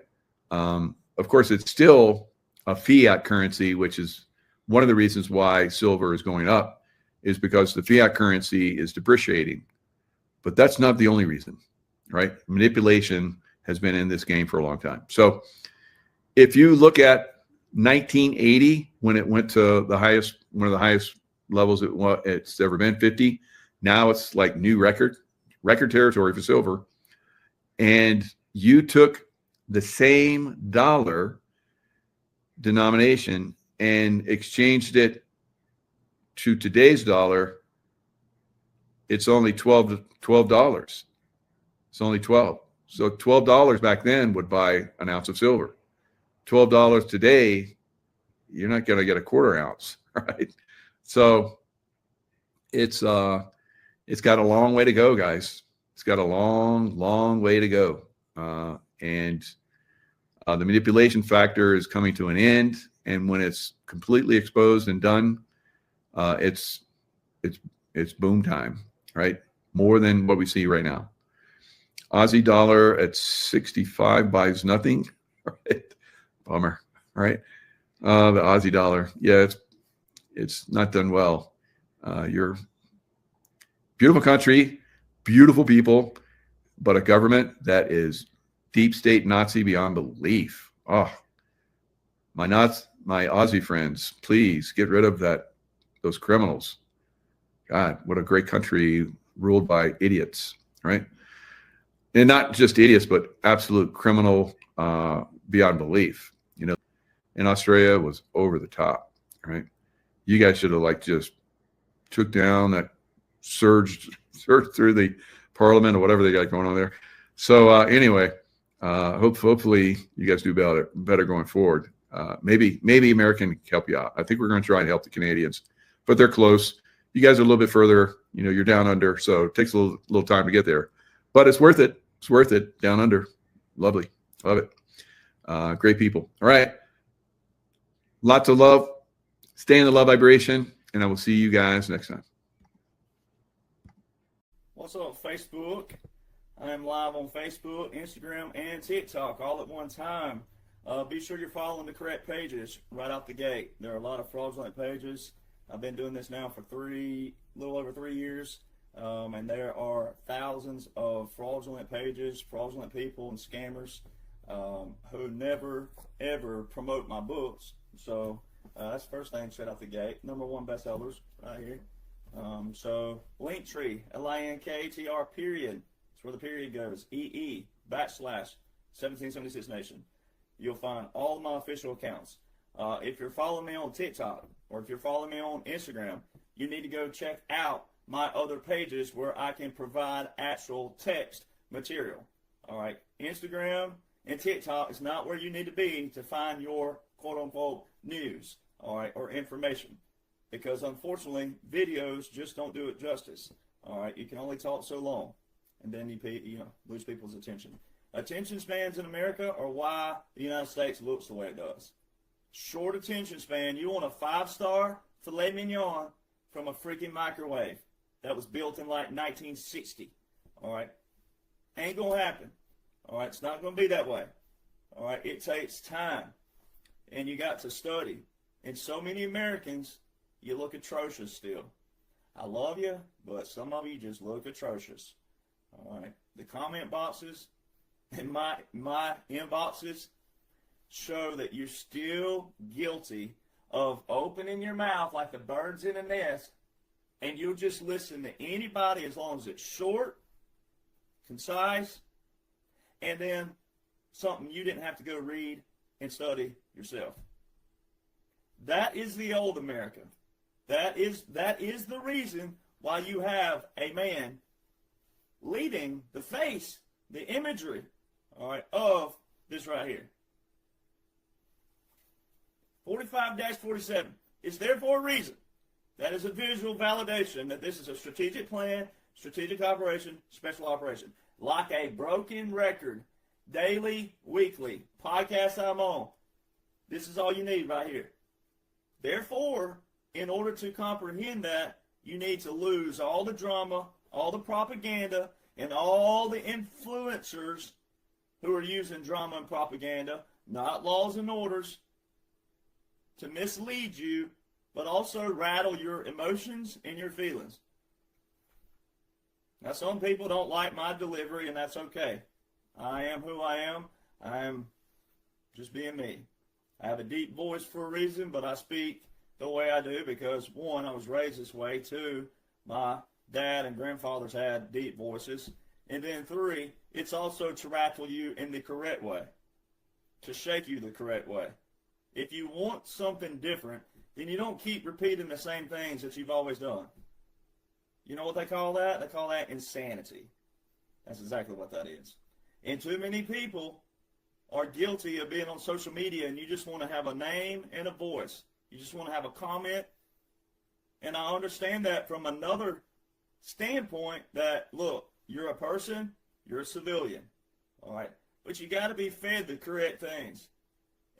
Of course, it's still a fiat currency, which is one of the reasons why silver is going up, is because the fiat currency is depreciating. But that's not the only reason, right? Manipulation has been in this game for a long time. So if you look at 1980, when it went to the highest, one of the highest levels it's ever been, 50, now it's like new record territory for silver. And you took the same dollar denomination and exchanged it to today's dollar, it's only $12. It's only 12. So $12 back then would buy an ounce of silver. $12 today, you're not going to get a quarter ounce, right? So it's got a long way to go, guys. It's got a long way to go. And the manipulation factor is coming to an end. And when it's completely exposed and done, it's boom time, right? More than what we see right now. Aussie dollar at 65 buys nothing, right? Bummer, right? The Aussie dollar, yeah, it's not done well. You're beautiful country, beautiful people, but a government that is deep state Nazi beyond belief. Oh, my Aussie friends, please get rid of those criminals. God, what a great country ruled by idiots, right? And not just idiots, but absolute criminal beyond belief. You know, in Australia was over the top, right? You guys should have just took down that surged through the parliament or whatever they got going on there. So anyway, hopefully you guys do better going forward. Maybe America can help you out. I think we're going to try and help the Canadians, but they're close. You guys are a little bit further. You know, you're down under, so it takes a little time to get there. But it's worth it. It's worth it. Down under. Lovely. Love it. Great people. All right. Lots of love. Stay in the love vibration, and I will see you guys next time. What's up, Facebook? I am live on Facebook, Instagram, and TikTok all at one time. Be sure you're following the correct pages right out the gate. There are a lot of fraudulent pages. I've been doing this now for a little over 3 years. And there are thousands of fraudulent pages, fraudulent people, and scammers who never, ever promote my books. So that's the first thing straight out the gate. #1 bestsellers right here. So Linktree, LINKTR period. That's where the period goes. EE/1776 Nation. You'll find all of my official accounts. If you're following me on TikTok or if you're following me on Instagram, you need to go check out my other pages where I can provide actual text material. All right. Instagram and TikTok is not where you need to be to find your quote unquote news, all right, or information. Because unfortunately, videos just don't do it justice. All right. You can only talk so long, and then you lose people's attention. Attention spans in America are why the United States looks the way it does. Short attention span. You want a 5-star filet mignon from a freaking microwave that was built in like 1960. All right. Ain't going to happen. All right. It's not going to be that way. All right. It takes time. And you got to study. And so many Americans, you look atrocious still. I love you, but some of you just look atrocious. All right. The comment boxes and my inboxes show that you're still guilty of opening your mouth like the birds in a nest, and you'll just listen to anybody as long as it's short, concise, and then something you didn't have to go read and study yourself. That is the old America. That is the reason why you have a man leading the face, the imagery, all right, of this right here. 45-47. It's there for a reason. That is a visual validation that this is a strategic plan, strategic operation, special operation. Like a broken record, daily, weekly, podcast I'm on. This is all you need right here. Therefore, in order to comprehend that, you need to lose all the drama, all the propaganda, and all the influencers who are using drama and propaganda, not laws and orders, to mislead you, but also rattle your emotions and your feelings. Now, some people don't like my delivery, and that's okay. I am who I am. I am just being me. I have a deep voice for a reason, but I speak the way I do because, one, I was raised this way. Two, my dad and grandfathers had deep voices. And then three, it's also to rattle you in the correct way, to shake you the correct way. If you want something different, then you don't keep repeating the same things that you've always done. You know what they call that? They call that insanity. That's exactly what that is. And too many people are guilty of being on social media and you just want to have a name and a voice. You just want to have a comment. And I understand that from another standpoint that, look, you're a person, you're a civilian, all right? But you got to be fed the correct things.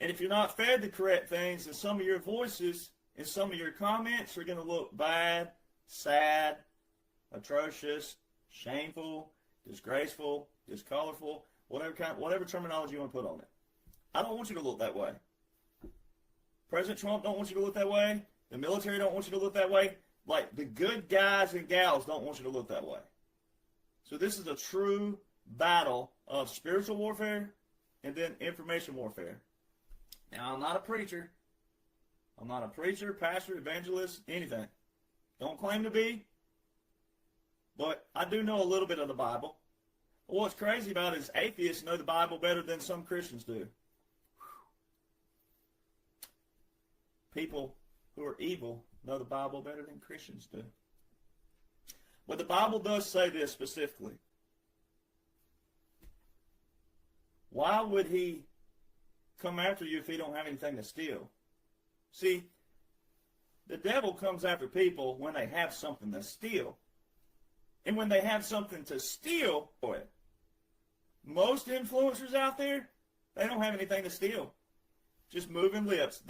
And if you're not fed the correct things, then some of your voices and some of your comments are going to look bad, sad, atrocious, shameful, disgraceful, discolorful, whatever terminology you want to put on it. I don't want you to look that way. President Trump don't want you to look that way. The military don't want you to look that way. Like, the good guys and gals don't want you to look that way. So this is a true battle of spiritual warfare and then information warfare. Now, I'm not a preacher. I'm not a preacher, pastor, evangelist, anything. Don't claim to be. But I do know a little bit of the Bible. What's crazy about it is atheists know the Bible better than some Christians do. People who are evil know the Bible better than Christians do. But the Bible does say this specifically. Why would he come after you if he don't have anything to steal? See, the devil comes after people when they have something to steal. And when they have something to steal, boy, most influencers out there, they don't have anything to steal. Just moving lips.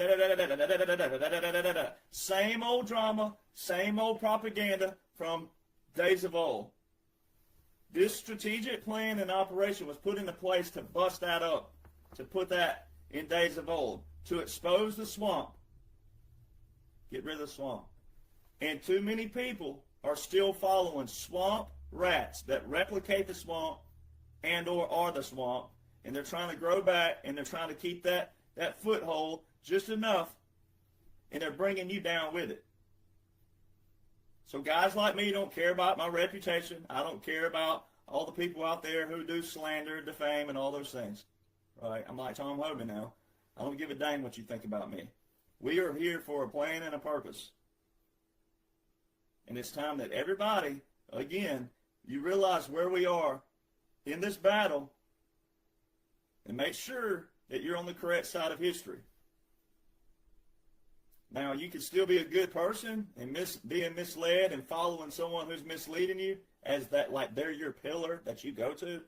Same old drama, same old propaganda from days of old. This strategic plan and operation was put into place to bust that up, to put that in days of old, to expose the swamp. Get rid of the swamp. And too many people are still following swamp rats that replicate the swamp and or are the swamp, and they're trying to grow back, and they're trying to keep that foothold just enough, and they're bringing you down with it. So guys like me don't care about my reputation. I don't care about all the people out there who do slander, defame, and all those things. Right? I'm like Tom Homan now. I don't give a dang what you think about me. We are here for a plan and a purpose. And it's time that everybody, again, you realize where we are in this battle and make sure that you're on the correct side of history. Now, you can still be a good person and being misled and following someone who's misleading you as that, like they're your pillar that you go to,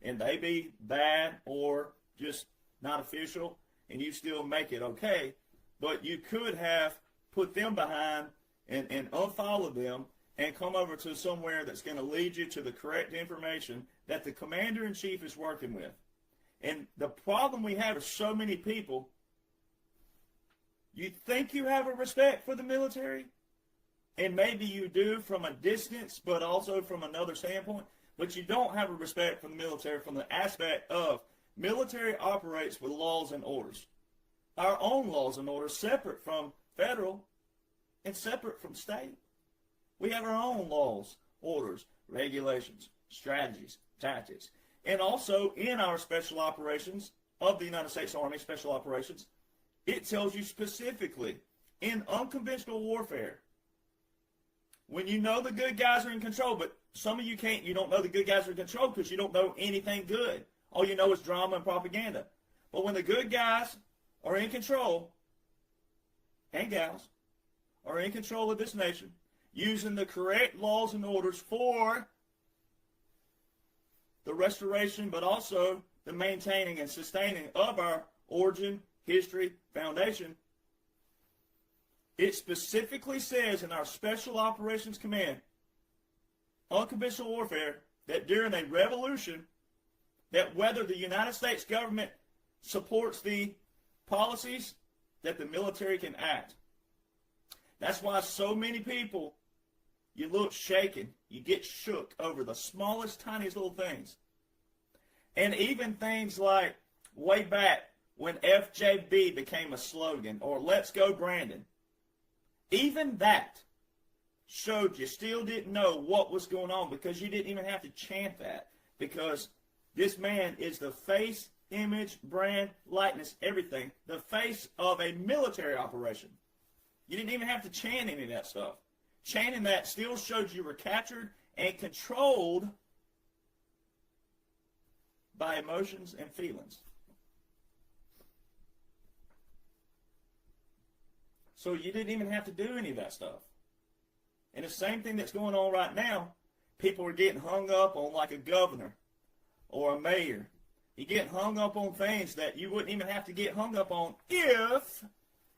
and they be bad or just not official, and you still make it okay. But you could have put them behind and unfollow them and come over to somewhere that's going to lead you to the correct information that the commander-in-chief is working with. And the problem we have is so many people, you think you have a respect for the military, and maybe you do from a distance, but also from another standpoint, but you don't have a respect for the military from the aspect of military operates with laws and orders. Our own laws and orders separate from federal and separate from state. We have our own laws, orders, regulations, strategies, tactics. And also in our special operations of the United States Army Special Operations, it tells you specifically in unconventional warfare, when you know the good guys are in control, but some of you you don't know the good guys are in control because you don't know anything good. All you know is drama and propaganda. But when the good guys are in control, and gals are in control of this nation, using the correct laws and orders for the restoration, but also the maintaining and sustaining of our origin, history, foundation. It specifically says in our Special Operations Command, unconventional warfare, that during a revolution, that whether the United States government supports the policies, that the military can act. That's why so many people, you look shaken, you get shook over the smallest, tiniest little things. And even things like way back when FJB became a slogan, or Let's Go Brandon, even that showed you still didn't know what was going on, because you didn't even have to chant that, because this man is the face, image, brand, likeness, everything, the face of a military operation. You didn't even have to chant any of that stuff. Chanting that still showed you were captured and controlled by emotions and feelings. So you didn't even have to do any of that stuff. And the same thing that's going on right now, people are getting hung up on like a governor or a mayor. You're getting hung up on things that you wouldn't even have to get hung up on if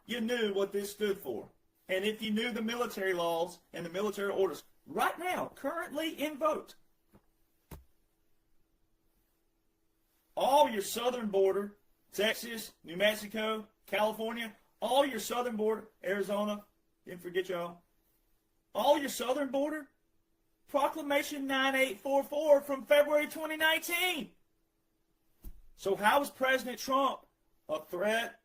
you knew what this stood for. And if you knew the military laws and the military orders right now, currently in vote. All your southern border, Texas, New Mexico, California, all your southern border, Arizona, didn't forget y'all, all your southern border, Proclamation 9844 from February 2019. So how is President Trump a threat,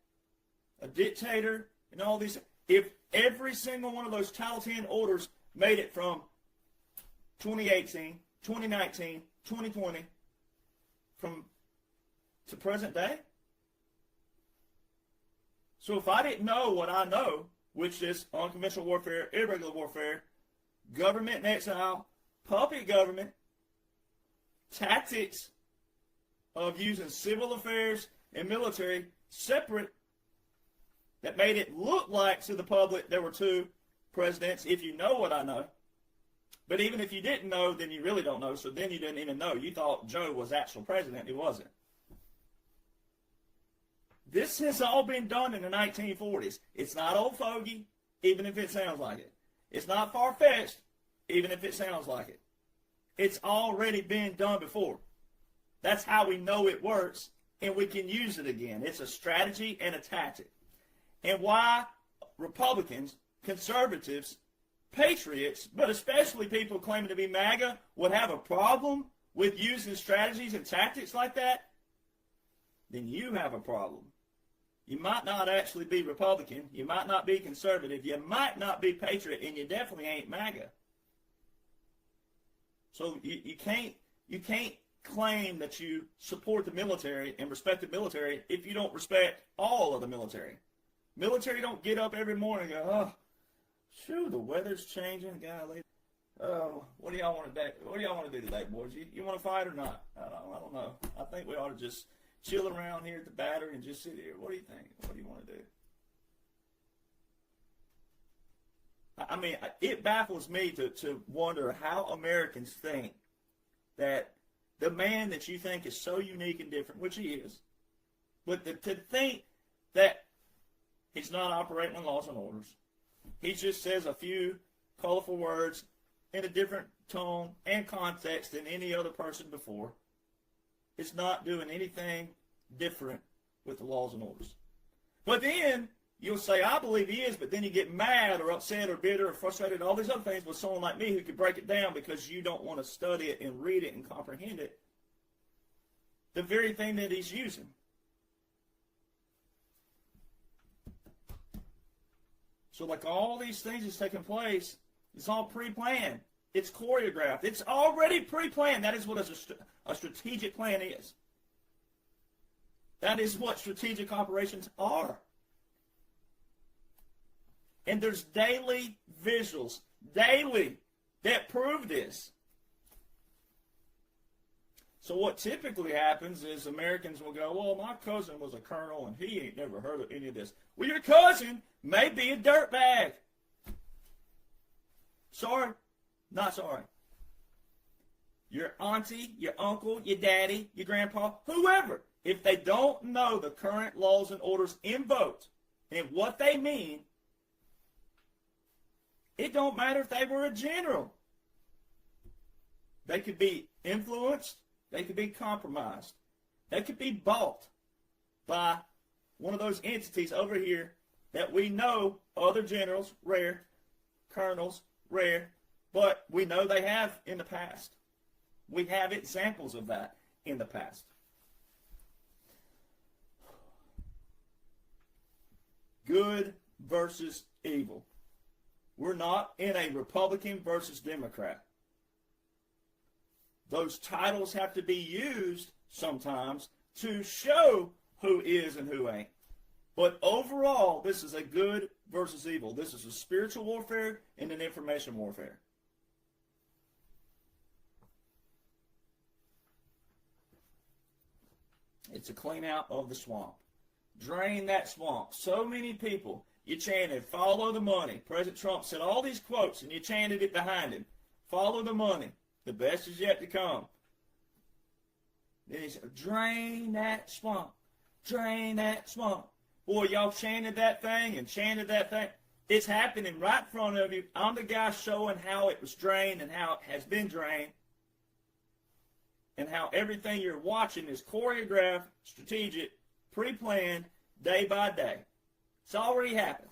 a dictator, and all these? If every single one of those Title 10 orders made it from 2018, 2019, 2020, to present day? So if I didn't know what I know, which is unconventional warfare, irregular warfare, government in exile, puppet government, tactics of using civil affairs and military separate, that made it look like to the public there were two presidents, if you know what I know. But even if you didn't know, then you really don't know, so then you didn't even know. You thought Joe was actual president. He wasn't. This has all been done in the 1940s. It's not old fogey, even if it sounds like it. It's not far-fetched, even if it sounds like it. It's already been done before. That's how we know it works, and we can use it again. It's a strategy and a tactic. And why Republicans, conservatives, patriots, but especially people claiming to be MAGA, would have a problem with using strategies and tactics like that, then you have a problem. You might not actually be Republican. You might not be conservative. You might not be patriot, and you definitely ain't MAGA. So you can't claim that you support the military and respect the military if you don't respect all of the military. Military don't get up every morning and go, oh, shoo, the weather's changing, golly. Oh, what do y'all want to do? What do y'all want to do today, boys? You want to fight or not? I don't know. I think we ought to just chill around here at the Battery and just sit here. What do you think? What do you want to do? I mean, it baffles me to wonder how Americans think that the man that you think is so unique and different, which he is, but to think that he's not operating on laws and orders. He just says a few colorful words in a different tone and context than any other person before. It's not doing anything different with the laws and orders. But then you'll say, I believe he is, but then you get mad or upset or bitter or frustrated and all these other things with someone like me who could break it down because you don't want to study it and read it and comprehend it. The very thing that he's using. So like all these things that's taking place, it's all pre-planned. It's choreographed. It's already pre-planned. That is what a strategic plan is. That is what strategic operations are. And there's daily visuals, daily, that prove this. So what typically happens is Americans will go, well, my cousin was a colonel and he ain't never heard of any of this. Well, your cousin may be a dirtbag. Sorry, not sorry. Your auntie, your uncle, your daddy, your grandpa, whoever, if they don't know the current laws and orders in vote and what they mean, it don't matter if they were a general. They could be influenced. They could be compromised. They could be bought by one of those entities over here that we know other generals, rare, colonels, rare, but we know they have in the past. We have examples of that in the past. Good versus evil. We're not in a Republican versus Democrat. Those titles have to be used sometimes to show who is and who ain't. But overall, this is a good versus evil. This is a spiritual warfare and an information warfare. It's a clean out of the swamp. Drain that swamp. So many people, you chanted, follow the money. President Trump said all these quotes, and you chanted it behind him. Follow the money. The best is yet to come. Then he said, drain that swamp. Drain that swamp. Boy, y'all chanted that thing and chanted that thing. It's happening right in front of you. I'm the guy showing how it was drained and how it has been drained. And how everything you're watching is choreographed, strategic, pre-planned, day by day. It's already happened.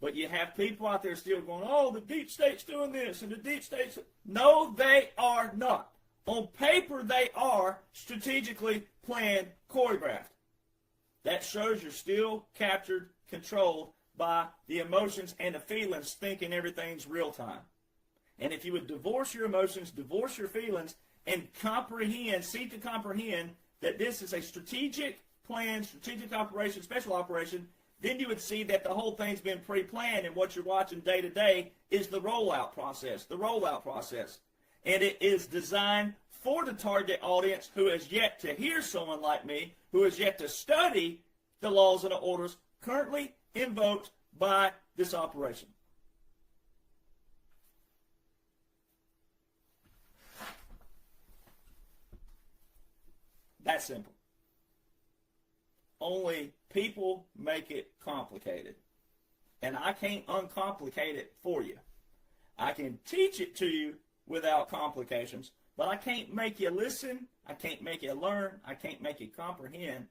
But you have people out there still going, oh, the deep state's doing this and the deep state's... No, they are not. On paper, they are strategically planned, choreographed. That shows you're still captured, controlled by the emotions and the feelings, thinking everything's real time. And if you would divorce your emotions, divorce your feelings, and comprehend, seek to comprehend that this is a strategic plan, strategic operation, special operation, then you would see that the whole thing's been pre-planned, and what you're watching day to day is the rollout process, And it is designed for the target audience who has yet to hear someone like me, who has yet to study the laws and the orders currently invoked by this operation. That's simple. Only people make it complicated. And I can't uncomplicate it for you. I can teach it to you without complications, but I can't make you listen. I can't make you learn. I can't make you comprehend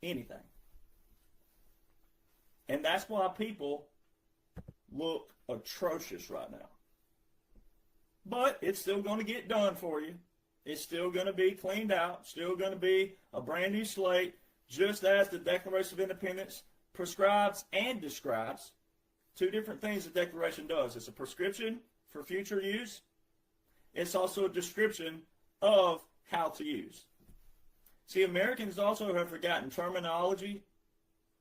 anything. And that's why people look atrocious right now. But it's still going to get done for you. It's still going to be cleaned out, still going to be a brand new slate, just as the Declaration of Independence prescribes and describes. Two different things the Declaration does. It's a prescription for future use. It's also a description of how to use. See, Americans also have forgotten terminology.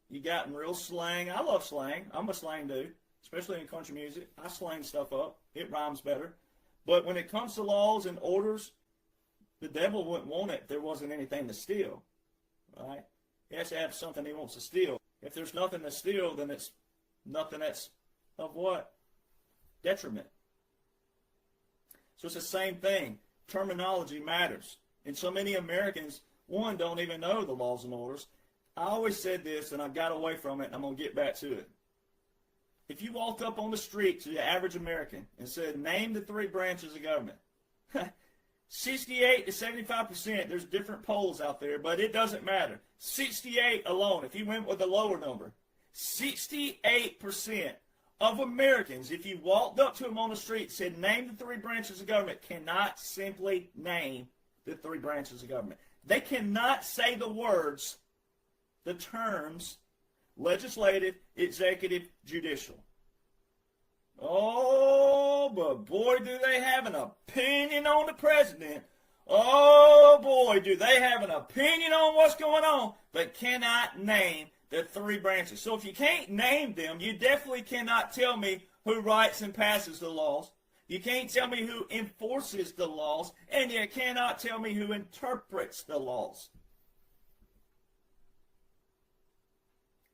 You've gotten real slang. I love slang. I'm a slang dude, especially in country music. I slang stuff up. It rhymes better. But when it comes to laws and orders, the devil wouldn't want it if there wasn't anything to steal, right? He has to have something he wants to steal. If there's nothing to steal, then it's nothing that's of what? Detriment. So it's the same thing. Terminology matters. And so many Americans, one, don't even know the laws and orders. I always said this, and I got away from it, and I'm going to get back to it. If you walked up on the street to the average American and said, name the three branches of government, 68 to 75%, there's different polls out there, but it doesn't matter. 68 alone, if you went with a lower number, 68% of Americans, if you walked up to them on the street and said, name the three branches of government, cannot simply name the three branches of government. They cannot say the words, the terms, legislative, executive, judicial. Oh, but boy, do they have an opinion on the president. Oh, boy, do they have an opinion on what's going on, but cannot name the three branches. So if you can't name them, you definitely cannot tell me who writes and passes the laws. You can't tell me who enforces the laws, and you cannot tell me who interprets the laws.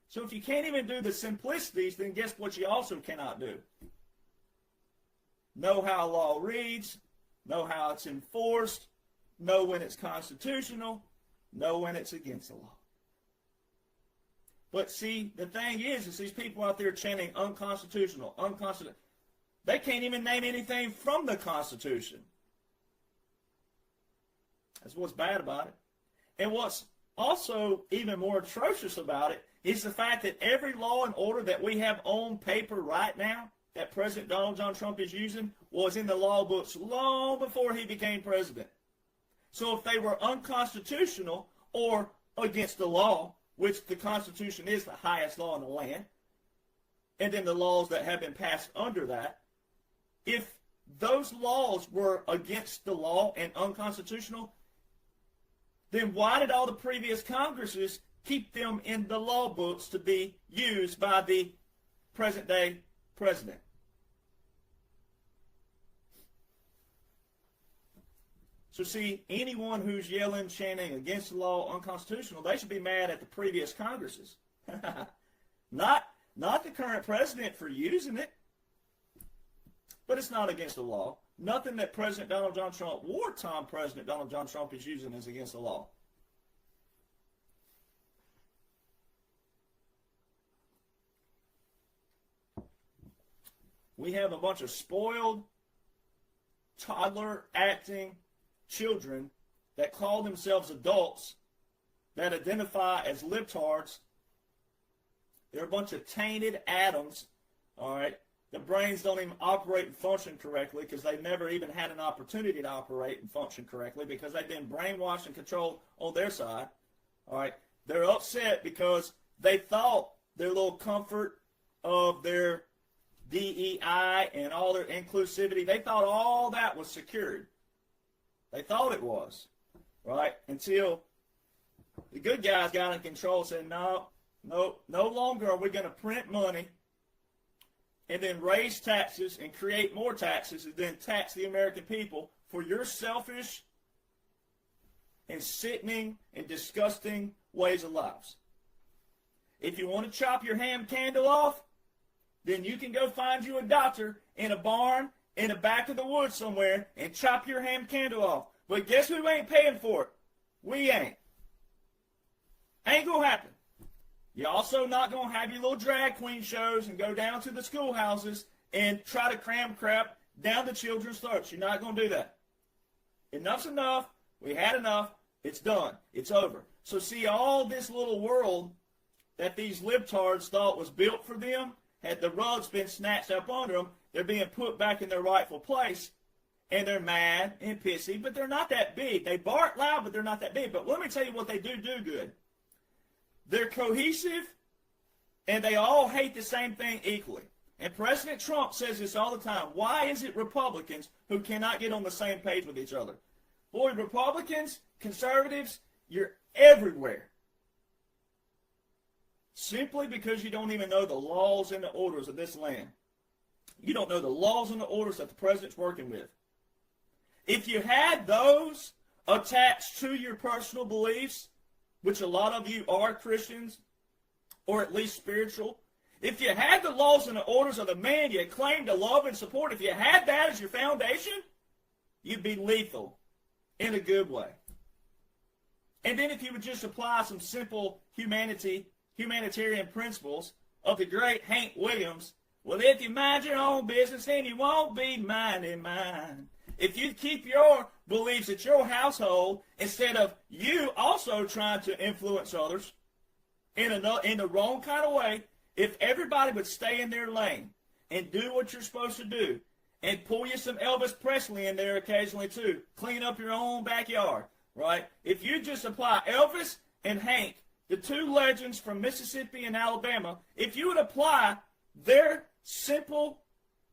So if you can't even do the simplicities, then guess what you also cannot do? Know how a law reads, know how it's enforced, know when it's constitutional, know when it's against the law. But see, the thing is these people out there chanting unconstitutional, unconstitutional. They can't even name anything from the Constitution. That's what's bad about it. And what's also even more atrocious about it is the fact that every law and order that we have on paper right now that President Donald John Trump is using was in the law books long before he became president. So if they were unconstitutional or against the law, which the Constitution is the highest law in the land, and then the laws that have been passed under that, if those laws were against the law and unconstitutional, then why did all the previous Congresses keep them in the law books to be used by the present-day president? So see, anyone who's yelling, chanting against the law, unconstitutional, they should be mad at the previous Congresses. Not the current president for using it. But it's not against the law. Nothing that President Donald John Trump, wartime President Donald John Trump is using is against the law. We have a bunch of spoiled, toddler-acting children that call themselves adults that identify as libtards. They're a bunch of tainted atoms, all right? The brains don't even operate and function correctly because they've never even had an opportunity to operate and function correctly because they've been brainwashed and controlled on their side, all right? They're upset because they thought their little comfort of their DEI and all their inclusivity, they thought all that was secured. They thought it was, right? Until the good guys got in control and said, no longer are we going to print money and then raise taxes and create more taxes and then tax the American people for your selfish and sickening and disgusting ways of lives. If you want to chop your ham candle off, then you can go find you a doctor in a barn in the back of the woods somewhere and chop your ham candle off. But guess who ain't paying for it? We ain't. Ain't gonna happen. You're also not gonna have your little drag queen shows and go down to the schoolhouses and try to cram crap down the children's throats. You're not gonna do that. Enough's enough. We had enough. It's done. It's over. So see, all this little world that these libtards thought was built for them, had the rugs been snatched up under them, they're being put back in their rightful place, and they're mad and pissy, but they're not that big. They bark loud, but they're not that big. But let me tell you what they do good. They're cohesive, and they all hate the same thing equally. And President Trump says this all the time. Why is it Republicans who cannot get on the same page with each other? Boy, Republicans, conservatives, you're everywhere. Simply because you don't even know the laws and the orders of this land. You don't know the laws and the orders that the president's working with. If you had those attached to your personal beliefs, which a lot of you are Christians, or at least spiritual, if you had the laws and the orders of the man you claim to love and support, if you had that as your foundation, you'd be lethal in a good way. And then if you would just apply some simple humanitarian principles of the great Hank Williams, well, if you mind your own business, then you won't be minding mine. If you keep your beliefs at your household instead of you also trying to influence others in the wrong kind of way, if everybody would stay in their lane and do what you're supposed to do and pull you some Elvis Presley in there occasionally too, clean up your own backyard, right? If you just apply Elvis and Hank, the two legends from Mississippi and Alabama, if you would apply their simple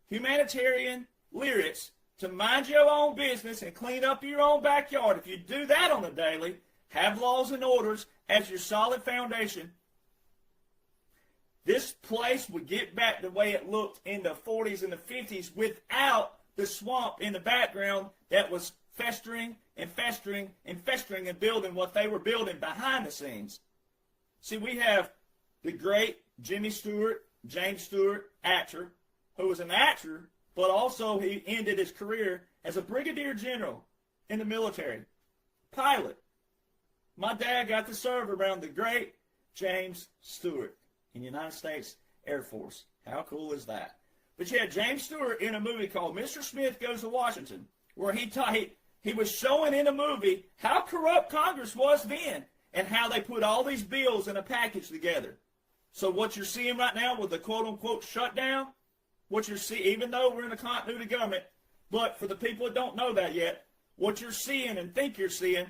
humanitarian lyrics to mind your own business and clean up your own backyard, if you do that on the daily, have laws and orders as your solid foundation, this place would get back the way it looked in the 40s and the 50s without the swamp in the background that was festering and festering and festering and building what they were building behind the scenes. See, we have the great Jimmy Stewart, James Stewart, actor, who was an actor, but also he ended his career as a brigadier general in the military, pilot. My dad got to serve around the great James Stewart in the United States Air Force. How cool is that? But you had James Stewart in a movie called Mr. Smith Goes to Washington, where he was showing in a movie how corrupt Congress was then and how they put all these bills in a package together. So what you're seeing right now with the quote-unquote shutdown, what you're seeing, even though we're in a continuity government, but for the people that don't know that yet, what you're seeing and think you're seeing,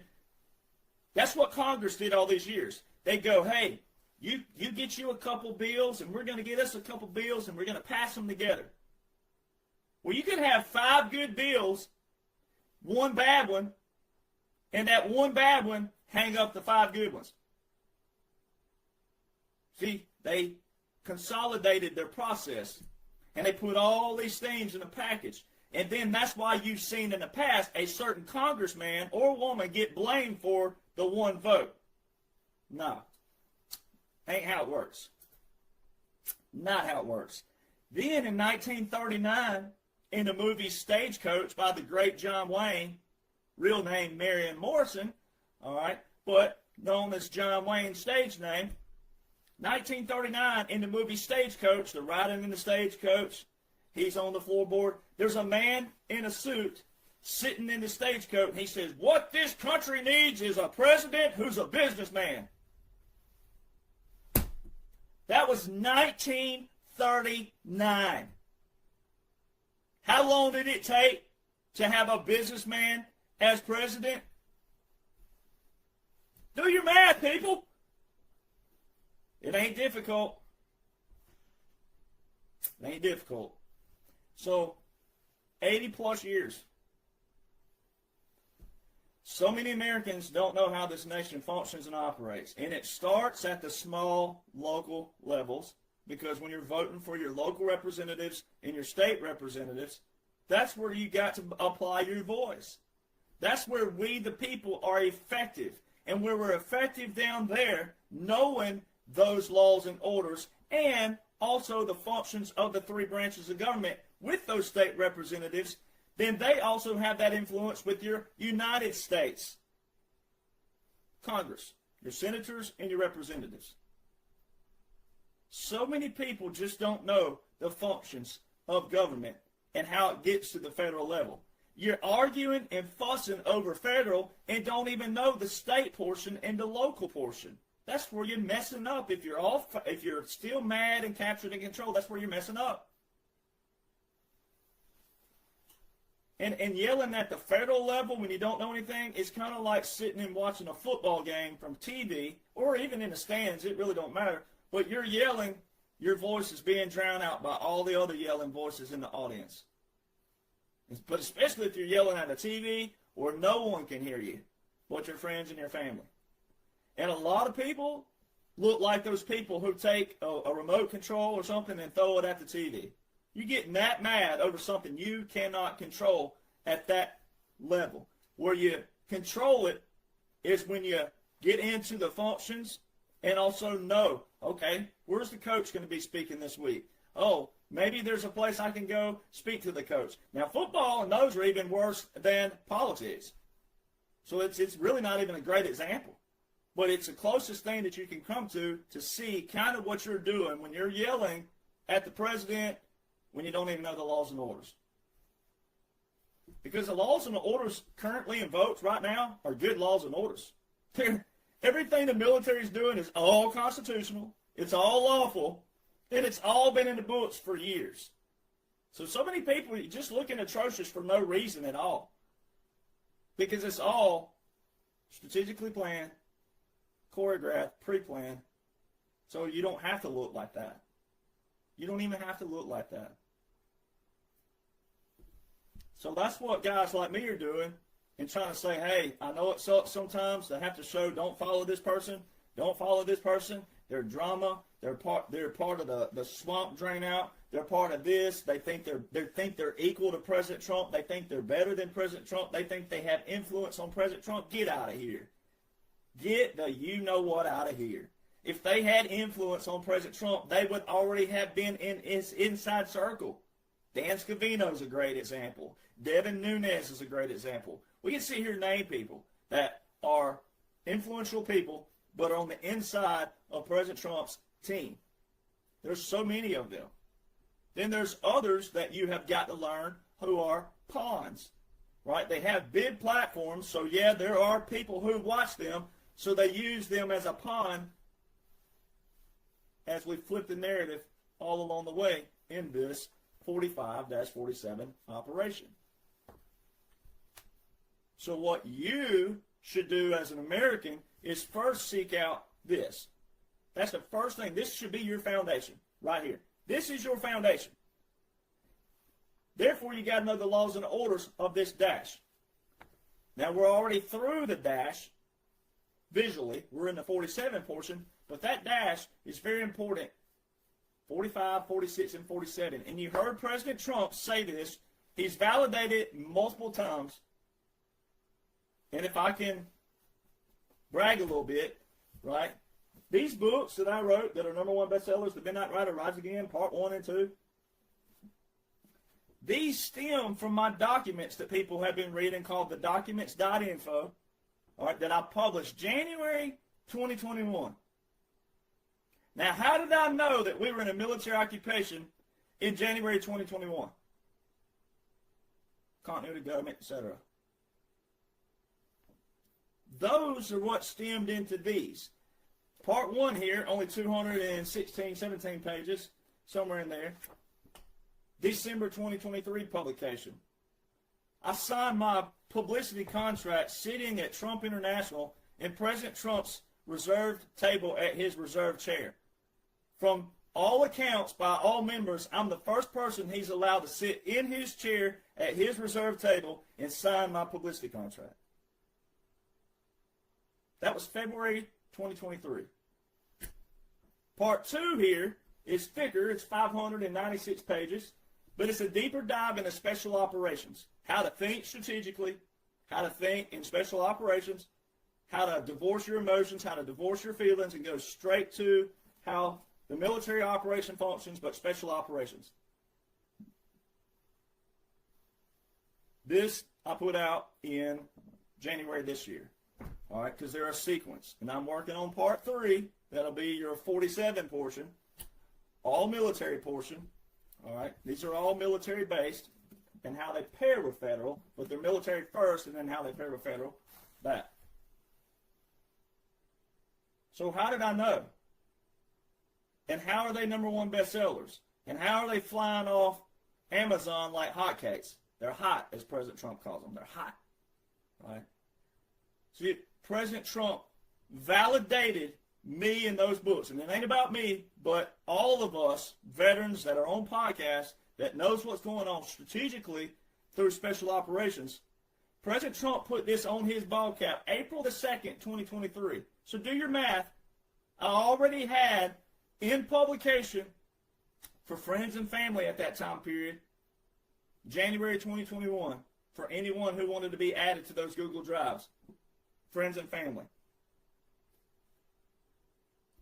that's what Congress did all these years. They go, hey, you get you a couple bills, and we're going to get us a couple bills, and we're going to pass them together. Well, you could have 5 good bills, 1 bad one, and that 1 bad one hang up the 5 good ones. See, they consolidated their process, and they put all these things in a package. And then that's why you've seen in the past a certain congressman or woman get blamed for the 1 vote. No. Ain't how it works. Not how it works. Then in 1939, in the movie Stagecoach by the great John Wayne, real name Marion Morrison, all right, but known as John Wayne's stage name, 1939 in the movie Stagecoach, the riding in the stagecoach, he's on the floorboard. There's a man in a suit sitting in the stagecoach, and he says, what this country needs is a president who's a businessman. That was 1939. How long did it take to have a businessman as president? Do your math, people. It ain't difficult. It ain't difficult. So, 80 plus years. So many Americans don't know how this nation functions and operates. And it starts at the small local levels, because when you're voting for your local representatives and your state representatives, that's where you got to apply your voice. That's where we, the people, are effective. And where we're effective down there, knowing those laws and orders, and also the functions of the 3 branches of government with those state representatives, then they also have that influence with your United States Congress, your senators and your representatives. So many people just don't know the functions of government and how it gets to the federal level. You're arguing and fussing over federal and don't even know the state portion and the local portion. That's where you're messing up. If you're still mad and captured in control, that's where you're messing up. And yelling at the federal level when you don't know anything is kind of like sitting and watching a football game from TV, or even in the stands. It really don't matter. But you're yelling, your voice is being drowned out by all the other yelling voices in the audience. But especially if you're yelling at a TV where no one can hear you but your friends and your family. And a lot of people look like those people who take a remote control or something and throw it at the TV. You're getting that mad over something you cannot control at that level. Where you control it is when you get into the functions and also know, okay, where's the coach going to be speaking this week? Oh, maybe there's a place I can go speak to the coach. Now, football and those are even worse than politics. So it's really not even a great example. But it's the closest thing that you can come to see kind of what you're doing when you're yelling at the president when you don't even know the laws and orders. Because the laws and the orders currently in votes right now are good laws and orders. Everything the military is doing is all constitutional, it's all lawful, and it's all been in the books for years. So many people are just looking atrocious for no reason at all. Because it's all strategically planned, choreographed, pre-planned, so you don't have to look like that. You don't even have to look like that. So that's what guys like me are doing and trying to say, hey, I know it sucks sometimes to have to show don't follow this person, They're drama. They're part of the swamp drain out. They're part of this. They think they're equal to President Trump. They think they're better than President Trump. They think they have influence on President Trump. Get out of here. Get the you-know-what out of here. If they had influence on President Trump, they would already have been in his inside circle. Dan Scavino is a great example. Devin Nunes is a great example. We can sit here and name people that are influential people, but are on the inside of President Trump's team. There's so many of them. Then there's others that you have got to learn who are pawns, right? They have big platforms, so yeah, there are people who watch them, so they use them as a pawn as we flip the narrative all along the way in this 45-47 operation. So what you should do as an American is first seek out this. That's the first thing. This should be your foundation right here. This is your foundation. Therefore, you got to know the laws and orders of this dash. Now, we're already through the dash visually. We're in the 47 portion, but that dash is very important. 45, 46, and 47. And you heard President Trump say this. He's validated multiple times. And if I can brag a little bit, right? These books that I wrote that are #1 bestsellers, The Midnight Rider Rides Again, Part 1 and 2, these stem from my documents that people have been reading called the documents.info, all right, that I published January 2021. Now, how did I know that we were in a military occupation in January 2021? Continuity of government, etc. Those are what stemmed into these. Part 1 here, only 216, 17 pages, somewhere in there. December 2023 publication. I signed my publicity contract sitting at Trump International in President Trump's reserved table at his reserved chair. From all accounts, by all members, I'm the first person he's allowed to sit in his chair at his reserved table and sign my publicity contract. That was February 2023. Part 2 here is thicker. It's 596 pages, but it's a deeper dive into special operations. How to think strategically, how to think in special operations, how to divorce your emotions, how to divorce your feelings, and go straight to how the military operation functions, but special operations. This I put out in January this year. All right, because they're a sequence. And I'm working on Part 3. That'll be your 47 portion, all military portion. All right, these are all military based and how they pair with federal, but they're military first and then how they pair with federal, that. So how did I know? And how are they #1 bestsellers? And how are they flying off Amazon like hotcakes? They're hot, as President Trump calls them. They're hot, right? See, President Trump validated me in those books. And it ain't about me, but all of us veterans that are on podcasts that knows what's going on strategically through special operations. President Trump put this on his ball cap April the 2nd, 2023. So do your math. I already had in publication for friends and family at that time period, January 2021, for anyone who wanted to be added to those Google Drives. Friends and family.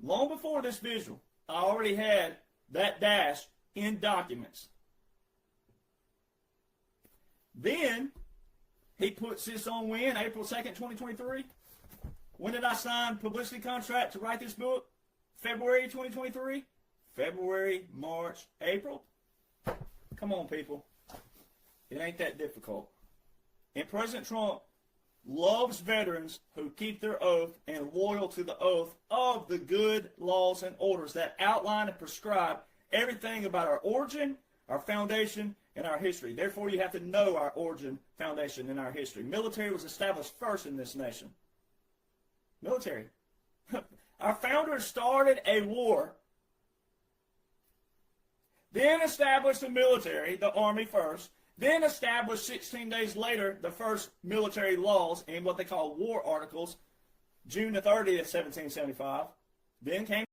Long before this visual, I already had that dash in documents. Then, he puts this on when? April 2nd, 2023? When did I sign publicity contract to write this book? February 2023? February, March, April? Come on, people. It ain't that difficult. And President Trump loves veterans who keep their oath and loyal to the oath of the good laws and orders that outline and prescribe everything about our origin, our foundation, and our history. Therefore, you have to know our origin, foundation, and our history. Military was established first in this nation. Military. Our founders started a war, then established the military, the Army first, then established 16 days later the first military laws in what they call war articles, June the 30th, 1775. Then came